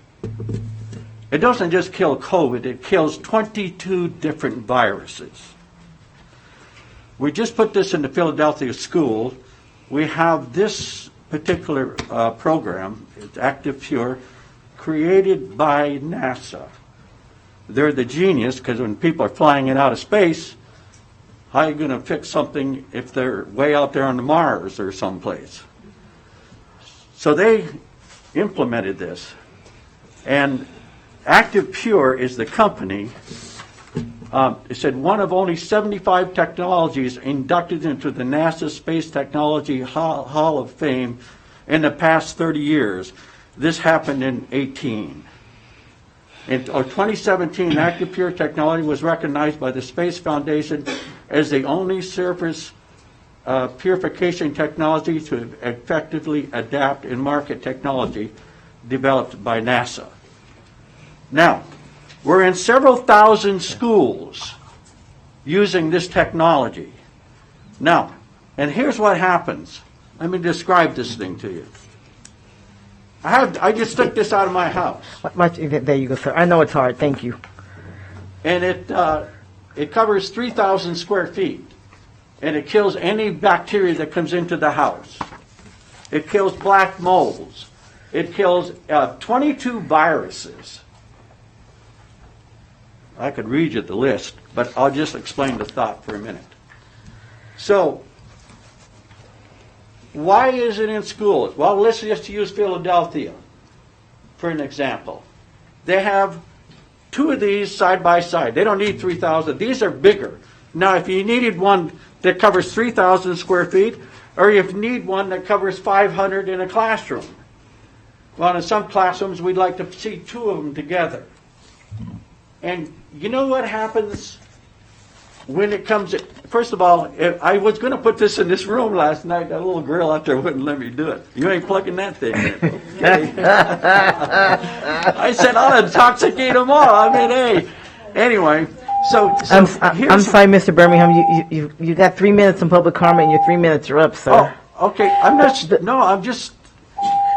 It doesn't just kill COVID, it kills 22 different viruses. We just put this in the Philadelphia school. We have this particular program, it's Active Pure, created by NASA. They're the genius, because when people are flying in out of space, how are you going to fix something if they're way out there on the Mars or someplace? So they implemented this. And Active Pure is the company. It said one of only 75 technologies inducted into the NASA Space Technology Hall of Fame in the past 30 years. This happened in 18. In 2017, Active Pure technology was recognized by the Space Foundation as the only surface purification technology to effectively adapt and market technology developed by NASA. Now, we're in several thousand schools using this technology. Now, and here's what happens. Let me describe this thing to you. I just took this out of my house. There you go, sir. I know it's hard. Thank you. And it covers 3,000 square feet. And it kills any bacteria that comes into the house. It kills black molds. It kills 22 viruses. I could read you the list, but I'll just explain the thought for a minute. So, why is it in schools? Well, let's just use Philadelphia for an example. They have 2 of these side by side. They don't need 3,000. These are bigger. Now, if you needed one that covers 3,000 square feet, or if you need one that covers 500 in a classroom. Well, in some classrooms, we'd like to see 2 of them together. And you know what happens when it comes to, first of all, I was going to put this in this room last night. That little girl out there wouldn't let me do it. You ain't plugging that thing in. I said, I'll intoxicate them all. I mean, hey. Anyway, so I'm sorry, Mr. Birmingham. You got 3 minutes in public comment, and your 3 minutes are up, sir. Oh, okay.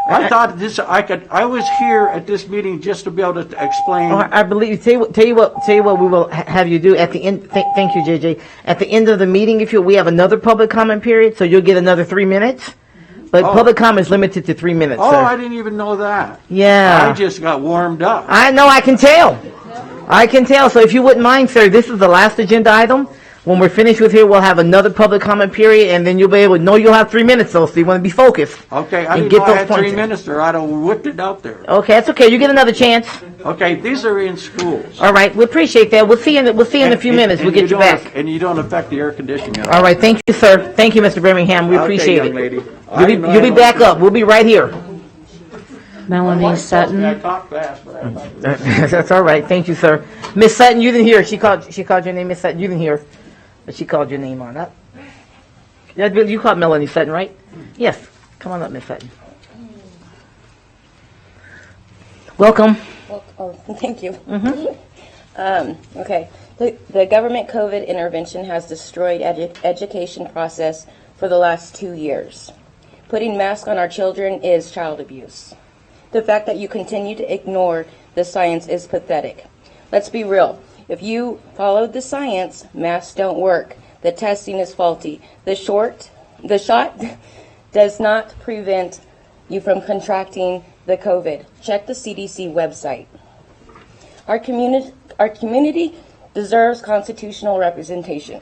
I thought this. I was here at this meeting just to be able to explain. Oh, I believe. Tell you what. We will have you do at the end. Thank you, JJ. At the end of the meeting, we have another public comment period, so you'll get another 3 minutes. But public comment is limited to 3 minutes. Oh, sir. I didn't even know that. Yeah. I just got warmed up. I know. I can tell. So if you wouldn't mind, sir, this is the last agenda item. When we're finished with here, we'll have another public comment period, and then you'll be able to know you'll have 3 minutes, though, so you want to be focused. Okay, I didn't know I had 3 minutes, or I'd have whipped it out there. Okay, that's okay. You get another chance. Okay, these are in schools. All right, we appreciate that. We'll see you in a few minutes. We'll get you back. And you don't affect the air conditioning. All right, thank you, sir. Thank you, Mr. Birmingham. We appreciate young lady. it. You'll be back up. We'll be right here. Melanie Sutton. I talk fast, but That's all right. Thank you, sir. Miss Sutton, you didn't hear. She called your name, Miss Sutton. You didn't hear. But she called your name on that. You called Melanie Sutton, right? Yes. Come on up, Miss Sutton. Welcome. Oh, thank you. Okay. The government COVID intervention has destroyed education process for the last 2 years. Putting masks on our children is child abuse. The fact that you continue to ignore the science is pathetic. Let's be real. If you followed the science, masks don't work. The testing is faulty. The shot does not prevent you from contracting the COVID. Check the CDC website. Our community deserves constitutional representation.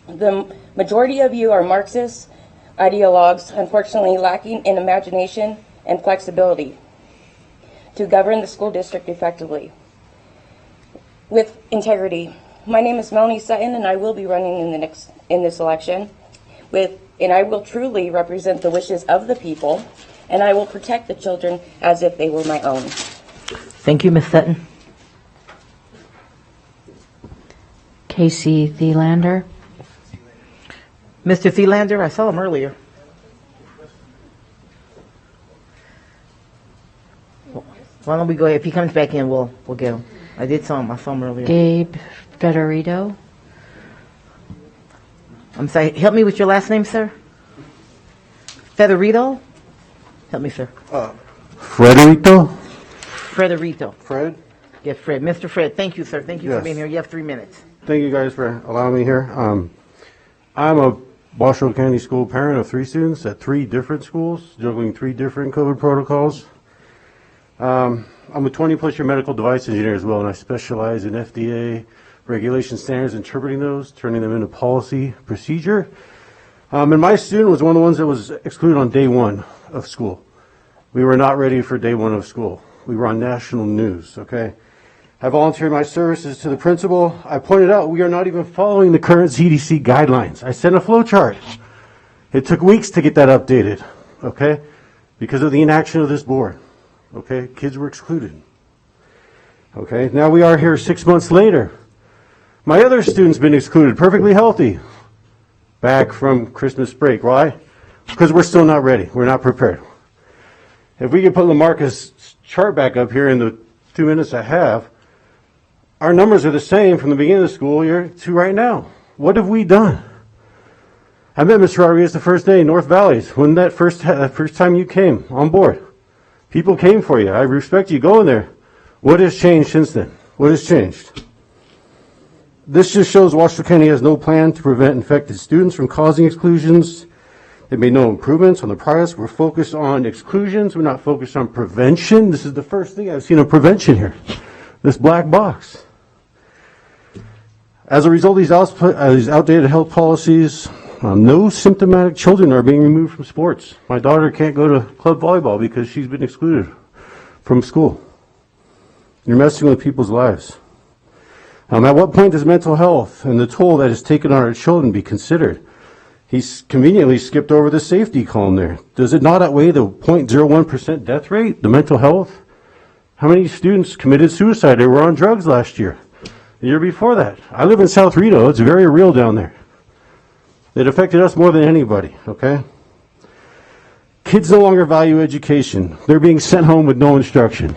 The majority of you are Marxist ideologues, unfortunately lacking in imagination and flexibility to govern the school district effectively. With integrity. My name is Melanie Sutton, and I will be running in this election. And I will truly represent the wishes of the people, and I will protect the children as if they were my own. Thank you, Ms. Sutton. Casey Thielander. Mr. Thielander, I saw him earlier. Why don't we go ahead? If he comes back in, we'll get him. I saw him earlier. Gabe Federico. I'm sorry, help me with your last name, sir? Federico? Help me, sir. Frederico? Frederico. Fred? Yeah, Fred. Mr. Fred, thank you, sir. Thank you for Yes. being here. You have 3 minutes. Thank you guys for allowing me here. I'm a Washoe County school parent of 3 students at 3 different schools, juggling 3 different COVID protocols. I'm a 20-plus year medical device engineer as well, and I specialize in FDA regulation standards, interpreting those, turning them into policy procedure. And my student was one of the ones that was excluded on day 1 of school. We were not ready for day 1 of school. We were on national news, okay? I volunteered my services to the principal. I pointed out we are not even following the current CDC guidelines. I sent a flow chart. It took weeks to get that updated, okay? Because of the inaction of this board, okay? Kids were excluded, okay? Now we are here 6 months later. My other student's been excluded, perfectly healthy, back from Christmas break. Why? Because we're still not ready. We're not prepared. If we could put Lamarcus' chart back up here in the 2 minutes I have, our numbers are the same from the beginning of the school year to right now. What have we done? I met Mr. Rodriguez the first day in North Valleys, when that first time you came on board. People came for you. I respect you going there. What has changed since then? What has changed? This just shows Washoe County has no plan to prevent infected students from causing exclusions. They made no improvements on the process. We're focused on exclusions. We're not focused on prevention. This is the first thing I've seen of prevention here, this black box. As a result of these outdated health policies, no symptomatic children are being removed from sports. My daughter can't go to club volleyball because she's been excluded from school. You're messing with people's lives. At what point does mental health and the toll that is taken on our children be considered? He's conveniently skipped over the safety column there. Does it not outweigh the 0.01% death rate, the mental health? How many students committed suicide or were on drugs last year? The year before that? I live in South Rito. It's very real down there. It affected us more than anybody, okay? Kids no longer value education. They're being sent home with no instruction.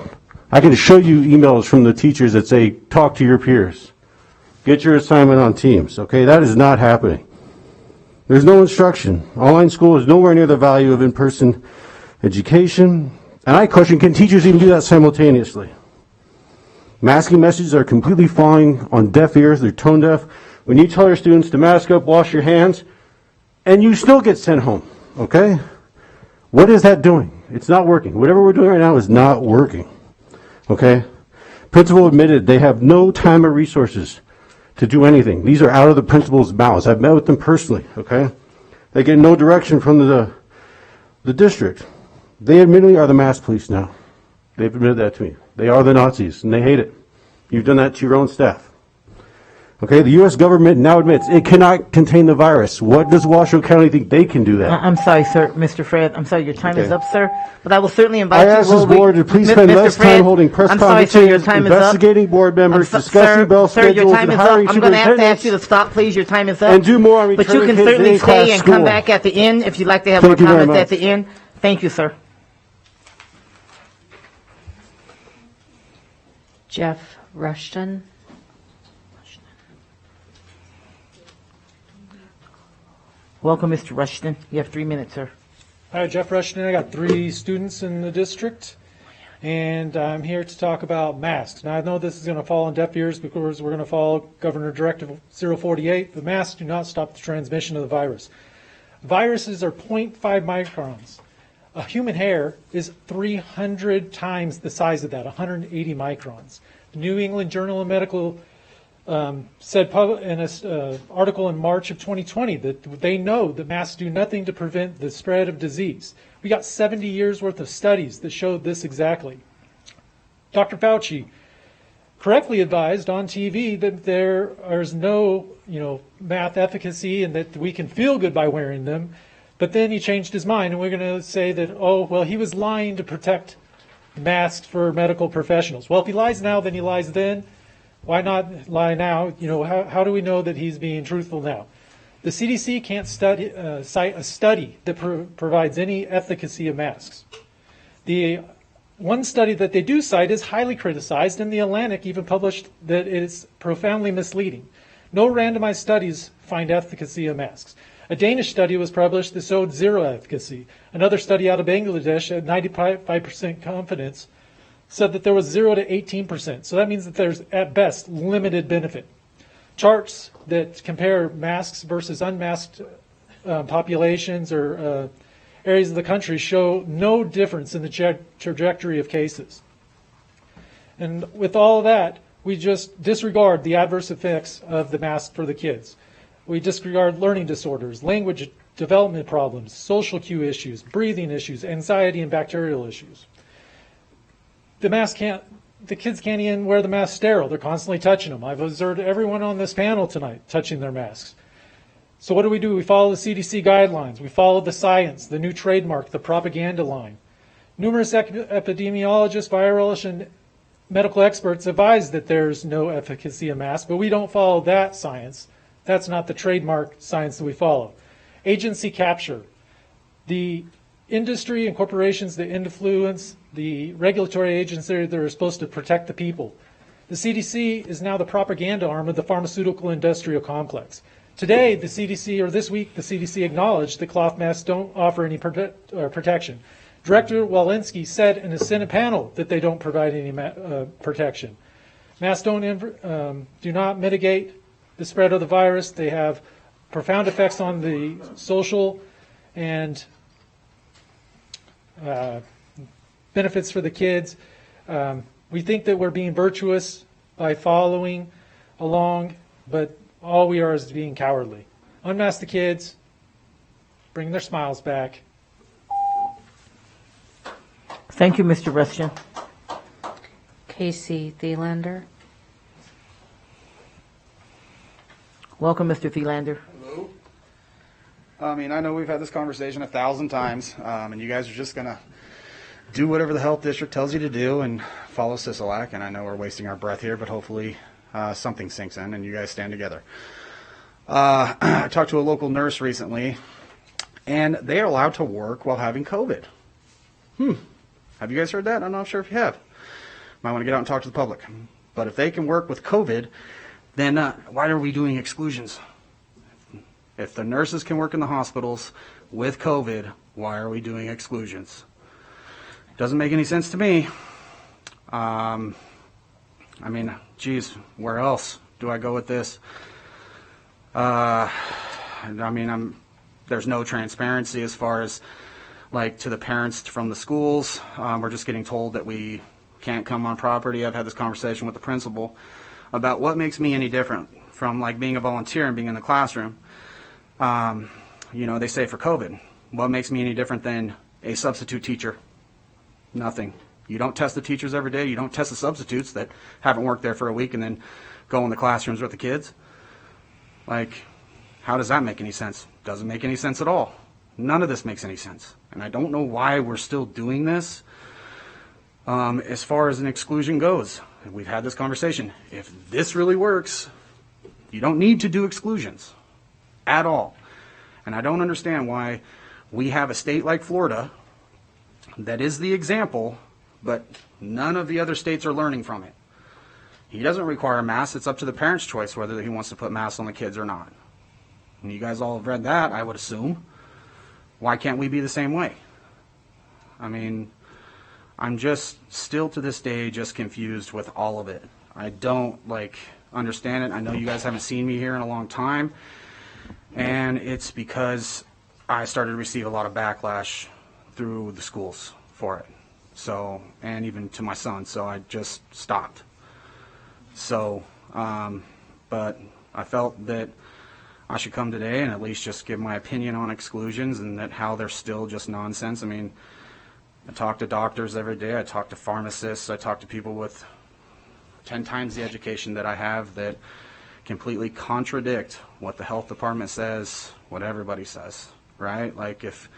I can show you emails from the teachers that say, talk to your peers. Get your assignment on Teams, okay? That is not happening. There's no instruction. Online school is nowhere near the value of in-person education. And I question, can teachers even do that simultaneously? Masking messages are completely falling on deaf ears. They're tone deaf. When you tell your students to mask up, wash your hands, and you still get sent home, okay? What is that doing? It's not working. Whatever we're doing right now is not working. Okay? Principal admitted they have no time or resources to do anything. These are out of the principal's mouths. I've met with them personally, okay? They get no direction from the district. They admittedly are the mass police now. They've admitted that to me. They are the Nazis, and they hate it. You've done that to your own staff. Okay, the U.S. government now admits it cannot contain the virus. What does Washoe County think they can do that? I'm sorry, sir, Mr. Fred. I'm sorry, your time is up, sir. But I will certainly invite you. I ask this board to please spend less time holding press conferences, investigating board members, discussing bell schedules, and hiring superintendents. I'm going to have to ask you to stop, please. Your time is up. And do more on but you returning can kids certainly in stay class and school. come back at the end if you'd like to have more comments at the end. Thank you, sir. Jeff Rushton. Welcome, Mr. Rushton. You have 3 minutes, sir. Hi, Jeff Rushton. I got 3 students in the district, and I'm here to talk about masks. Now, I know this is going to fall on deaf ears because we're going to follow Governor Directive 048. The masks do not stop the transmission of the virus. Viruses are 0.5 microns. A human hair is 300 times the size of that, 180 microns. The New England Journal of Medical said in an article in March of 2020 that they know that masks do nothing to prevent the spread of disease. We got 70 years worth of studies that showed this exactly. Dr. Fauci correctly advised on TV that there is no, math efficacy and that we can feel good by wearing them. But then he changed his mind, and we're going to say that, he was lying to protect masks for medical professionals. Well, if he lies now, then he lies then. Why not lie now? How do we know that he's being truthful now? The CDC can't cite a study that provides any efficacy of masks. The one study that they do cite is highly criticized, and The Atlantic even published that it is profoundly misleading. No randomized studies find efficacy of masks. A Danish study was published that showed zero efficacy. Another study out of Bangladesh at 95% confidence said that there was 0 to 18%. So that means that there's, at best, limited benefit. Charts that compare masks versus unmasked populations or areas of the country show no difference in the trajectory of cases. And with all of that, we just disregard the adverse effects of the mask for the kids. We disregard learning disorders, language development problems, social cue issues, breathing issues, anxiety and bacterial issues. The kids can't even wear the mask sterile. They're constantly touching them. I've observed everyone on this panel tonight touching their masks. So what do? We follow the CDC guidelines. We follow the science, the new trademark, the propaganda line. Numerous epidemiologists, virologists, and medical experts advise that there's no efficacy of masks, but we don't follow that science. That's not the trademark science that we follow. Agency capture. The industry and corporations that influence the regulatory agencies that are supposed to protect the people. The CDC is now the propaganda arm of the pharmaceutical industrial complex. Today, the CDC, or this week, the CDC acknowledged that cloth masks don't offer any protection. Director Walensky said in a Senate panel that they don't provide any protection. Masks do not mitigate the spread of the virus. They have profound effects on the social and benefits for the kids. We think that we're being virtuous by following along, but all we are is being cowardly. Unmask the kids, bring their smiles back. Thank you, Mr. Rustian. Casey Thielander. Welcome, Mr. Thielander. Hello. I mean, I know we've had this conversation 1,000 times, and you guys are just going to do whatever the health district tells you to do and follow CISILAC, and I know we're wasting our breath here, but hopefully something sinks in and you guys stand together. I talked to a local nurse recently, and they are allowed to work while having COVID. Have you guys heard that? I'm not sure if you have. Might want to get out and talk to the public. But if they can work with COVID, then why are we doing exclusions? If the nurses can work in the hospitals with COVID, why are we doing exclusions? Doesn't make any sense to me. I mean, geez, where else do I go with this? I mean, there's no transparency as far as like to the parents from the schools. We're just getting told that we can't come on property. I've had this conversation with the principal about what makes me any different from like being a volunteer and being in the classroom. You know, they say for COVID, what makes me any different than a substitute teacher? Nothing. You don't test the teachers every day. You don't test the substitutes that haven't worked there for a week and then go in the classrooms with the kids. Like, how does that make any sense? Doesn't make any sense at all. None of this makes any sense. And I don't know why we're still doing this. As far as an exclusion goes, we've had this conversation. If this really works, you don't need to do exclusions at all. And I don't understand why we have a state like Florida that is the example, but none of the other states are learning from it. He doesn't require masks. It's up to the parent's choice whether he wants to put masks on the kids or not. And you guys all have read that, I would assume. Why can't we be the same way? I mean, I'm just still to this day just confused with all of it. I don't understand it. I know you guys haven't seen me here in a long time, and it's because I started to receive a lot of backlash through the schools for it. So, and even to my son, so I just stopped. So, but I felt that I should come today and at least just give my opinion on exclusions and that how they're still just nonsense. I mean, I talk to doctors every day. I talk to pharmacists. I talk to people with 10 times the education that I have that completely contradict what the health department says, what everybody says, right? Like if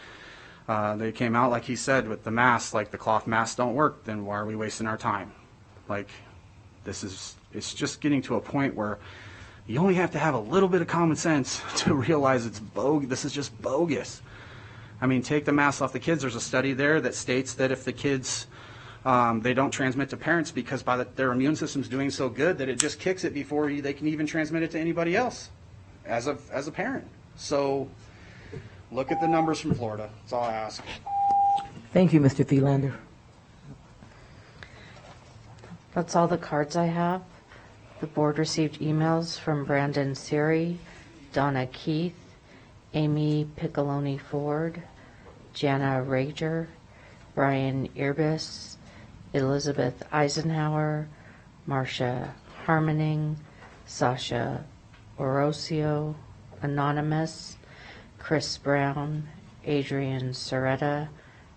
they came out, like he said, with the masks, like the cloth masks don't work, then why are we wasting our time? Like, it's just getting to a point where You only have to have a little bit of common sense to realize it's bogus. This is just bogus. I mean, take the masks off the kids. There's a study there that states that if the kids, they don't transmit to parents because their immune system's doing so good that it just kicks it before they can even transmit it to anybody else as a parent. So look at the numbers from Florida. That's all I ask. Thank you, Mr. Thielander. That's all the cards I have. The board received emails from Brandon Siri, Donna Keith, Amy Piccoloni Ford, Jana Rager, Brian Irbis, Elizabeth Eisenhower, Marcia Harmoning, Sasha Orosio, Anonymous, Chris Brown, Adrian Soretta,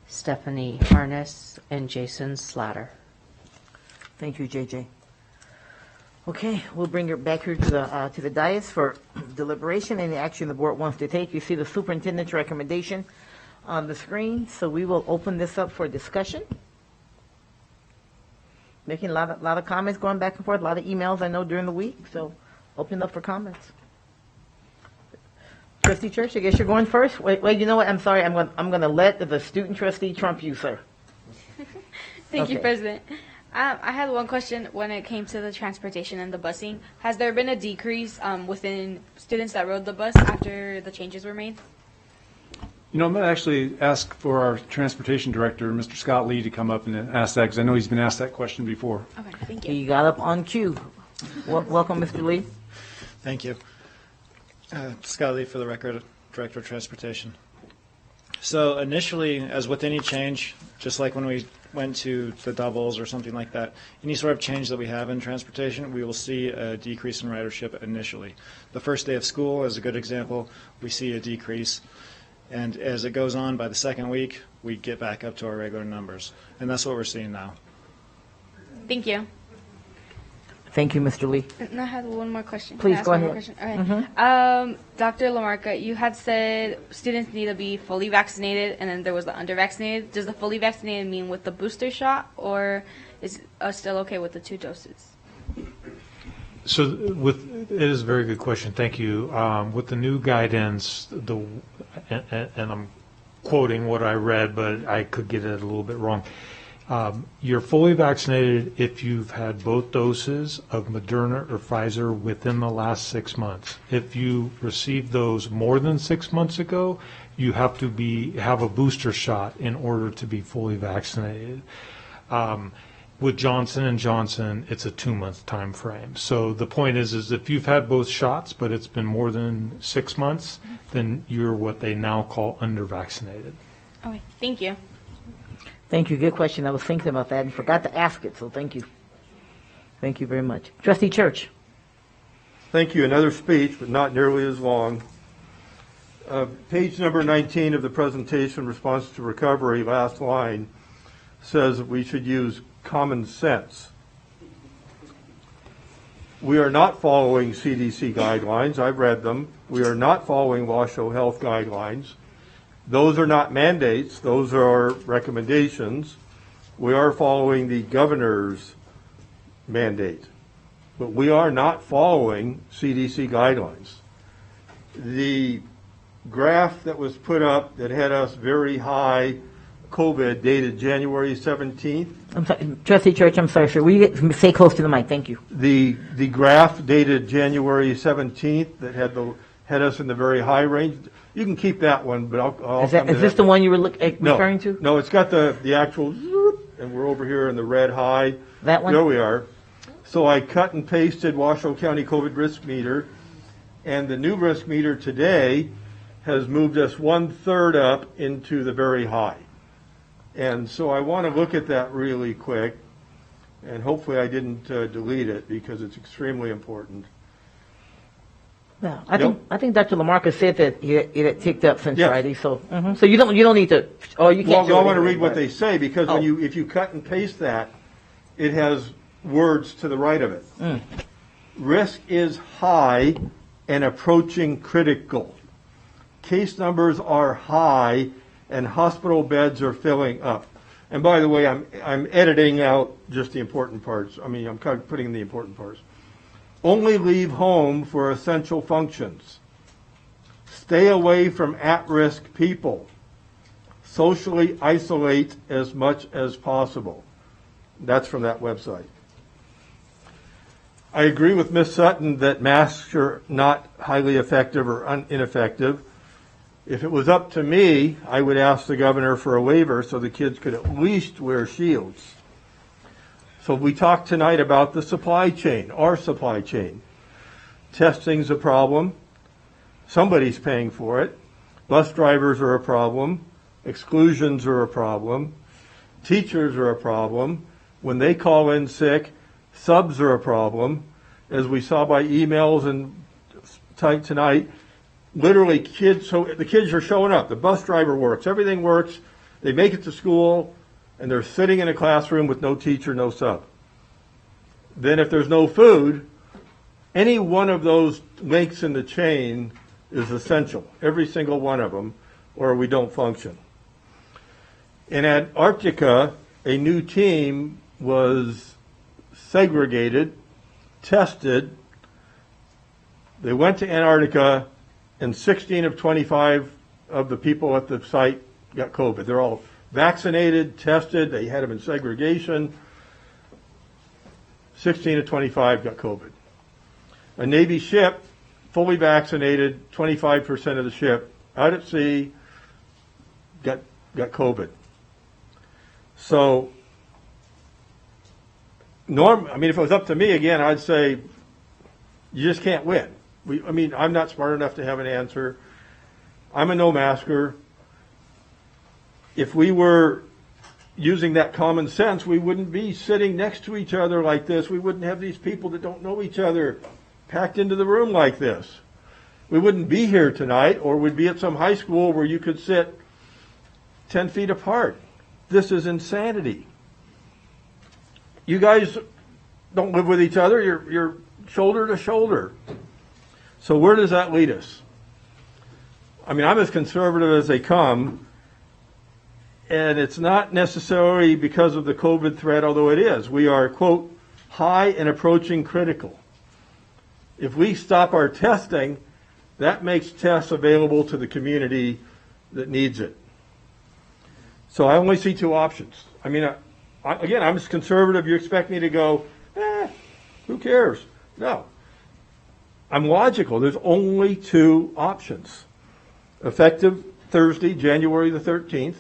Stephanie Harness, and Jason Slatter. Thank you, JJ. Okay, we'll bring it back here to the dais for deliberation and the action the board wants to take. You see the superintendent's recommendation on the screen, so we will open this up for discussion. Making a lot of comments going back and forth, a lot of emails I know during the week, so open up for comments. Trustee Church, I guess you're going first. Wait, you know what? I'm sorry. I'm going to let the student trustee trump you, sir. Thank you, Okay. President. I had one question when it came to the transportation and the busing. Has there been a decrease within students that rode the bus after the changes were made? You know, I'm going to actually ask for our transportation director, Mr. Scott Lee, to come up and ask that, because I know he's been asked that question before. Okay, thank you. You got up on cue. Welcome, Mr. Lee. Thank you. Scott Lee for the record, Director of Transportation. So initially, as with any change, just like when we went to the doubles or something like that, any sort of change that we have in transportation, we will see a decrease in ridership initially. The first day of school is a good example. We see a decrease. And as it goes on, by the second week, we get back up to our regular numbers. And that's what we're seeing now. Thank you. Thank you, Mr. Lee. And I had one more question. Please, Can I ask go one more ahead. question? Okay. Dr. Lamarca, you had said students need to be fully vaccinated, and then there was the under-vaccinated. Does the fully vaccinated mean with the booster shot, or is still okay with the 2 doses? So it is a very good question. Thank you. With the new guidance, and I'm quoting what I read, but I could get it a little bit wrong. You're fully vaccinated if you've had both doses of Moderna or Pfizer within the last 6 months. If you received those more than 6 months ago, you have to have a booster shot in order to be fully vaccinated. With Johnson & Johnson, it's a 2-month time frame. So the point is if you've had both shots, but it's been more than 6 months, then you're what they now call under-vaccinated. Okay, thank you. Thank you. Good question. I was thinking about that and forgot to ask it, so thank you. Thank you very much. Trustee Church. Thank you. Another speech, but not nearly as long. Page number 19 of the presentation, Response to Recovery, last line, says that we should use common sense. We are not following CDC guidelines. I've read them. We are not following Washoe Health guidelines. Those are not mandates. Those are recommendations. We are following the governor's mandate. But we are not following CDC guidelines. The graph that was put up that had us very high COVID dated January 17th. I'm sorry, Trustee Church, I'm sorry, sir. Will you stay close to the mic? Thank you. The graph dated January 17th that had us in the very high range. You can keep that one, but I'll Is this the one you were referring to? No, it's got the actual, and we're over here in the red high. That one? There we are. So I cut and pasted Washoe County COVID risk meter, and the new risk meter today has moved us 1/3 up into the very high. And so I want to look at that really quick, and hopefully I didn't delete it because it's extremely important. Yeah, I think Dr. Lamarca said that it had ticked up since Friday, so so you don't need to. Oh, you can't. Well, I want to read what they say because if you cut and paste that, it has words to the right of it. Risk is high and approaching critical. Case numbers are high and hospital beds are filling up. And by the way, I'm editing out just the important parts. I mean, I'm kind of putting in the important parts. Only leave home for essential functions. Stay away from at-risk people. Socially isolate as much as possible. That's from that website. I agree with Ms. Sutton that masks are not highly effective or ineffective. If it was up to me, I would ask the governor for a waiver so the kids could at least wear shields. So we talked tonight about the supply chain, our supply chain. Testing's a problem. Somebody's paying for it. Bus drivers are a problem. Exclusions are a problem. Teachers are a problem. When they call in sick, subs are a problem. As we saw by emails and tonight, literally the kids are showing up. The bus driver works. Everything works. They make it to school, and they're sitting in a classroom with no teacher, no sub. Then if there's no food, any one of those links in the chain is essential. Every single one of them, or we don't function. In Antarctica, a new team was segregated, tested. They went to Antarctica, and 16 of 25 of the people at the site got COVID. They're all vaccinated, tested, they had them in segregation. 16 of 25 got COVID. A Navy ship, fully vaccinated, 25% of the ship, out at sea, got COVID. So, if it was up to me again, I'd say you just can't win. I'm not smart enough to have an answer. I'm a no-masker. If we were using that common sense, we wouldn't be sitting next to each other like this. We wouldn't have these people that don't know each other packed into the room like this. We wouldn't be here tonight, or we'd be at some high school where you could sit 10 feet apart. This is insanity. You guys don't live with each other. You're shoulder to shoulder. So where does that lead us? I'm as conservative as they come, and it's not necessarily because of the COVID threat, although it is. We are, quote, high and approaching critical. If we stop our testing, that makes tests available to the community that needs it. So I only see two options. Again, I'm as conservative. You expect me to go, who cares? No. I'm logical. There's only two options. Effective Thursday, January the 13th,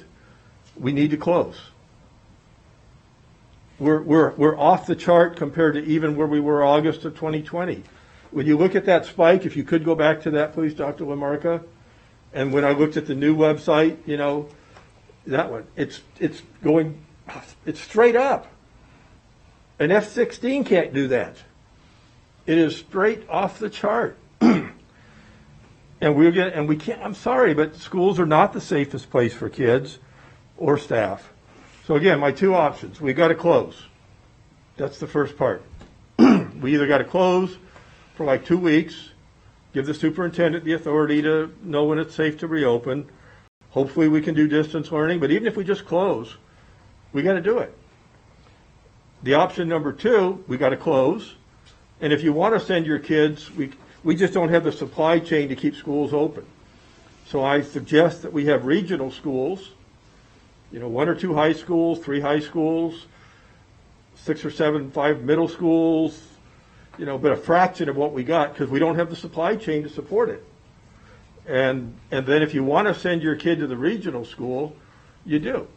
we need to close. We're off the chart compared to even where we were August of 2020. When you look at that spike, if you could go back to that, please, Dr. LaMarca. And when I looked at the new website, that one, it's straight up. An F-16 can't do that. It is straight off the chart. And we can't, I'm sorry, but schools are not the safest place for kids or staff. So again, my two options. We got to close. That's the first part. We either got to close for like 2 weeks, give the superintendent the authority to know when it's safe to reopen. Hopefully we can do distance learning, but even if we just close, we got to do it. The option number two, we got to close. And if you want to send your kids, we just don't have the supply chain to keep schools open. So I suggest that we have regional schools, 1 or 2 high schools, 3 high schools, 6 or 7, 5 middle schools, but a fraction of what we got because we don't have the supply chain to support it. And then if you want to send your kid to the regional school, you do.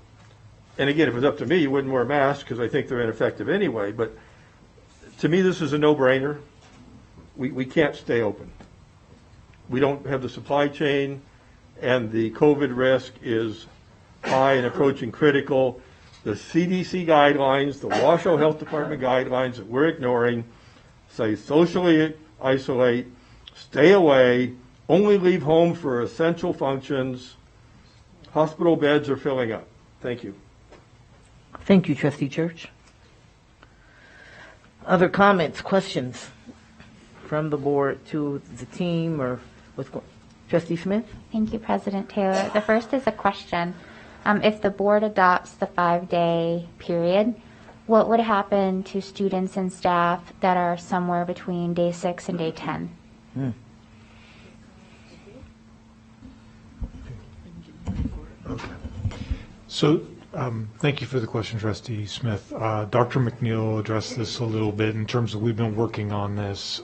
And again, if it was up to me, you wouldn't wear masks because I think they're ineffective anyway. But to me, this is a no-brainer. We can't stay open. We don't have the supply chain, and the COVID risk is high and approaching critical. The CDC guidelines, the Washoe Health Department guidelines that we're ignoring say socially isolate, stay away, only leave home for essential functions. Hospital beds are filling up. Thank you. Thank you, Trustee Church. Other comments, questions from the board to the team or with Trustee Smith? Thank you, President Taylor. The first is a question. If the board adopts the 5-day period, what would happen to students and staff that are somewhere between day 6 and day 10? Okay. So, thank you for the question, Trustee Smith. Dr. McNeil addressed this a little bit in terms of we've been working on this.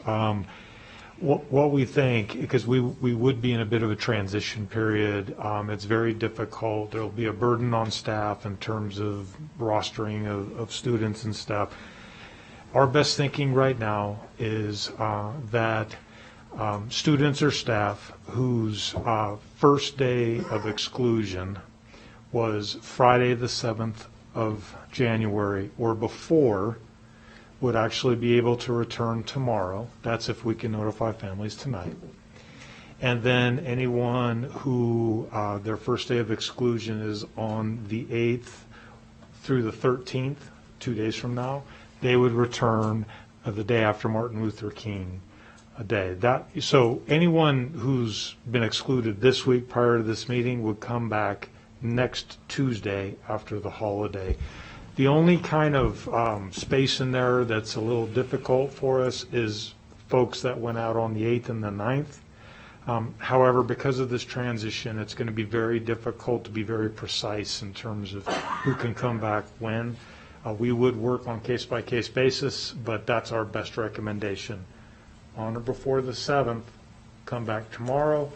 What we think, because we would be in a bit of a transition period, it's very difficult. There'll be a burden on staff in terms of rostering of students and staff. Our best thinking right now is that students or staff whose first day of exclusion was Friday the 7th of January or before would actually be able to return tomorrow. That's if we can notify families tonight. And then anyone who their first day of exclusion is on the 8th through the 13th, 2 days from now, they would return the day after Martin Luther King Day. So anyone who's been excluded this week prior to this meeting would come back next Tuesday after the holiday. The only kind of space in there that's a little difficult for us is folks that went out on the 8th and the 9th. However, because of this transition, it's going to be very difficult to be very precise in terms of who can come back when. We would work on case-by-case basis, but that's our best recommendation. On or before the 7th, come back tomorrow.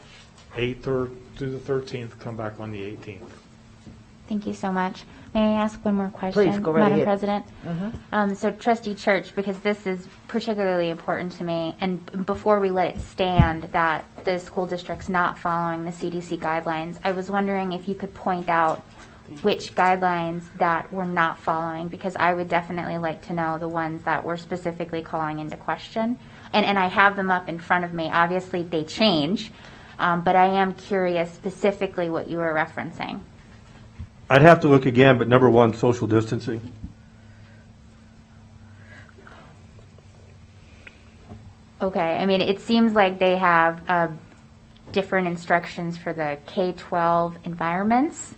8th or through the 13th, come back on the 18th. Thank you so much. May I ask one more question, Please, go right Madam ahead. President? So Trustee Church, because this is particularly important to me, and before we let it stand that the school district's not following the CDC guidelines, I was wondering if you could point out which guidelines that we're not following, because I would definitely like to know the ones that we're specifically calling into question. And I have them up in front of me. Obviously, they change, but I am curious specifically what you were referencing. I'd have to look again, but number one, social distancing. Okay, I mean, it seems like they have different instructions for the K-12 environments.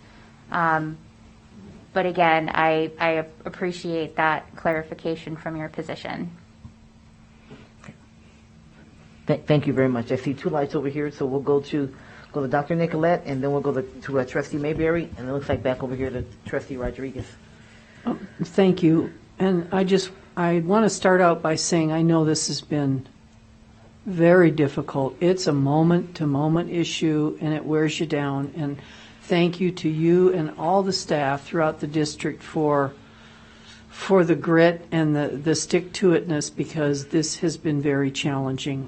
But again, I appreciate that clarification from your position. Thank you very much. I see two lights over here, so we'll go to Dr. Nicolette, and then we'll go to Trustee Mayberry, and it looks like back over here to Trustee Rodriguez. Thank you. And I want to start out by saying I know this has been very difficult. It's a moment-to-moment issue, and it wears you down. And thank you to you and all the staff throughout the district for the grit and the stick-to-itness, because this has been very challenging.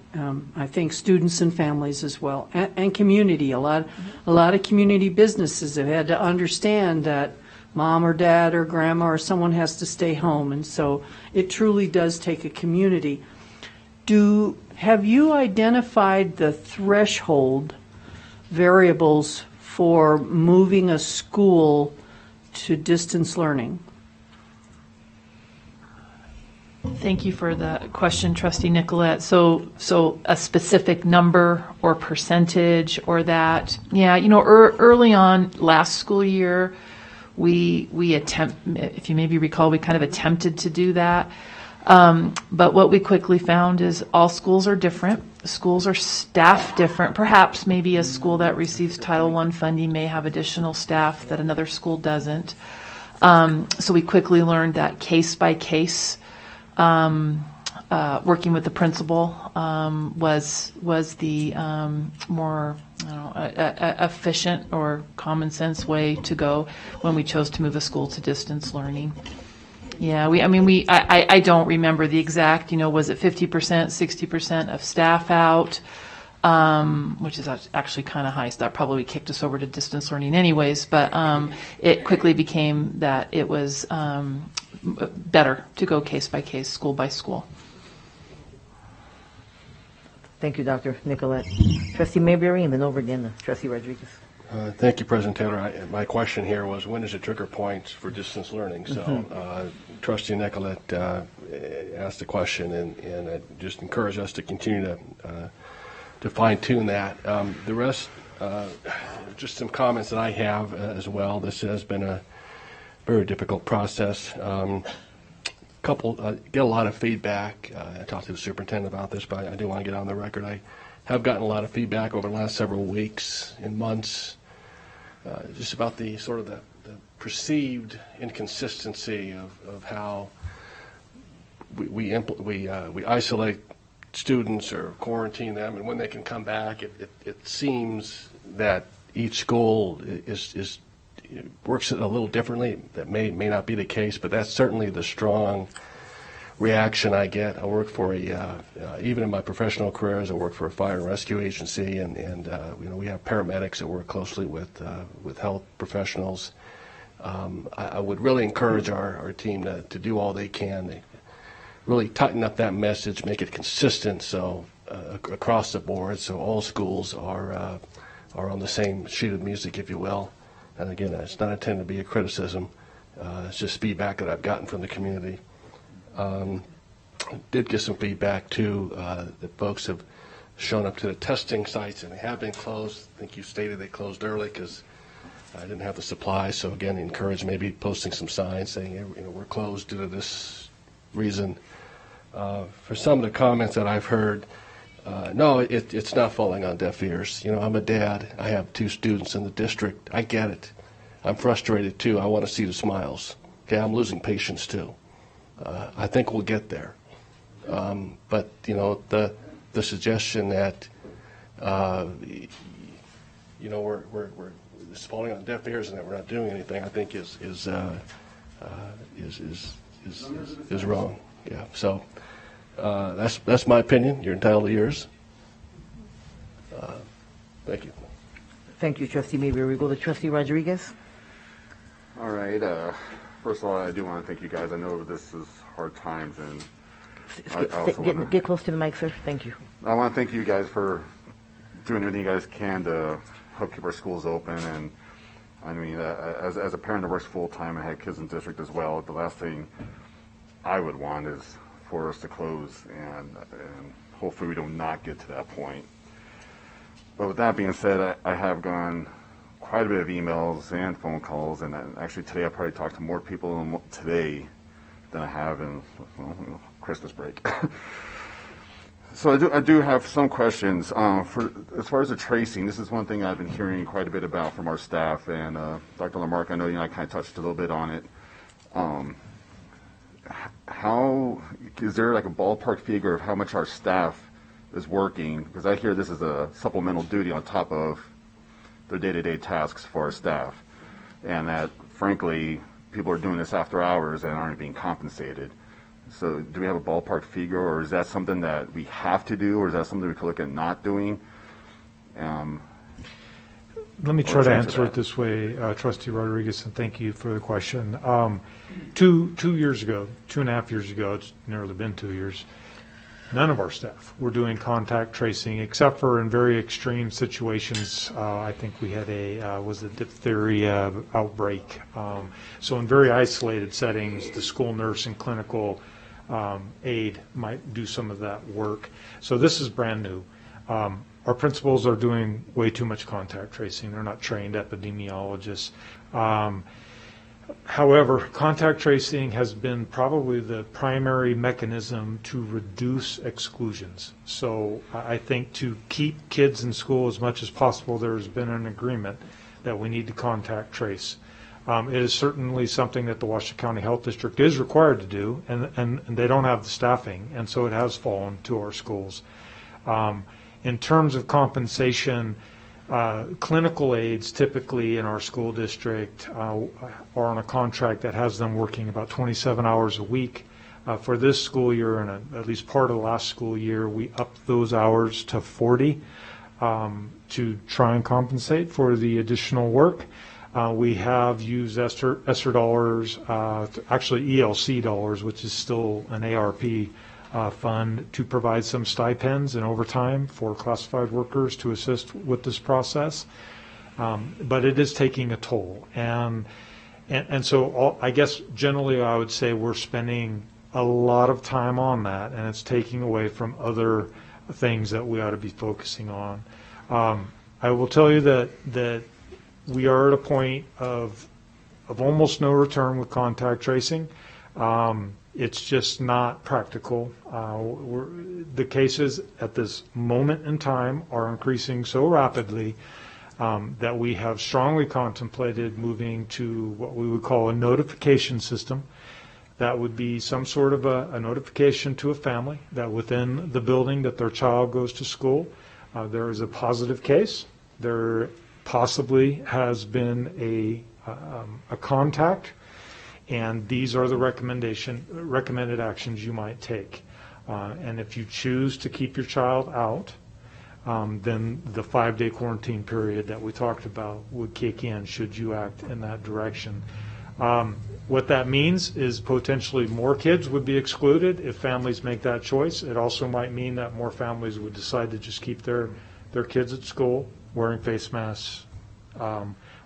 I think students and families as well, and community. A lot of community businesses have had to understand that mom or dad or grandma or someone has to stay home, and so it truly does take a community. Have you identified the threshold variables for moving a school to distance learning? Thank you for the question, Trustee Nicolette. So a specific number or percentage or that? Yeah, early on last school year, we if you maybe recall, we kind of attempted to do that. But what we quickly found is all schools are different. Schools are staffed different. Perhaps maybe a school that receives Title I funding may have additional staff that another school doesn't. So we quickly learned that case by case, working with the principal was the more efficient or common sense way to go when we chose to move a school to distance learning. Yeah, I don't remember the exact, was it 50%, 60% of staff out, which is actually kind of high, so that probably kicked us over to distance learning anyways, but it quickly became that it was better to go case by case, school by school. Thank you, Dr. Nicolette. Trustee Mayberry, and then over again to Trustee Rodriguez. Thank you, President Taylor. My question here was, when is the trigger point for distance learning? So Trustee Nicolette asked the question, and I just encourage us to continue to fine-tune that. The rest, just some comments that I have as well. This has been a very difficult process. get a lot of feedback. I talked to the superintendent about this, but I do want to get on the record. I have gotten a lot of feedback over the last several weeks and months, just about the sort of the perceived inconsistency of how we isolate students or quarantine them, and when they can come back. It seems that each school works a little differently. That may not be the case, but that's certainly the strong reaction I get. I work for even in my professional careers, I work for a fire and rescue agency, and we have paramedics that work closely with health professionals. I would really encourage our team to do all they can to really tighten up that message, make it consistent, so across the board, so all schools are on the same sheet of music, if you will. And again, it's not intended to be a criticism. It's just feedback that I've gotten from the community. Did get some feedback too that folks have shown up to the testing sites and they have been closed. I think you stated they closed early because I didn't have the supplies. So again, encourage maybe posting some signs saying we're closed due to this reason. For some of the comments that I've heard, no, it's not falling on deaf ears. I'm a dad. I have 2 students in the district. I get it. I'm frustrated too. I want to see the smiles. Okay, I'm losing patience too. I think we'll get there. But the suggestion that it's falling on deaf ears and that we're not doing anything, I think is wrong. Yeah. So that's my opinion. You're entitled to yours. Thank you. Thank you, Trustee Mayberry. We go to Trustee Rodriguez. All right. First of all, I do want to thank you guys. I know this is hard times, and Get close to the mic, sir. Thank you. I want to thank you guys for doing everything you guys can to help keep our schools open. And I mean, as a parent that works full time and had kids in district as well, the last thing I would want is for us to close, and hopefully we do not get to that point. But with that being said, I have gone quite a bit of emails and phone calls, and actually today I probably talked to more people today than I have in Christmas break. So I do have some questions. As far as the tracing, this is one thing I've been hearing quite a bit about from our staff, and Dr. Lamarck, I know I kind of touched a little bit on it. How is there like a ballpark figure of how much our staff is working? Because I hear this is a supplemental duty on top of their day-to-day tasks for our staff, and that frankly people are doing this after hours and aren't being compensated. So do we have a ballpark figure, or is that something that we have to do, or is that something we could look at not doing? Let me try to answer it this way, Trustee Rodriguez, and thank you for the question. 2 years ago, 2.5 years ago, it's nearly been 2 years, none of our staff were doing contact tracing, except for in very extreme situations. I think we had a diphtheria outbreak. So in very isolated settings, the school nurse and clinical aide might do some of that work. So this is brand new. Our principals are doing way too much contact tracing. They're not trained epidemiologists. However, contact tracing has been probably the primary mechanism to reduce exclusions. So I think to keep kids in school as much as possible, there's been an agreement that we need to contact trace. It is certainly something that the Washington County Health District is required to do, and they don't have the staffing, and so it has fallen to our schools. In terms of compensation, clinical aides typically in our school district are on a contract that has them working about 27 hours a week. For this school year and at least part of the last school year, we upped those hours to 40 to try and compensate for the additional work. We have used ESSER dollars, actually ELC dollars, which is still an ARP fund, to provide some stipends and overtime for classified workers to assist with this process. But it is taking a toll. And so I guess generally I would say we're spending a lot of time on that, and it's taking away from other things that we ought to be focusing on. I will tell you that we are at a point of almost no return with contact tracing. It's just not practical. The cases at this moment in time are increasing so rapidly that we have strongly contemplated moving to what we would call a notification system. That would be some sort of a notification to a family that within the building that their child goes to school, there is a positive case. There possibly has been a contact, and these are the recommended actions you might take. And if you choose to keep your child out, then the 5-day quarantine period that we talked about would kick in should you act in that direction. What that means is potentially more kids would be excluded if families make that choice. It also might mean that more families would decide to just keep their kids at school, wearing face masks,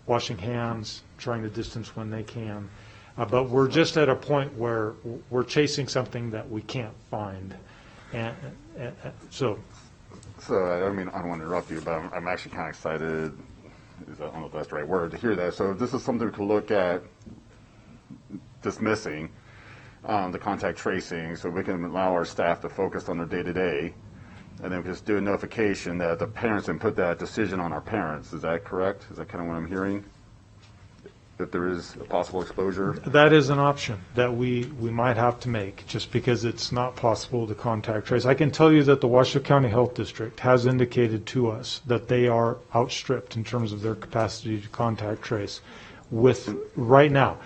washing hands, trying to distance when they can. But we're just at a point where we're chasing something that we can't find. And so I mean, I don't want to interrupt you, but I'm actually kind of excited. I don't know if that's the right word to hear that. So this is something we could look at dismissing the contact tracing, so we can allow our staff to focus on their day-to-day, and then we just do a notification that the parents can put that decision on our parents. Is that correct? Is that kind of what I'm hearing? That there is a possible exposure? That is an option that we might have to make, just because it's not possible to contact trace. I can tell you that the Washoe County Health District has indicated to us that they are outstripped in terms of their capacity to contact trace with right now.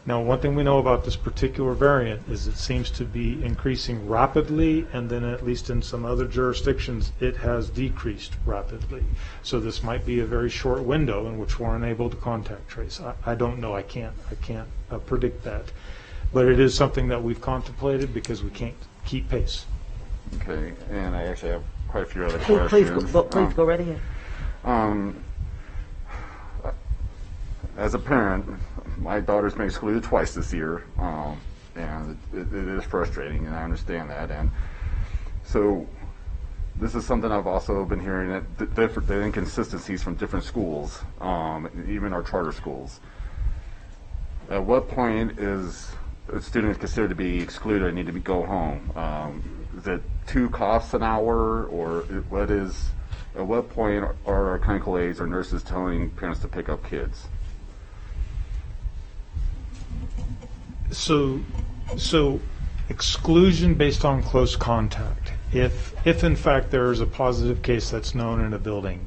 Now, one thing we know about this particular variant is it seems to be increasing rapidly, and then at least in some other jurisdictions, it has decreased rapidly. So this might be a very short window in which we're unable to contact trace. I don't know. I can't predict that. But it is something that we've contemplated because we can't keep pace. Okay, and I actually have quite a few other questions. Please go right ahead. As a parent, my daughter's been excluded twice this year, and it is frustrating, and I understand that. And so this is something I've also been hearing, that the inconsistencies from different schools, even our charter schools. At what point is a student considered to be excluded and need to go home? Is it 2 coughs an hour, or what is? At what point are our clinical aides or nurses telling parents to pick up kids? So exclusion based on close contact. If in fact there is a positive case that's known in a building,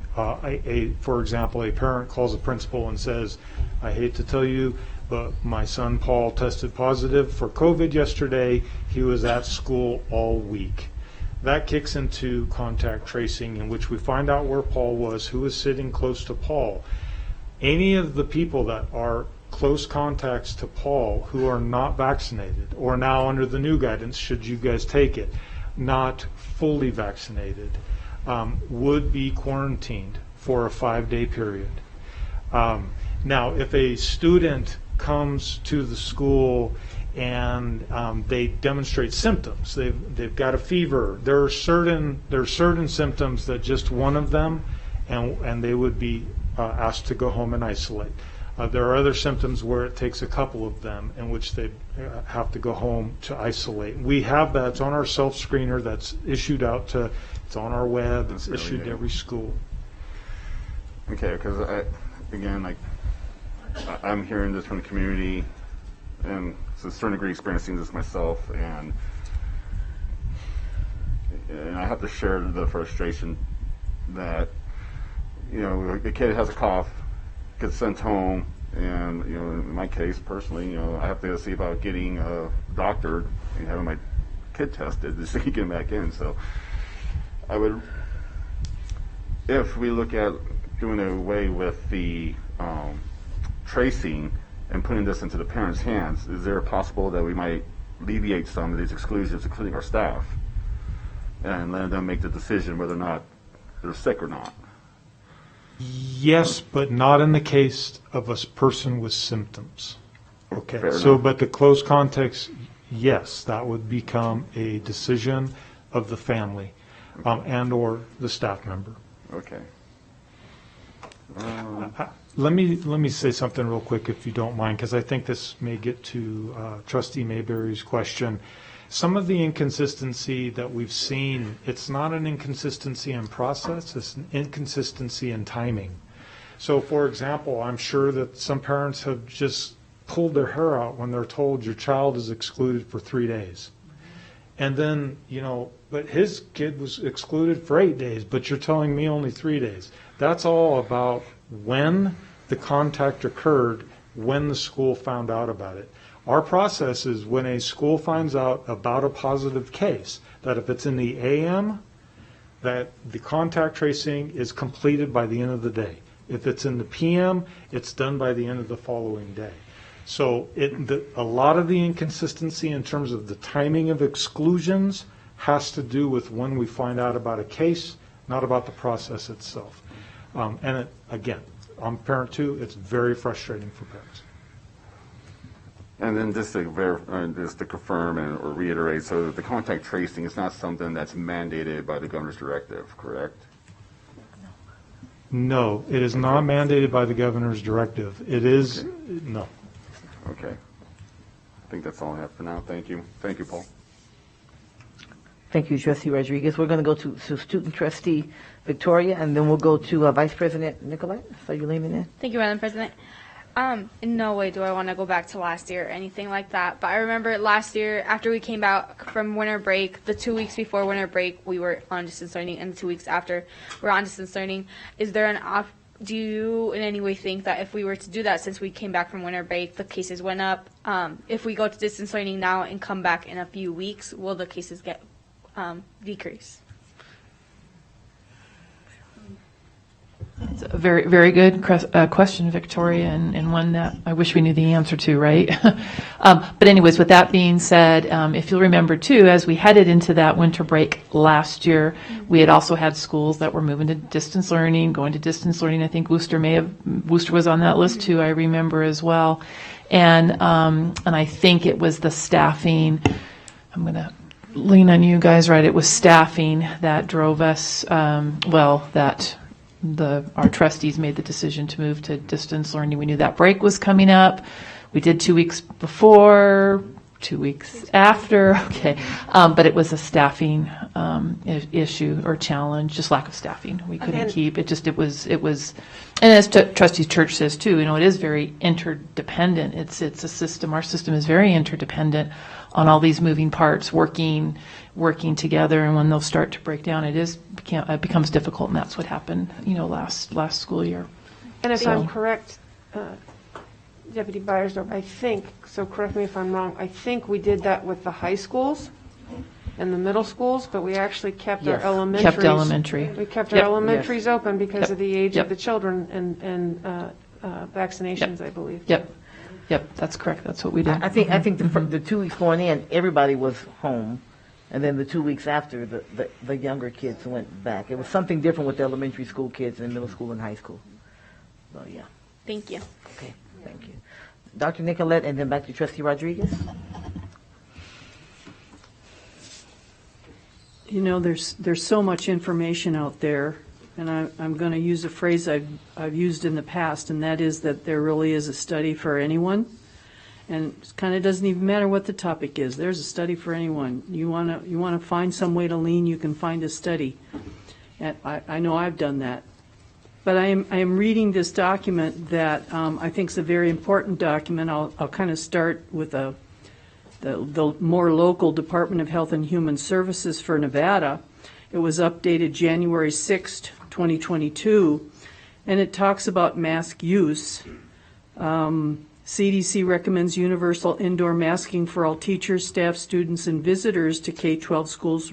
for example, a parent calls a principal and says, "I hate to tell you, but my son Paul tested positive for COVID yesterday. He was at school all week." That kicks into contact tracing, in which we find out where Paul was, who was sitting close to Paul. Any of the people that are close contacts to Paul who are not vaccinated, or now under the new guidance, should you guys take it, not fully vaccinated, would be quarantined for a 5-day period. Now, if a student comes to the school and they demonstrate symptoms, they've got a fever, there are certain symptoms that just one of them, and they would be asked to go home and isolate. There are other symptoms where it takes a couple of them in which they have to go home to isolate. We have that. It's on our self-screener that's issued out to, it's on our web, it's issued to every school. Okay, because I'm hearing this from the community, and to a certain degree experiencing this myself, and I have to share the frustration that, a kid has a cough, gets sent home, and in my case personally, I have to go see about getting a doctor and having my kid tested to see he can get back in. So I would, if we look at doing away with the tracing and putting this into the parents' hands, is there possible that we might alleviate some of these exclusions, including our staff, and let them make the decision whether or not they're sick or not? Yes, but not in the case of a person with symptoms. Okay, Fair so enough. But the close context, yes, that would become a decision of the family and or the staff member. Okay. Let me say something real quick, if you don't mind, because I think this may get to Trustee Mayberry's question. Some of the inconsistency that we've seen, it's not an inconsistency in process, it's an inconsistency in timing. So, for example, I'm sure that some parents have just pulled their hair out when they're told your child is excluded for 3 days. And then, but his kid was excluded for 8 days, but you're telling me only 3 days. That's all about when the contact occurred, when the school found out about it. Our process is when a school finds out about a positive case, that if it's in the AM, that the contact tracing is completed by the end of the day. If it's in the PM, it's done by the end of the following day. So a lot of the inconsistency in terms of the timing of exclusions has to do with when we find out about a case, not about the process itself. Again, I'm a parent too, it's very frustrating for parents. And then just to confirm or reiterate, so the contact tracing is not something that's mandated by the governor's directive, correct? No, it is not mandated by the governor's directive. It is, no. Okay. I think that's all I have for now. Thank you. Thank you, Paul. Thank you, Trustee Rodriguez. We're going to go to Student Trustee Victoria, and then we'll go to Vice President Nicolette. So you leaving in? Thank you, Madam President. In no way do I want to go back to last year or anything like that. But I remember last year, after we came back from winter break, the 2 weeks before winter break, we were on distance learning, and the 2 weeks after, we're on distance learning. Is there do you in any way think that if we were to do that, since we came back from winter break, the cases went up? If we go to distance learning now and come back in a few weeks, will the cases get decrease? It's a very, very good question, Victoria, and one that I wish we knew the answer to, right? But anyways, with that being said, if you'll remember too, as we headed into that winter break last year, we had also had schools that were moving to distance learning, going to distance learning. I think Worcester was on that list too, I remember as well. And I think it was the staffing. I'm going to lean on you guys, right? It was staffing that drove us, our trustees made the decision to move to distance learning. We knew that break was coming up. We did 2 weeks before, 2 weeks after, okay. But it was a staffing issue or challenge, just lack of staffing. We couldn't keep it. It was, and as Trustees Church says too, it is very interdependent. It's a system. Our system is very interdependent on all these moving parts working together, and when those start to break down, it becomes difficult, and that's what happened, last school year. And if I'm correct, Deputy Beiersdorf, I think, so correct me if I'm wrong, I think we did that with the high schools and the middle schools, but we actually kept our elementaries. Kept elementary. We kept our elementaries open because of the age of the children and vaccinations, I believe. Yep, that's correct. That's what we did. I think the 2 weeks going in, everybody was home. And then the 2 weeks after, the younger kids went back. It was something different with the elementary school kids and middle school and high school. So, yeah. Thank you. Okay, thank you. Dr. Nicolette, and then back to Trustee Rodriguez. There's so much information out there, and I'm going to use a phrase I've used in the past, and that is that there really is a study for anyone. And it kind of doesn't even matter what the topic is. There's a study for anyone. You want to find some way to lean, you can find a study. And I know I've done that. But I am reading this document that I think is a very important document. I'll kind of start with the more local Department of Health and Human Services for Nevada. It was updated January 6th, 2022, and it talks about mask use. CDC recommends universal indoor masking for all teachers, staff, students, and visitors to K-12 schools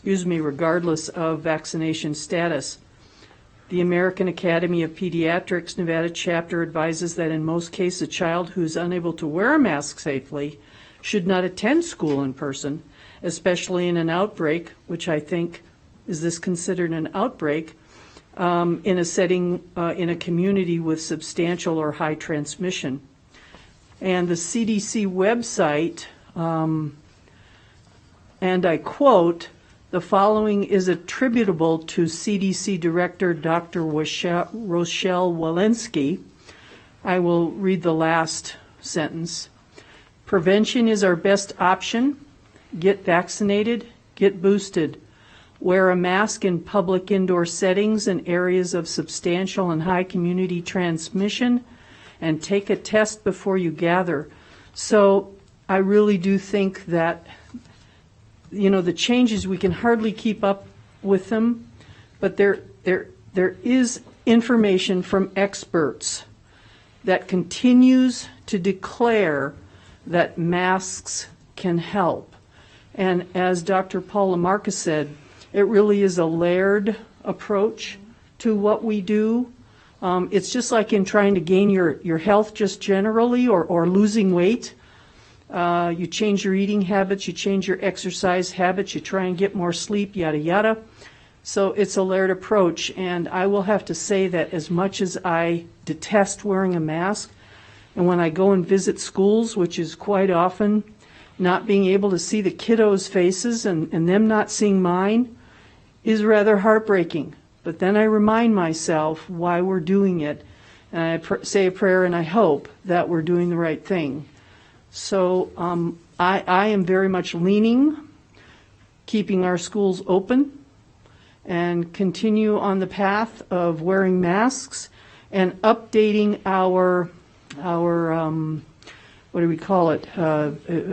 regardless of vaccination status. The American Academy of Pediatrics Nevada chapter advises that in most cases, a child who is unable to wear a mask safely should not attend school in person, especially in an outbreak, which I think, is this considered an outbreak? In a setting, in a community with substantial or high transmission. And the CDC website, and I quote, The following is attributable to CDC Director Dr. Rochelle Walensky. I will read the last sentence. Prevention is our best option. Get vaccinated, get boosted. Wear a mask in public indoor settings and areas of substantial and high community transmission, and take a test before you gather. So I really do think that, the changes, we can hardly keep up with them, but there is information from experts that continues to declare that masks can help. And as Dr. Paul LaMarca said, it really is a layered approach to what we do. It's just like in trying to gain your health just generally, or losing weight. You change your eating habits, you change your exercise habits, you try and get more sleep, yada, yada. So it's a layered approach. And I will have to say that as much as I detest wearing a mask, and when I go and visit schools, which is quite often, not being able to see the kiddos' faces and them not seeing mine is rather heartbreaking. But then I remind myself why we're doing it, and I say a prayer and I hope that we're doing the right thing. So I am very much leaning, keeping our schools open, and continue on the path of wearing masks and updating our what do we call it,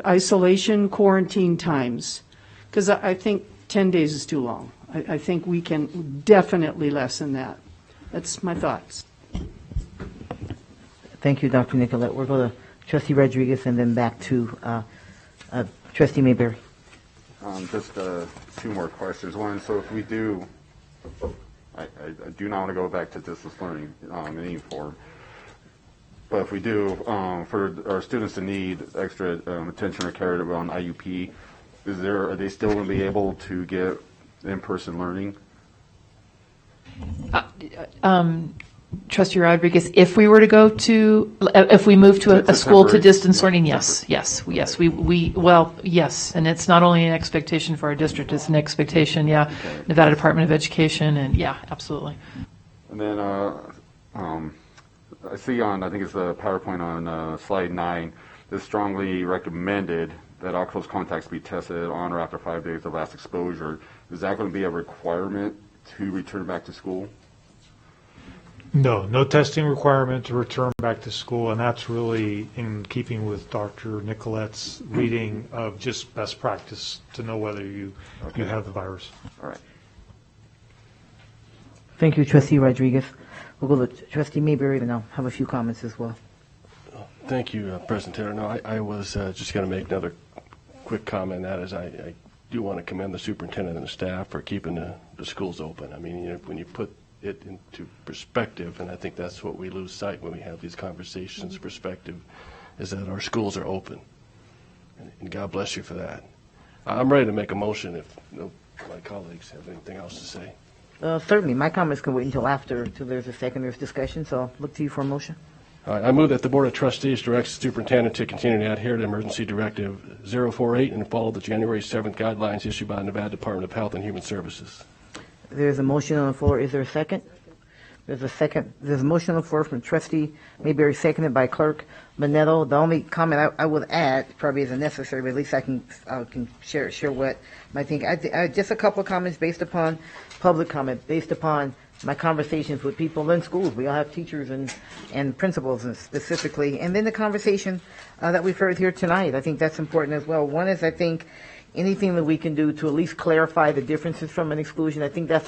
isolation, quarantine times. Because I think 10 days is too long. I think we can definitely lessen that. That's my thoughts. Thank you, Dr. Nicolette. We'll go to Trustee Rodriguez and then back to Trustee Mayberry. Just two more questions. One, so if we do, I do not want to go back to distance learning in any form, but if we do, for our students that need extra attention or care on IUP, are they still going to be able to get in-person learning? Trustee Rodriguez, if we move to a school to distance learning, yes, and it's not only an expectation for our district, it's an expectation, Nevada Department of Education, and absolutely. And then I see I think it's the PowerPoint on slide 9, that strongly recommended that all close contacts be tested on or after 5 days of last exposure. Is that going to be a requirement to return back to school? No testing requirement to return back to school, and that's really in keeping with Dr. Nicolette's reading of just best practice to know whether you have the virus. All right. Thank you, Trustee Rodriguez. We'll go to Trustee Mayberry, and I'll have a few comments as well. Thank you, President Taylor. No, I was just going to make another quick comment. That is, I do want to commend the superintendent and the staff for keeping the schools open. I mean, when you put it into perspective, and I think that's what we lose sight when we have these conversations, perspective, is that our schools are open. And God bless you for that. I'm ready to make a motion if my colleagues have anything else to say. Certainly. My comments can wait until there's a second, there's discussion, so I'll look to you for a motion. I move that the Board of Trustees directs the superintendent to continue to adhere to Emergency Directive 048 and follow the January 7th guidelines issued by the Nevada Department of Health and Human Services. There's a motion on the floor. Is there a second? There's a second. There's a motion on the floor from Trustee Mayberry, seconded by Clerk Manetto. The only comment I would add, probably isn't necessary, but at least I can share what I think. Just a couple of comments based upon public comment, based upon my conversations with people in schools. We all have teachers and principals and specifically, and then the conversation that we've heard here tonight. I think that's important as well. One is, I think, anything that we can do to at least clarify the differences from an exclusion. I think that's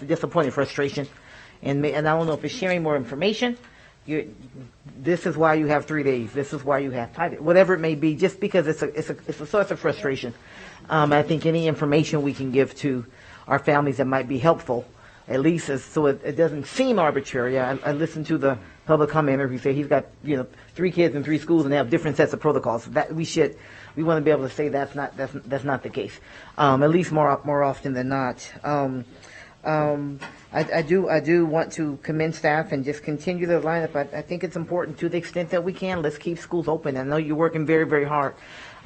just a point of frustration. And I don't know if it's sharing more information. This is why you have 3 days. This is why you have 5 days. Whatever it may be, just because it's a source of frustration. I think any information we can give to our families that might be helpful, at least so it doesn't seem arbitrary. I listened to the public commenter who said he's got 3 kids in 3 schools and they have different sets of protocols. That we want to be able to say that's not the case. At least more often than not. I do want to commend staff and just continue the lineup. I think it's important to the extent that we can. Let's keep schools open. I know you're working very, very hard.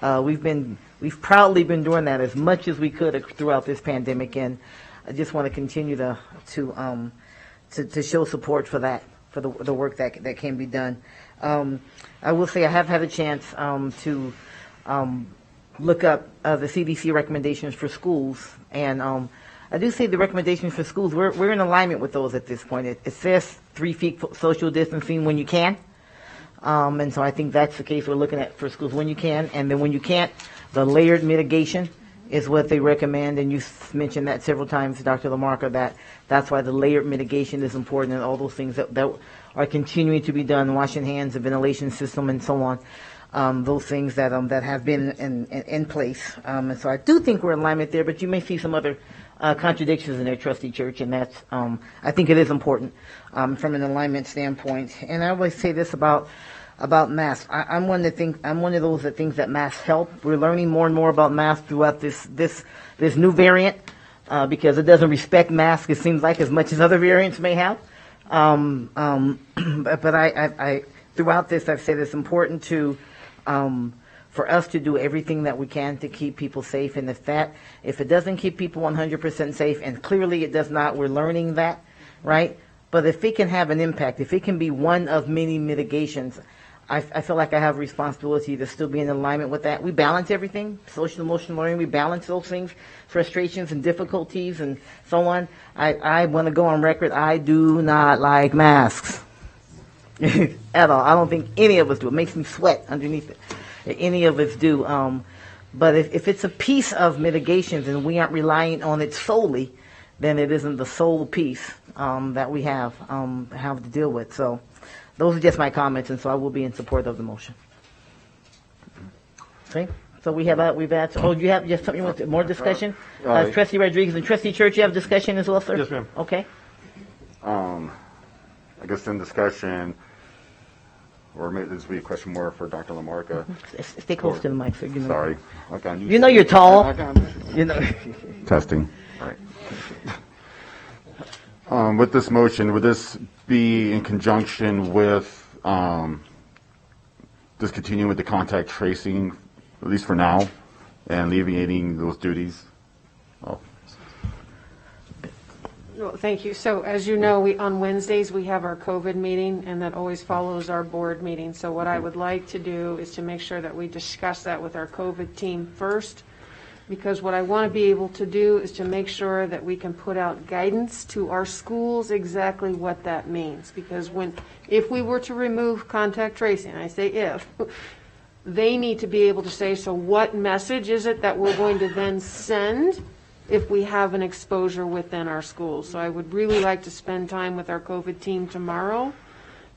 We've proudly been doing that as much as we could throughout this pandemic, and I just want to continue to show support for that, for the work that can be done. I will say I have had a chance to look up the CDC recommendations for schools, and I do say the recommendations for schools, we're in alignment with those at this point. It says 3 feet social distancing when you can. And so I think that's the case we're looking at for schools when you can. And then when you can't, the layered mitigation is what they recommend. And you mentioned that several times, Dr. LaMarca, that's why the layered mitigation is important, and all those things that are continuing to be done, washing hands, the ventilation system, and so on. Those things that have been in place. And so I do think we're in alignment there, but you may see some other contradictions in their Trustee Church, and that's I think it is important from an alignment standpoint. And I always say this about masks. I'm one of those that thinks that masks help. We're learning more and more about masks throughout this new variant because it doesn't respect masks, it seems like, as much as other variants may have. But I throughout this I've said it's important to for us to do everything that we can to keep people safe. And if it doesn't keep people 100% safe, and clearly it does not, we're learning that, right? But if it can have an impact, if it can be one of many mitigations, I feel like I have a responsibility to still be in alignment with that. We balance everything, social emotional learning, we balance those things, frustrations and difficulties and so on. I want to go on record, I do not like masks at all. I don't think any of us do. It makes me sweat underneath it. Any of us do. But if it's a piece of mitigations and we aren't relying on it solely, then it isn't the sole piece that we have to deal with. So those are just my comments, and so I will be in support of the motion. Okay. So we've had. Oh, you have just something you want more discussion? Trustee Rodriguez and Trustee Church, you have discussion as well, sir? Yes, ma'am. Okay. I guess in discussion, or maybe this will be a question more for Dr. LaMarca. Stay close to the mic, so you know. Sorry. Okay. You know you're tall. You know. Testing. All right. With this motion, would this be in conjunction with discontinuing with the contact tracing, at least for now, and alleviating those duties? Oh. Well, thank you. So as you know, on Wednesdays, we have our COVID meeting, and that always follows our board meeting. So what I would like to do is to make sure that we discuss that with our COVID team first, because what I want to be able to do is to make sure that we can put out guidance to our schools exactly what that means. Because if we were to remove contact tracing, and I say if, they need to be able to say, so what message is it that we're going to then send if we have an exposure within our schools? So I would really like to spend time with our COVID team tomorrow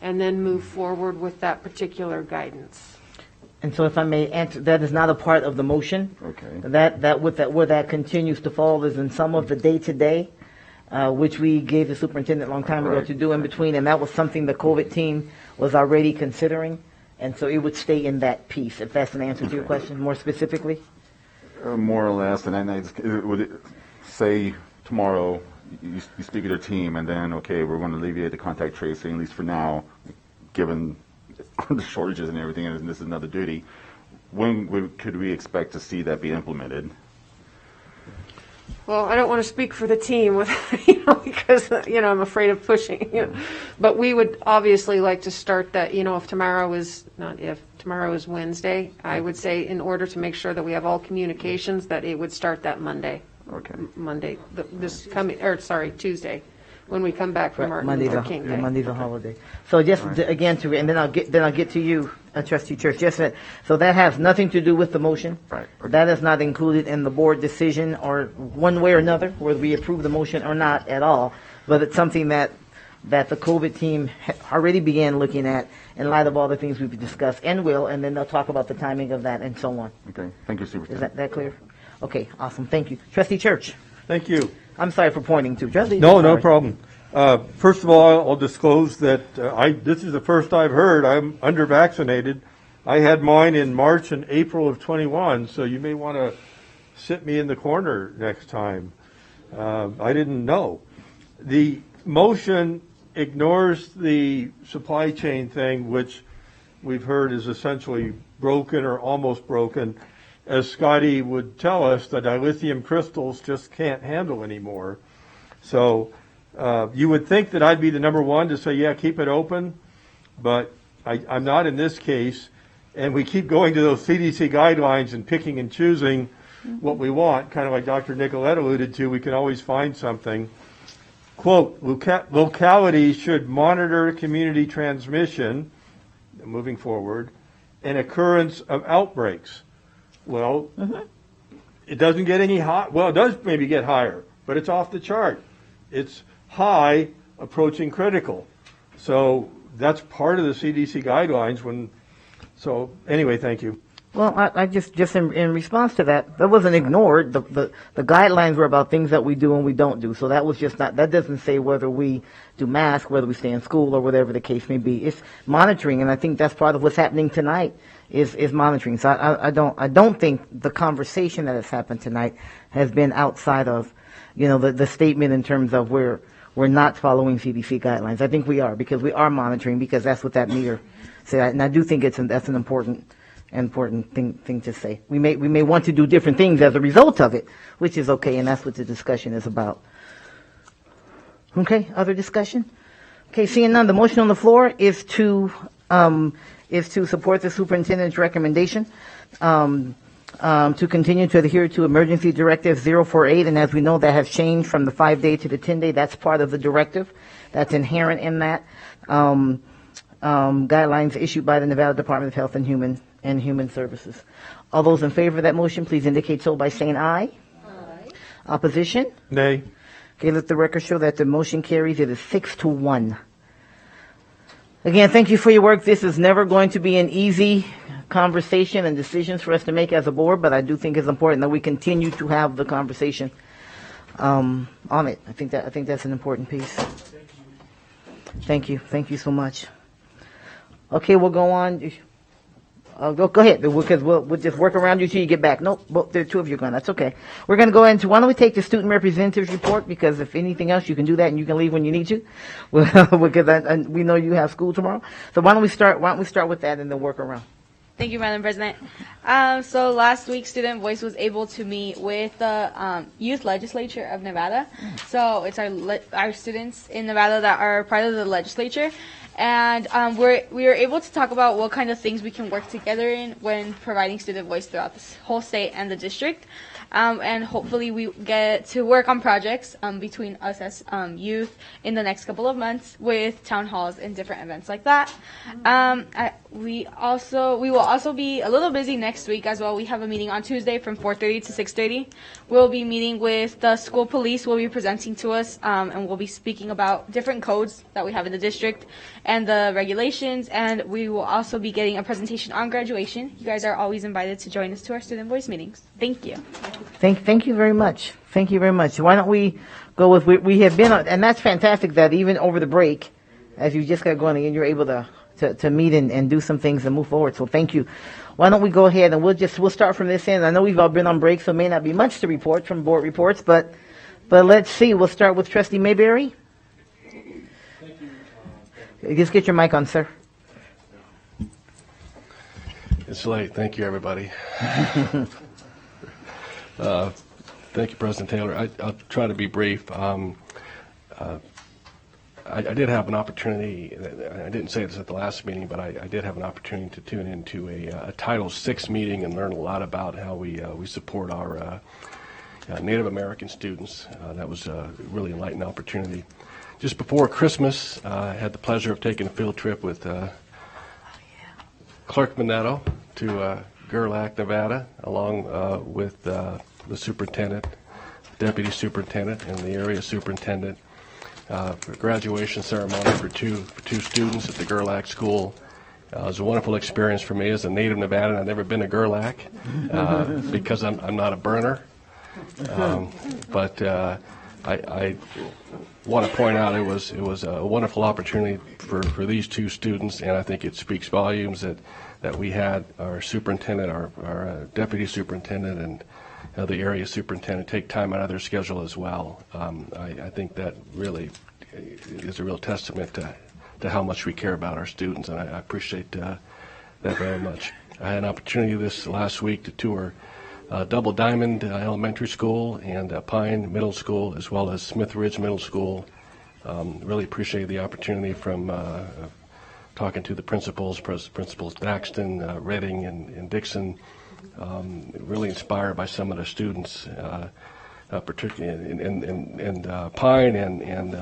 and then move forward with that particular guidance. And so if I may answer, that is not a part of the motion. Okay. Where that continues to fall is in some of the day-to-day, which we gave the superintendent a long time ago to do in between, and that was something the COVID team was already considering, and so it would stay in that piece, if that's an answer to your question, more specifically. More or less, and then would it say tomorrow you speak with your team, and then okay, we're going to alleviate the contact tracing at least for now, given the shortages and everything, and this is another duty. When could we expect to see that be implemented? Well, I don't want to speak for the team, because I'm afraid of pushing. But we would obviously like to start that. If tomorrow is Wednesday, I would say in order to make sure that we have all communications, that it would start that Monday. Okay. Monday, Tuesday, when we come back from Martin Luther King Day. Monday's a holiday. So just again and then I'll get to you, Trustee Church. So that has nothing to do with the motion. Right. Okay. That is not included in the board decision or one way or another, whether we approve the motion or not at all. But it's something that the COVID team already began looking at in light of all the things we've discussed and then they'll talk about the timing of that and so on. Okay. Thank you, Superintendent. Is that clear? Okay. Awesome. Thank you, Trustee Church. Thank you. I'm sorry for pointing to Trustee. No problem. First of all, I'll disclose that this is the first I've heard. I'm under-vaccinated. I had mine in March and April of 21, so you may want to sit me in the corner next time. I didn't know. The motion ignores the supply chain thing, which we've heard is essentially broken or almost broken. As Scotty would tell us, the dilithium crystals just can't handle anymore. So you would think that I'd be the number one to say, yeah, keep it open, but I'm not in this case. And we keep going to those CDC guidelines and picking and choosing what we want, kind of like Dr. Nicolette alluded to. We can always find something. Quote, localities should monitor community transmission, moving forward, and occurrence of outbreaks. Well, it doesn't get any high. Well, it does maybe get higher, but it's off the chart. It's high, approaching critical. So that's part of the CDC guidelines. So anyway, thank you. Well, I just in response to that wasn't ignored. The guidelines were about things that we do and we don't do. So that was just not, that doesn't say whether we do masks, whether we stay in school, or whatever the case may be. It's monitoring, and I think that's part of what's happening tonight is monitoring. So I don't think the conversation that has happened tonight has been outside of, the statement in terms of we're not following CDC guidelines. I think we are, because we are monitoring, because that's what that meter said. And I do think that's an important thing to say. We may want to do different things as a result of it, which is okay, and that's what the discussion is about. Okay, other discussion? Okay, seeing none, the motion on the floor is to support the superintendent's recommendation to continue to adhere to Emergency Directive 048, and as we know, that has changed from the 5-day to the 10-day. That's part of the directive. That's inherent in that. Guidelines issued by the Nevada Department of Health and Human Services. All those in favor of that motion, please indicate so by saying aye. Aye. Opposition? Nay. Okay, let the record show that the motion carries. It is 6-1. Again, thank you for your work. This is never going to be an easy conversation and decisions for us to make as a board, but I do think it's important that we continue to have the conversation on it. I think that's an important piece. Thank you. Thank you so much. Okay, we'll go on. Go ahead, because we'll just work around you till you get back. Nope, there are two of you going. That's okay. We're going to go into, why don't we take the student representatives report, because if anything else, you can do that and you can leave when you need to, because we know you have school tomorrow. So why don't we start with that and then work around. Thank you, Madam President. So last week, Student Voice was able to meet with the Youth Legislature of Nevada. So it's our students in Nevada that are part of the legislature. And we were able to talk about what kind of things we can work together in when providing student voice throughout the whole state and the district. And hopefully we get to work on projects between us as youth in the next couple of months with town halls and different events like that. We will also be a little busy next week as well. We have a meeting on Tuesday from 4:30 to 6:30. We'll be meeting with the school police. Will be presenting to us, and we'll be speaking about different codes that we have in the district and the regulations. And we will also be getting a presentation on graduation. You guys are always invited to join us to our student voice meetings. Thank you. Thank you very much. Thank you very much. Why don't we go with, we have been, and that's fantastic that even over the break, as you just got going again, you're able to meet and do some things and move forward. So thank you. Why don't we go ahead and we'll start from this end. I know we've all been on break, so it may not be much to report from board reports, but let's see. We'll start with Trustee Mayberry. Just get your mic on, sir. It's late. Thank you, everybody. Thank you, President Taylor. I'll try to be brief. I did have an opportunity, I didn't say this at the last meeting, but I did have an opportunity to tune into a Title VI meeting and learn a lot about how we support our Native American students. That was a really enlightening opportunity. Just before Christmas, I had the pleasure of taking a field trip with Clerk Minetto to Gerlach, Nevada, along with the superintendent, deputy superintendent, and the area superintendent for a graduation ceremony for two students at the Gerlach School. It was a wonderful experience for me as a native Nevadan. I've never been to Gerlach because I'm not a burner. But I want to point out it was a wonderful opportunity for these two students, and I think it speaks volumes that we had our superintendent, our deputy superintendent, and the area superintendent take time out of their schedule as well. I think that really is a real testament to how much we care about our students, and I appreciate that very much. I had an opportunity this last week to tour Double Diamond Elementary School and Pine Middle School, as well as Smith Ridge Middle School. Really appreciate the opportunity from talking to the principals, Principals Daxton, Redding, and Dixon. Really inspired by some of the students, particularly in Pine and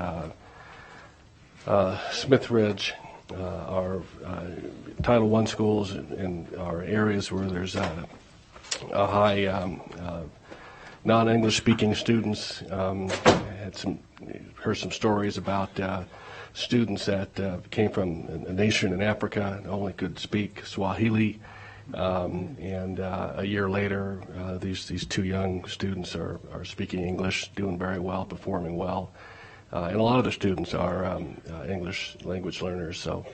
Smith Ridge. Our Title I schools and our areas where there's a high non-English speaking students. Heard some stories about students that came from a nation in Africa and only could speak Swahili, and a year later these two young students are speaking English, doing very well, performing well. And a lot of the students are English language learners. So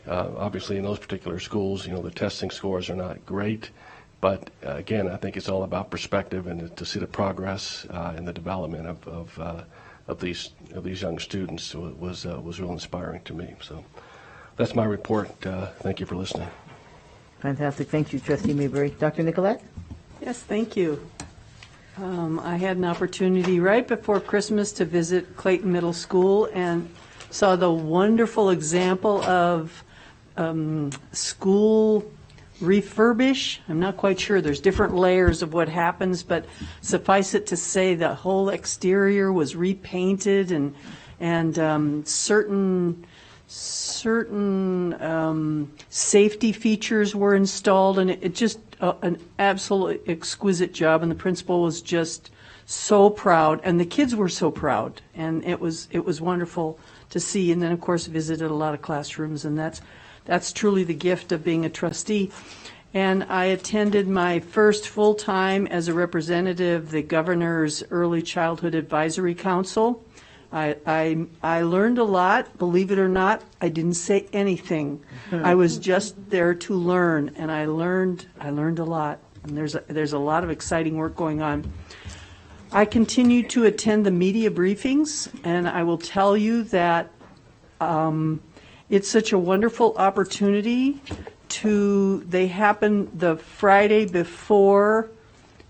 obviously in those particular schools, the testing scores are not great. But again, I think it's all about perspective, and to see the progress and the development of these young students was real inspiring to me. So that's my report. Thank you for listening. Fantastic. Thank you, Trustee Mayberry. Dr. Nicolette? Yes, thank you. I had an opportunity right before Christmas to visit Clayton Middle School and saw the wonderful example of school refurbish. I'm not quite sure. There's different layers of what happens, but suffice it to say the whole exterior was repainted and certain safety features were installed, and it just an absolute exquisite job, and the principal was just so proud, and the kids were so proud, and it was wonderful to see. And then of course visited a lot of classrooms, and that's truly the gift of being a trustee. And I attended my first full time as a representative of the Governor's Early Childhood Advisory Council. I learned a lot. Believe it or not, I didn't say anything. I was just there to learn, and I learned a lot. And there's a lot of exciting work going on. I continue to attend the media briefings, and I will tell you that it's such a wonderful opportunity they happen the Friday before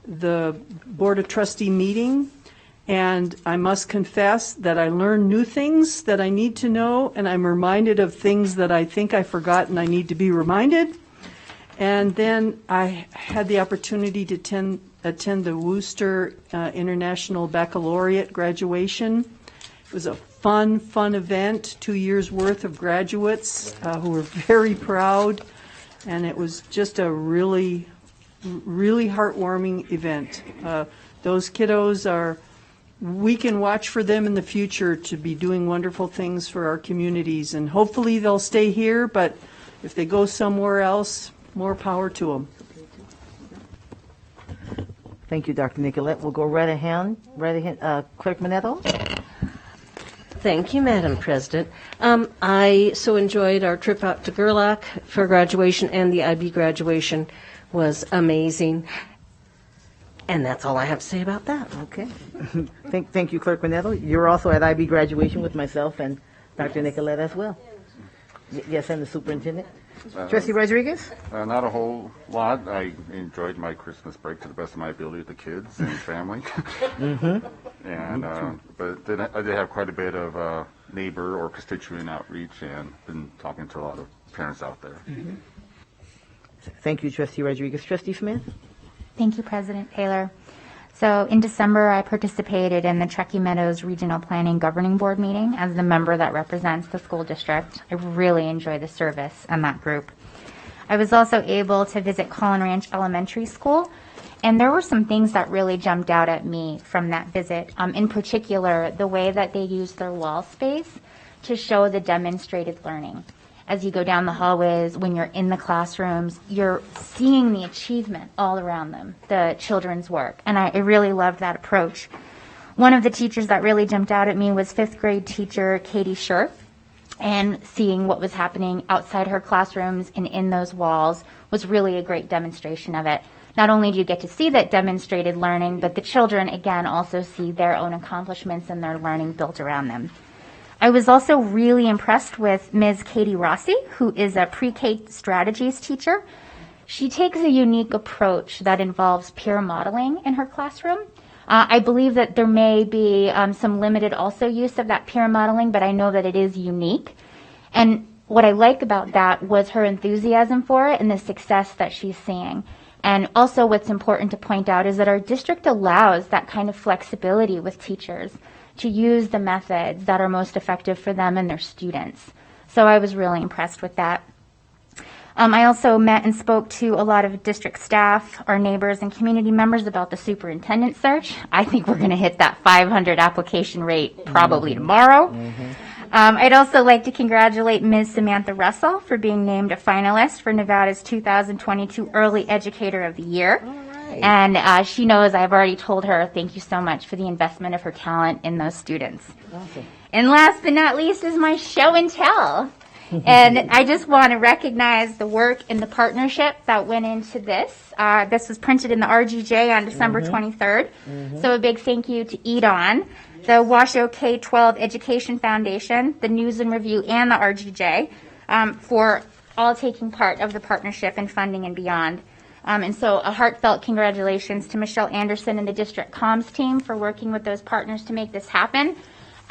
the Board of Trustee meeting. And I must confess that I learn new things that I need to know, and I'm reminded of things that I think I forgot and I need to be reminded. And then I had the opportunity to attend the Worcester International Baccalaureate graduation. It was a fun event, 2 years worth of graduates who were very proud, and it was just a really, really heartwarming event. Those kiddos we can watch for them in the future to be doing wonderful things for our communities, and hopefully they'll stay here, but if they go somewhere else, more power to them. Thank you, Dr. Nicolette. We'll go right ahead. Clerk Manetto? Thank you, Madam President. I so enjoyed our trip out to Gerlach for graduation, and the IB graduation was amazing. And that's all I have to say about that. Okay. Thank you, Clerk Manetto. You're also at IB graduation with myself and Dr. Nicolette as well. Yes, and the superintendent. Trustee Rodriguez? Not a whole lot. I enjoyed my Christmas break to the best of my ability with the kids and family. And but then I did have quite a bit of neighbor or constituent outreach, and been talking to a lot of parents out there. Thank you, Trustee Rodriguez. Trustee Smith? Thank you, President Taylor. So in December, I participated in the Truckee Meadows Regional Planning Governing Board meeting as the member that represents the school district. I really enjoy the service and that group. I was also able to visit Collin Ranch Elementary School, and there were some things that really jumped out at me from that visit. In particular, the way that they used their wall space to show the demonstrated learning. As you go down the hallways, when you're in the classrooms, you're seeing the achievement all around them, the children's work. And I really loved that approach. One of the teachers that really jumped out at me was 5th grade teacher Katie Scherf. And seeing what was happening outside her classrooms and in those walls was really a great demonstration of it. not only do you get to see that demonstrated learning, but the children, again, also see their own accomplishments and their learning built around them. I was also really impressed with Ms. Katie Rossi, who is a pre-K strategies teacher. She takes a unique approach that involves peer modeling in her classroom. I believe that there may be some limited also use of that peer modeling, but I know that it is unique. And what I like about that was her enthusiasm for it and the success that she's seeing. And also what's important to point out is that our district allows that kind of flexibility with teachers to use the methods that are most effective for them and their students. So I was really impressed with that. I also met and spoke to a lot of district staff, our neighbors, and community members about the superintendent search. I think we're going to hit that 500 application rate probably tomorrow. I'd also like to congratulate Ms. Samantha Russell for being named a finalist for Nevada's 2022 Early Educator of the Year. And she knows I've already told her thank you so much for the investment of her talent in those students. Awesome. And last but not least is my show and tell. And I just want to recognize the work and the partnership that went into this. This was printed in the RGJ on December 23rd. So a big thank you to EDON, the Washoe K-12 Education Foundation, the News and Review, and the RGJ for all taking part of the partnership and funding and beyond. And so a heartfelt congratulations to Michelle Anderson and the district comms team for working with those partners to make this happen.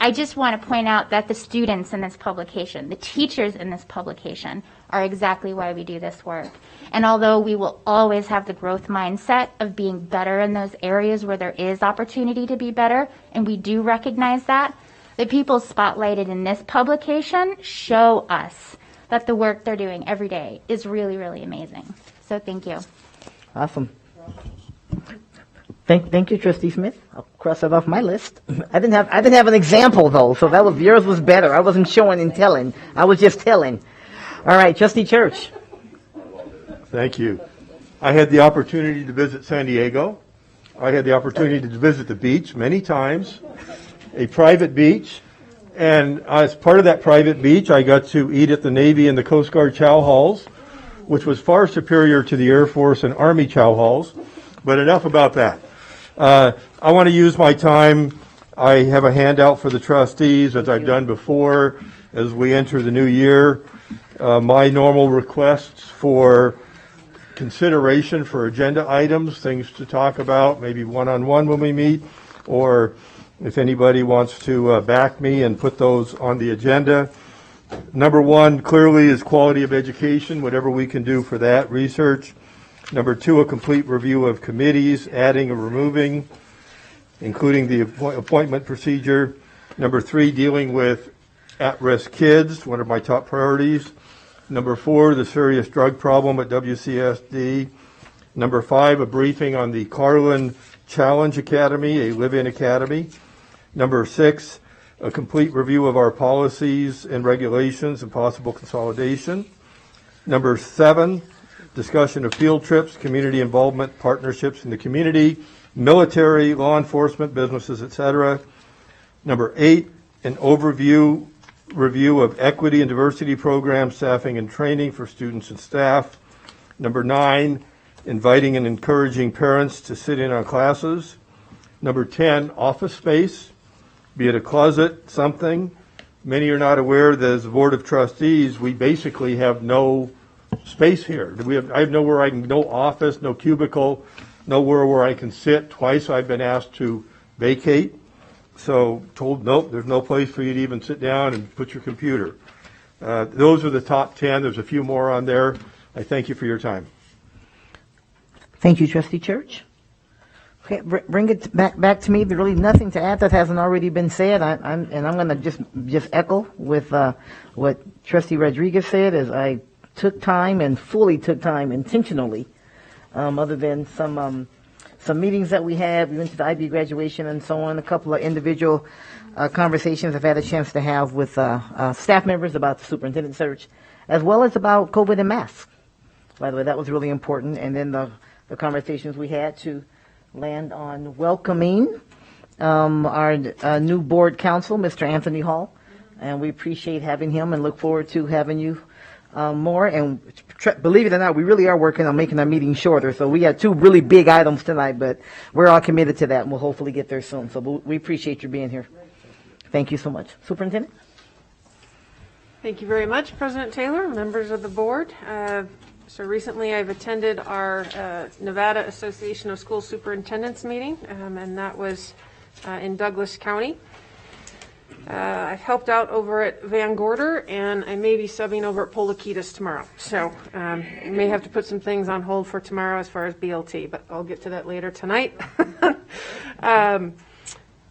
I just want to point out that the students in this publication, the teachers in this publication, are exactly why we do this work. And although we will always have the growth mindset of being better in those areas where there is opportunity to be better, and we do recognize that, the people spotlighted in this publication show us that the work they're doing every day is really, really amazing. So thank you. Awesome. Thank you, Trustee Smith. I'll cross that off my list. I didn't have an example though, so yours was better. I wasn't showing and telling. I was just telling. All right, Trustee Church. Thank you. I had the opportunity to visit San Diego. I had the opportunity to visit the beach many times, a private beach. And as part of that private beach, I got to eat at the Navy and the Coast Guard chow halls, which was far superior to the Air Force and Army chow halls. But enough about that. I want to use my time. I have a handout for the trustees, as I've done before, as we enter the new year. My normal requests for consideration for agenda items, things to talk about, maybe one-on-one when we meet, or if anybody wants to back me and put those on the agenda. Number one, clearly, is quality of education, whatever we can do for that, research. Number two, a complete review of committees, adding or removing, including the appointment procedure. Number three, dealing with at-risk kids, one of my top priorities. Number four, the serious drug problem at WCSD. Number five, a briefing on the Carlin Challenge Academy, a live-in academy. Number six, a complete review of our policies and regulations and possible consolidation. Number seven, discussion of field trips, community involvement, partnerships in the community, military, law enforcement, businesses, etc. Number eight, an review of equity and diversity programs, staffing and training for students and staff. Number nine, inviting and encouraging parents to sit in on classes. Number 10, office space, be it a closet, something. Many are not aware that as a Board of Trustees, we basically have no space here. I have nowhere no office, no cubicle, nowhere where I can sit. Twice I've been asked to vacate. So told, nope, there's no place for you to even sit down and put your computer. Those are the top 10. There's a few more on there. I thank you for your time. Thank you, Trustee Church. Okay, bring it back to me. There's really nothing to add that hasn't already been said. I'm going to just echo with what Trustee Rodriguez said, as I took time and fully took time intentionally, other than some meetings that we had. We went to the IB graduation and so on, a couple of individual conversations I've had a chance to have with staff members about the superintendent search, as well as about COVID and masks. By the way, that was really important. And then the conversations we had to land on welcoming our new board counsel, Mr. Anthony Hall. And we appreciate having him and look forward to having you more. And believe it or not, we really are working on making our meeting shorter. So we got 2 really big items tonight, but we're all committed to that, and we'll hopefully get there soon. So we appreciate you being here. Thank you so much. Superintendent? Thank you very much, President Taylor, members of the board. So recently I've attended our Nevada Association of School Superintendents meeting, and that was in Douglas County. I've helped out over at Van Gorder, and I may be subbing over at Polaquitas tomorrow. So I may have to put some things on hold for tomorrow as far as BLT, but I'll get to that later tonight.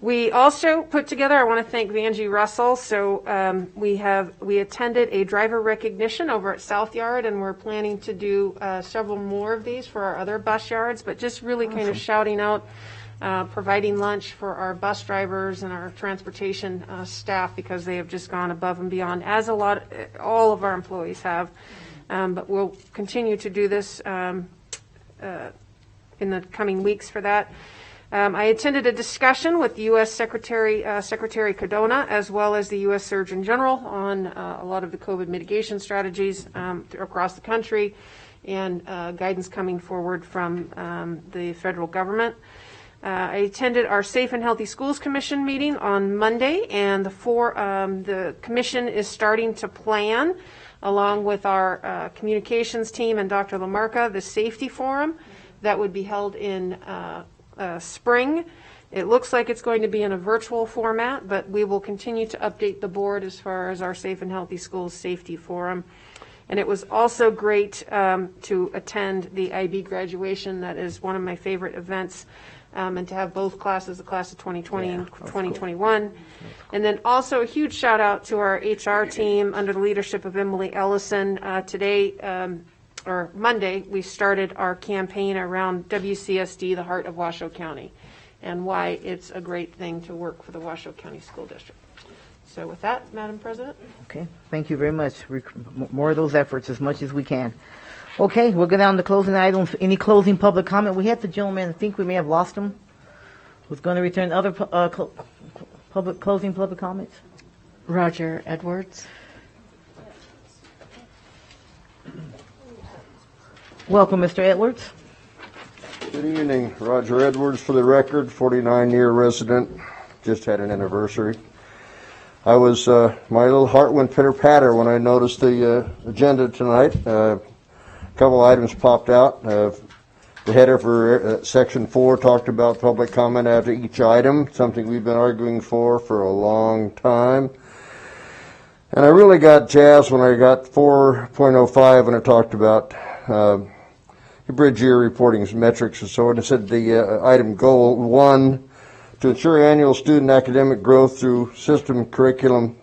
We also put together, I want to thank Vanjie Russell. So we attended a driver recognition over at South Yard, and we're planning to do several more of these for our other bus yards, but just really kind of shouting out, providing lunch for our bus drivers and our transportation staff, because they have just gone above and beyond, as all of our employees have. But we'll continue to do this in the coming weeks for that. I attended a discussion with the U.S. Secretary Cardona, as well as the U.S. Surgeon General, on a lot of the COVID mitigation strategies across the country, and guidance coming forward from the federal government. I attended our Safe and Healthy Schools Commission meeting on Monday, and the commission is starting to plan, along with our communications team and Dr. LaMarca, the safety forum that would be held in spring. It looks like it's going to be in a virtual format, but we will continue to update the board as far as our Safe and Healthy Schools Safety Forum. And it was also great to attend the IB graduation. That is one of my favorite events, and to have both classes, the class of 2020 and 2021. Cool. And then also a huge shout out to our HR team under the leadership of Emily Ellison. Monday, we started our campaign around WCSD, the heart of Washoe County, and why it's a great thing to work for the Washoe County School District. So with that, Madam President. Okay, thank you very much. More of those efforts as much as we can. Okay, we'll go down to closing items. Any closing public comment? We had the gentleman, I think we may have lost him, who's going to return other closing public comments. Roger Edwards. Welcome, Mr. Edwards. Good evening. Roger Edwards for the record, 49-year resident. Just had an anniversary. My little heart went pitter-patter when I noticed the agenda tonight. A couple items popped out. The header for Section 4 talked about public comment after each item, something we've been arguing for a long time. And I really got jazzed when I got 4.05 when it talked about bridge year reporting metrics and so on. It said the item goal 1, to ensure annual student academic growth through system, curriculum,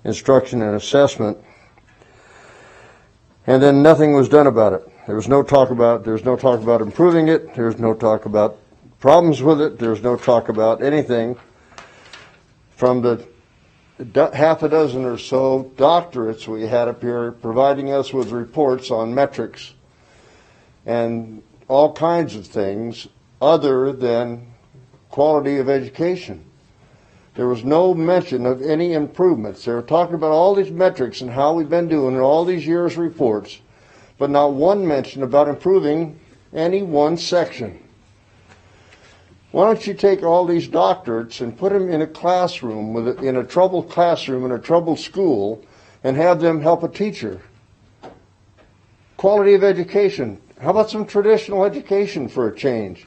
instruction, and assessment. And then nothing was done about it. There was no talk about improving it. There was no talk about problems with it. There was no talk about anything. From the half a dozen or so doctorates we had up here providing us with reports on metrics and all kinds of things other than quality of education. There was no mention of any improvements. They were talking about all these metrics and how we've been doing in all these years' reports, but not one mention about improving any one section. Why don't you take all these doctorates and put them in a classroom, in a troubled classroom in a troubled school, and have them help a teacher? Quality of education. How about some traditional education for a change?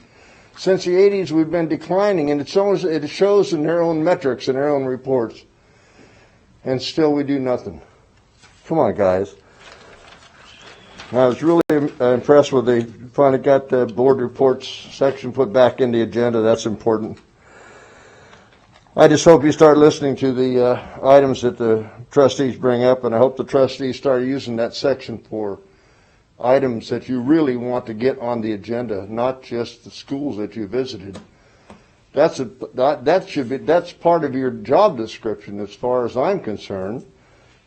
Since the 80s, we've been declining, and it shows in their own metrics and their own reports. And still we do nothing. Come on, guys. I was really impressed with finally got the board reports section put back in the agenda. That's important. I just hope you start listening to the items that the trustees bring up, and I hope the trustees start using that section for items that you really want to get on the agenda, not just the schools that you visited. That's part of your job description as far as I'm concerned.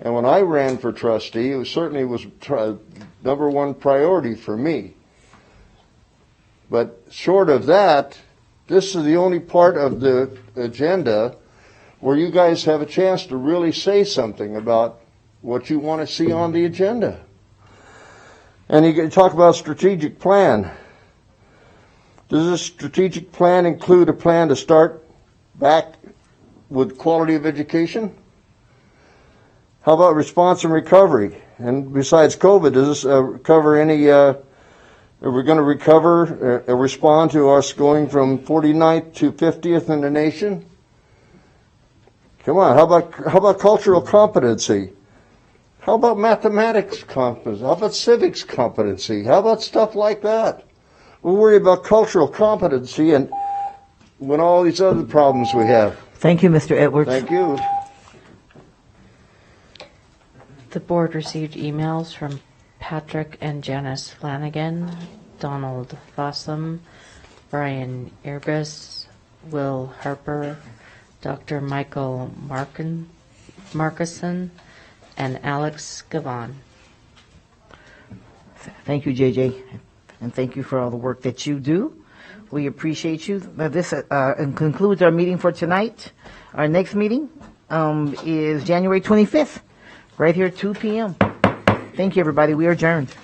And when I ran for trustee, it certainly was number one priority for me. But short of that, this is the only part of the agenda where you guys have a chance to really say something about what you want to see on the agenda. And you talk about strategic plan. Does this strategic plan include a plan to start back with quality of education? How about response and recovery? And besides COVID, does this cover any, are we going to recover, respond to us going from 49th to 50th in the nation? Come on, how about cultural competency? How about mathematics competency? How about civics competency? How about stuff like that? We're worried about cultural competency and when all these other problems we have. Thank you, Mr. Edwards. Thank you. The board received emails from Patrick and Janice Flanagan, Donald Fossum, Brian Irbis, Will Harper, Dr. Michael Markison, and Alex Gavon. Thank you, JJ, and thank you for all the work that you do. We appreciate you. This concludes our meeting for tonight. Our next meeting is January 25th, right here at 2 p.m. Thank you, everybody. We are adjourned.